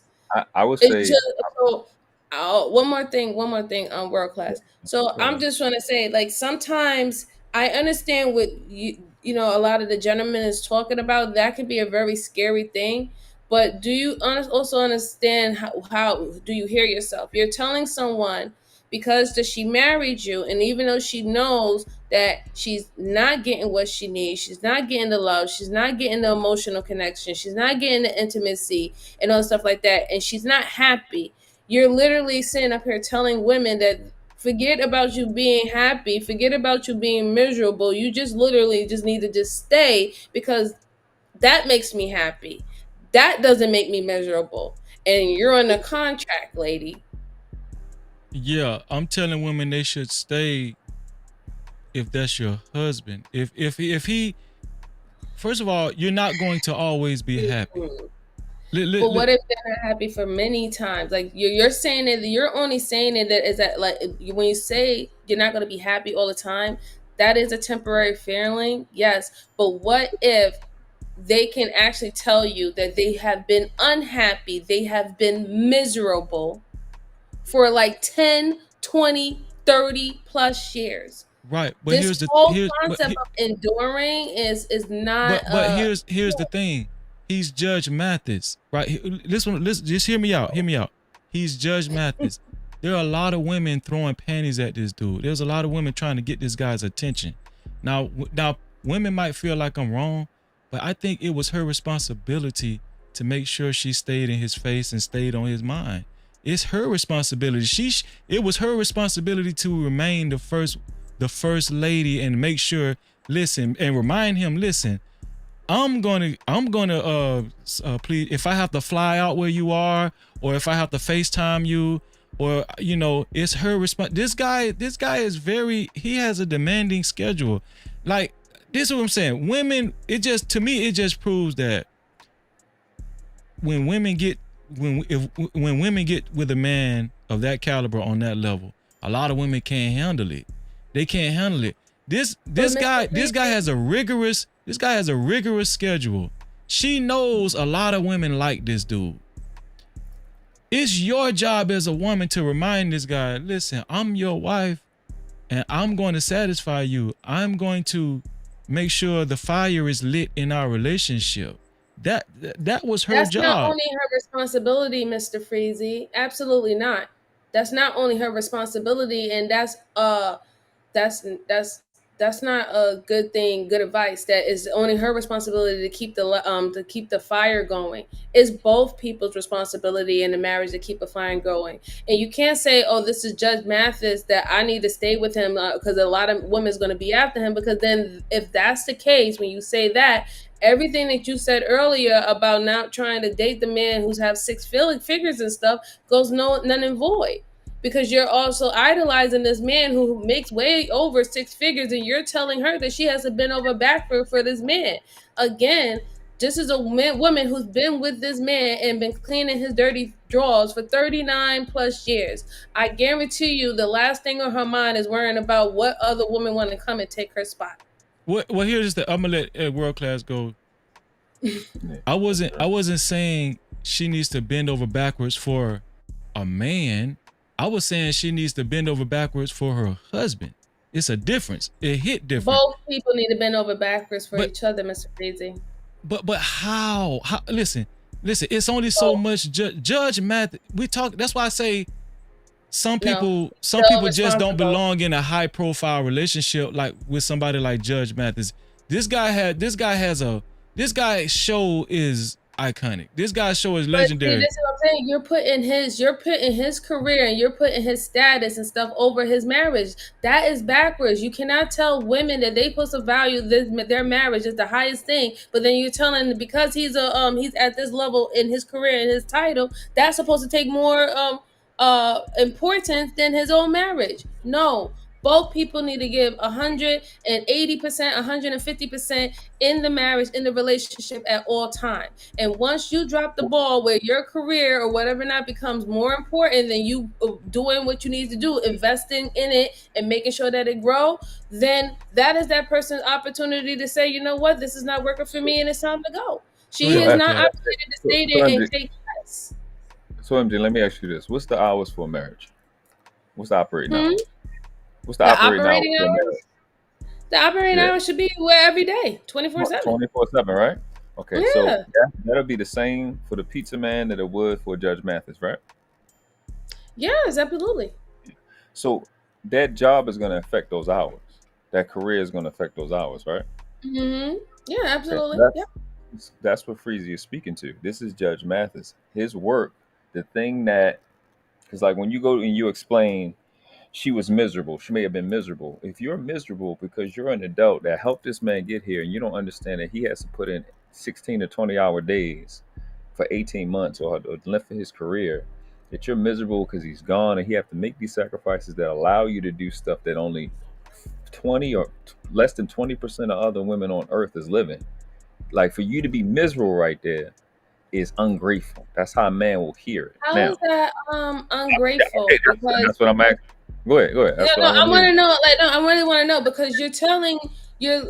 I would It's say just so. Oh, one more thing. World class. So go I'm ahead. just trying to say, like, sometimes I understand what a lot of the gentleman is talking about. That can be a very scary thing. But do you also understand how do you hear yourself? You're telling someone because that she married you, and even though she knows that she's not getting what she needs, she's not getting the love, she's not getting the emotional connection, she's not getting the intimacy and all stuff like that, and she's not happy. You're literally sitting up here telling women that forget about you being happy, forget about you being miserable. You just literally just need to just stay because that makes me happy. That doesn't make me miserable. And you're on a contract, lady. Yeah, I'm telling women they should stay if that's your husband. If he first of all, you're not going to always be happy. But what if they're not happy for many times? Like you're saying that you're only saying it that is that like when you say you're not going to be happy all the time, that is a temporary feeling, yes. But what if they can actually tell you that they have been unhappy, they have been miserable for like 10, 20, 30 plus years? Right, but This here's the whole concept of enduring is not but here's the thing. He's Judge Mathis, right? Listen, just hear me out. Hear me out. He's Judge Mathis. There are a lot of women throwing panties at this dude. There's a lot of women trying to get this guy's attention. Now, women might feel like I'm wrong, but I think it was her responsibility to make sure she stayed in his face and stayed on his mind. It's her responsibility. It was her responsibility to remain the first lady and make sure, listen, and remind him, listen, I'm gonna please, if I have to fly out where you are, or if I have to FaceTime you, or it's her response. This guy is he has a demanding schedule. Like, this is what I'm saying. Women, to me it just proves that when women get with a man of that caliber on that level, a lot of women can't handle it. They can't handle it. This guy has a rigorous schedule. She knows a lot of women like this dude. It's your job as a woman to remind this guy, listen, I'm your wife and I'm going to satisfy you. I'm going to make sure the fire is lit in our relationship. That was her job. That's not only her responsibility, Mr. Freezy. Absolutely not. That's not only her responsibility, and that's not a good thing, good advice. That is only her responsibility to keep the fire going. It's both people's responsibility in the marriage to keep a fire going. And you can't say, oh, this is Judge Mathis, that I need to stay with him because a lot of women's going to be after him. Because then if that's the case, when you say that, everything that you said earlier about not trying to date the man who's have six figures and stuff goes none and void. Because you're also idolizing this man who makes way over six figures, and you're telling her that she has to bend over backward for this man. Again, this is a woman who's been with this man and been cleaning his dirty drawers for 39 plus years. I guarantee you the last thing on her mind is worrying about what other woman want to come and take her spot. Well, here's I'm gonna let World Class go. I wasn't saying she needs to bend over backwards for a man. I was saying she needs to bend over backwards for her husband. It's a difference. It hit different. Both people need to bend over backwards for each other, Mr. Freezy. But how? Listen. It's only so much. Judge Math. We talk. That's why I say some people just don't belong in a high profile relationship like with somebody like Judge Mathis. This guy's show is iconic. This guy's show is legendary. This is what I'm saying you're putting his career and you're putting his status and stuff over his marriage. That is backwards. You cannot tell women that they supposed to value their marriage as the highest thing, but then you're telling because he's at this level in his career and his title, that's supposed to take more importance than his own marriage. No. Both people need to give 180%, 150% in the marriage, in the relationship at all times. And once you drop the ball where your career or whatever not becomes more important than you doing what you need to do, investing in it and making sure that it grow, then that is that person's opportunity to say, you know what, this is not working for me and it's time to go. She is not obligated to stay there and take less. So MJ, let me ask you this: what's the hours for a marriage? What's the operating hours? What's the operating hours for a marriage? The operating hours should be every day, 24/7. 24/7, right? Okay, so that'll be the same for the pizza man that it would for Judge Mathis, right? Yes, absolutely. So that job is going to affect those hours. That career is going to affect those hours, right? Mm-hmm. Yeah, absolutely. Okay, that's what Freezy is speaking to. This is Judge Mathis. His work, the thing that, because like when you go and you explain she was miserable, she may have been miserable. If you're miserable because you're an adult that helped this man get here and you don't understand that he has to put in 16 to 20-hour days for 18 months or length of his career, that you're miserable because he's gone and he have to make these sacrifices that allow you to do stuff that only 20 or less than 20% of other women on earth is living. Like, for you to be miserable right there is ungrateful. That's how a man will hear it. How is that ungrateful? That's what I'm asking. Go ahead. That's what I want to know. I really want to know, because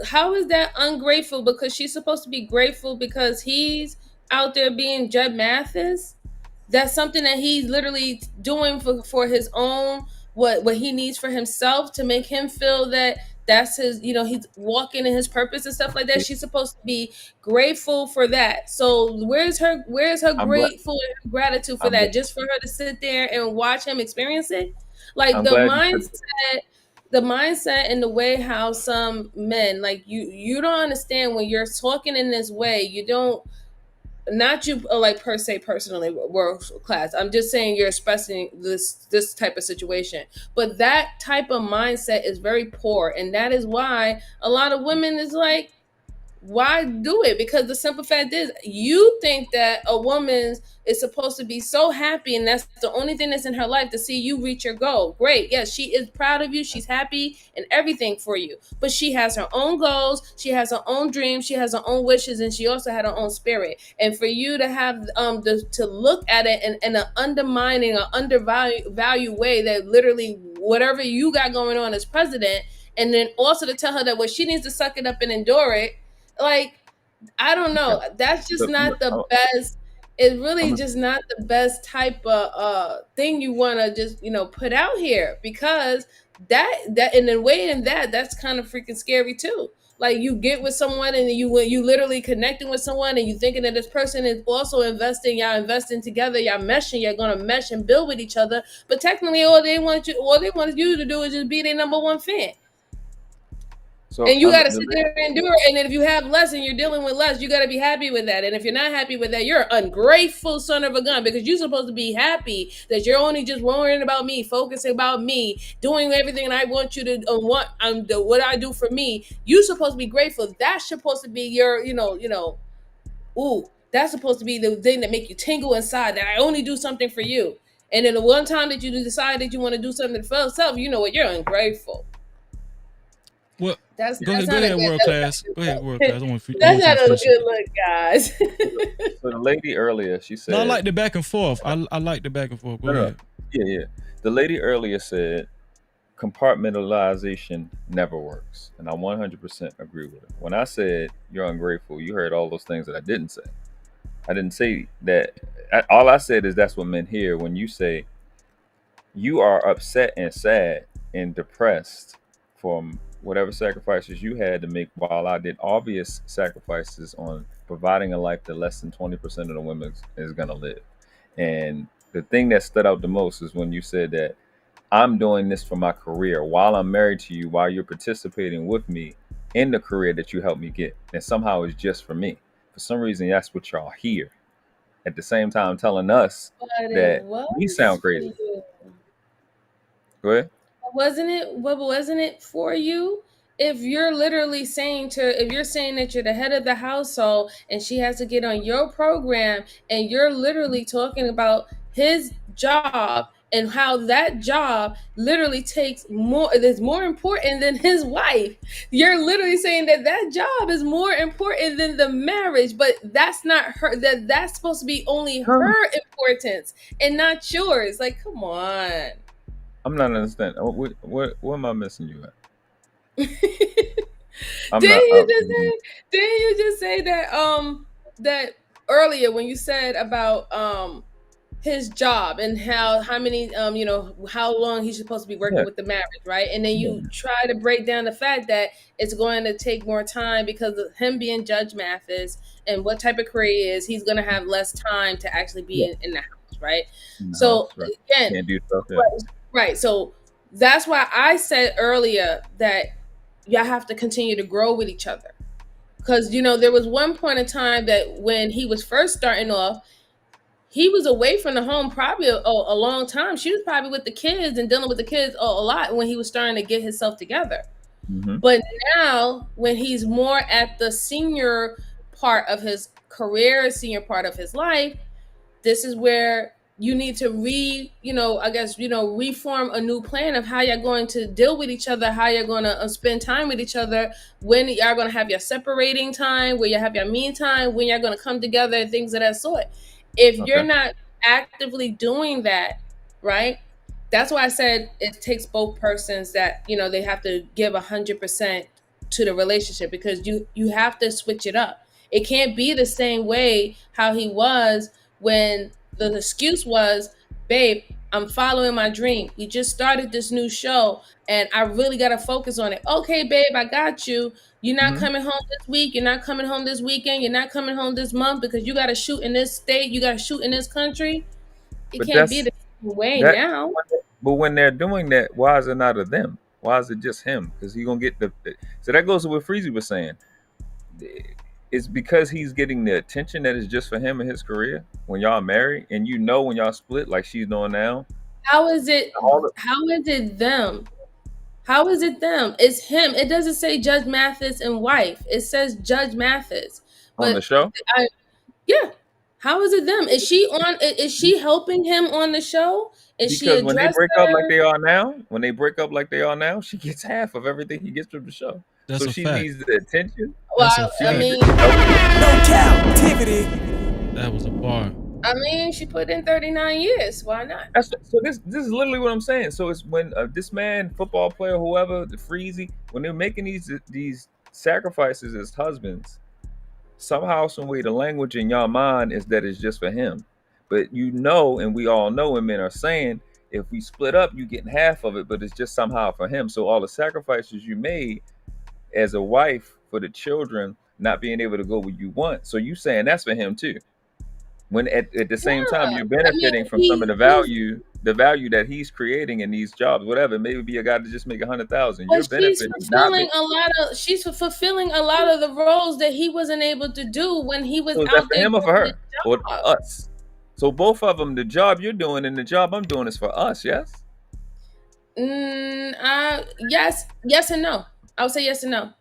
how is that ungrateful? Because she's supposed to be grateful because he's out there being Judd Mathis. That's something that he's literally doing for his own, what he needs for himself to make him feel that that's his, he's walking in his purpose and stuff like that. She's supposed to be grateful for that. So where's her grateful and gratitude for that? Just for her to sit there and watch him experience it? Like the mindset and the way how some men, like you don't understand when you're talking in this way, you don't, not you like per se personally world class. I'm just saying you're expressing this type of situation. But that type of mindset is very poor. And that is why a lot of women is like, why do it? Because the simple fact is, you think that a woman is supposed to be so happy and that's the only thing that's in her life to see you reach your goal. Great. Yes, she is proud of you. She's happy and everything for you. But she has her own goals. She has her own dreams. She has her own wishes. And she also had her own spirit. And for you to have to look at it in an undermining or undervalue way, that literally whatever you got going on as president, and then also to tell her that she needs to suck it up and endure it. Like, I don't know. That's just not the best. It's really just not the best type of thing you want to just put out here, because that and the way in that's kind of freaking scary too. Like, you get with someone and you literally connecting with someone and you thinking that this person is also investing. Y'all investing together. Y'all meshing. You're gonna mesh and build with each other. But technically, all they want you to do is just be their number one fan. So and you got to sit there and endure. And then if you have less and you're dealing with less, you got to be happy with that. And if you're not happy with that, you're an ungrateful son of a gun, because you're supposed to be happy that you're only just worrying about me, focusing about me, doing everything I want you to what I do for me. You're supposed to be grateful. That's supposed to be your, that's supposed to be the thing that make you tingle inside, that I only do something for you. And then the one time that you decide that you want to do something for yourself, you know what? You're ungrateful. Well, that's go ahead, world class. Go ahead, world class. That's not a good look, guys. So the lady earlier, she said, no, I like the back and forth. I like the back and forth. Go ahead. Yeah. The lady earlier said compartmentalization never works. And I 100% agree with her. When I said you're ungrateful, you heard all those things that I didn't say. I didn't say that. All I said is that's what men hear when you say you are upset and sad and depressed from whatever sacrifices you had to make, while I did obvious sacrifices on providing a life that less than 20% of the women is going to live. And the thing that stood out the most is when you said that I'm doing this for my career while I'm married to you, while you're participating with me in the career that you helped me get. And somehow it's just for me. For some reason, that's what y'all hear. at the same time telling us But it that we was sound for crazy. you. Go ahead. Wasn't it? What wasn't it for you? If you're literally saying if you're saying that you're the head of the household and she has to get on your program, and you're literally talking about his job and how that job literally takes more, is more important than his wife. You're literally saying that that job is more important than the marriage, but that's not her. That's supposed to be only her importance and not yours. Like, come on. I'm not understanding. What am I missing you at? I'm Didn't not. you just say? Didn't you just say that earlier when you said about his job and how many how long he's supposed to be working Yeah. with the marriage, right? And then you try to break down the fact that it's going to take more time because of him being Judge Mathis and what type of career he is. He's going to have less time to actually be in the house, right? In the So house, right. again, Can't do stuff. Yeah. right. So that's why I said earlier that y'all have to continue to grow with each other. Because, there was one point in time that when he was first starting off, he was away from the home probably a long time. She was probably with the kids and dealing with the kids a lot when he was starting to get himself together. Mm-hmm. But now, when he's more at the senior part of his career, senior part of his life, this is where you need to reform a new plan of how you're going to deal with each other, how you're going to spend time with each other, when you're going to have your separating time, where you have your mean time, when you're going to come together, things of that sort. If you're not actively doing that, right? That's why I said it takes both persons that, they have to give 100% to the relationship, because you have to switch it up. It can't be the same way how he was when the excuse was, babe, I'm following my dream. We just started this new show and I really got to focus on it. Okay, babe, I got you. You're not coming home this week. You're not coming home this weekend. You're not coming home this month because you got to shoot in this state. You got to shoot in this country. It But can't be the same way now. But when they're doing that, why is it not of them? Why is it just him? Because he gonna get so that goes to what Freezy was saying. It's because he's getting the attention that is just for him and his career. When y'all married, and when y'all split, like she's doing now. How is it them? How is it them? It's him. It doesn't say Judge Mathis and wife. It says Judge Mathis. But On the show? Yeah. How is it them? Is she on? Is she helping him on the show? Is she Because when they break up like her? they are now, she gets half of everything he gets from the show. That's so a she fact. needs the attention. Well, I mean, No captivity. That was a bar. I mean, she put in 39 years. Why not? So this is literally what I'm saying. So it's when this man, football player, whoever, the Freezy, when they're making these sacrifices as husbands, somehow, some way, the language in your mind is that it's just for him. But and we all know when men are saying, if we split up, you getting half of it, but it's just somehow for him. So all the sacrifices you made as a wife for the children, not being able to go where you want. So you saying that's for him too. When at the same time you're benefiting from some of the value that he's creating in these jobs, whatever. Maybe be a guy to just make 100,000. You're benefiting. She's fulfilling a lot of the roles that he wasn't able to do when he was So is out that for there him or for doing her his or job. us? So both of them, the job you're doing and the job I'm doing is for us. Yes. Yes and no. I would say yes and no.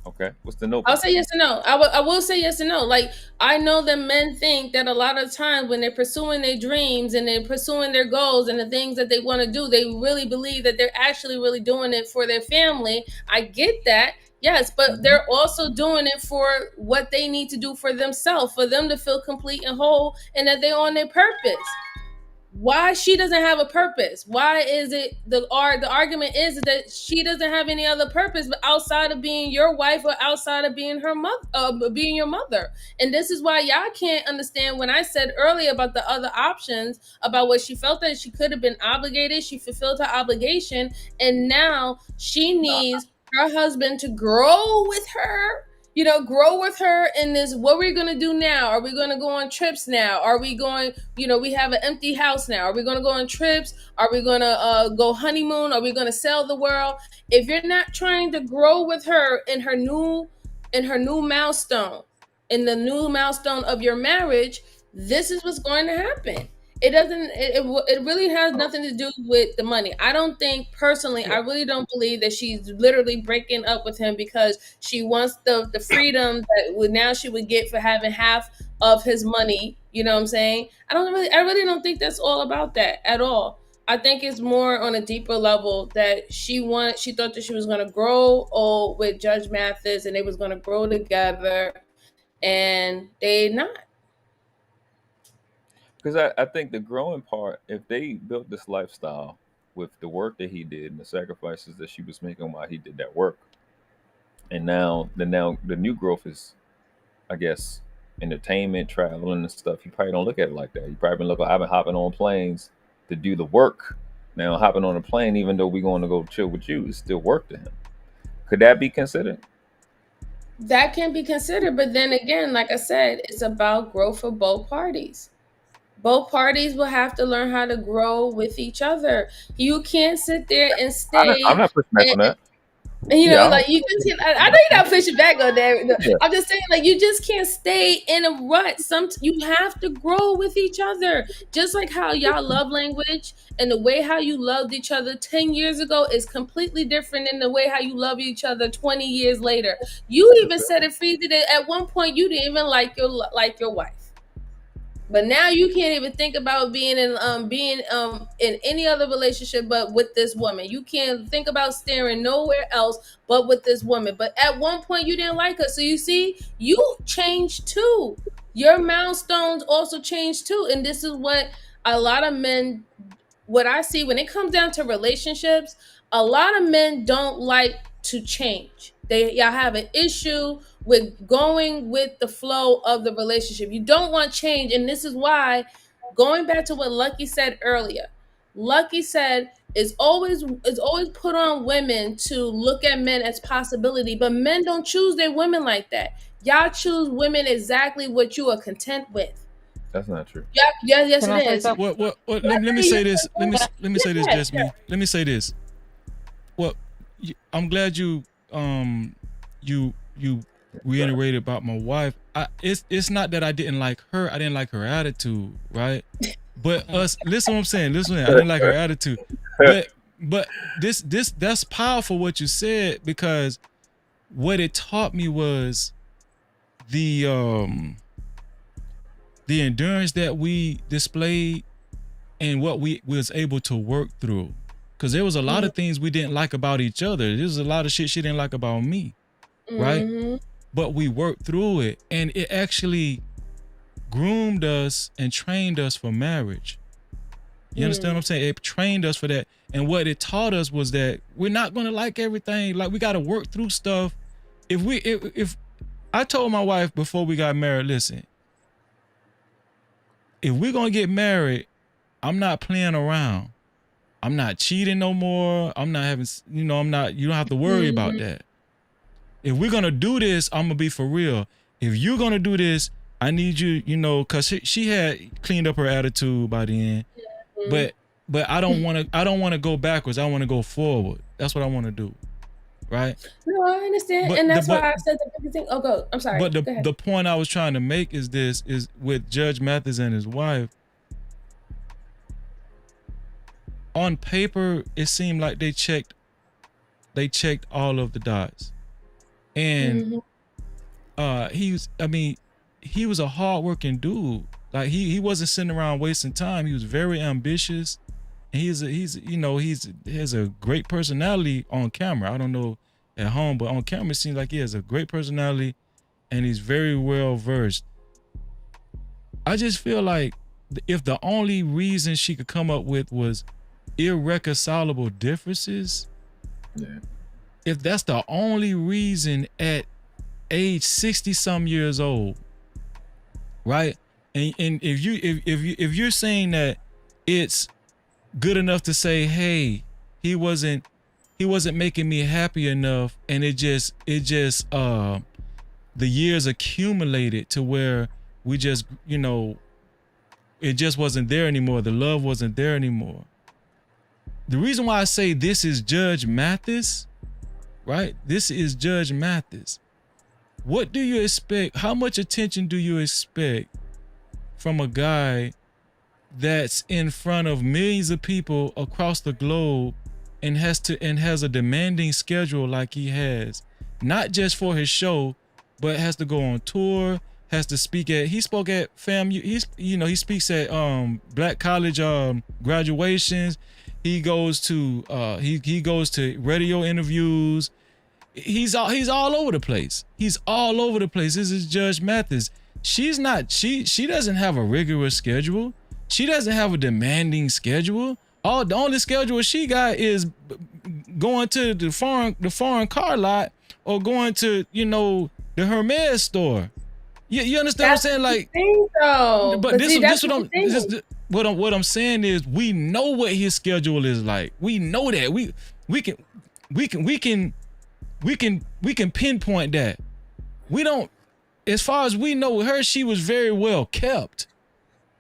Okay. What's the no? I'll say yes and no. I will say yes and no. Like, I know that men think that a lot of times when they're pursuing their dreams and they're pursuing their goals and the things that they want to do, they really believe that they're actually really doing it for their family. I get that. Yes, but they're also doing it for what they need to do for themselves, for them to feel complete and whole, and that they're on their purpose. Why she doesn't have a purpose? Why is it the argument is that she doesn't have any other purpose but outside of being your wife or outside of being her mother, being your mother? And this is why y'all can't understand when I said earlier about the other options, about what she felt that she could have been obligated. She fulfilled her obligation, and now she needs her husband to grow with her. Grow with her in this. What we're going to do now? Are we going to go on trips now? Are we going, we have an empty house now. Are we going to go on trips? Are we going to go honeymoon? Are we going to sell the world? If you're not trying to grow with her in her new milestone, in the new milestone of your marriage, this is what's going to happen. It doesn't. It really has nothing to do with the money. I don't think personally. I really don't believe that she's literally breaking up with him because she wants the freedom that now she would get for having half of his money. You know what I'm saying? I really don't think that's all about that at all. I think it's more on a deeper level that she thought that she was going to grow old with Judge Mathis and they was going to grow together, and they not. Because I think the growing part, if they built this lifestyle with the work that he did and the sacrifices that she was making while he did that work, and now the new growth is, I guess, entertainment, traveling and stuff. You probably don't look at it like that. You probably been looking. I've been hopping on planes to do the work. Now hopping on a plane, even though we're going to go chill with you, is still work to him. Could that be considered? That can be considered, but then again, like I said, it's about growth for both parties. Both parties will have to learn how to grow with each other. You can't sit there and stay. I'm not pushing back on that. You know, Yeah, like you just, I know you're not pushing back on that. Yeah. I'm just saying, like, you just can't stay in a rut. You have to grow with each other. Just like how y'all love language and the way how you loved each other 10 years ago is completely different than the way how you love each other 20 years later. You even said it, Free, that at one point you didn't even like your wife. But now you can't even think about being in any other relationship but with this woman. You can't think about staring nowhere else but with this woman. But at one point you didn't like her. So you see, you changed too. Your milestones also changed too. And this is what a lot of men, what I see when it comes down to relationships, a lot of men don't like to change. Y'all have an issue with going with the flow of the relationship. You don't want change, and this is why, going back to what Lucky said earlier, Lucky said it's always put on women to look at men as possibility, but men don't choose their women like that. Y'all choose women exactly what you are content with. That's not true. Yes, it is. What? Let me say this. Let me say this, Jasmine. Let me say this. Well, I'm glad you reiterated about my wife. It's not that I didn't like her. I didn't like her attitude, right? But listen what I'm saying. Listen, I didn't like her attitude. But that's powerful what you said, because what it taught me was the endurance that we displayed and what we was able to work through. Because there was a lot of things we didn't like about each other. There was a lot of shit she didn't like about me, right? Mm-hmm. But we worked through it, and it actually groomed us and trained us for marriage. You understand what I'm saying? It trained us for that. And what it taught us was that we're not going to like everything. Like, we got to work through stuff. If I told my wife before we got married, listen, if we're going to get married, I'm not playing around. I'm not cheating no more. I'm not having, you don't have to worry about that. If we're going to do this, I'm going to be for real. If you're going to do this, I need you, because she had cleaned up her attitude by the end. But I don't want to go backwards. I want to go forward. That's what I want to do. Right? No, I understand. And that's why I said the big thing. Oh, go. I'm sorry. But the point I was trying to make is with Judge Mathis and his wife. On paper, it seemed like they checked all of the dots. And he was a hardworking dude. Like he wasn't sitting around wasting time. He was very ambitious. And he has a great personality on camera. I don't know at home, but on camera it seems like he has a great personality and he's very well versed. I just feel like if the only reason she could come up with was irreconcilable differences, if that's the only reason at age 60 some years old, right? And if you're saying that it's good enough to say, hey, he wasn't making me happy enough, and it just the years accumulated to where we just it just wasn't there anymore. The love wasn't there anymore. The reason why I say this is Judge Mathis, right? This is Judge Mathis. What do you expect? How much attention do you expect from a guy that's in front of millions of people across the globe and has a demanding schedule like he has, not just for his show, but has to go on tour, has to speak at he spoke at he speaks at black college graduations. He goes to he goes to radio interviews. He's all over the place. He's all over the place. This is Judge Mathis. She doesn't have a rigorous schedule. She doesn't have a demanding schedule. The only schedule she got is going to the foreign car lot or going to, the Hermes store. You understand what I'm saying? Like, though. but what I'm saying is we know what his schedule is like. We know that. We can pinpoint that. We don't, as far as we know her, she was very well kept.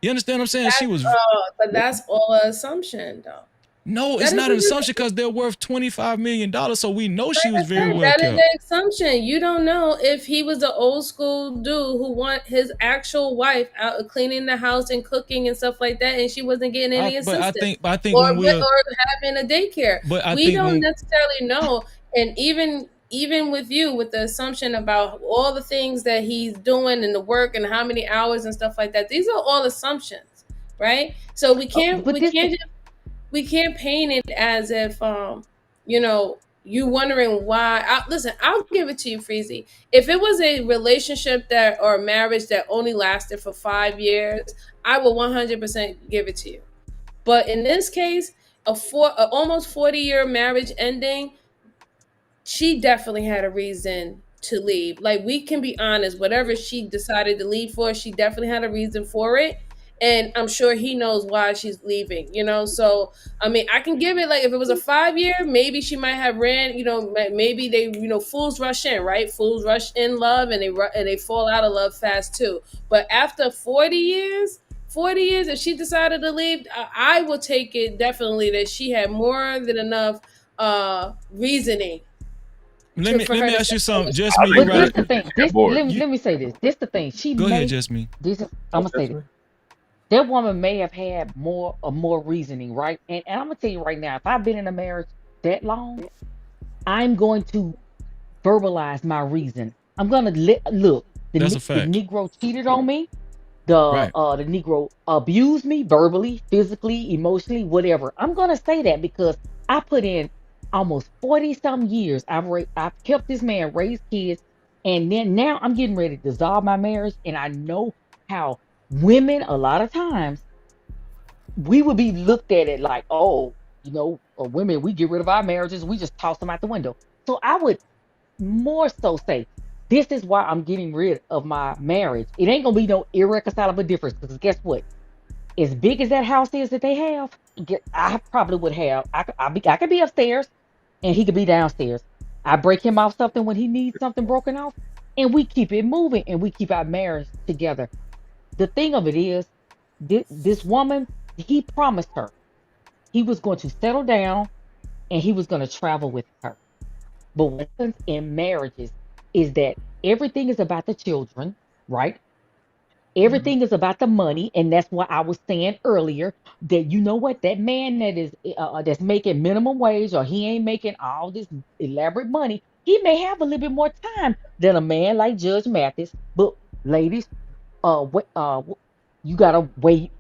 You understand what I'm saying? She was. But that's all an assumption, though. No, it's not an assumption because they're worth $25 million. So we know she was very well kept. That is the assumption. You don't know if he was an old school dude who want his actual wife out cleaning the house and cooking and stuff like that, and she wasn't getting any assistance. I think or having a daycare. But we don't necessarily know. And even with you, with the assumption about all the things that he's doing and the work and how many hours and stuff like that, these are all assumptions, right? So we can't we can't paint it as if you wondering why. Listen, I'll give it to you, Freezy. If it was a relationship or a marriage that only lasted for 5 years, I will 100% give it to you. But in this case, a almost 40-year marriage ending, she definitely had a reason to leave. Like, we can be honest, whatever she decided to leave for, she definitely had a reason for it. And I'm sure he knows why she's leaving, So, I mean, I can give it, like, if it was a 5-year, maybe she might have ran, maybe they, fools rush in, right? Fools rush in love and they fall out of love fast too. But after 40 years, if she decided to leave, I will take it definitely that she had more than enough reasoning. Let me ask you something. Just me, But right? the thing. Let me say this. This the thing. Go ahead, just me. I'm gonna say this. That woman may have had more reasoning, right? And I'm gonna tell you right now, if I've been in a marriage that long, I'm going to verbalize my reason. I'm gonna look. That's a fact. The Negro cheated on me. The Negro abused me verbally, physically, emotionally, whatever. I'm gonna say that because I put in almost 40-some years. I've kept this man, raised kids, and then now I'm getting ready to dissolve my marriage. And I know how women, a lot of times, we would be looked at it like, or women, we get rid of our marriages, we just toss them out the window. So I would more so say, this is why I'm getting rid of my marriage. It ain't gonna be no irreconcilable difference, because guess what? As big as that house is that they have, I probably would have. I could be upstairs, and he could be downstairs. I break him off something when he needs something broken off, and we keep it moving, and we keep our marriage together. The thing of it is, this woman, he promised her he was going to settle down, and he was going to travel with her. But what happens in marriages is that everything is about the children, right? Everything is about the money, and that's what I was saying earlier. That that man that is that's making minimum wage, or he ain't making all this elaborate money. He may have a little bit more time than a man like Judge Mathis. But ladies, you gotta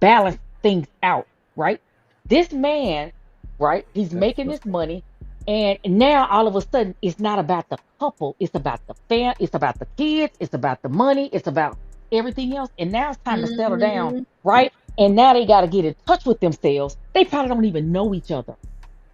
balance things out, right? This man, right? He's making this money. And now all of a sudden, it's not about the couple. It's about the fam. It's about the kids. It's about the money. It's about everything else. And now it's time to settle down, right? And now they got to get in touch with themselves. They probably don't even know each other.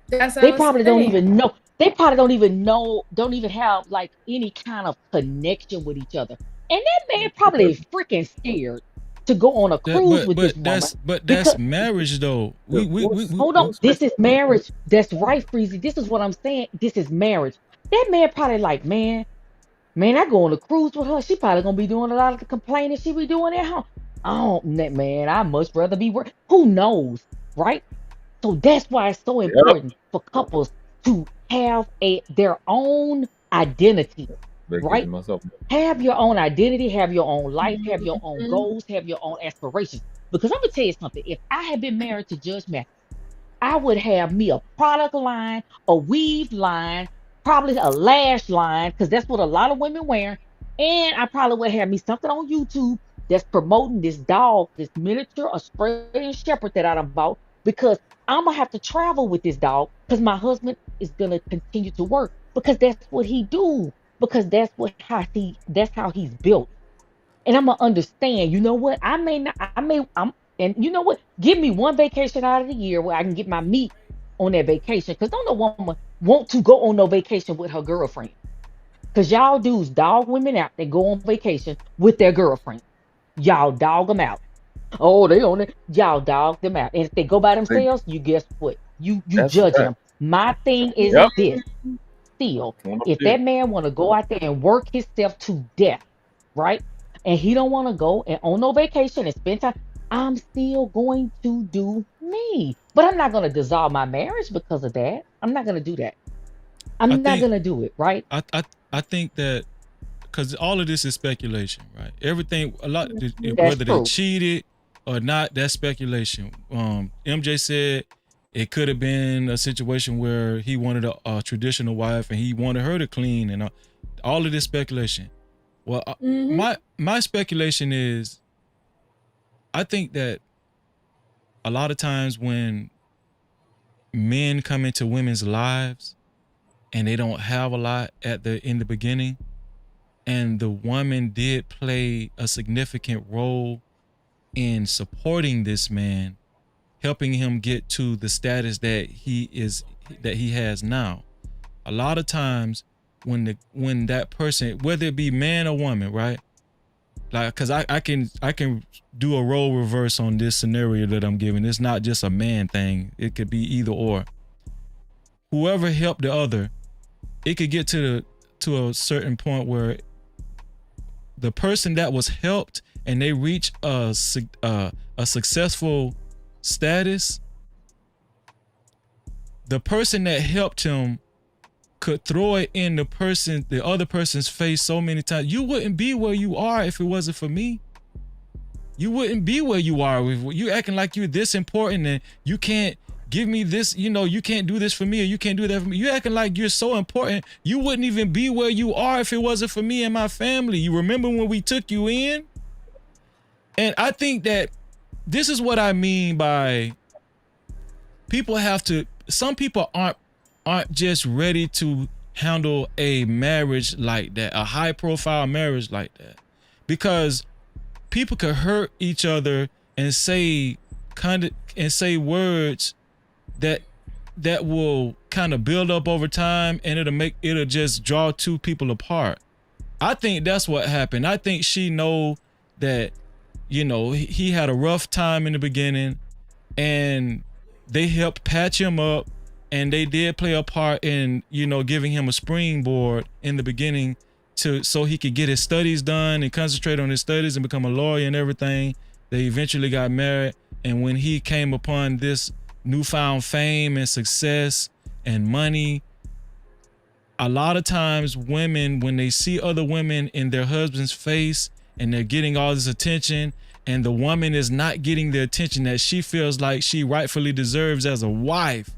They probably don't even know. They probably don't even know. Don't even have like any kind of connection with each other. And that man probably is freaking scared to go on a cruise with this woman. But that's marriage, though. We hold on. This is marriage. That's right, Freezy. This is what I'm saying. This is marriage. That man probably like, man, I go on a cruise with her. She probably gonna be doing a lot of the complaining she be doing at home. Man, I much rather be working. Who knows, right? So that's why it's so important for couples to have their own identity. Vacation right? myself. Have your own identity, have your own life, have your own goals, have your own aspirations. Because I'm gonna tell you something. If I had been married to Judge Mathis, I would have me a product line, a weave line, probably a lash line, because that's what a lot of women wear. And I probably would have me something on YouTube that's promoting this dog, this miniature Australian Shepherd that I done bought, because I'm gonna have to travel with this dog because my husband is gonna continue to work because that's what he do, because that's how he's built. And I'm gonna understand, you know what? I may not, I may, I'm, and you know what? Give me one vacation out of the year where I can get my meat on that vacation. Cause don't no woman want to go on no vacation with her girlfriend. Cause y'all dudes dog women out. They go on vacation with their girlfriend. Y'all dog them out. Oh, they on it. Y'all dog them out. And if they go by themselves, you guess what? You That's a judging fact. them. My thing is Yep. this. Still, Come up if there. that man want to go out there and work himself to death, right? And he don't want to go and on no vacation and spend time, I'm still going to do me. But I'm not going to dissolve my marriage because of that. I'm not going to do that. I I'm not think going to do it, right? I think that because all of this is speculation, right? Everything, a lot, That's whether they true. cheated or not, that's speculation. MJ said it could have been a situation where he wanted a traditional wife and he wanted her to clean, and all of this speculation. Well, my speculation is, I think that a lot of times when men come into women's lives and they don't have a lot in the beginning, and the woman did play a significant role in supporting this man, helping him get to the status that he has now. A lot of times when that person, whether it be man or woman, right? Like, cause I can do a role reverse on this scenario that I'm giving. It's not just a man thing. It could be either or. Whoever helped the other, it could get to a certain point where the person that was helped and they reach a successful status, the person that helped him could throw it in the other person's face so many times. You wouldn't be where you are if it wasn't for me. You wouldn't be where you are. You acting like you're this important and you can't give me this, you can't do this for me or you can't do that for me. You acting like you're so important. You wouldn't even be where you are if it wasn't for me and my family. You remember when we took you in? And I think that this is what I mean by some people aren't just ready to handle a marriage like that, a high profile marriage like that. Because people could hurt each other and say words that will kind of build up over time, and it'll just draw two people apart. I think that's what happened. I think she know that, he had a rough time in the beginning, and they helped patch him up, and they did play a part in, giving him a springboard in the beginning so he could get his studies done and concentrate on his studies and become a lawyer and everything. They eventually got married, and when he came upon this newfound fame and success and money, a lot of times women, when they see other women in their husband's face and they're getting all this attention, and the woman is not getting the attention that she feels like she rightfully deserves as a wife,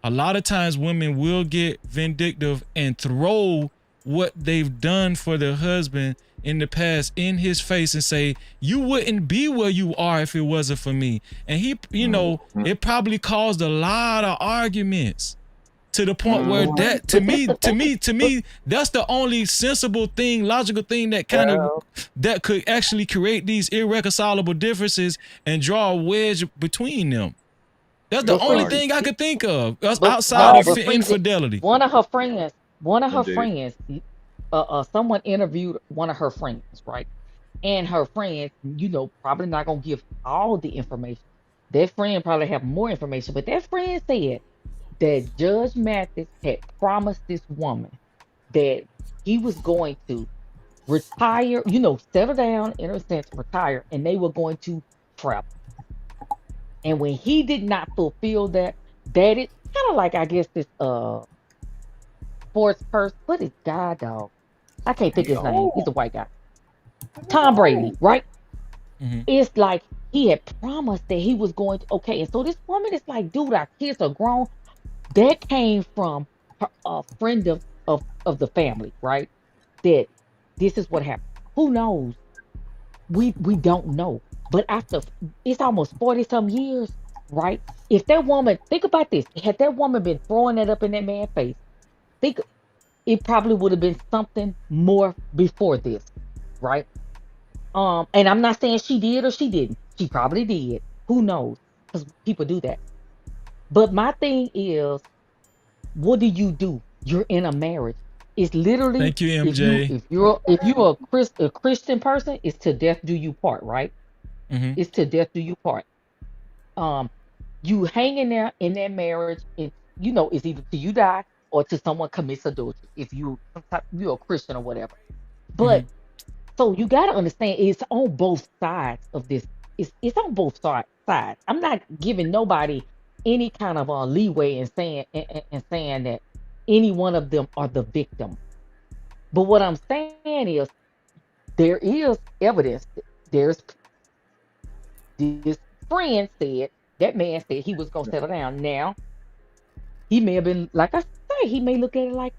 a lot of times women will get vindictive and throw what they've done for their husband in the past in his face and say, you wouldn't be where you are if it wasn't for me. And he, it probably caused a lot of arguments, to the point where that to me, that's the only sensible thing, logical thing that that could actually create these irreconcilable differences and draw a wedge between them. That's the only thing I could think of outside of infidelity. One of her friends, someone interviewed one of her friends, right? And her friend, probably not gonna give all the information. That friend probably have more information, but that friend said that Judge Mathis had promised this woman that he was going to retire, settle down, in a sense, retire, and they were going to travel. And when he did not fulfill that is kind of like, I guess, this sports person, what is God dog? I can't think his name. He's No. a white guy. Tom Brady, right? Mm-hmm. It's like he had promised that he was going to, okay. And so this woman is like, dude, our kids are grown. That came from a friend of the family, right? That this is what happened. Who knows? We don't know. But after it's almost 40 some years, right? If that woman, think about this, had that woman been throwing that up in that man's face, think it probably would have been something more before this, right? And I'm not saying she did or she didn't. She probably did. Who knows? Because people do that. But my thing is, what do you do? You're in a marriage. It's literally Thank you, if you MJ. if you're a Christian person, it's to death do you part, right? Mm-hmm. It's to death do you part. Um, you hang in there in that marriage, and it's either till you die or till someone commits adultery. If you're a Christian or whatever. Mm-hmm. But so you got to understand it's on both sides of this. It's on both sides. I'm not giving nobody any kind of leeway in saying that any one of them are the victim. But what I'm saying is there is evidence. There's this friend said that man said he was gonna settle down. Now he may have been like I say, he may look at it like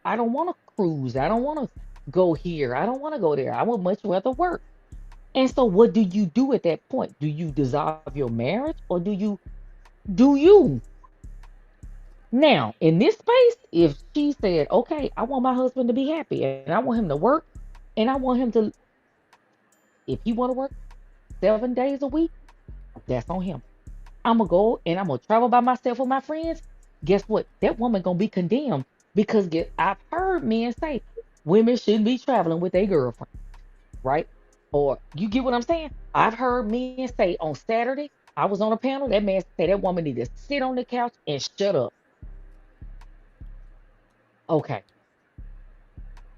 I don't want to cruise. I don't want to go here. I don't want to go there. I would much rather work. And so what do you do at that point? Do you dissolve your marriage or do you? Now, in this space, if she said, "Okay, I want my husband to be happy and I want him to work and I want him to if he want to work 7 days a week, that's on him. I'm going to go and I'm going to travel by myself with my friends." Guess what? That woman going to be condemned because I've heard men say women shouldn't be traveling with their girlfriend, right? Or you get what I'm saying? I've heard men say on Saturday, I was on a panel, that man said that woman need to sit on the couch and shut up. Okay.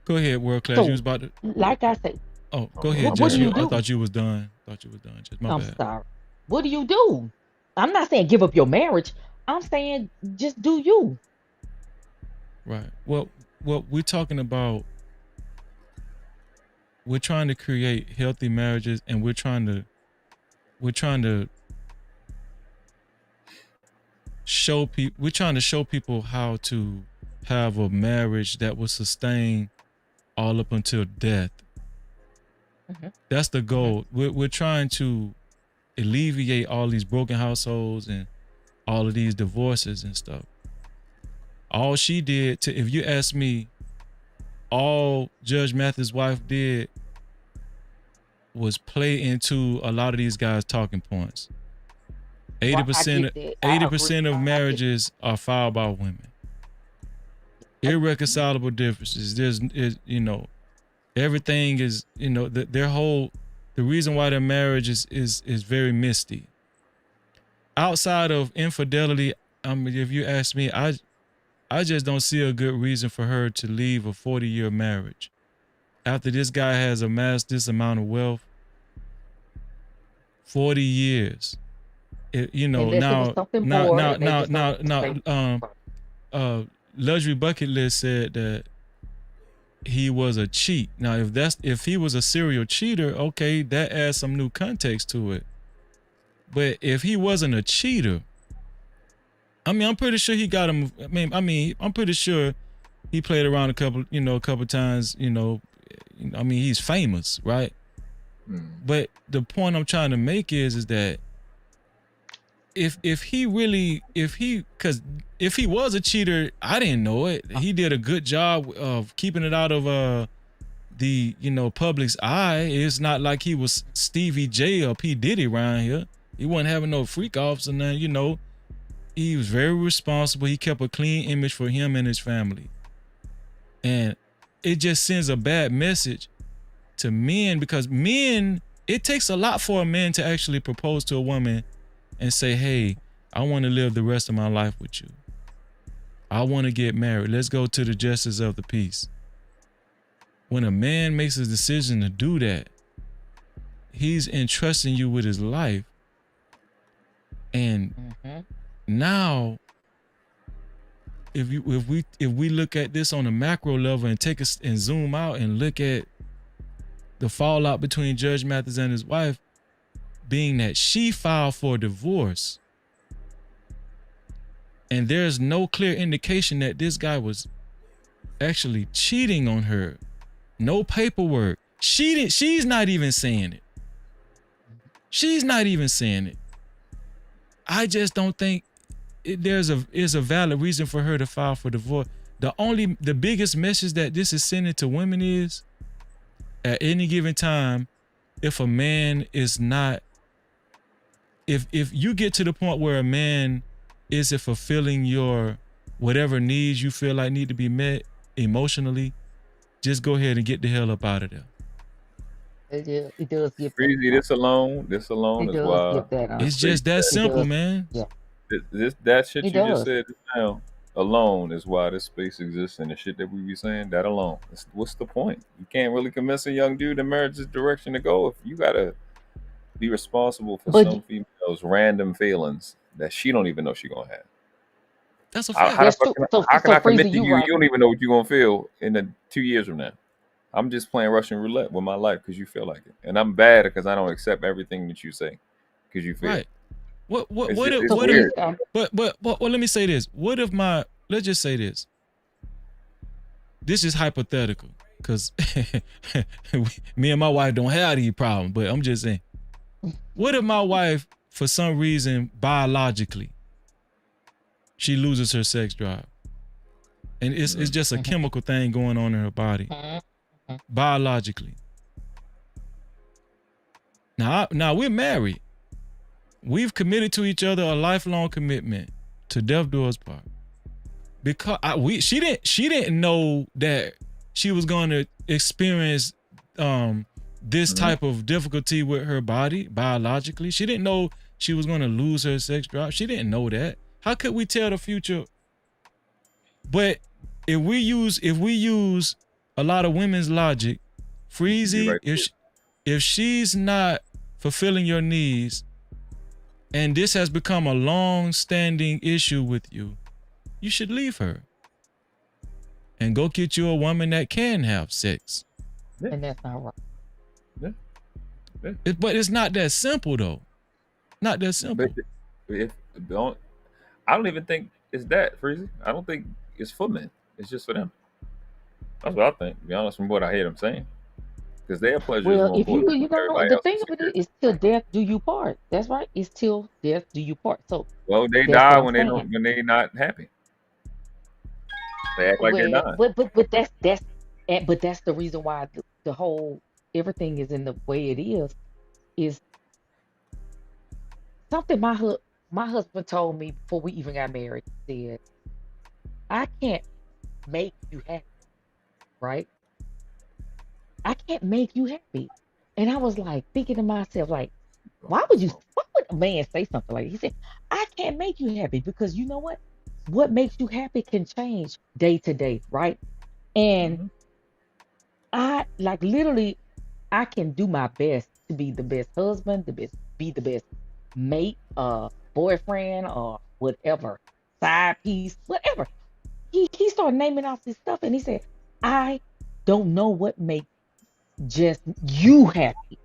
Go ahead, world class. You So, was about to. like I say, Oh, go ahead, what Jess. do you I do? thought you was done. Just my I'm bad. sorry. What do you do? I'm not saying give up your marriage. I'm saying just do you. Right. Well, we're talking about. We're trying to create healthy marriages, and we're trying to show people. We're trying to show people how to have a marriage that will sustain all up until death. Mhm. That's the goal. We're trying to alleviate all these broken households and all of these divorces and stuff. All she did if you ask me, all Judge Mathis' wife did was play into a lot of these guys' talking points. 80% of marriages are filed by women. Irreconcilable differences. Everything is, the reason why their marriage is very misty. Outside of infidelity, if you ask me, I just don't see a good reason for her to leave a 40-year marriage. After this guy has amassed this amount of wealth, 40 years. Luxury Bucket List said that he was a cheat. Now, if he was a serial cheater, okay, that adds some new context to it. But if he wasn't a cheater, I'm pretty sure he got him. I'm pretty sure he played around a couple times. He's famous, right? But the point I'm trying to make is that if he was a cheater, I didn't know it. He did a good job of keeping it out of the public's eye. It's not like he was Stevie J or P Diddy around here. He wasn't having no freak offs and then he was very responsible. He kept a clean image for him and his family, and it just sends a bad message to men, because it takes a lot for a man to actually propose to a woman and say, hey, I want to live the rest of my life with you. I want to get married. Let's go to the justice of the peace. When a man makes a decision to do that, he's entrusting you with his life. And now if we look at this on a macro level and take us and zoom out and look at the fallout between Judge Mathis and his wife, being that she filed for divorce, and there's no clear indication that this guy was actually cheating on her. No paperwork. She's not even saying it. She's not even saying it. I just don't think is a valid reason for her to file for divorce. The biggest message that this is sending to women is, at any given time, if a man is not, if you get to the point where a man isn't fulfilling your whatever needs you feel like need to be met emotionally, just go ahead and get the hell up out of there. It does give Breezy, this alone is why. It's just that simple, man. Yeah. That shit It you does. just said now alone is why this space exists, and the shit that we be saying, that alone. What's the point? You can't really convince a young dude that marriage is the direction to go if you gotta be responsible for some female's random feelings that she don't even know she gonna have. That's a How fact. can I commit to Freezy, you? right. You don't even know what you're gonna feel in 2 years from now. I'm just playing Russian roulette with my life because you feel like it, and I'm bad because I don't accept everything that you say because you feel. Right. What It's if weird. but let me say this. What if let's just say this. This is hypothetical because me and my wife don't have these problems, but I'm just saying. What if my wife, for some reason, biologically, she loses her sex drive? And it's just a chemical thing going on in her body. Biologically. Now we're married. We've committed to each other a lifelong commitment to death do us part. Because she didn't know that she was going to experience this type of difficulty with her body biologically. She didn't know she was going to lose her sex drive. She didn't know that. How could we tell the future? But if we use a lot of women's logic, Freezy, Right. if she's not fulfilling your needs, and this has become a long-standing issue with you, you should leave her and go get you a woman that can have sex. And that's not right. But it's not that simple, though. Not that simple. But I don't even think it's that, Freezy. I don't think it's for men. It's just for them. That's what I think, to be honest, from what I hear them saying. Because their pleasure is Well, more if you important than know, everybody the else's thing of it is till death do you part. That's right. It's till death do you part. So Well, they that's die what I'm when they not happy. They act like they're not. but that's the reason why the whole everything is in the way it is something my husband told me before we even got married. He said, I can't make you happy, right? I can't make you happy. And I was like thinking to myself, like, why would a man say something like that? He said, I can't make you happy because you know what? What makes you happy can change day to day, right? And I like literally I can do my best to be the best husband, be the best mate, boyfriend, or whatever, side piece, whatever. He started naming off this stuff and he said, I don't know what makes just you happy.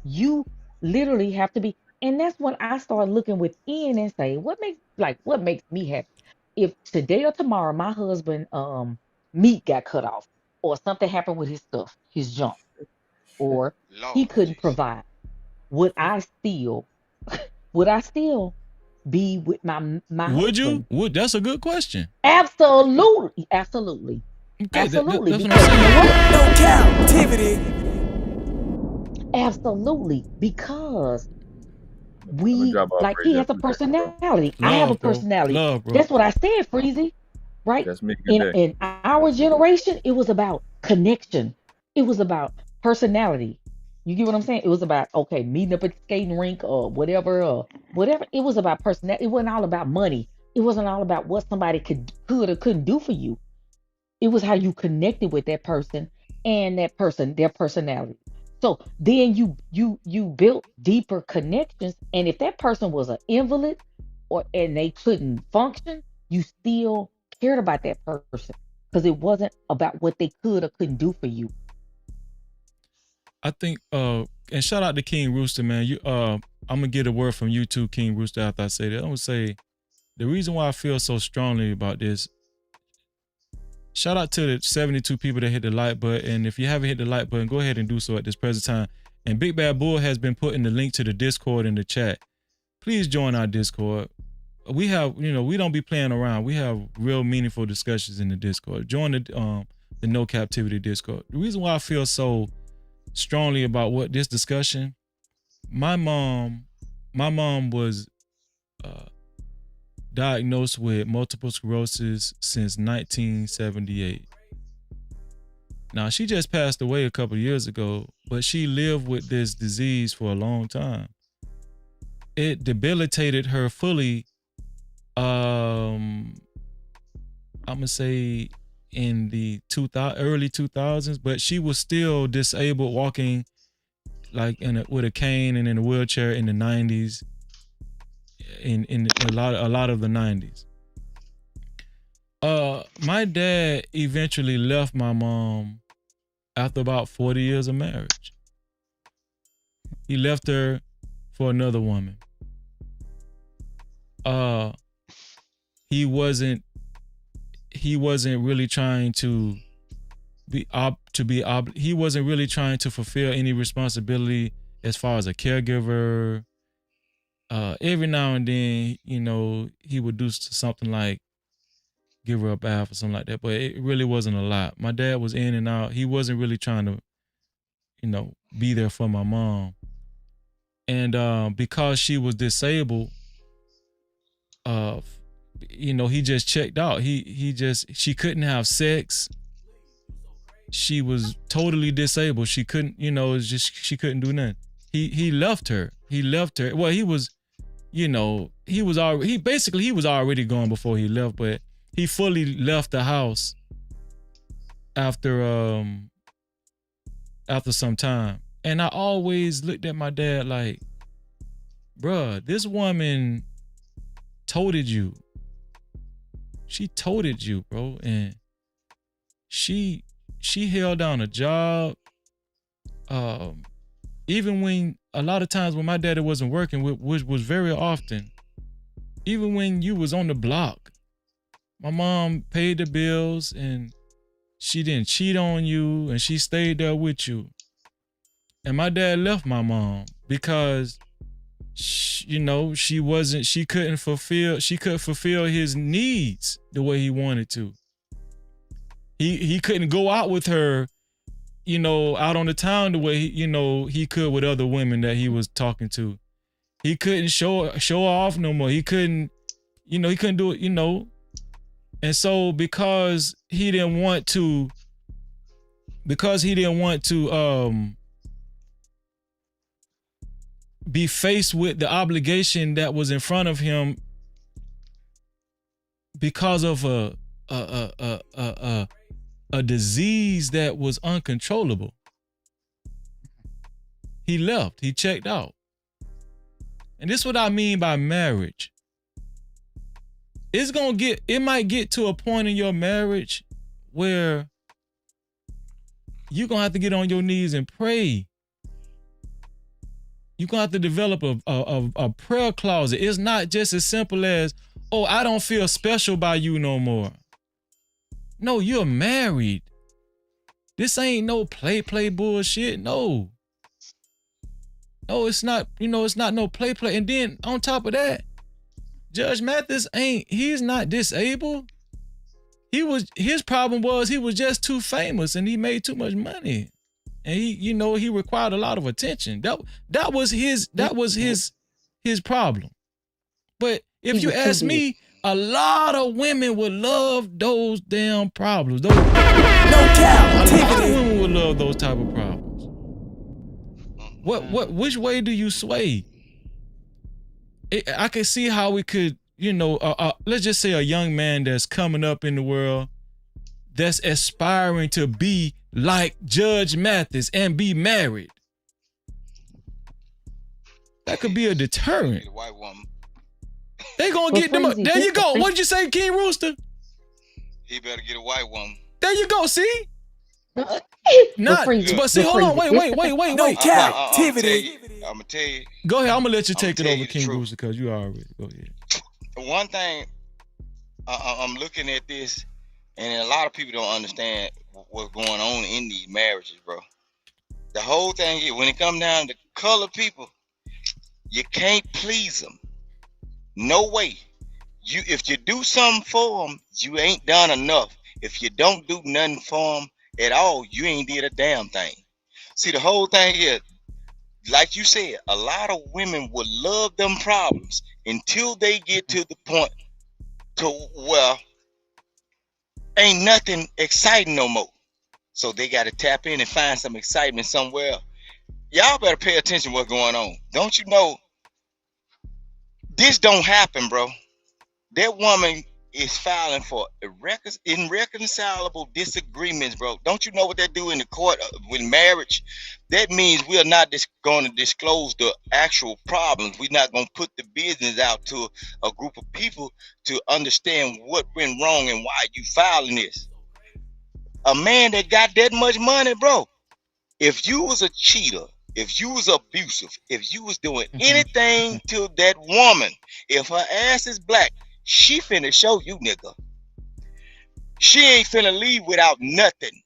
You literally have to be, and that's when I started looking within and say, what makes me happy? If today or tomorrow my husband meat got cut off, or something happened with his stuff, his junk, or he couldn't provide, would I still be with my Would husband? you? That's a good question. Absolutely. Okay, Absolutely. that's what I'm Because you saying. know what? No captivity. Absolutely. Because I'm drop off like right he there has a for that, bro. personality. I have a Love, bro. personality. Love, bro. That's what I said, Freezy. Right? That's me. Good day. In our generation, it was about connection. It was about personality. You get what I'm saying? It was about meeting up at the skating rink or whatever. It was about personality. It wasn't all about money. It wasn't all about what somebody could or couldn't do for you. It was how you connected with that person and their personality. So then you built deeper connections. And if that person was an invalid and they couldn't function, you still cared about that person because it wasn't about what they could or couldn't do for you. I think and shout out to King Rooster, man. I'm gonna get a word from you too, King Rooster, after I say that. I'm gonna say the reason why I feel so strongly about this. Shout out to the 72 people that hit the like button. And if you haven't hit the like button, go ahead and do so at this present time. And Big Bad Bull has been putting the link to the Discord in the chat. Please join our Discord. We have, we don't be playing around. We have real meaningful discussions in the Discord. Join the No Cap-tivity Discord. The reason why I feel so strongly about what this discussion, my mom was diagnosed with multiple sclerosis since 1978. Now, she just passed away a couple of years ago, but she lived with this disease for a long time. It debilitated her fully, I'm gonna say in the early 2000s, but she was still disabled, walking like with a cane and in a wheelchair in the 90s, in a lot of the 90s. My dad eventually left my mom after about 40 years of marriage. He left her for another woman. He wasn't really trying to he wasn't really trying to fulfill any responsibility as far as a caregiver. Every now and then, he would do something like give her a bath or something like that, but it really wasn't a lot. My dad was in and out. He wasn't really trying to, be there for my mom. And because she was disabled, he just checked out. She couldn't have sex. She was totally disabled. She couldn't, she couldn't do nothing. He left her. Well, he was already gone before he left, but he fully left the house after some time. And I always looked at my dad like, bruh, this woman toted you. She toted you, bro. And she held down a job. Even when a lot of times when my daddy wasn't working, which was very often, even when you was on the block, my mom paid the bills and she didn't cheat on you and she stayed there with you. And my dad left my mom because she couldn't fulfill his needs the way he wanted to. He couldn't go out with her, out on the town the way he could with other women that he was talking to. He couldn't show off no more. He couldn't do it, And so because he didn't want to be faced with the obligation that was in front of him because of a disease that was uncontrollable, he left. He checked out. And this is what I mean by marriage. It might get to a point in your marriage where you're gonna have to get on your knees and pray. You're gonna have to develop a prayer closet. It's not just as simple as, oh, I don't feel special by you no more. No, you're married. This ain't no play bullshit. No, it's not, it's not no play. And then on top of that, Judge Mathis he's not disabled. His problem was he was just too famous and he made too much money. And he required a lot of attention. That was his problem. But if you ask me, a lot of women would love those damn problems. A lot of women would love those type of problems. Which way do you sway? I can see how we could, let's just say a young man that's coming up in the world, that's aspiring to be like Judge Mathis and be married. That could be a deterrent. They gonna get them up. There you go. What did you say, King Rooster? He better get a white woman. There you go. See, But not. freeze it. But see, But hold on. freeze it. Wait. No Wait. captivity. I'm gonna tell you. Go ahead. I'm gonna let you I'ma take it tell over, you the King truth. Bruce, because you already go ahead. One thing I'm looking at this, and a lot of people don't understand what's going on in these marriages, bro. The whole thing is, when it comes down to colored people, you can't please them. No way. If you do something for them, you ain't done enough. If you don't do nothing for them at all, you ain't did a damn thing. See, the whole thing is, like you said, a lot of women will love them problems until they get to the point to where ain't nothing exciting no more. So they got to tap in and find some excitement somewhere else. Y'all better pay attention to what's going on. Don't you know this don't happen, bro? That woman is filing for irreconcilable disagreements, bro. Don't you know what they do in the court with marriage? That means we are not going to disclose the actual problems. We're not going to put the business out to a group of people to understand what went wrong and why you filing this. A man that got that much money, bro, if you was a cheater, if you was abusive, if you was doing anything to that woman, if her ass is black, she finna show you, nigga. She ain't finna leave without nothing.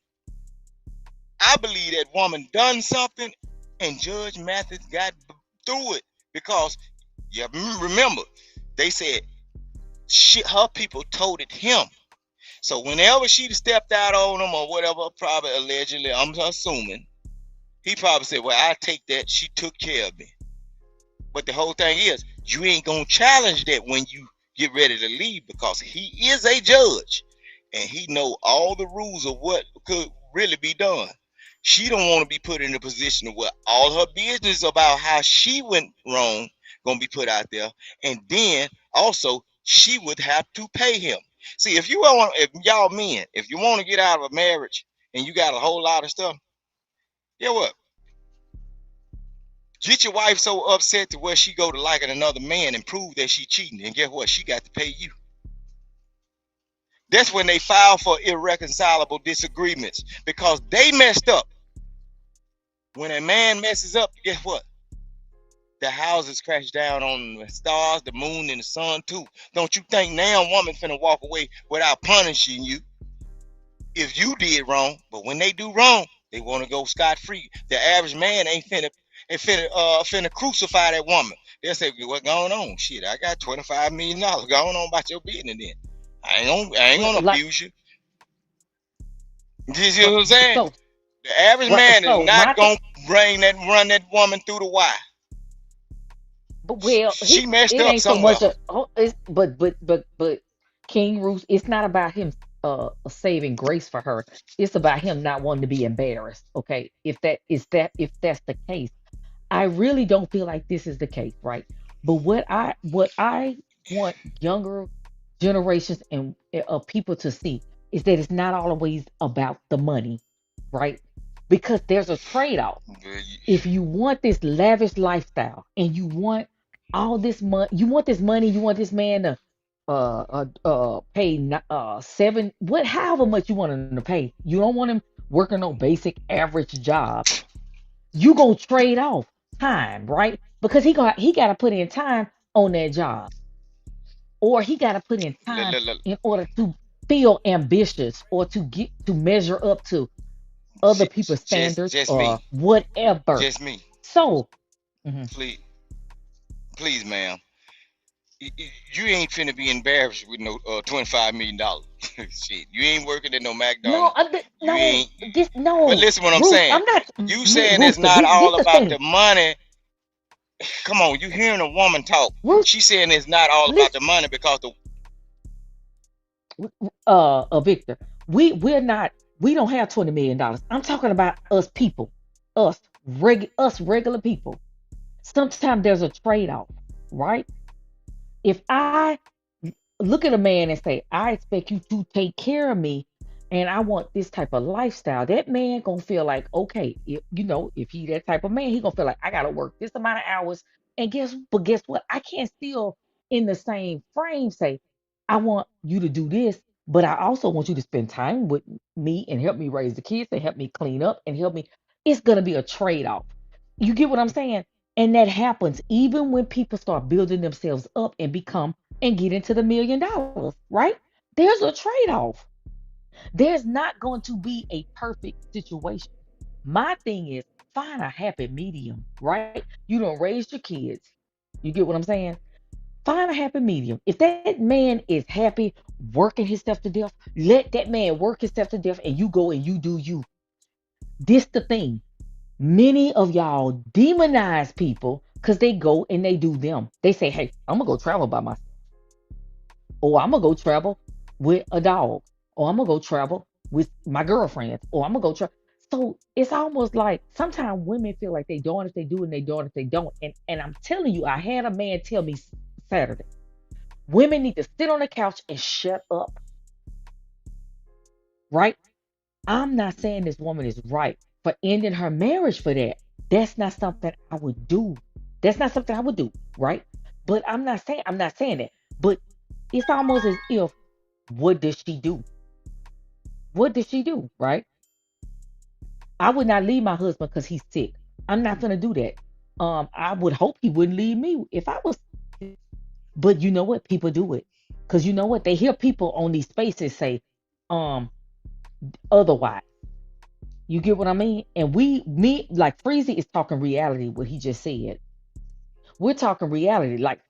I believe that woman done something, and Judge Mathis got through it because, yeah, remember, they said her people told it him. So whenever she stepped out on him or whatever, probably allegedly, I'm assuming, he probably said, well, I take that. She took care of me. But the whole thing is, you ain't gonna challenge that when you get ready to leave, because he is a judge and he know all the rules of what could really be done. She don't want to be put in a position of where all her business about how she went wrong gonna be put out there, and then also she would have to pay him. See, if y'all men, if you want to get out of a marriage and you got a whole lot of stuff, get what? Get your wife so upset to where she go to liking another man and prove that she cheating, and guess what? She got to pay you. That's when they file for irreconcilable disagreements, because they messed up. When a man messes up, guess what? The houses crash down on the stars, the moon, and the sun too. Don't you think now a woman finna walk away without punishing you if you did wrong? But when they do wrong, they want to go scot-free. The average man ain't finna crucify that woman. They'll say, what's going on? Shit, I got $25 million. Going on about your business then. I ain't gonna abuse you. You see what I'm saying? So, the average man is not gonna run that woman through the wire. But well, she messed it up ain't so somewhere. much. But King Roos, it's not about him saving grace for her. It's about him not wanting to be embarrassed. Okay, if that's the case, I really don't feel like this is the case, right? But what I want younger generations and people to see is that it's not always about the money, right? Because there's a trade-off. If you want this lavish lifestyle and you want all this money, you want this man to pay however much you want him to pay. You don't want him working no basic average job. You gonna trade off time, right? Because he got to put in time on that job, or he got to put in time in order to feel ambitious or to measure up to other people's standards or whatever. Just me. So, please, ma'am, you ain't finna be embarrassed with no $25 million. Shit, you ain't working at no McDonald's. No. But listen, what I'm Ruth, saying. I'm not. You saying Ruth, it's not all about the thing. money. Come on, you hearing a woman talk? Ruth, she's saying it's not all about the money because Victor, we don't have $20 million. I'm talking about us people, us regular people. Sometimes there's a trade-off, right? If I look at a man and say, I expect you to take care of me and I want this type of lifestyle, that man gonna feel like, okay, if he that type of man, he gonna feel like I gotta work this amount of hours. And guess what? I can't still in the same frame say, I want you to do this, But I also want you to spend time with me and help me raise the kids and help me clean up and help me. It's going to be a trade off. You get what I'm saying? And that happens even when people start building themselves up and become and get into the $1 million, right? There's a trade off. There's not going to be a perfect situation. My thing is find a happy medium, right? You don't raise your kids. You get what I'm saying? Find a happy medium. If that man is happy working himself to death, let that man work himself to death and you go and you do you. This the thing. Many of y'all demonize people because they go and they do them. They say, hey, I'm gonna go travel by myself. Or I'm gonna go travel with a dog. Or I'm gonna go travel with my girlfriends. Or I'm gonna go travel. So it's almost like sometimes women feel like they doing if they do and they doing if they don't. And I'm telling you, I had a man tell me Saturday. Women need to sit on the couch and shut up, right? I'm not saying this woman is right for ending her marriage for that. That's not something I would do. That's not something I would do, right? But I'm not saying that. But it's almost as if, what does she do? What does she do, right? I would not leave my husband because he's sick. I'm not gonna do that. I would hope he wouldn't leave me if I was. But you know what? People do it. Because you know what? They hear people on these spaces say, otherwise. You get what I mean? And like Freezy is talking reality, what he just said. We're talking reality. Like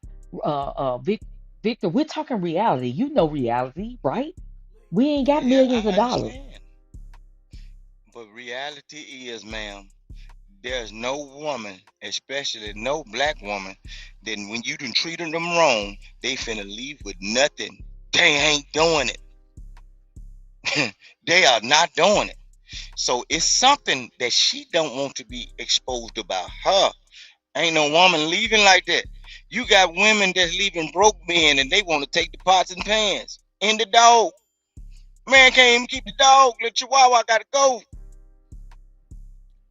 Victor, we're talking reality. You know reality, right? We ain't got millions of dollars. But reality is, ma'am, there's no woman, especially no black woman, that when you done treated them wrong, they finna leave with nothing. They ain't doing it. They are not doing it. So it's something that she don't want to be exposed about her. Ain't no woman leaving like that. You got women that's leaving broke men and they want to take the pots and pans. And the dog. Man can't even keep the dog. The chihuahua gotta go.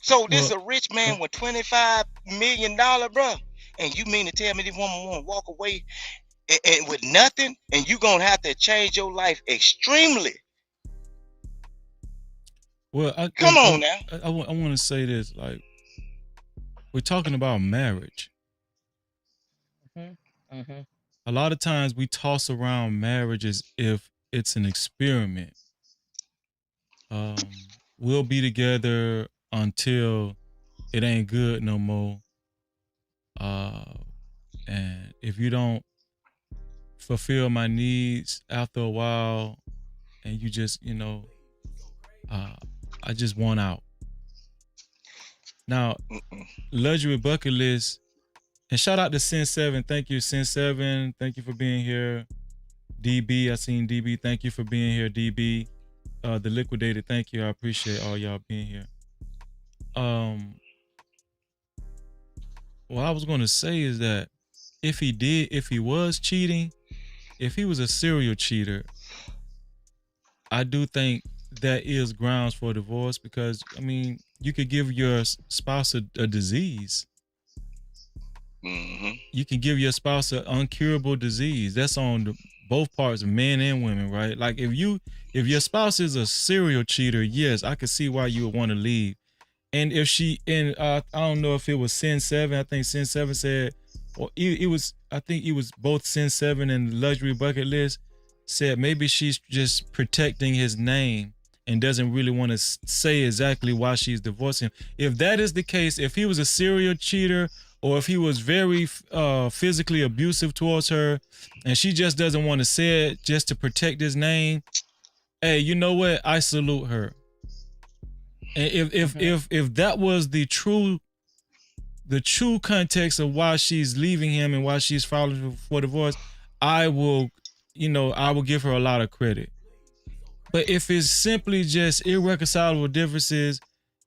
So this a rich man with $25 million, bro. And you mean to tell me this woman want to walk away and with nothing? And you gonna have to change your life extremely. Well, come on now. I want to say this. Like, we're talking about marriage. A lot of times we toss around marriage as if it's an experiment. We'll be together until it ain't good no more. And if you don't fulfill my needs after a while, and you just, I just want out. Now, luxury bucket list, and shout out to Sin7. Thank you, Sin7. Thank you for being here. DB, I seen DB. Thank you for being here, DB. The Liquidated, thank you. I appreciate all y'all being here. What I was going to say is that if he was cheating, if he was a serial cheater, I do think that is grounds for divorce, because, I mean, you could give your spouse a disease. You can give your spouse an uncurable disease. That's on both parts, men and women, right? Like if your spouse is a serial cheater, yes, I could see why you would want to leave. And if I don't know if it was Sin7. I think Sin7 said, or I think it was both Sin7 and the Luxury Bucket List said maybe she's just protecting his name and doesn't really want to say exactly why she's divorcing him. If that is the case, if he was a serial cheater, or if he was very physically abusive towards her and she just doesn't want to say it just to protect his name, hey, you know what? I salute her. And if that was the true context of why she's leaving him and why she's filing for divorce, I will give her a lot of credit. But if it's simply just irreconcilable differences,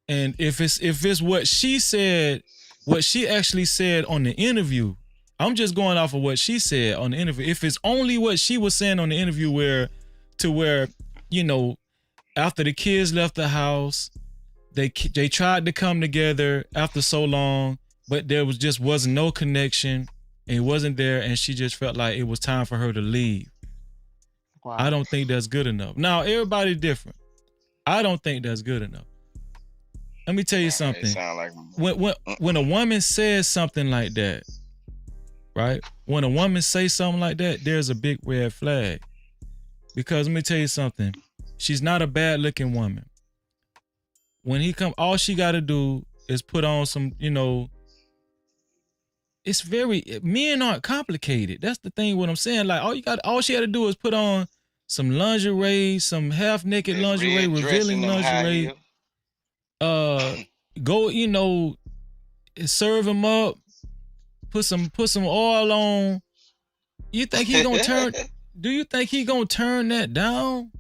and if it's what she said, what she actually said on the interview, I'm just going off of what she said on the interview. If it's only what she was saying on the interview, where after the kids left the house, they tried to come together after so long, but there wasn't no connection. It wasn't there, and she just felt like it was time for her to leave. I don't think that's good enough. Now, everybody's different. I don't think that's good enough. Let me tell you something. Sound like when a woman says something like that, right? When a woman says something like that, there's a big red flag. Because let me tell you something. She's not a bad looking woman. When he come, all she got to do is put on some, it's men aren't complicated. That's the thing what I'm saying. Like all she had to do is put on some lingerie, some half naked lingerie, revealing lingerie. Go, serve him up, put some oil on. You think he gonna turn? Do you think he gonna turn that down?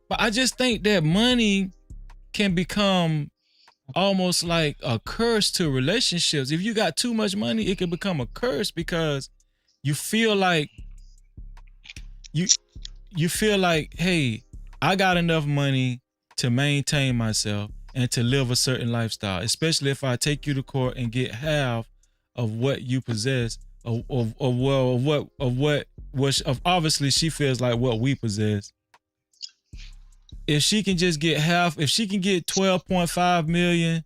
But I just think that money can become almost like a curse to relationships. If you got too much money, it can become a curse because you feel like you feel like, hey, I got enough money to maintain myself and to live a certain lifestyle, especially if I take you to court and get half of what you possess, obviously she feels like what we possess. If she can just get half, if she can get 12.5 million,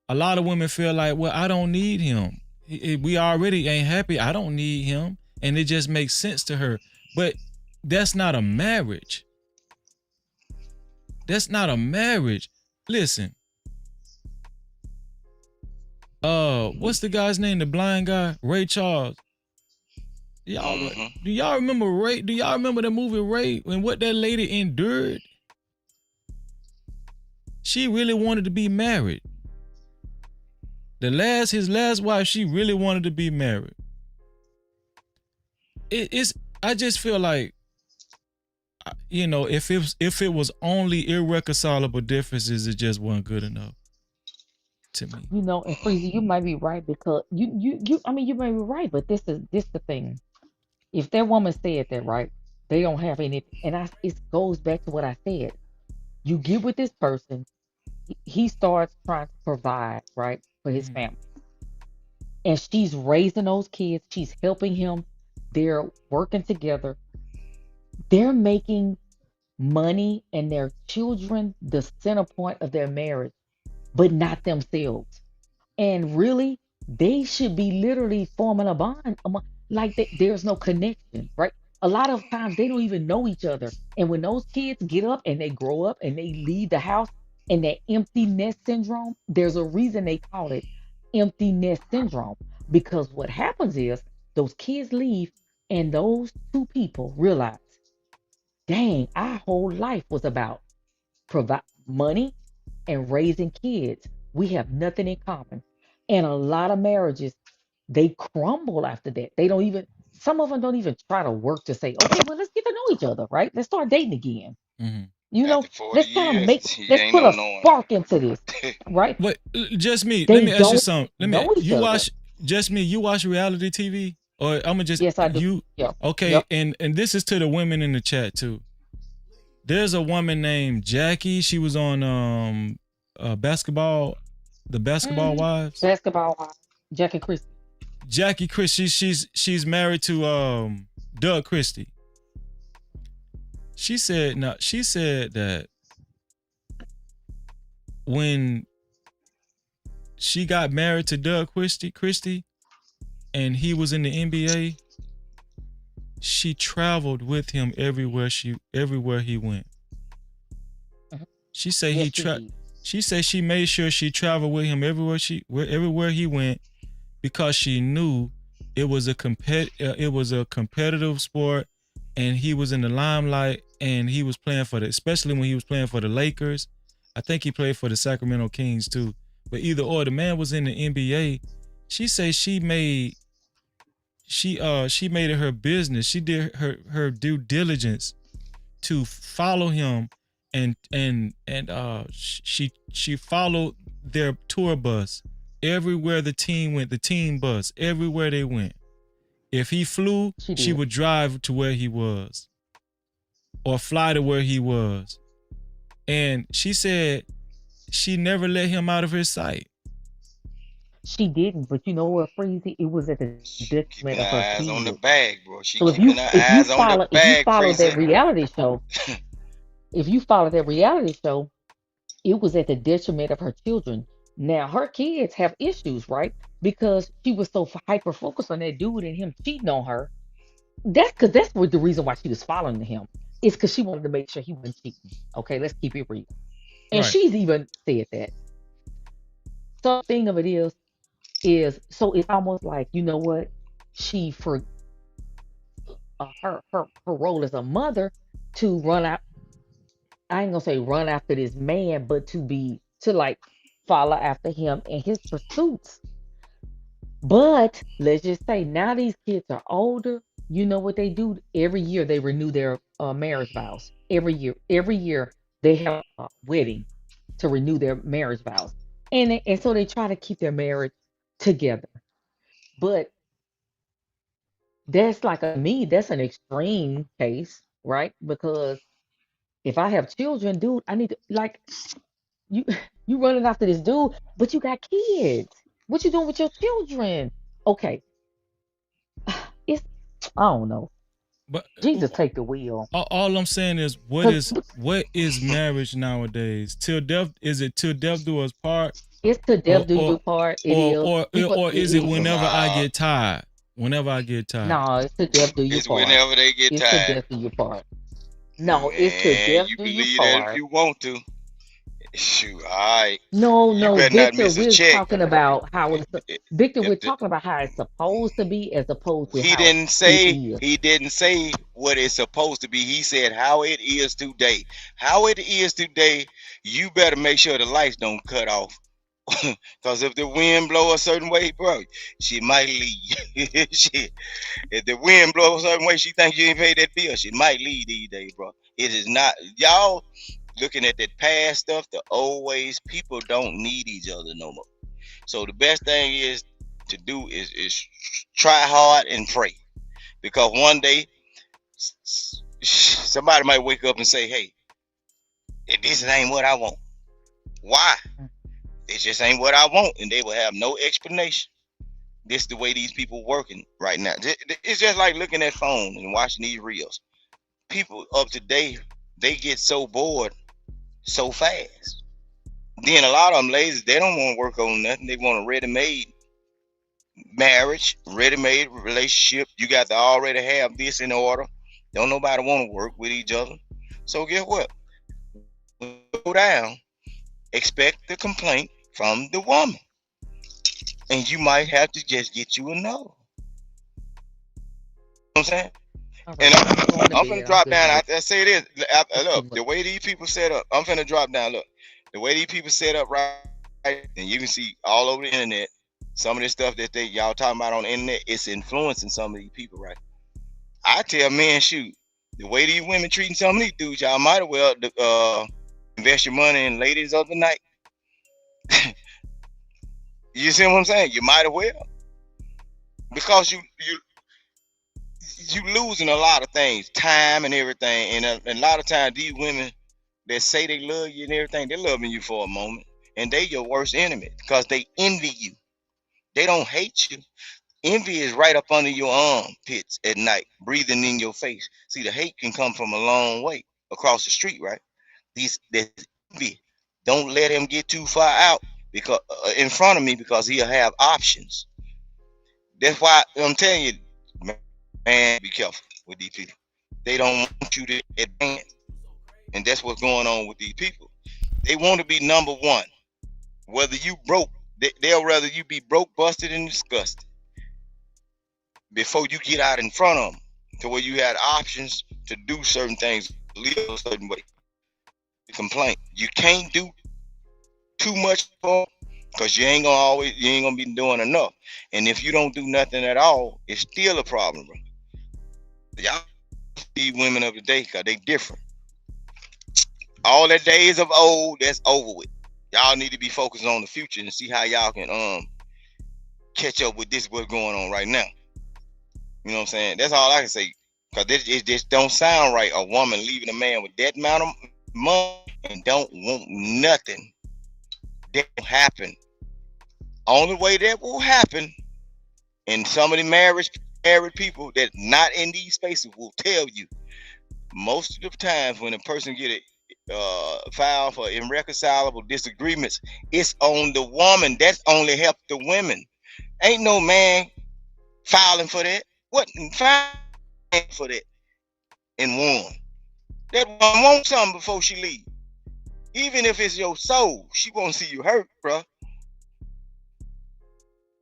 a lot of women feel like, well, I don't need him. We already ain't happy. I don't need him. And it just makes sense to her. But that's not a marriage. That's not a marriage. Listen. What's the guy's name? The blind guy? Ray Charles. Do y'all remember Ray? Do y'all remember the movie Ray and what that lady endured? She really wanted to be married. His last wife, she really wanted to be married. I just feel like, if it was only irreconcilable differences, it just wasn't good enough to me. And Freezy, you might be right because you might be right, but this the thing. If that woman said that, right, they don't have any, and it goes back to what I said. You get with this person, he starts trying to provide, right, for his family. And she's raising those kids, she's helping him, they're working together, they're making money and their children the center point of their marriage, but not themselves. And really, they should be literally forming a bond like there's no connection, right? A lot of times they don't even know each other. And when those kids get up and they grow up and they leave the house and that empty nest syndrome, there's a reason they call it empty nest syndrome. Because what happens is those kids leave and those two people realize, dang, our whole life was about provide money and raising kids. We have nothing in common. And a lot of marriages, they crumble after that. Some of them don't even try to work to say, okay, well, let's get to know each other, right? Let's start dating again. Let's kind of let's put a spark into this, right? But just me, let me ask you something. You watch reality TV? Or I'm gonna just, yes, I do. Okay, yep. And this is to the women in the chat too. There's a woman named Jackie. She was on basketball, the Basketball Wives. Basketball Wives. Jackie Christie. She's married to Doug Christie. She said that when she got married to Doug Christie and he was in the NBA, she traveled with him everywhere he went. She said she made sure she traveled with him everywhere he went because she knew it was a competitive sport and he was in the limelight and he was playing especially when he was playing for the Lakers. I think he played for the Sacramento Kings too. But either or, the man was in the NBA. She said she made it her business. She did her due diligence to follow him and she followed their tour bus everywhere the team went, the team bus, everywhere they went. If he flew, she would drive to where he was or fly to where he was. And she said she never let him out of her sight. She didn't, but you know what, Freezy? It was at the detriment Keeping her of her eyes on the kids. bag, bro. She So keeping her eyes on the if you bag, follow that Freezy. reality show, if you follow that reality show, it was at the detriment of her children. Now her kids have issues, right? Because she was so hyper focused on that dude and him cheating on her. That's what the reason why she was following him. It's because she wanted to make sure he wasn't cheating. Okay, let's keep it real. And Right. she's even said that. So the thing of it is so it's almost like, you know what, she for her role as a mother to run out. I ain't gonna say run after this man, but to like follow after him in his pursuits. But let's just say now these kids are older. You know what they do? Every year they renew their marriage vows. Every year they have a wedding to renew their marriage vows, and so they try to keep their marriage together. But that's like me. That's an extreme case, right? Because if I have children, dude, I need to like you. You running after this dude, but you got kids. What you doing with your children? Okay, it's I don't know. But Jesus take the wheel. all I'm saying is, what 'Cause is marriage nowadays? Till death? Is it till death do us part? it's to death do you part. It is. Or is it It whenever I Nah, get tired? Whenever I get tired. no, it's to death do you it's part. whenever they get It's to tired. death do you part. No, it's to Man, death you do you believe that if part. you want to. Shoot, all right. No, You no, better not Victor, miss a we're check. talking about how it's Victor, If we're the, talking about how it's supposed to be as opposed to he how didn't it say is. he didn't say what it's supposed to be. He said how it is today. How it is today, you better make sure the lights don't cut off. Cause if the wind blow a certain way, bro, she might leave. Shit. If the wind blow a certain way, she think you ain't paid that bill. She might leave these days, bro. It is not y'all looking at that past stuff, the old ways. People don't need each other no more. So the best thing is to do is try hard and pray, because one day somebody might wake up and say, "Hey, this ain't what I want." Why? It just ain't what I want, and they will have no explanation. This is the way these people working right now. It's just like looking at phones and watching these reels. People up to date, they get so bored so fast. Then a lot of them ladies, they don't want to work on nothing. They want a ready-made marriage, ready-made relationship. You got to already have this in order. Don't nobody want to work with each other. So guess what? Go down, expect the complaint from the woman, and you might have to just get you another. You know what I'm saying? All And right, I'm going to I'm finna bed. I'm drop good down. night. I say this. It's too Look, much. the way these people set up, I'm finna drop down. Look, the way these people set up right, and you can see all over the internet, some of this stuff that y'all talking about on the internet, it's influencing some of these people, right? I tell men, shoot, the way these women treating some of these dudes, y'all might as well invest your money in ladies of the night. You see what I'm saying? You might as well, because you losing a lot of things, time and everything, and a lot of times these women that say they love you and everything, they're loving you for a moment, and they your worst enemy because they envy you. They don't hate you. Envy is right up under your armpits at night, breathing in your face. See, the hate can come from a long way across the street, right? This envy. Don't let him get too far out because in front of me, because he'll have options. That's why I'm telling you, man, be careful with these people. They don't want you to advance, and that's what's going on with these people. They want to be number one. Whether you broke, they'll rather you be broke, busted, and disgusted before you get out in front of them, to where you had options to do certain things, live a certain way. Complaint. You can't do too much for, because you ain't gonna be doing enough. And if you don't do nothing at all, it's still a problem, bro. Y'all see women of the day because they different. All the days of old, that's over with. Y'all need to be focused on the future and see how y'all can catch up with this what's going on right now. You know what I'm saying? That's all I can say. Because it just don't sound right. A woman leaving a man with that amount of money and don't want nothing. That don't happen. Only way that will happen, and some of the married people that not in these spaces will tell you, most of the times when a person get it filed for irreconcilable disagreements, it's on the woman. That's only help the women. Ain't no man filing for that. What filing for that and won? That woman wants something before she leave. Even if it's your soul, she won't see you hurt, bruh.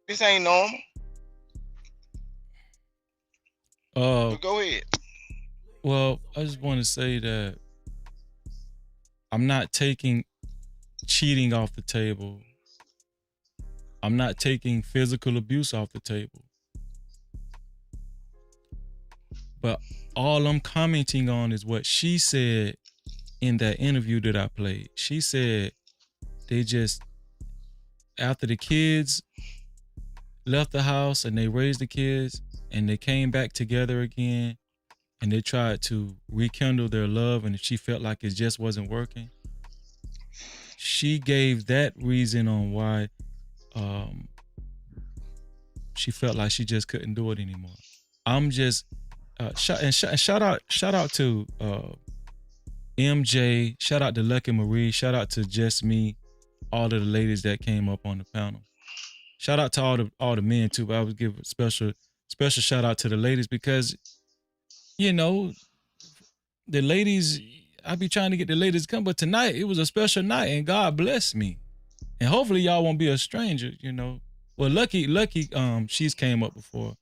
This ain't normal. But go ahead. Well, I just want to say that I'm not taking cheating off the table. I'm not taking physical abuse off the table. But all I'm commenting on is what she said in that interview that I played. She said they just, after the kids left the house and they raised the kids and they came back together again and they tried to rekindle their love, and she felt like it just wasn't working, she gave that reason on why she felt like she just couldn't do it anymore. I'm just shout out to MJ, shout out to Lucky Marie, shout out to Just Me, all of the ladies that came up on the panel. Shout out to all the men too, but I would give a special shout out to the ladies because, you know, the ladies, I be trying to get the ladies to come, but tonight it was a special night and God blessed me. And hopefully y'all won't be a stranger, you know. Well, Lucky, she's came up before.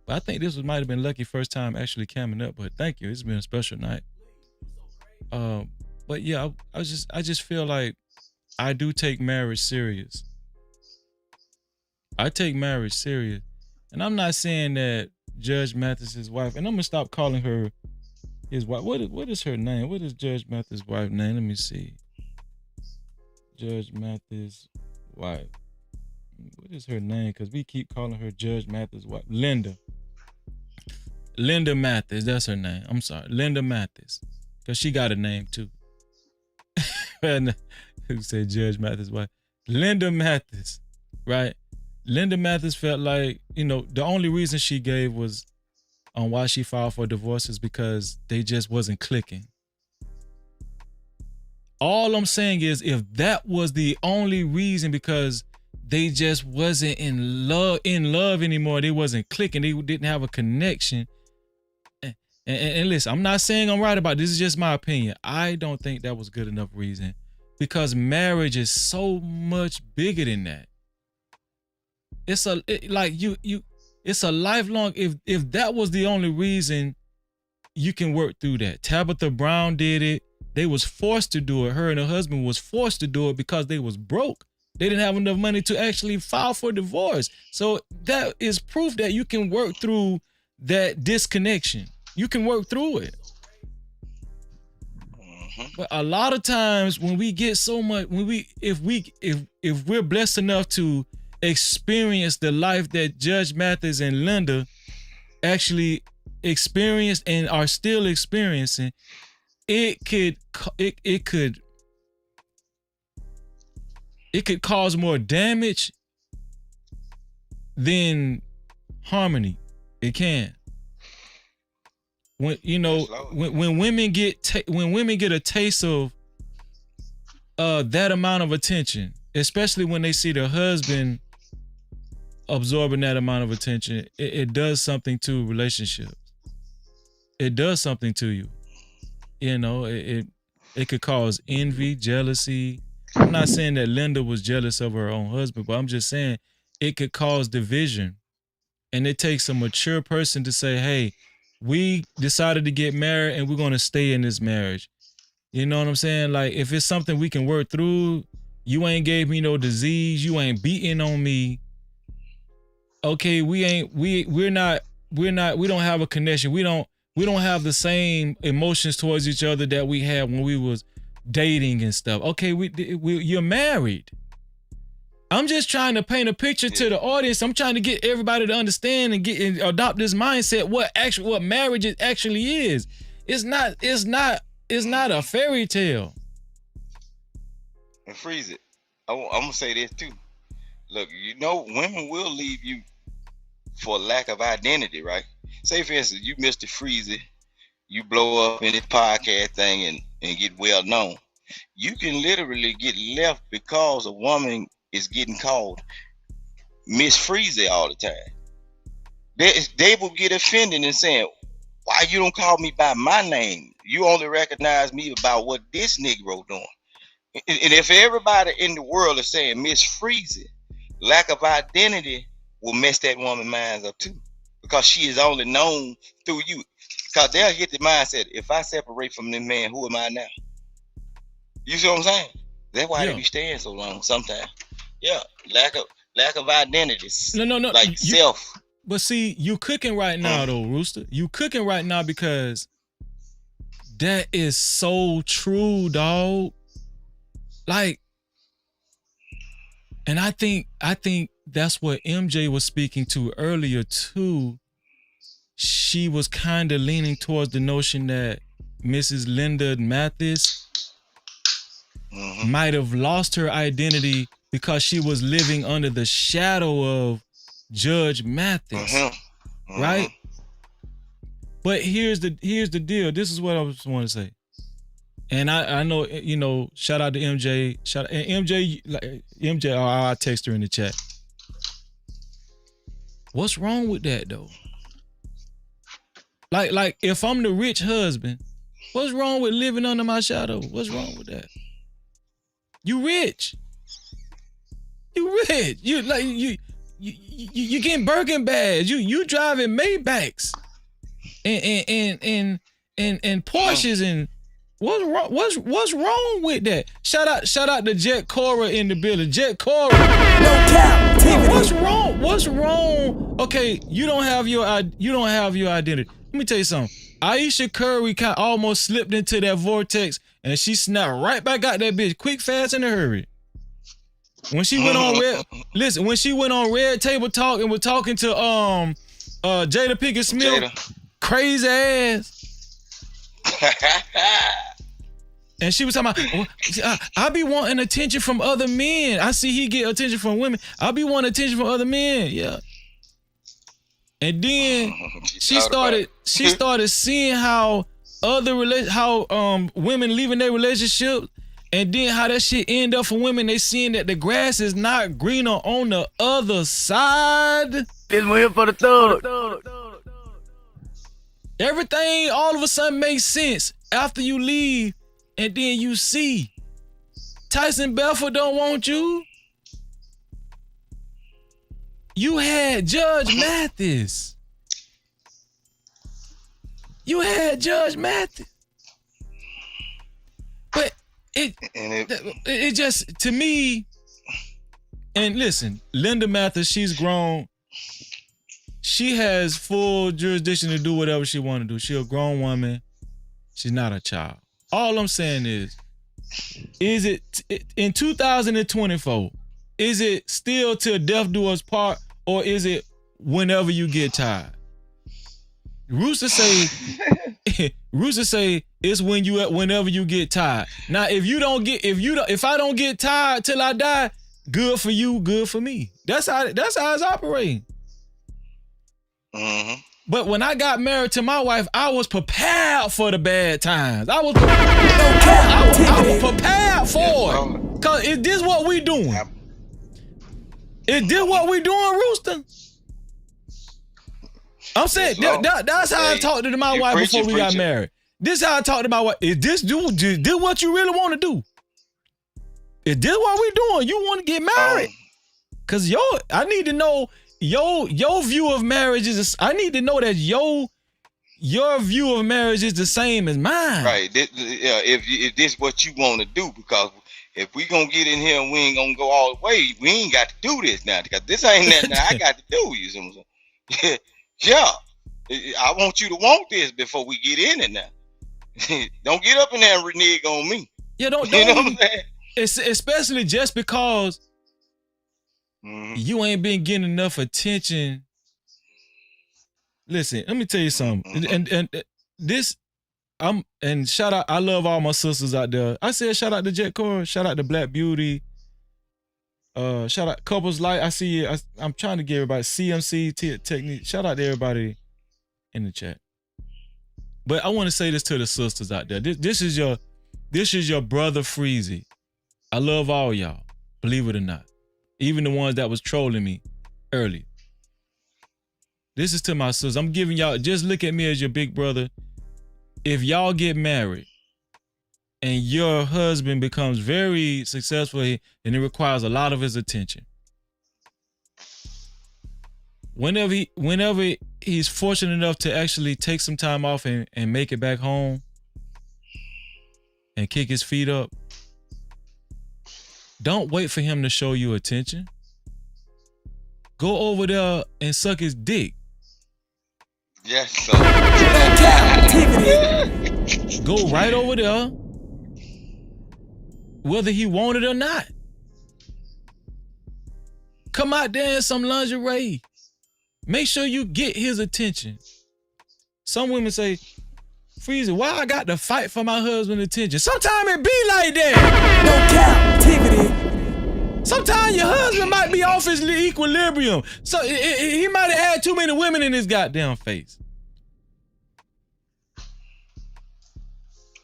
But I think this might have been Lucky first time actually coming up, but thank you. It's been a special night. But yeah, I just feel like I do take marriage serious. I take marriage serious. And I'm not saying that Judge Mathis's wife, and I'm gonna stop calling her his wife. What is her name? What is Judge Mathis's wife's name? Let me see. Judge Mathis' wife. What is her name? Because we keep calling her Judge Mathis' wife. Linda Mathis, that's her name. I'm sorry, Linda Mathis. Because she got a name too. Who said Judge Mathis' wife? Linda Mathis, right? Linda Mathis felt like, you know, the only reason she gave was on why she filed for divorce is because they just wasn't clicking. All I'm saying is if that was the only reason, because they just wasn't in love anymore, they wasn't clicking, they didn't have a connection. And listen, I'm not saying I'm right about it. This is just my opinion. I don't think that was good enough reason, because marriage is so much bigger than that. It's a lifelong. If that was the only reason, you can work through that. Tabitha Brown did it. They was forced to do it. Her and her husband was forced to do it because they was broke. They didn't have enough money to actually file for divorce. So that is proof that you can work through that disconnection. You can work through it. But a lot of times when we get so much, if we're blessed enough to experience the life that Judge Mathis and Linda actually experienced and are still experiencing, it could cause more damage than harmony. It can. When when women get a taste of that amount of attention, especially when they see their husband absorbing that amount of attention, it does something to relationships. It does something to you. You know, it could cause envy, jealousy. I'm not saying that Linda was jealous of her own husband, but I'm just saying it could cause division. And it takes a mature person to say, hey, we decided to get married and we're going to stay in this marriage. You know what I'm saying? Like, if it's something we can work through, you ain't gave me no disease, you ain't beating on me. Okay, we don't have a connection. We don't have the same emotions towards each other that we had when we was dating and stuff. Okay, you're married. I'm just trying to paint a picture to the audience. I'm trying to get everybody to understand and adopt this mindset. What marriage actually is. It's not a fairy tale. And freeze it. I'm gonna say this too. Look, women will leave you for lack of identity, right? Say, for instance, you Mr. Freezy, you blow up in this podcast thing and get well known. You can literally get left because a woman is getting called Miss Freezy all the time. They will get offended and saying, why you don't call me by my name? You only recognize me about what this Negro doing. And if everybody in the world is saying Miss Freezy, lack of identity will mess that woman's mind up too. Because she is only known through you. Because they'll get the mindset, if I separate from this man, who am I now? You see what I'm saying? That's why they be staying so long sometimes. Yeah, lack of identity. No. Like self. But see, you cooking right now though, Rooster. You cooking right now because that is so true, dog. Like, and I think that's what MJ was speaking to earlier too. She was kind of leaning towards the notion that Mrs. Linda Mathis might have lost her identity because she was living under the shadow of Judge Mathis, right? But here's the deal. This is what I just want to say, and I know shout out to MJ. MJ. I'll text her in the chat. What's wrong with that though? Like if I'm the rich husband, what's wrong with living under my shadow? What's wrong with that? You rich. You rich. You getting Birkin bags. You driving Maybachs and Porsches and what's wrong with that? Shout out to Jet Cora in the building. Jet Cora. No Cap-tivity. What's wrong? Okay, you don't have your identity. Let me tell you something. Aisha Curry almost slipped into that vortex and she snapped right back out that bitch quick, fast, in a hurry. When she went on when she went on Red Table Talk and was talking to Jada Pinkett Smith, crazy ass. And she was talking about, I be wanting attention from other men. I see he get attention from women. I be wanting attention from other men. Yeah. And then she started seeing how women leaving their relationship, and then how that shit end up for women. They seeing that the grass is not greener on the other side. This one here for the thug. Everything all of a sudden makes sense after you leave, and then you see Tyson Belfort don't want you. You had Judge Mathis. But it just, to me, and listen, Linda Mathis, she's grown. She has full jurisdiction to do whatever she want to do. She's a grown woman. She's not a child. All I'm saying is it in 2024, is it still till death do us part, or is it whenever you get tired? Rooster say it's whenever you get tired. Now, if I don't get tired till I die, good for you, good for me. That's how it's operating. Mm-hmm. But when I got married to my wife, I was prepared for the bad times. I was prepared for it. Cause is this what we doing? Is this what we doing, Rooster? I'm saying that's how I talked to my wife before we got married. This is how I talked to my wife. Is this what you really want to do? Is this what we doing? You want to get married? Cause I need to know your view of marriage is. I need to know that your view of marriage is the same as mine. Right. If this what you want to do, because if we gonna get in here and we ain't gonna go all the way, we ain't got to do this now. Because this ain't nothing I got to do. You see what I'm saying? Yeah. I want you to want this before we get in it now. Don't get up in there and renege on me. Yeah, don't. You know what I'm saying? Especially just because you ain't been getting enough attention. Listen, let me tell you something. And this, and shout out, I love all my sisters out there. I said shout out to Jet Core, shout out to Black Beauty. Shout out Couples Light. I see you. I'm trying to get everybody CMC technique. Shout out to everybody in the chat. But I want to say this to the sisters out there. This is your brother Freezy. I love all y'all, believe it or not. Even the ones that was trolling me earlier. This is to my sisters. I'm giving y'all, just look at me as your big brother. If y'all get married and your husband becomes very successful and it requires a lot of his attention, whenever he's fortunate enough to actually take some time off and make it back home and kick his feet up, don't wait for him to show you attention. Go over there and suck his dick. Yes, sir. Go right over there, whether he want it or not. Come out there in some lingerie. Make sure you get his attention. Some women say, Freezy, why I got to fight for my husband's attention? Sometimes it be like that. No captivity. Sometimes your husband might be off his equilibrium. So he might have had too many women in his goddamn face.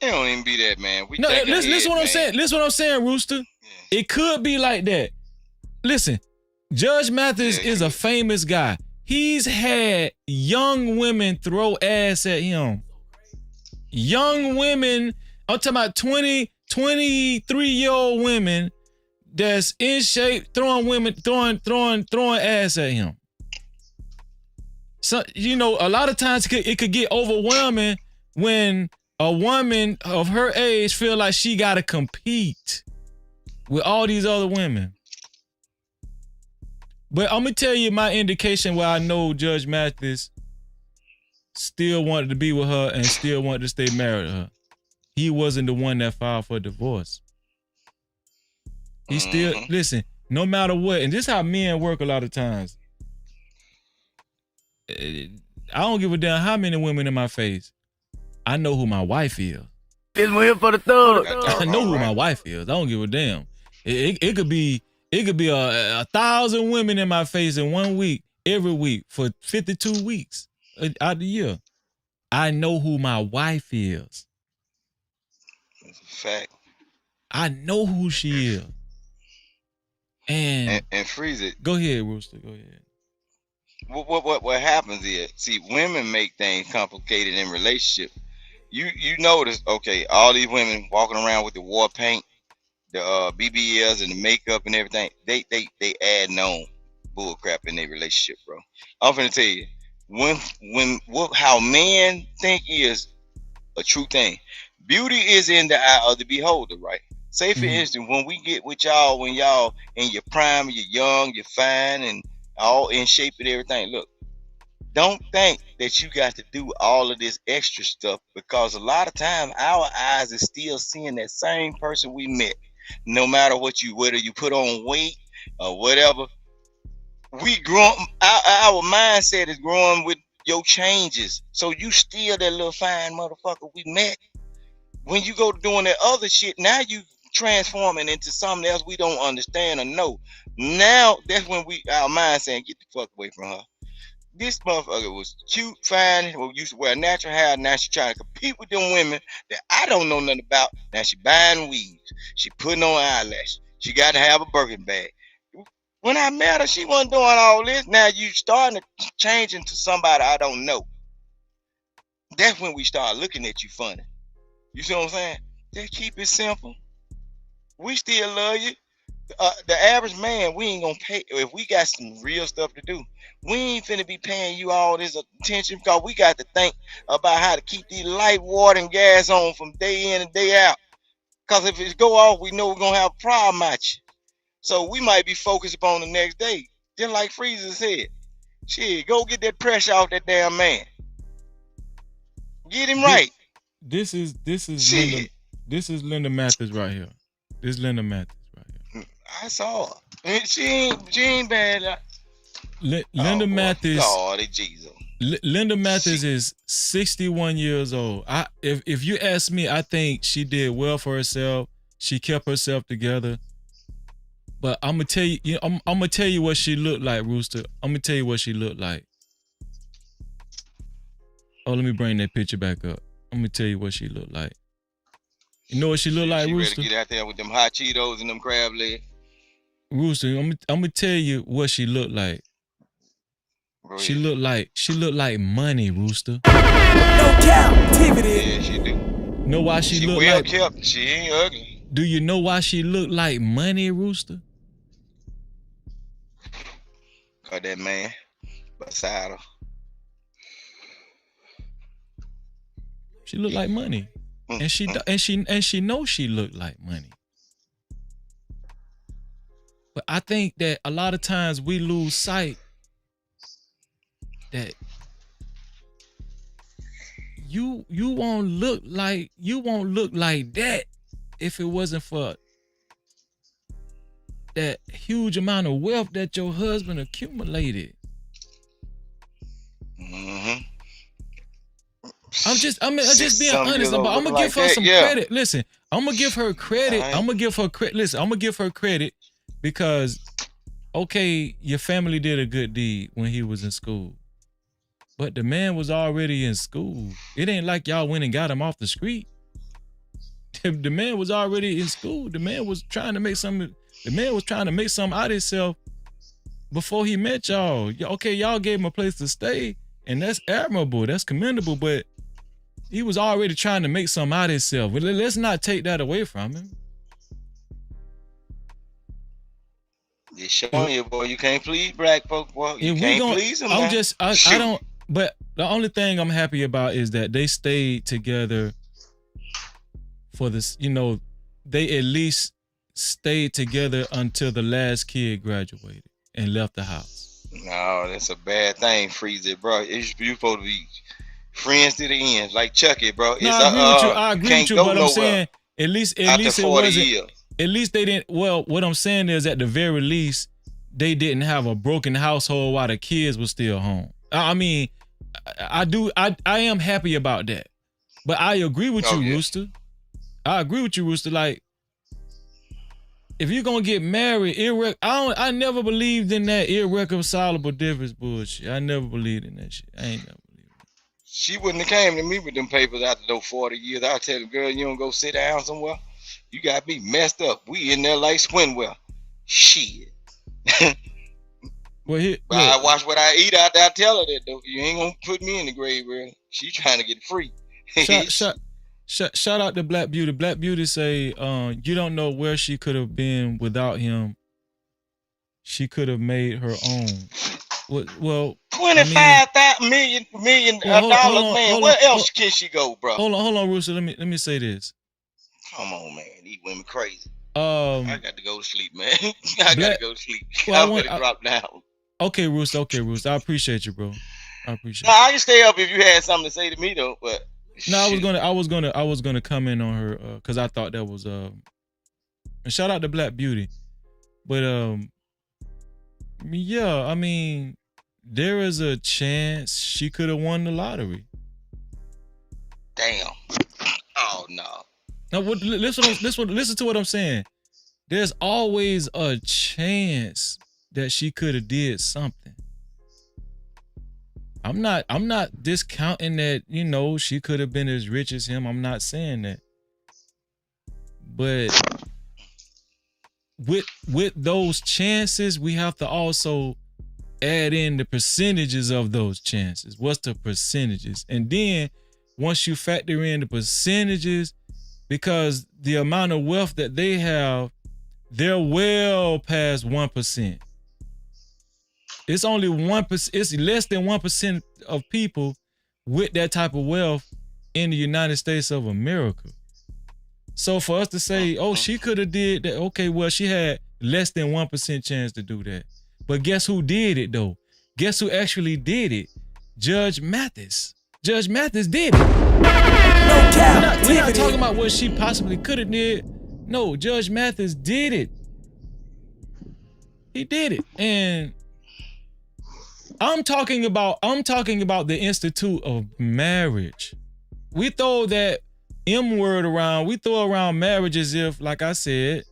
It don't even be that, man. No, listen what I'm saying. Listen what I'm saying, Rooster. Yeah. It could be like that. Listen, Judge Mathis is a famous guy. He's had young women throw ass at him. Young women, I'm talking about 20, 23-year-old women that's in shape throwing ass at him. So, you know, a lot of times it could get overwhelming when a woman of her age feel like she got to compete with all these other women. But I'm going to tell you my indication where I know Judge Mathis still wanted to be with her and still wanted to stay married to her. He wasn't the one that filed for divorce. He still, listen, no matter what, and this is how men work a lot of times. I don't give a damn how many women in my face. I know who my wife is. This one here for the thug. I know who my wife is. I don't give a damn. It could be 1,000 women in my face in 1 week, every week for 52 weeks out of the year. I know who my wife is. That's a fact. I know who she is. And freeze it. Go ahead, Rooster. Go ahead. What happens is, see, women make things complicated in relationship. You notice, okay, all these women walking around with the war paint, the BBLs and the makeup and everything, they add on bull crap in their relationship, bro. I'm finna tell you, how men think is a true thing. Beauty is in the eye of the beholder, right? Say for instance, when we get with y'all, when y'all in your prime, you're young, you're fine, and all in shape and everything. Look, don't think that you got to do all of this extra stuff, because a lot of times our eyes is still seeing that same person we met. No matter whether you put on weight or whatever, we grow. Our mindset is growing with your changes. So you still that little fine motherfucker we met. When you go doing that other shit, now you transforming into something else we don't understand or know. Now that's when our mind saying, get the fuck away from her. This motherfucker was cute, fine, used to wear natural hair. Now she trying to compete with them women that I don't know nothing about. Now she buying weaves. She putting on eyelashes. She got to have a Birkin bag. When I met her, she wasn't doing all this. Now you starting to change into somebody I don't know. That's when we start looking at you funny. You see what I'm saying? Just keep it simple. We still love you. The average man, we ain't gonna pay. If we got some real stuff to do, we ain't finna be paying you all this attention, because we got to think about how to keep these light, water, and gas on from day in and day out. Because if it go off, we know we're gonna have a problem at you. So we might be focused upon the next day. Just like Freezer said. Shit, go get that pressure off that damn man. Get him right. This is Linda Mathis right here. This is Linda Mathis right here. I saw her. She ain't bad. Linda Mathis. Lord Jesus. Linda Mathis is 61 years old. If you ask me, I think she did well for herself. She kept herself together. But I'm gonna tell you, I'm gonna tell you what she looked like, Rooster. I'm gonna tell you what she looked like. Oh, let me bring that picture back up. I'm gonna tell you what she looked like. You know what she looked like, She Rooster? ready to get out there with them hot Cheetos and them crab legs. Rooster, I'm gonna tell you what she looked like. She looked like money, Rooster. No Cap-tivity. Yeah, she do. Know why she looked well like? Kept. She ain't ugly. Do you know why she looked like money, Rooster? Cause that man beside her. She looked like money, and she knows she looked like money. But I think that a lot of times we lose sight that you won't look like that if it wasn't for that huge amount of wealth that your husband accumulated. Mm-hmm. I'm just being honest about. I'm gonna give her some credit. Listen, I'm gonna give her credit. I'm gonna give her credit. Listen, I'm gonna give her credit because, okay, your family did a good deed when he was in school, but the man was already in school. It ain't like y'all went and got him off the street. The man was already in school. The man was trying to make something. The man was trying to make something out of himself before he met y'all. Okay, y'all gave him a place to stay, and that's admirable. That's commendable, but he was already trying to make something out of himself. Let's not take that away from him. It's showing you, boy, you can't please black folk, boy. You can't please them. I don't, but the only thing I'm happy about is that they stayed together for this, they at least stayed together until the last kid graduated and left the house. No, that's a bad thing, Freeze, bro. You supposed to be friends to the end, like Chucky, bro. No, I agree with you, but I'm saying at least it wasn't. Years. At least they didn't. Well, what I'm saying is, at the very least, they didn't have a broken household while the kids were still home. I mean, I am happy about that, but I agree with you, Rooster. I agree with you, Rooster. Like, if you're gonna get married, I never believed in that irreconcilable difference bullshit. I never believed in that shit. I ain't never believed in it. She wouldn't have came to me with them papers after those 40 years. I'll tell the girl, you don't go sit down somewhere. You got me messed up. We in there like Swinwell. Shit. Well, I watch what I eat out there. I tell her that, though. You ain't gonna put me in the grave, really. She trying to get free. Shout out to Black Beauty. Black Beauty say, you don't know where she could have been without him. She could have made her own. Well, $25 million dollars, man. Where else can she go, bro? Hold on, Rooster. Let me say this. Come on, man. These women crazy. I got to go to sleep, man. I got to go to sleep. I'm gonna drop down. Okay, Rooster. I appreciate you, bro. I appreciate. No, I can stay up if you had something to say to me, though. But no, I was gonna come in on her because I thought that was and shout out to Black Beauty, but yeah, I mean, there is a chance she could have won the lottery. Damn. Oh no. Now, listen to what I'm saying. There's always a chance that she could have did something. I'm not discounting that, she could have been as rich as him. I'm not saying that. But with those chances, we have to also add in the percentages of those chances. What's the percentages? And then once you factor in the percentages, because the amount of wealth that they have, they're well past 1%. It's only 1%. It's less than 1% of people with that type of wealth in the United States of America. So for us to say, oh, she could have did that. Okay, well, she had less than 1% chance to do that. But guess who did it though? Guess who actually did it? Judge Mathis. Judge Mathis did it. We're not talking about what she possibly could have did. No, Judge Mathis did it. He did it. And I'm talking about the institute of marriage. We throw that M word around. We throw around marriage as if, like I said,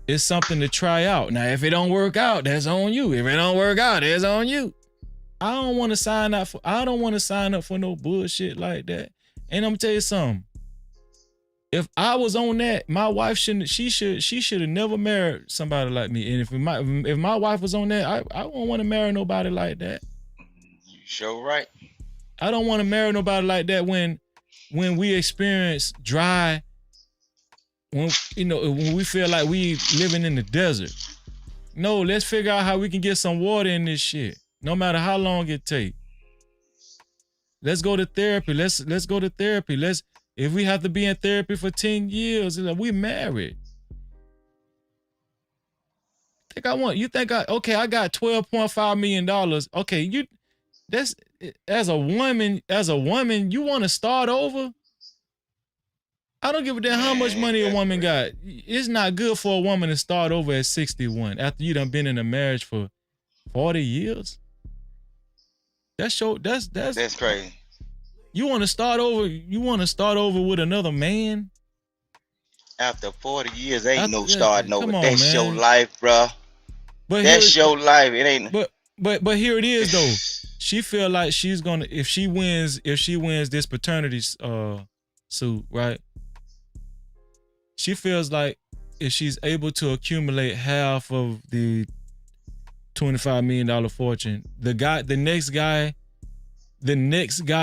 it's something to try out. Now, if it don't work out, that's on you. If it don't work out, it's on you. I don't want to sign up for no bullshit like that. And I'm gonna tell you something. If I was on that, my wife she should have never married somebody like me. And if my wife was on that, I don't want to marry nobody like that. You sure right. I don't want to marry nobody like that when we experience dry, when we feel like we living in the desert. No, let's figure out how we can get some water in this shit, no matter how long it takes. Let's go to therapy. Let's go to therapy. If we have to be in therapy for 10 years, we married. I got $12.5 million. Okay, as a woman, you want to start over? I don't give a damn how much money a woman got. It's not good for a woman to start over at 61 after you done been in a marriage for 40 years. That's crazy. You want to start over? You want to start over with another man? After 40 years, ain't no starting over. That's man. your life, bro. That's your life. It ain't. But here it is though. She feel like she's gonna if she wins this paternity suit, right? She feels like if she's able to accumulate half of the $25 million fortune, the next guy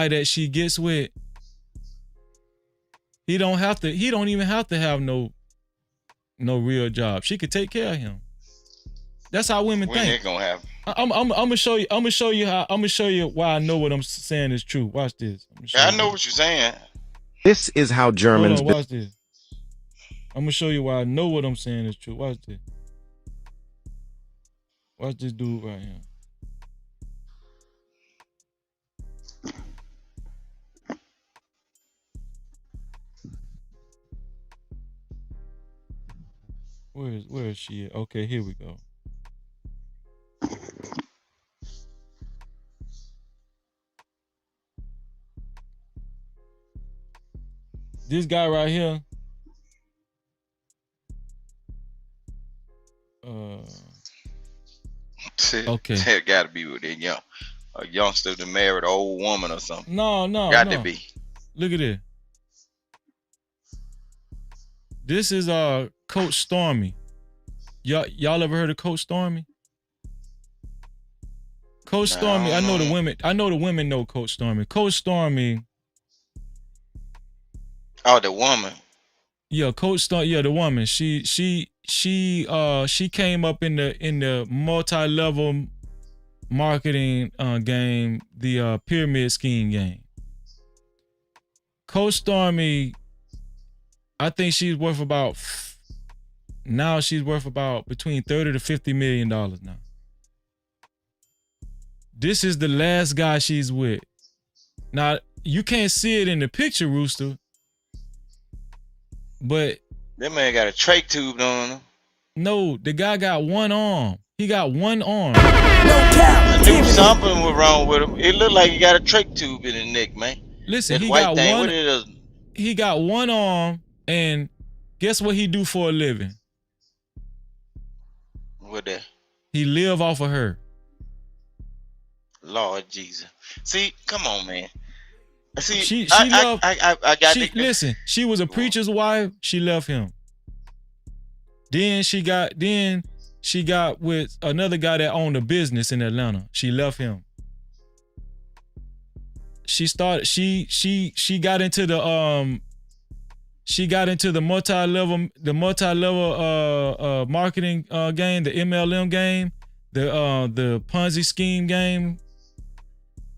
that she gets with, he don't even have to have no real job. She could take care of him. That's how women think. When it gonna happen? I'm gonna show you why I know what I'm saying is true. Watch this. I know what you're saying. This is how Germans. Hold on, watch this. I'm gonna show you why I know what I'm saying is true. Watch this. Watch this dude right here. Where is she at? Okay, here we go. This guy right here. Okay. It gotta be with a youngster to marry an old woman or something. No. Got to be. Look at this. This is Coach Stormy. Y'all ever heard of Coach Stormy? Coach Stormy, I know the women know Coach Stormy. Coach Stormy. Oh, the woman. Yeah, Coach Stormy. Yeah, the woman. She came up in the multi-level marketing game, the pyramid scheme game. Coach Stormy, I think she's worth about between $30 to $50 million now. This is the last guy she's with. Now, you can't see it in the picture, Rooster, but that man got a trach tube on him. No, the guy got one arm. He got one arm. I knew something was wrong with him. It looked like he got a trach tube in his neck, man. Listen, he got one arm, and guess what he do for a living? What that? He live off of her. Lord Jesus. See, come on, man. See, listen, she was a preacher's wife. She left him. Then she got with another guy that owned a business in Atlanta. She left him. She got into the multi-level marketing game, the MLM game, the Ponzi scheme game,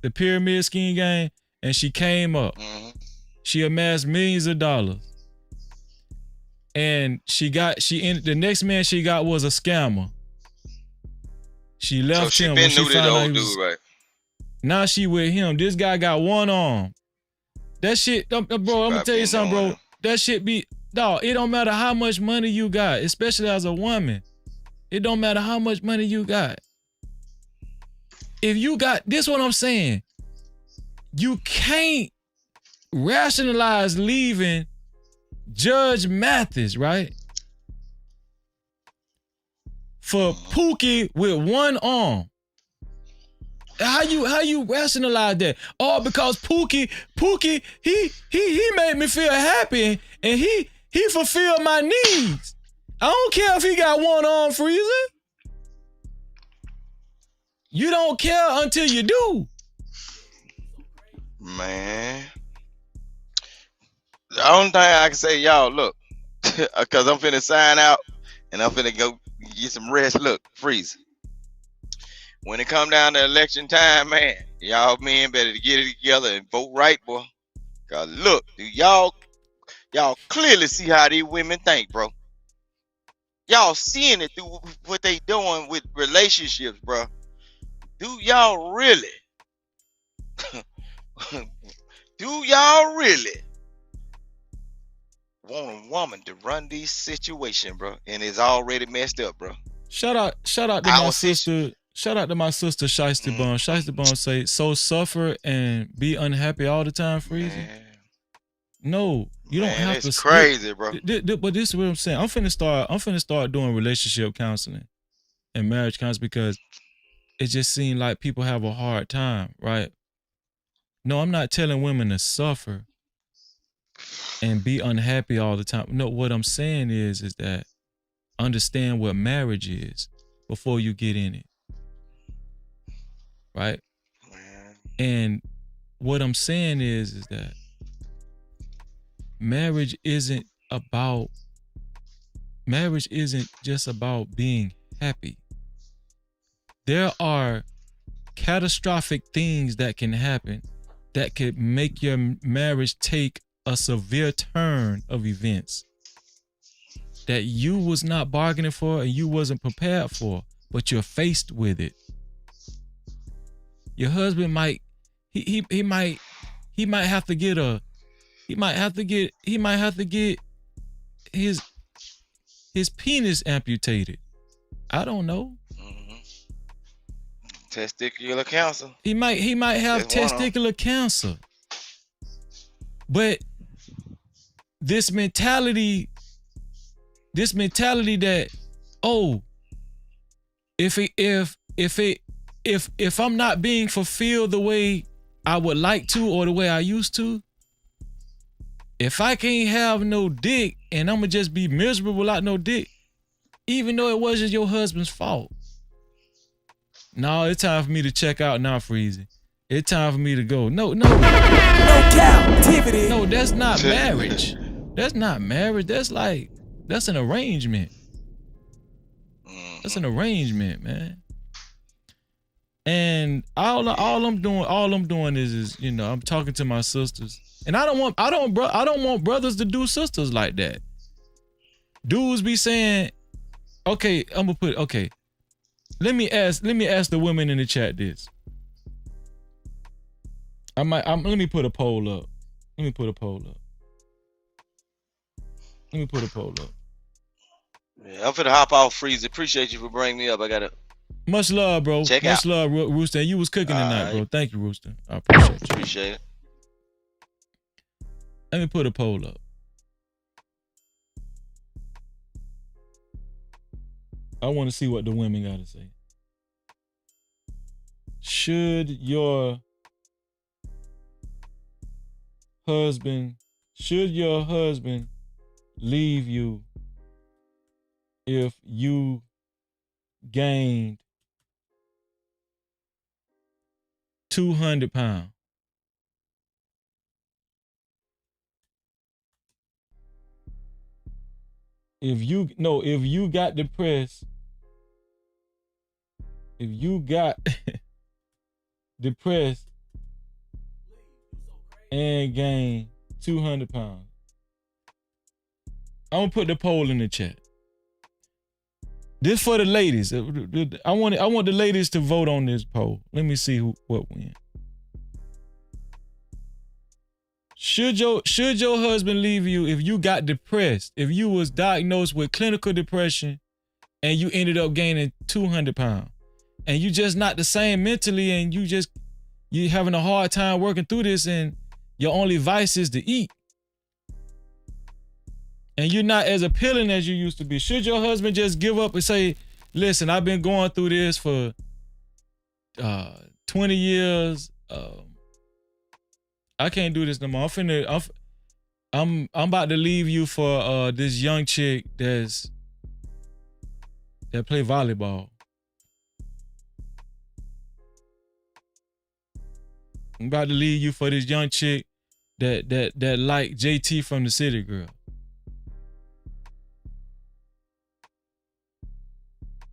the pyramid scheme game, and she came up. Mm-hmm. She amassed millions of dollars. And the next man she got was a scammer. She left him. Been knew that old dude, right? Now she with him. This guy got one arm. That shit, bro, I'm gonna tell you something, bro. That shit be, dog, it don't matter how much money you got, especially as a woman. It don't matter how much money you got. If you got, this what I'm saying. You can't rationalize leaving Judge Mathis, right? for Pookie with one arm. How you rationalize that? Oh, because Pookie, he made me feel happy and he fulfilled my needs. I don't care if he got one arm freezing. You don't care until you do. Man. The only thing I can say, y'all, look, because I'm finna sign out and I'm finna go get some rest. Look, freeze. When it come down to election time, man, y'all men better get it together and vote right, boy. Cause look, y'all clearly see how these women think, bro. Y'all seeing it through what they doing with relationships, bro. Do y'all really? Do y'all really want a woman to run this situation, bro? And it's already messed up, bro. Shout out to my sister. Shout out to my sister Shiesty Bone. Shiesty Bone say, so suffer and be unhappy all the time, Freezy. No, you don't have to. It's crazy, bro. But this is what I'm saying. I'm finna start doing relationship counseling and marriage counseling because it just seems like people have a hard time, right? No, I'm not telling women to suffer and be unhappy all the time. No, what I'm saying is that understand what marriage is before you get in it. Right? And what I'm saying is that marriage isn't just about being happy. There are catastrophic things that can happen that could make your marriage take a severe turn of events that you was not bargaining for and you wasn't prepared for, but you're faced with it. Your husband might have to get his penis amputated. I don't know. Testicular cancer. He might have testicular cancer. But this mentality that, oh, if I'm not being fulfilled the way I would like to or the way I used to, if I can't have no dick and I'm gonna just be miserable without no dick, even though it wasn't your husband's fault. No, it's time for me to check out now, Freezy. It's time for me to go. No. No Cap-tivity. No, that's not marriage. That's not marriage. That's an arrangement. That's an arrangement, man. And all I'm doing is I'm talking to my sisters. And I don't want brothers to do sisters like that. Dudes be saying, okay, let me ask the women in the chat this. Let me put a poll up. Yeah, I'm finna hop off, Freeze. Appreciate you for bringing me up. I gotta. Much love, bro. Much love, Rooster. You was cooking tonight, bro. Thank you, Rooster. I appreciate you. Appreciate it. Let me put a poll up. I want to see what the women got to say. Should your husband leave you if you gained 200 pounds? If you got depressed, if you got depressed and gained 200 pounds, I'm gonna put the poll in the chat. This for the ladies. I want the ladies to vote on this poll. Let me see what wins. Should your husband leave you if you got depressed, if you was diagnosed with clinical depression and you ended up gaining 200 pounds and you just not the same mentally and you having a hard time working through this and your only vice is to eat and you're not as appealing as you used to be? Should your husband just give up and say, Listen, I've been going through this for 20 years. I can't do this no more. I'm about to leave you for this young chick that play volleyball. I'm about to leave you for this young chick that like JT from the City Girl.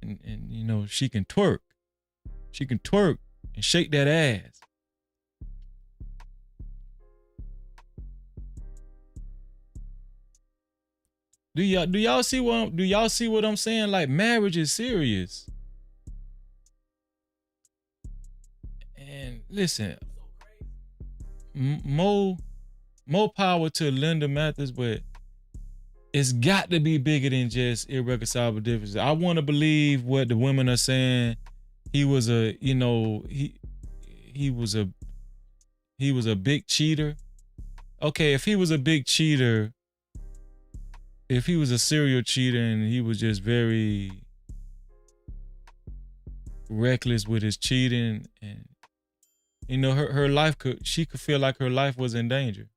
And you know, she can twerk. She can twerk and shake that ass. Do y'all see what I'm saying? Like, marriage is serious. And listen, more power to Linda Mathis, but it's got to be bigger than just irreconcilable differences. I want to believe what the women are saying. He was a, you know, he was a big cheater. Okay, if he was a big cheater, if he was a serial cheater and he was just very reckless with his cheating, and you know, her life she could feel like her life was in danger.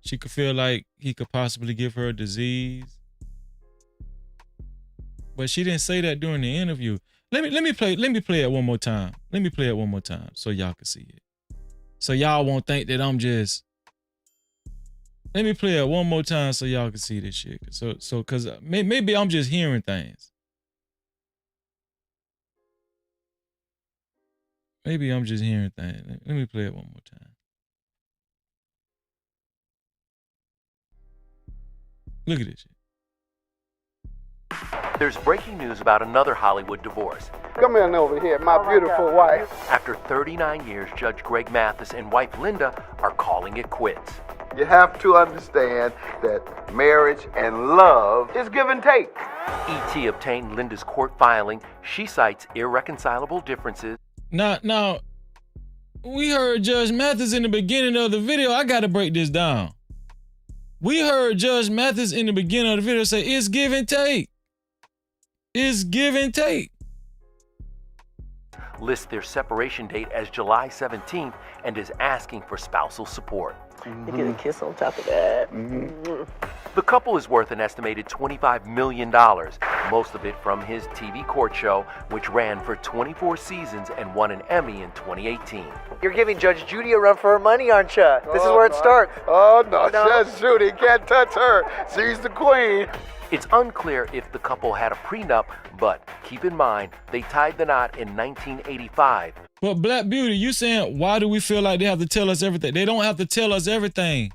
She could feel like he could possibly give her a disease. But she didn't say that during the interview. Let me play it one more time. Let me play it one more time so y'all can see it. So y'all won't think that I'm just. Let me play it one more time so y'all can see this shit. So cause maybe I'm just hearing things. Maybe I'm just hearing things. Let me play it one more time. Look at this shit. There's breaking news about another Hollywood divorce. Come in over here, my beautiful wife. After 39 years, Judge Greg Mathis and wife Linda are calling it quits. You have to understand that marriage and love is give and take. E.T. obtained Linda's court filing. She cites irreconcilable differences. Now, we heard Judge Mathis in the beginning of the video. I gotta break this down. We heard Judge Mathis in the beginning of the video say, it's give and take. It's give and take. Lists their separation date as July 17th and is asking for spousal support. You get a kiss on top of that. The couple is worth an estimated $25 million, most of it from his TV court show, which ran for 24 seasons and won an Emmy in 2018. You're giving Judge Judy a run for her money, aren't you? This is where it starts. Oh, no, Judge Judy can't touch her. She's the queen. It's unclear if the couple had a prenup, but keep in mind, they tied the knot in 1985. But Black Beauty, you saying, why do we feel like they have to tell us everything? They don't have to tell us everything.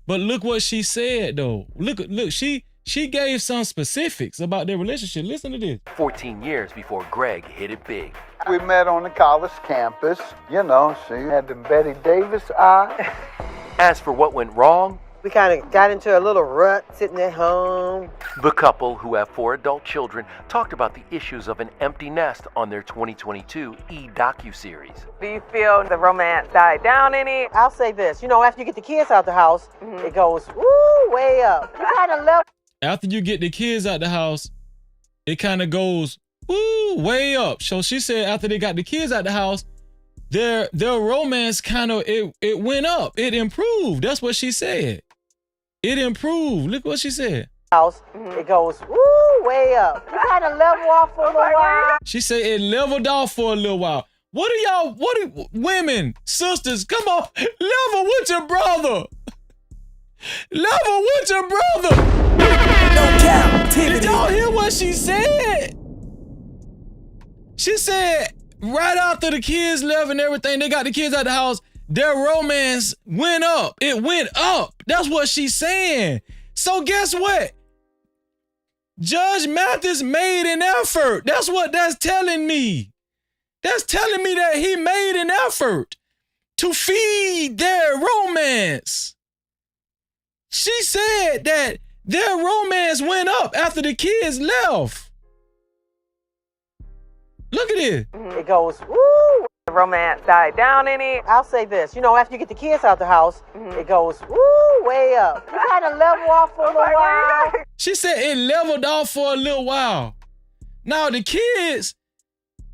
But look what she said, though. Look, she gave some specifics about their relationship. Listen to this. 14 years before Greg hit it big. We met on the college campus. You know, she had the Betty Davis eye. As for what went wrong, We kind of got into a little rut sitting at home. the couple, who have 4 adult children, talked about the issues of an empty nest on their 2022 docuseries. Do you feel the romance died down any? I'll say this. You know, after you get the kids out the house, it goes, woo, way up. You kind of love. After you get the kids out the house, it kind of goes, woo, way up. So she said after they got the kids out the house, their romance kind of, it went up. It improved. That's what she said. It improved. Look what she said. House, it goes, woo, way up. You kind of level off for a little while. She said it leveled off for a little while. What do women, sisters, come on, level with your brother. Level with your brother. No Cap-tivity. Did y'all hear what she said? She said right after the kids left and everything, they got the kids out the house, their romance went up. It went up. That's what she's saying. So guess what? Judge Mathis made an effort. That's what that's telling me. That's telling me that he made an effort to feed their romance. She said that their romance went up after the kids left. Look at it. It goes, woo. The romance died down any. I'll say this. You know, after you get the kids out the house, it goes, woo, way up. You kind of level off for a little while. She said it leveled off for a little while. Now the kids,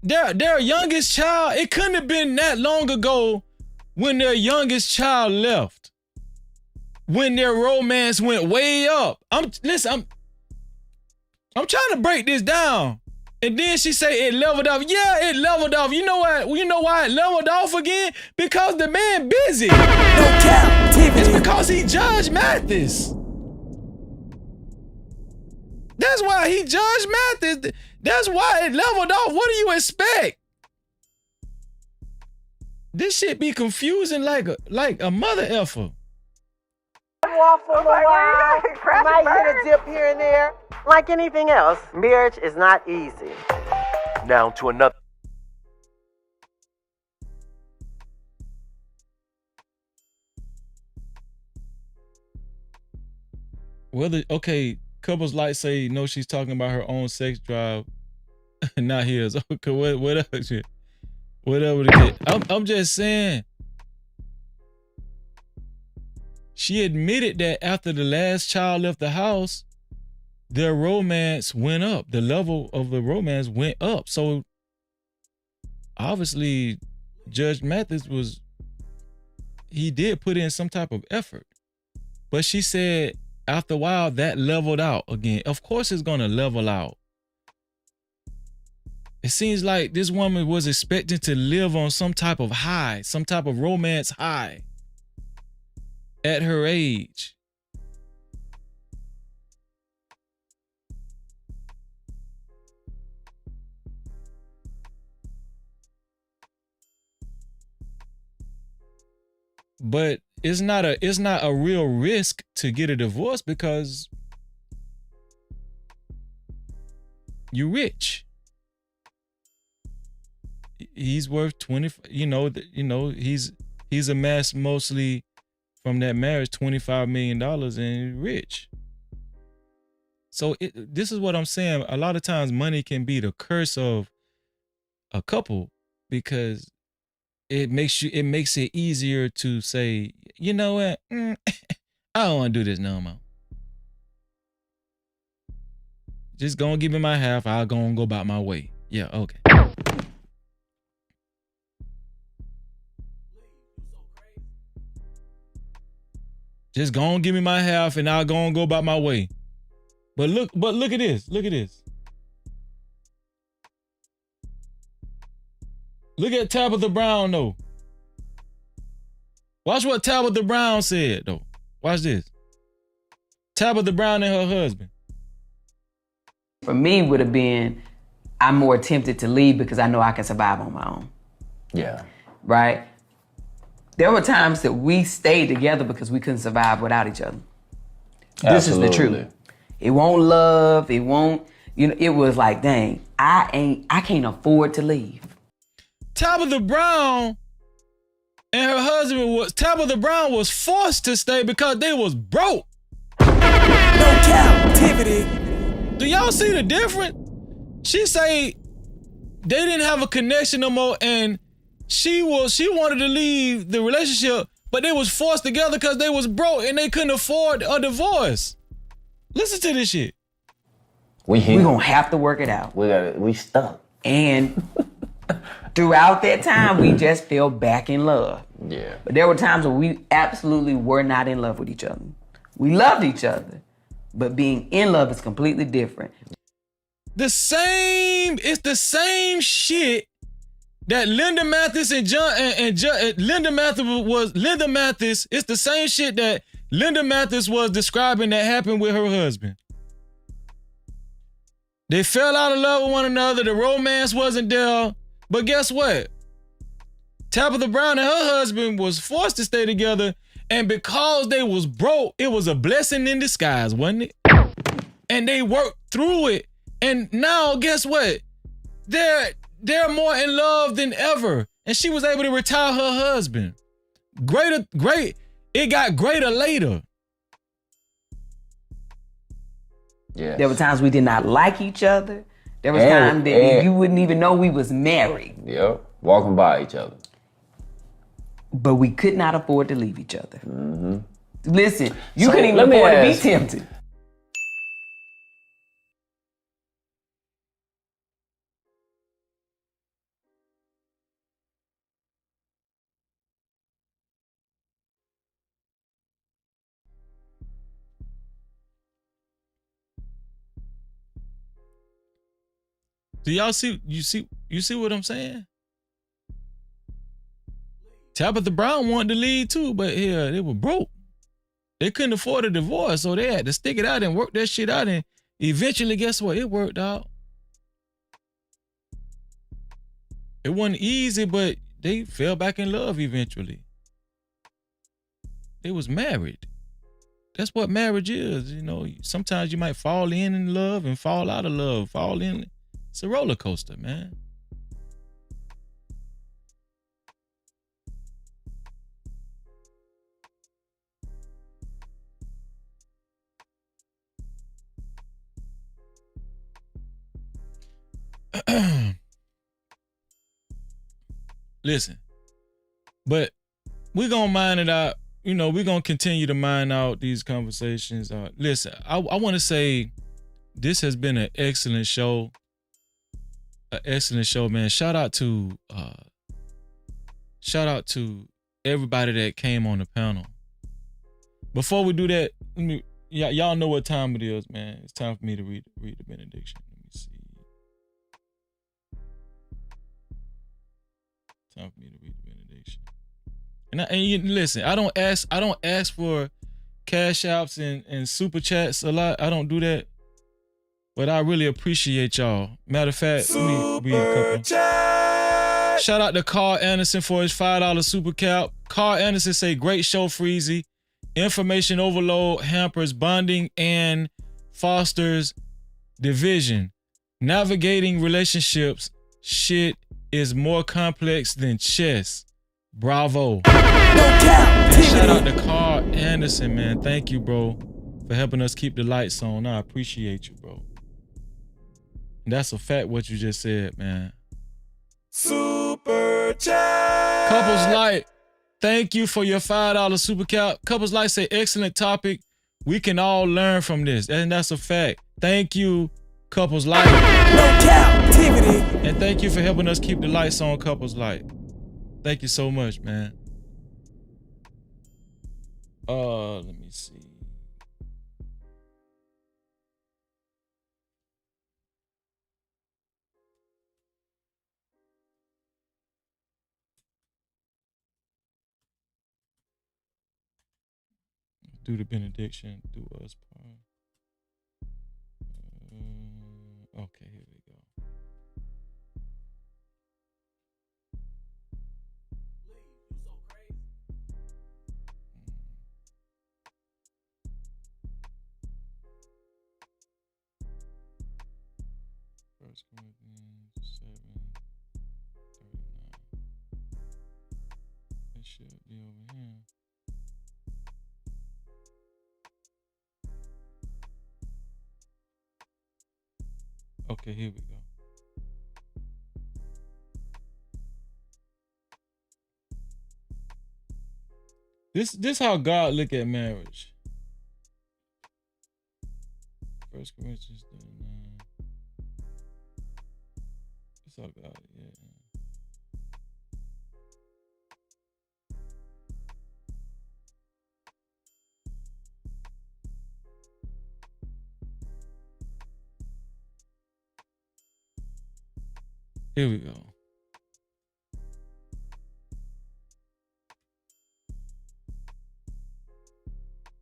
their youngest child, it couldn't have been that long ago when their youngest child left. When their romance went way up. I'm trying to break this down. And then she say it leveled off. Yeah, it leveled off. You know what? You know why it leveled off again? Because the man busy. No Cap-tivity. It's because he judged Mathis. That's why he judged Mathis. That's why it leveled off. What do you expect? This shit be confusing like a mother effer. Walk for a while. You might hit a dip here and there. Like anything else, marriage is not easy. Now to another. Whether, okay, couples like say, no, she's talking about her own sex drive, not his. Okay, whatever shit. Whatever the case. I'm just saying. She admitted that after the last child left the house, their romance went up. The level of the romance went up. So obviously, Judge Mathis he did put in some type of effort. But she said after a while that leveled out again. Of course it's gonna level out. It seems like this woman was expecting to live on some type of high, some type of romance high at her age. But it's not a real risk to get a divorce because you're rich. He's worth 20, he's amassed mostly from that marriage $25 million and he's rich. So this is what I'm saying. A lot of times money can be the curse of a couple because it makes it easier to say, you know what, I don't want to do this no more. Just gonna give me my half. I'll go about my way. Yeah, okay. Just gonna give me my half and I'll go about my way. But look at this. Look at this. Look at Tabitha Brown though. Watch what Tabitha Brown said though. Watch this. Tabitha Brown and her husband. For me would have been, I'm more tempted to leave because I know I can survive on my own. Yeah. Right? There were times that we stayed together because we couldn't survive without each other. This is the truth. It won't love, it won't, it was like, dang, I can't afford to leave. Tabitha Brown and her husband Tabitha Brown was forced to stay because they was broke. No Cap-tivity. Do y'all see the difference? She say they didn't have a connection no more and she wanted to leave the relationship, but they was forced together because they was broke and they couldn't afford a divorce. Listen to this shit. We gonna have to work it out. We stuck. And throughout that time, we just fell back in love. Yeah. But there were times when we absolutely were not in love with each other. We loved each other, but being in love is completely different. It's the same shit that Linda Mathis and Linda Mathis, it's the same shit that Linda Mathis was describing that happened with her husband. They fell out of love with one another, the romance wasn't there, but guess what? Tabitha Brown and her husband was forced to stay together, and because they was broke, it was a blessing in disguise, wasn't it? And they worked through it, and now guess what? They're more in love than ever. And she was able to retire her husband. It got greater later. Yeah. There were times we did not like each other. There was times that you wouldn't even know we was married. Yep. Walking by each other. But we could not afford to leave each other. Mm-hmm. Listen, you couldn't even afford to be tempted. Do y'all see? You see what I'm saying? Tabitha Brown wanted to leave too, but yeah, they were broke. They couldn't afford a divorce, so they had to stick it out and work that shit out. And eventually, guess what? It worked out. It wasn't easy, but they fell back in love eventually. They was married. That's what marriage is. You know, sometimes you might fall in love and fall out of love. Fall in. It's a roller coaster, man. Listen, but we're gonna mine it out. You know, we're gonna continue to mine out these conversations. Listen, I want to say this has been an excellent show. An excellent show, man. Shout out to everybody that came on the panel. Before we do that, y'all know what time it is, man. It's time for me to read the benediction. Let me see. Time for me to read the benediction. And you listen, I don't ask for cash apps and super chats a lot. I don't do that. But I really appreciate y'all. Matter of fact, let me read a couple. Shout out to Carl Anderson for his $5 super cap. Carl Anderson say, great show, Freezy. Information overload hampers bonding and fosters division. Navigating relationships shit is more complex than chess. Bravo. No cap. Shout out to Carl Anderson, man. Thank you, bro, for helping us keep the lights on. I appreciate you, bro. And that's a fact what you just said, man. Super chat. Couples Light, thank you for your $5 super cap. Couples Light say, excellent topic. We can all learn from this. And that's a fact. Thank you, Couples Light. No Cap-tivity. And thank you for helping us keep the lights on, Couples Light. Thank you so much, man. Let me see. Do the benediction, do us part. Okay, here we go. First Corinthians 7:39. It should be over here. Okay, here we go. This how God look at marriage. First Corinthians 39. That's how God, yeah. Here we go.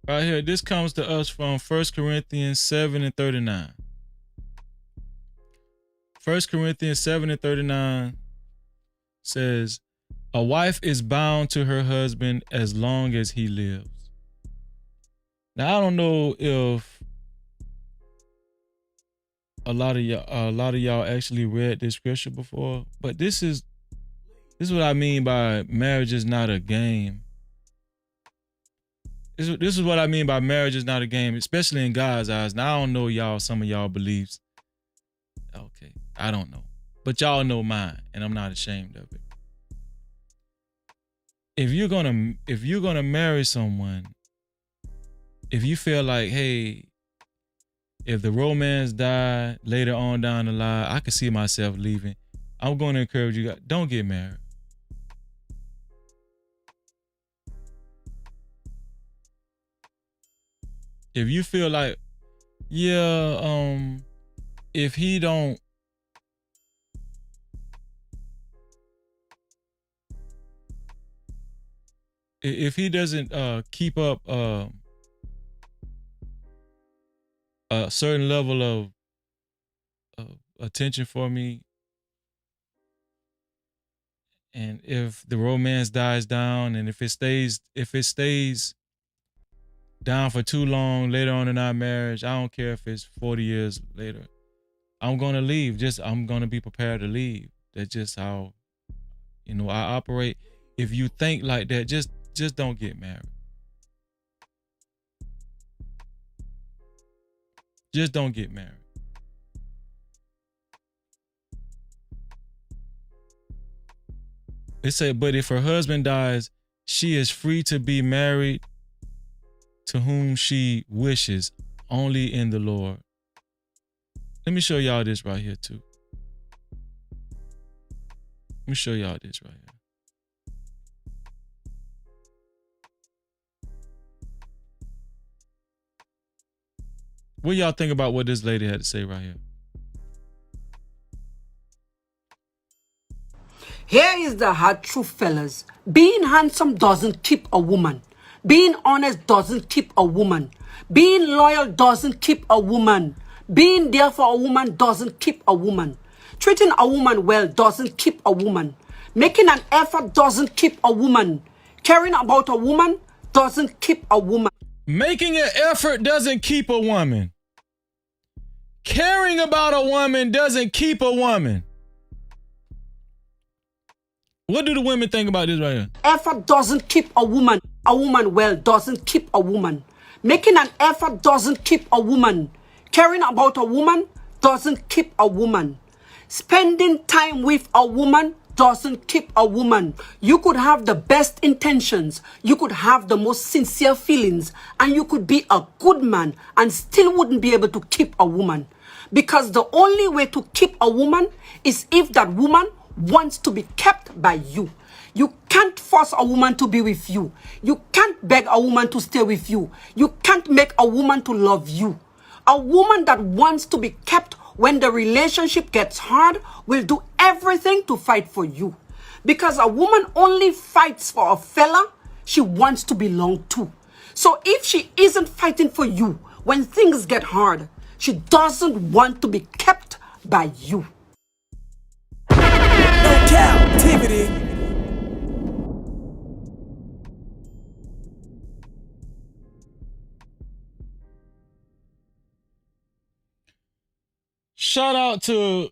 Right here, this comes to us from 1 Corinthians 7:39. 1 Corinthians 7:39 says, a wife is bound to her husband as long as he lives. Now, I don't know if a lot of y'all actually read this scripture before, but this is what I mean by marriage is not a game. This is what I mean by marriage is not a game, especially in God's eyes. Now, I don't know some of y'all beliefs. Okay, I don't know. But y'all know mine, and I'm not ashamed of it. If you're gonna marry someone, if you feel like, hey, if the romance died later on down the line, I could see myself leaving. I'm going to encourage you guys, don't get married. If you feel like, yeah, if he don't if he doesn't keep up a certain level of attention for me, and if the romance dies down, and if it stays down for too long later on in our marriage, I don't care if it's 40 years later, I'm gonna leave. I'm gonna be prepared to leave. That's just how, I operate. If you think like that, just don't get married. Just don't get married. It said, but if her husband dies, she is free to be married to whom she wishes, only in the Lord. Let me show y'all this right here too. Let me show y'all this right here. What y'all think about what this lady had to say right here? Here is the hard truth, fellas. Being handsome doesn't keep a woman. Being honest doesn't keep a woman. Being loyal doesn't keep a woman. Being there for a woman doesn't keep a woman. Treating a woman well doesn't keep a woman. Making an effort doesn't keep a woman. Caring about a woman doesn't keep a woman. Making an effort doesn't keep a woman. Caring about a woman doesn't keep a woman. What do the women think about this right here? Effort doesn't keep a woman. A woman well doesn't keep a woman. Making an effort doesn't keep a woman. Caring about a woman doesn't keep a woman. Spending time with a woman doesn't keep a woman. You could have the best intentions. You could have the most sincere feelings. And you could be a good man and still wouldn't be able to keep a woman. Because the only way to keep a woman is if that woman wants to be kept by you. You can't force a woman to be with you. You can't beg a woman to stay with you. You can't make a woman to love you. A woman that wants to be kept when the relationship gets hard will do everything to fight for you. Because a woman only fights for a fella she wants to belong to. So if she isn't fighting for you when things get hard, she doesn't want to be kept by you. No captivity. Shout out to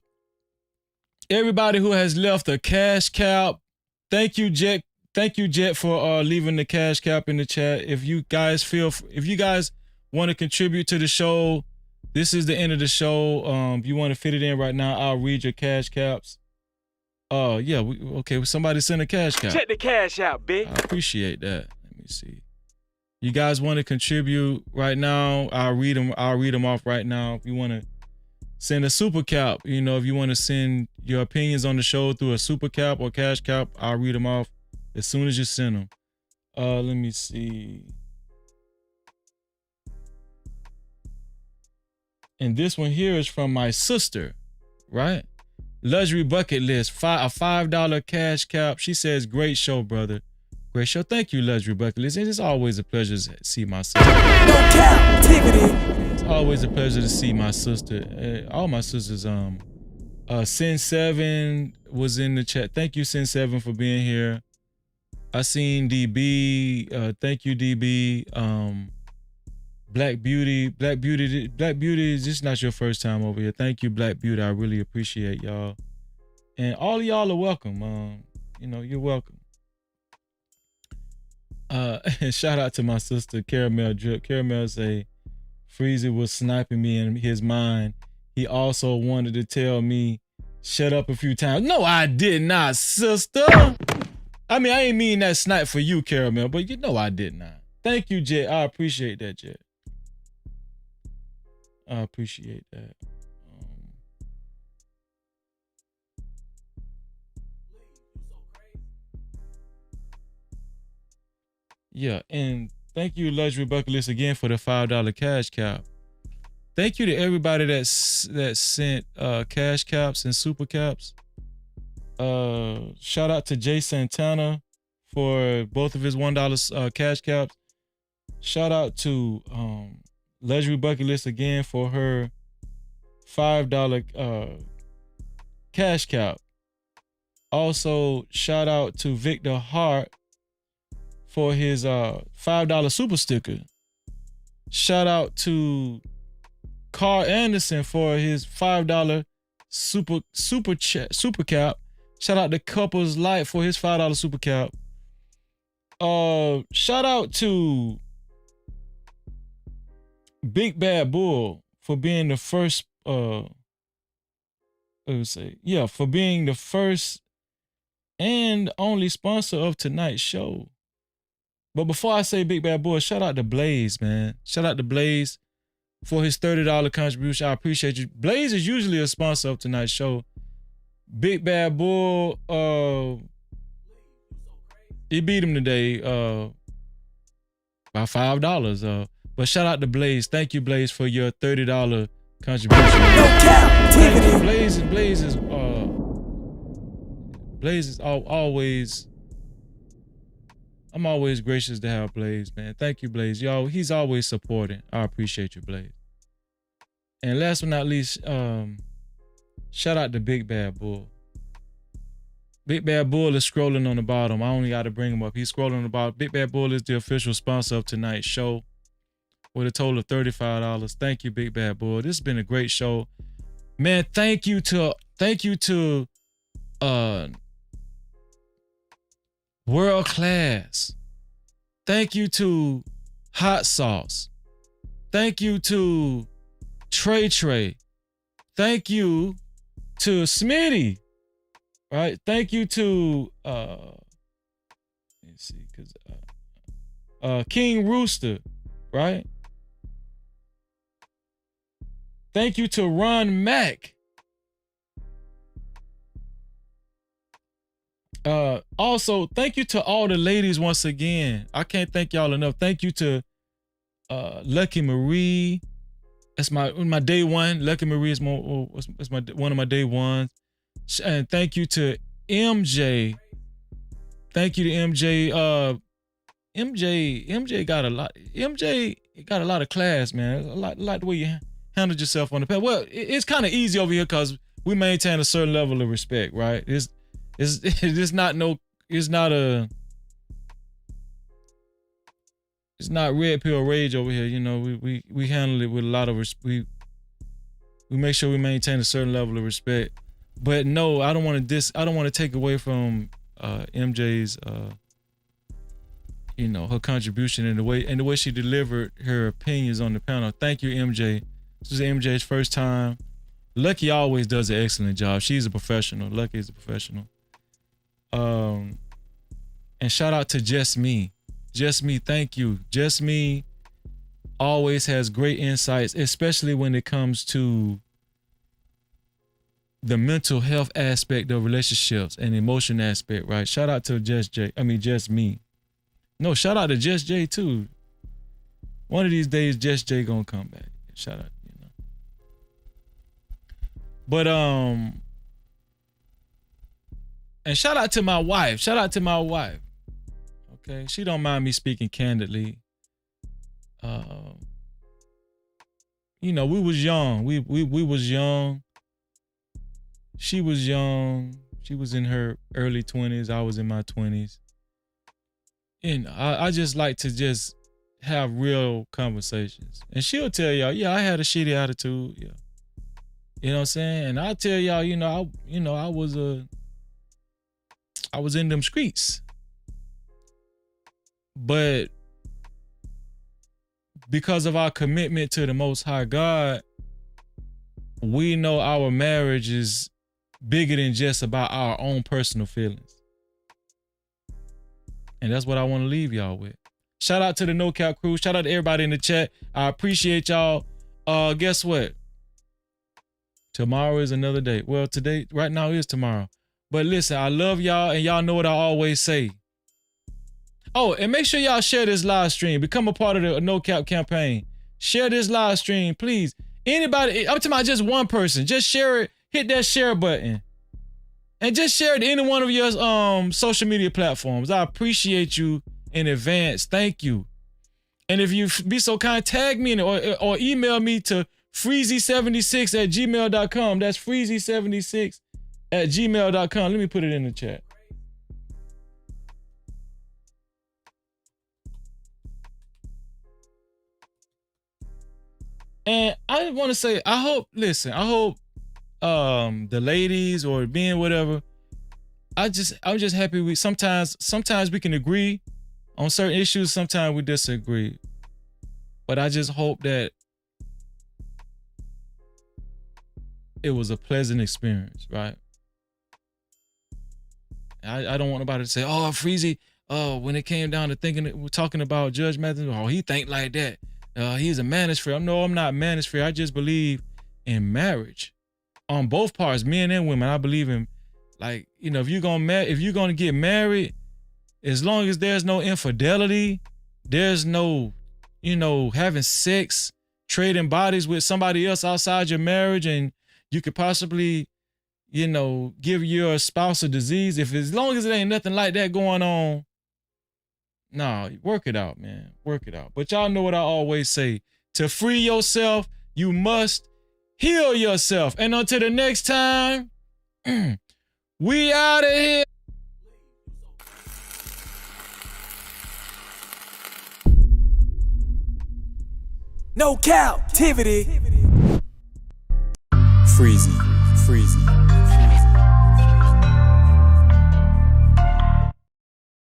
everybody who has left a cash cap. Thank you, Jet. Thank you, Jet, for leaving the cash cap in the chat. If you guys want to contribute to the show, this is the end of the show. If you want to fit it in right now, I'll read your cash caps. Yeah, okay. Somebody send a cash cap. Check the cash out, bitch. I appreciate that. Let me see. You guys want to contribute right now? I'll read them off right now. If you want to send a super cap, if you want to send your opinions on the show through a super cap or cash cap, I'll read them off as soon as you send them. Let me see. And this one here is from my sister, right? Luxury Bucket List, a $5 cash cap. She says, great show, brother. Great show. Thank you, Luxury Bucket List. It's always a pleasure to see my sister. No captivity. It's always a pleasure to see my sister. All my sisters. Sin7 was in the chat. Thank you, Sin7, for being here. I seen DB. Thank you, DB. Black Beauty is just not your first time over here. Thank you, Black Beauty. I really appreciate y'all. And all of y'all are welcome. You're welcome. Shout out to my sister, Caramel Drip. Caramel say, Freezy was sniping me in his mind. He also wanted to tell me, shut up a few times. No, I did not, sister. I mean, I ain't mean that snipe for you, Caramel, but I did not. Thank you, Jet. I appreciate that, Jet. I appreciate that. Yeah, and thank you, Luxury Bucket List, again for the $5 cash cap. Thank you to everybody that sent cash caps and super caps. Shout out to Jay Santana for both of his $1 cash caps. Shout out to Luxury Bucket List again for her $5 cash cap. Also, shout out to Victor Hart for his $5 super sticker. Shout out to Carl Anderson for his $5 super cap. Shout out to Couples Light for his $5 super cap. Shout out to Big Bad Bull for being the first for being the first and only sponsor of tonight's show. But before I say Big Bad Bull, shout out to Blaze, man. Shout out to Blaze for his $30 contribution. I appreciate you. Blaze is usually a sponsor of tonight's show. Big Bad Bull, he beat him today by $5. But shout out to Blaze. Thank you, Blaze, for your $30 contribution. Blaze is always. I'm always gracious to have Blaze, man. Thank you, Blaze. Y'all, he's always supporting. I appreciate you, Blaze. And last but not least, shout out to Big Bad Bull. Big Bad Bull is scrolling on the bottom. I only got to bring him up. He's scrolling on the bottom. Big Bad Bull is the official sponsor of tonight's show with a total of $35. Thank you, Big Bad Bull. This has been a great show. Man, thank you to World Class. Thank you to Hot Sauce. Thank you to Trey. Thank you to Smitty. Right? Thank you to let's see, King Rooster, right? Thank you to Ron Mack. Also, thank you to all the ladies once again. I can't thank y'all enough. Thank you to Lucky Marie. That's my day one. Lucky Marie is one of my day ones. And thank you to MJ. Thank you to MJ. MJ got a lot. MJ got a lot of class, man. A lot the way you handled yourself on the pad. Well, it's kind of easy over here because we maintain a certain level of respect, right? It's not red pill rage over here. You know, we handle it with a lot of we make sure we maintain a certain level of respect. But no, I don't want to take away from MJ's her contribution and the way she delivered her opinions on the panel. Thank you, MJ. This is MJ's first time. Lucky always does an excellent job. She's a professional. Lucky is a professional. And shout out to Just Me. Just Me, thank you. Just Me always has great insights, especially when it comes to the mental health aspect of relationships and emotion aspect, right? Shout out to Just Me. No, shout out to Just J too. One of these days, Just J gonna come back. Shout out, But and shout out to my wife. Shout out to my wife. Okay, she don't mind me speaking candidly. We was young. We was young. She was young. She was in her early 20s. I was in my 20s. And I just like to just have real conversations. And she'll tell y'all, yeah, I had a shitty attitude. Yeah. You know what I'm saying? And I'll tell y'all, I was in them streets. But because of our commitment to the Most High God, we know our marriage is bigger than just about our own personal feelings. And that's what I want to leave y'all with. Shout out to the No Cap crew. Shout out to everybody in the chat. I appreciate y'all. Guess what? Tomorrow is another day. Well, today, right now is tomorrow. But listen, I love y'all, and y'all know what I always say. Oh, and make sure y'all share this live stream. Become a part of the No Cap campaign. Share this live stream, please. Anybody, I'm talking about just one person. Just share it. Hit that share button. And just share it to any one of your social media platforms. I appreciate you in advance. Thank you. And if you be so kind, tag me in it or email me to freezy76@gmail.com. That's freezy76@gmail.com. Let me put it in the chat. And I want to say, I hope the ladies or men, whatever, I'm just happy sometimes we can agree on certain issues, sometimes we disagree. But I just hope that it was a pleasant experience, right? I don't want nobody to say, oh, Freezy, when it came down to we're talking about Judge Mathis, oh, he think like that. He's a manosphere. No, I'm not manosphere. I just believe in marriage on both parts, men and women. I believe in, like, if you're gonna get married, as long as there's no infidelity, there's no, having sex, trading bodies with somebody else outside your marriage, and you could possibly, give your spouse a disease. As long as it ain't nothing like that going on, nah, work it out, man. Work it out. But y'all know what I always say. To free yourself, you must heal yourself. And until the next time, we out of here. No Cap-tivity. Freezy.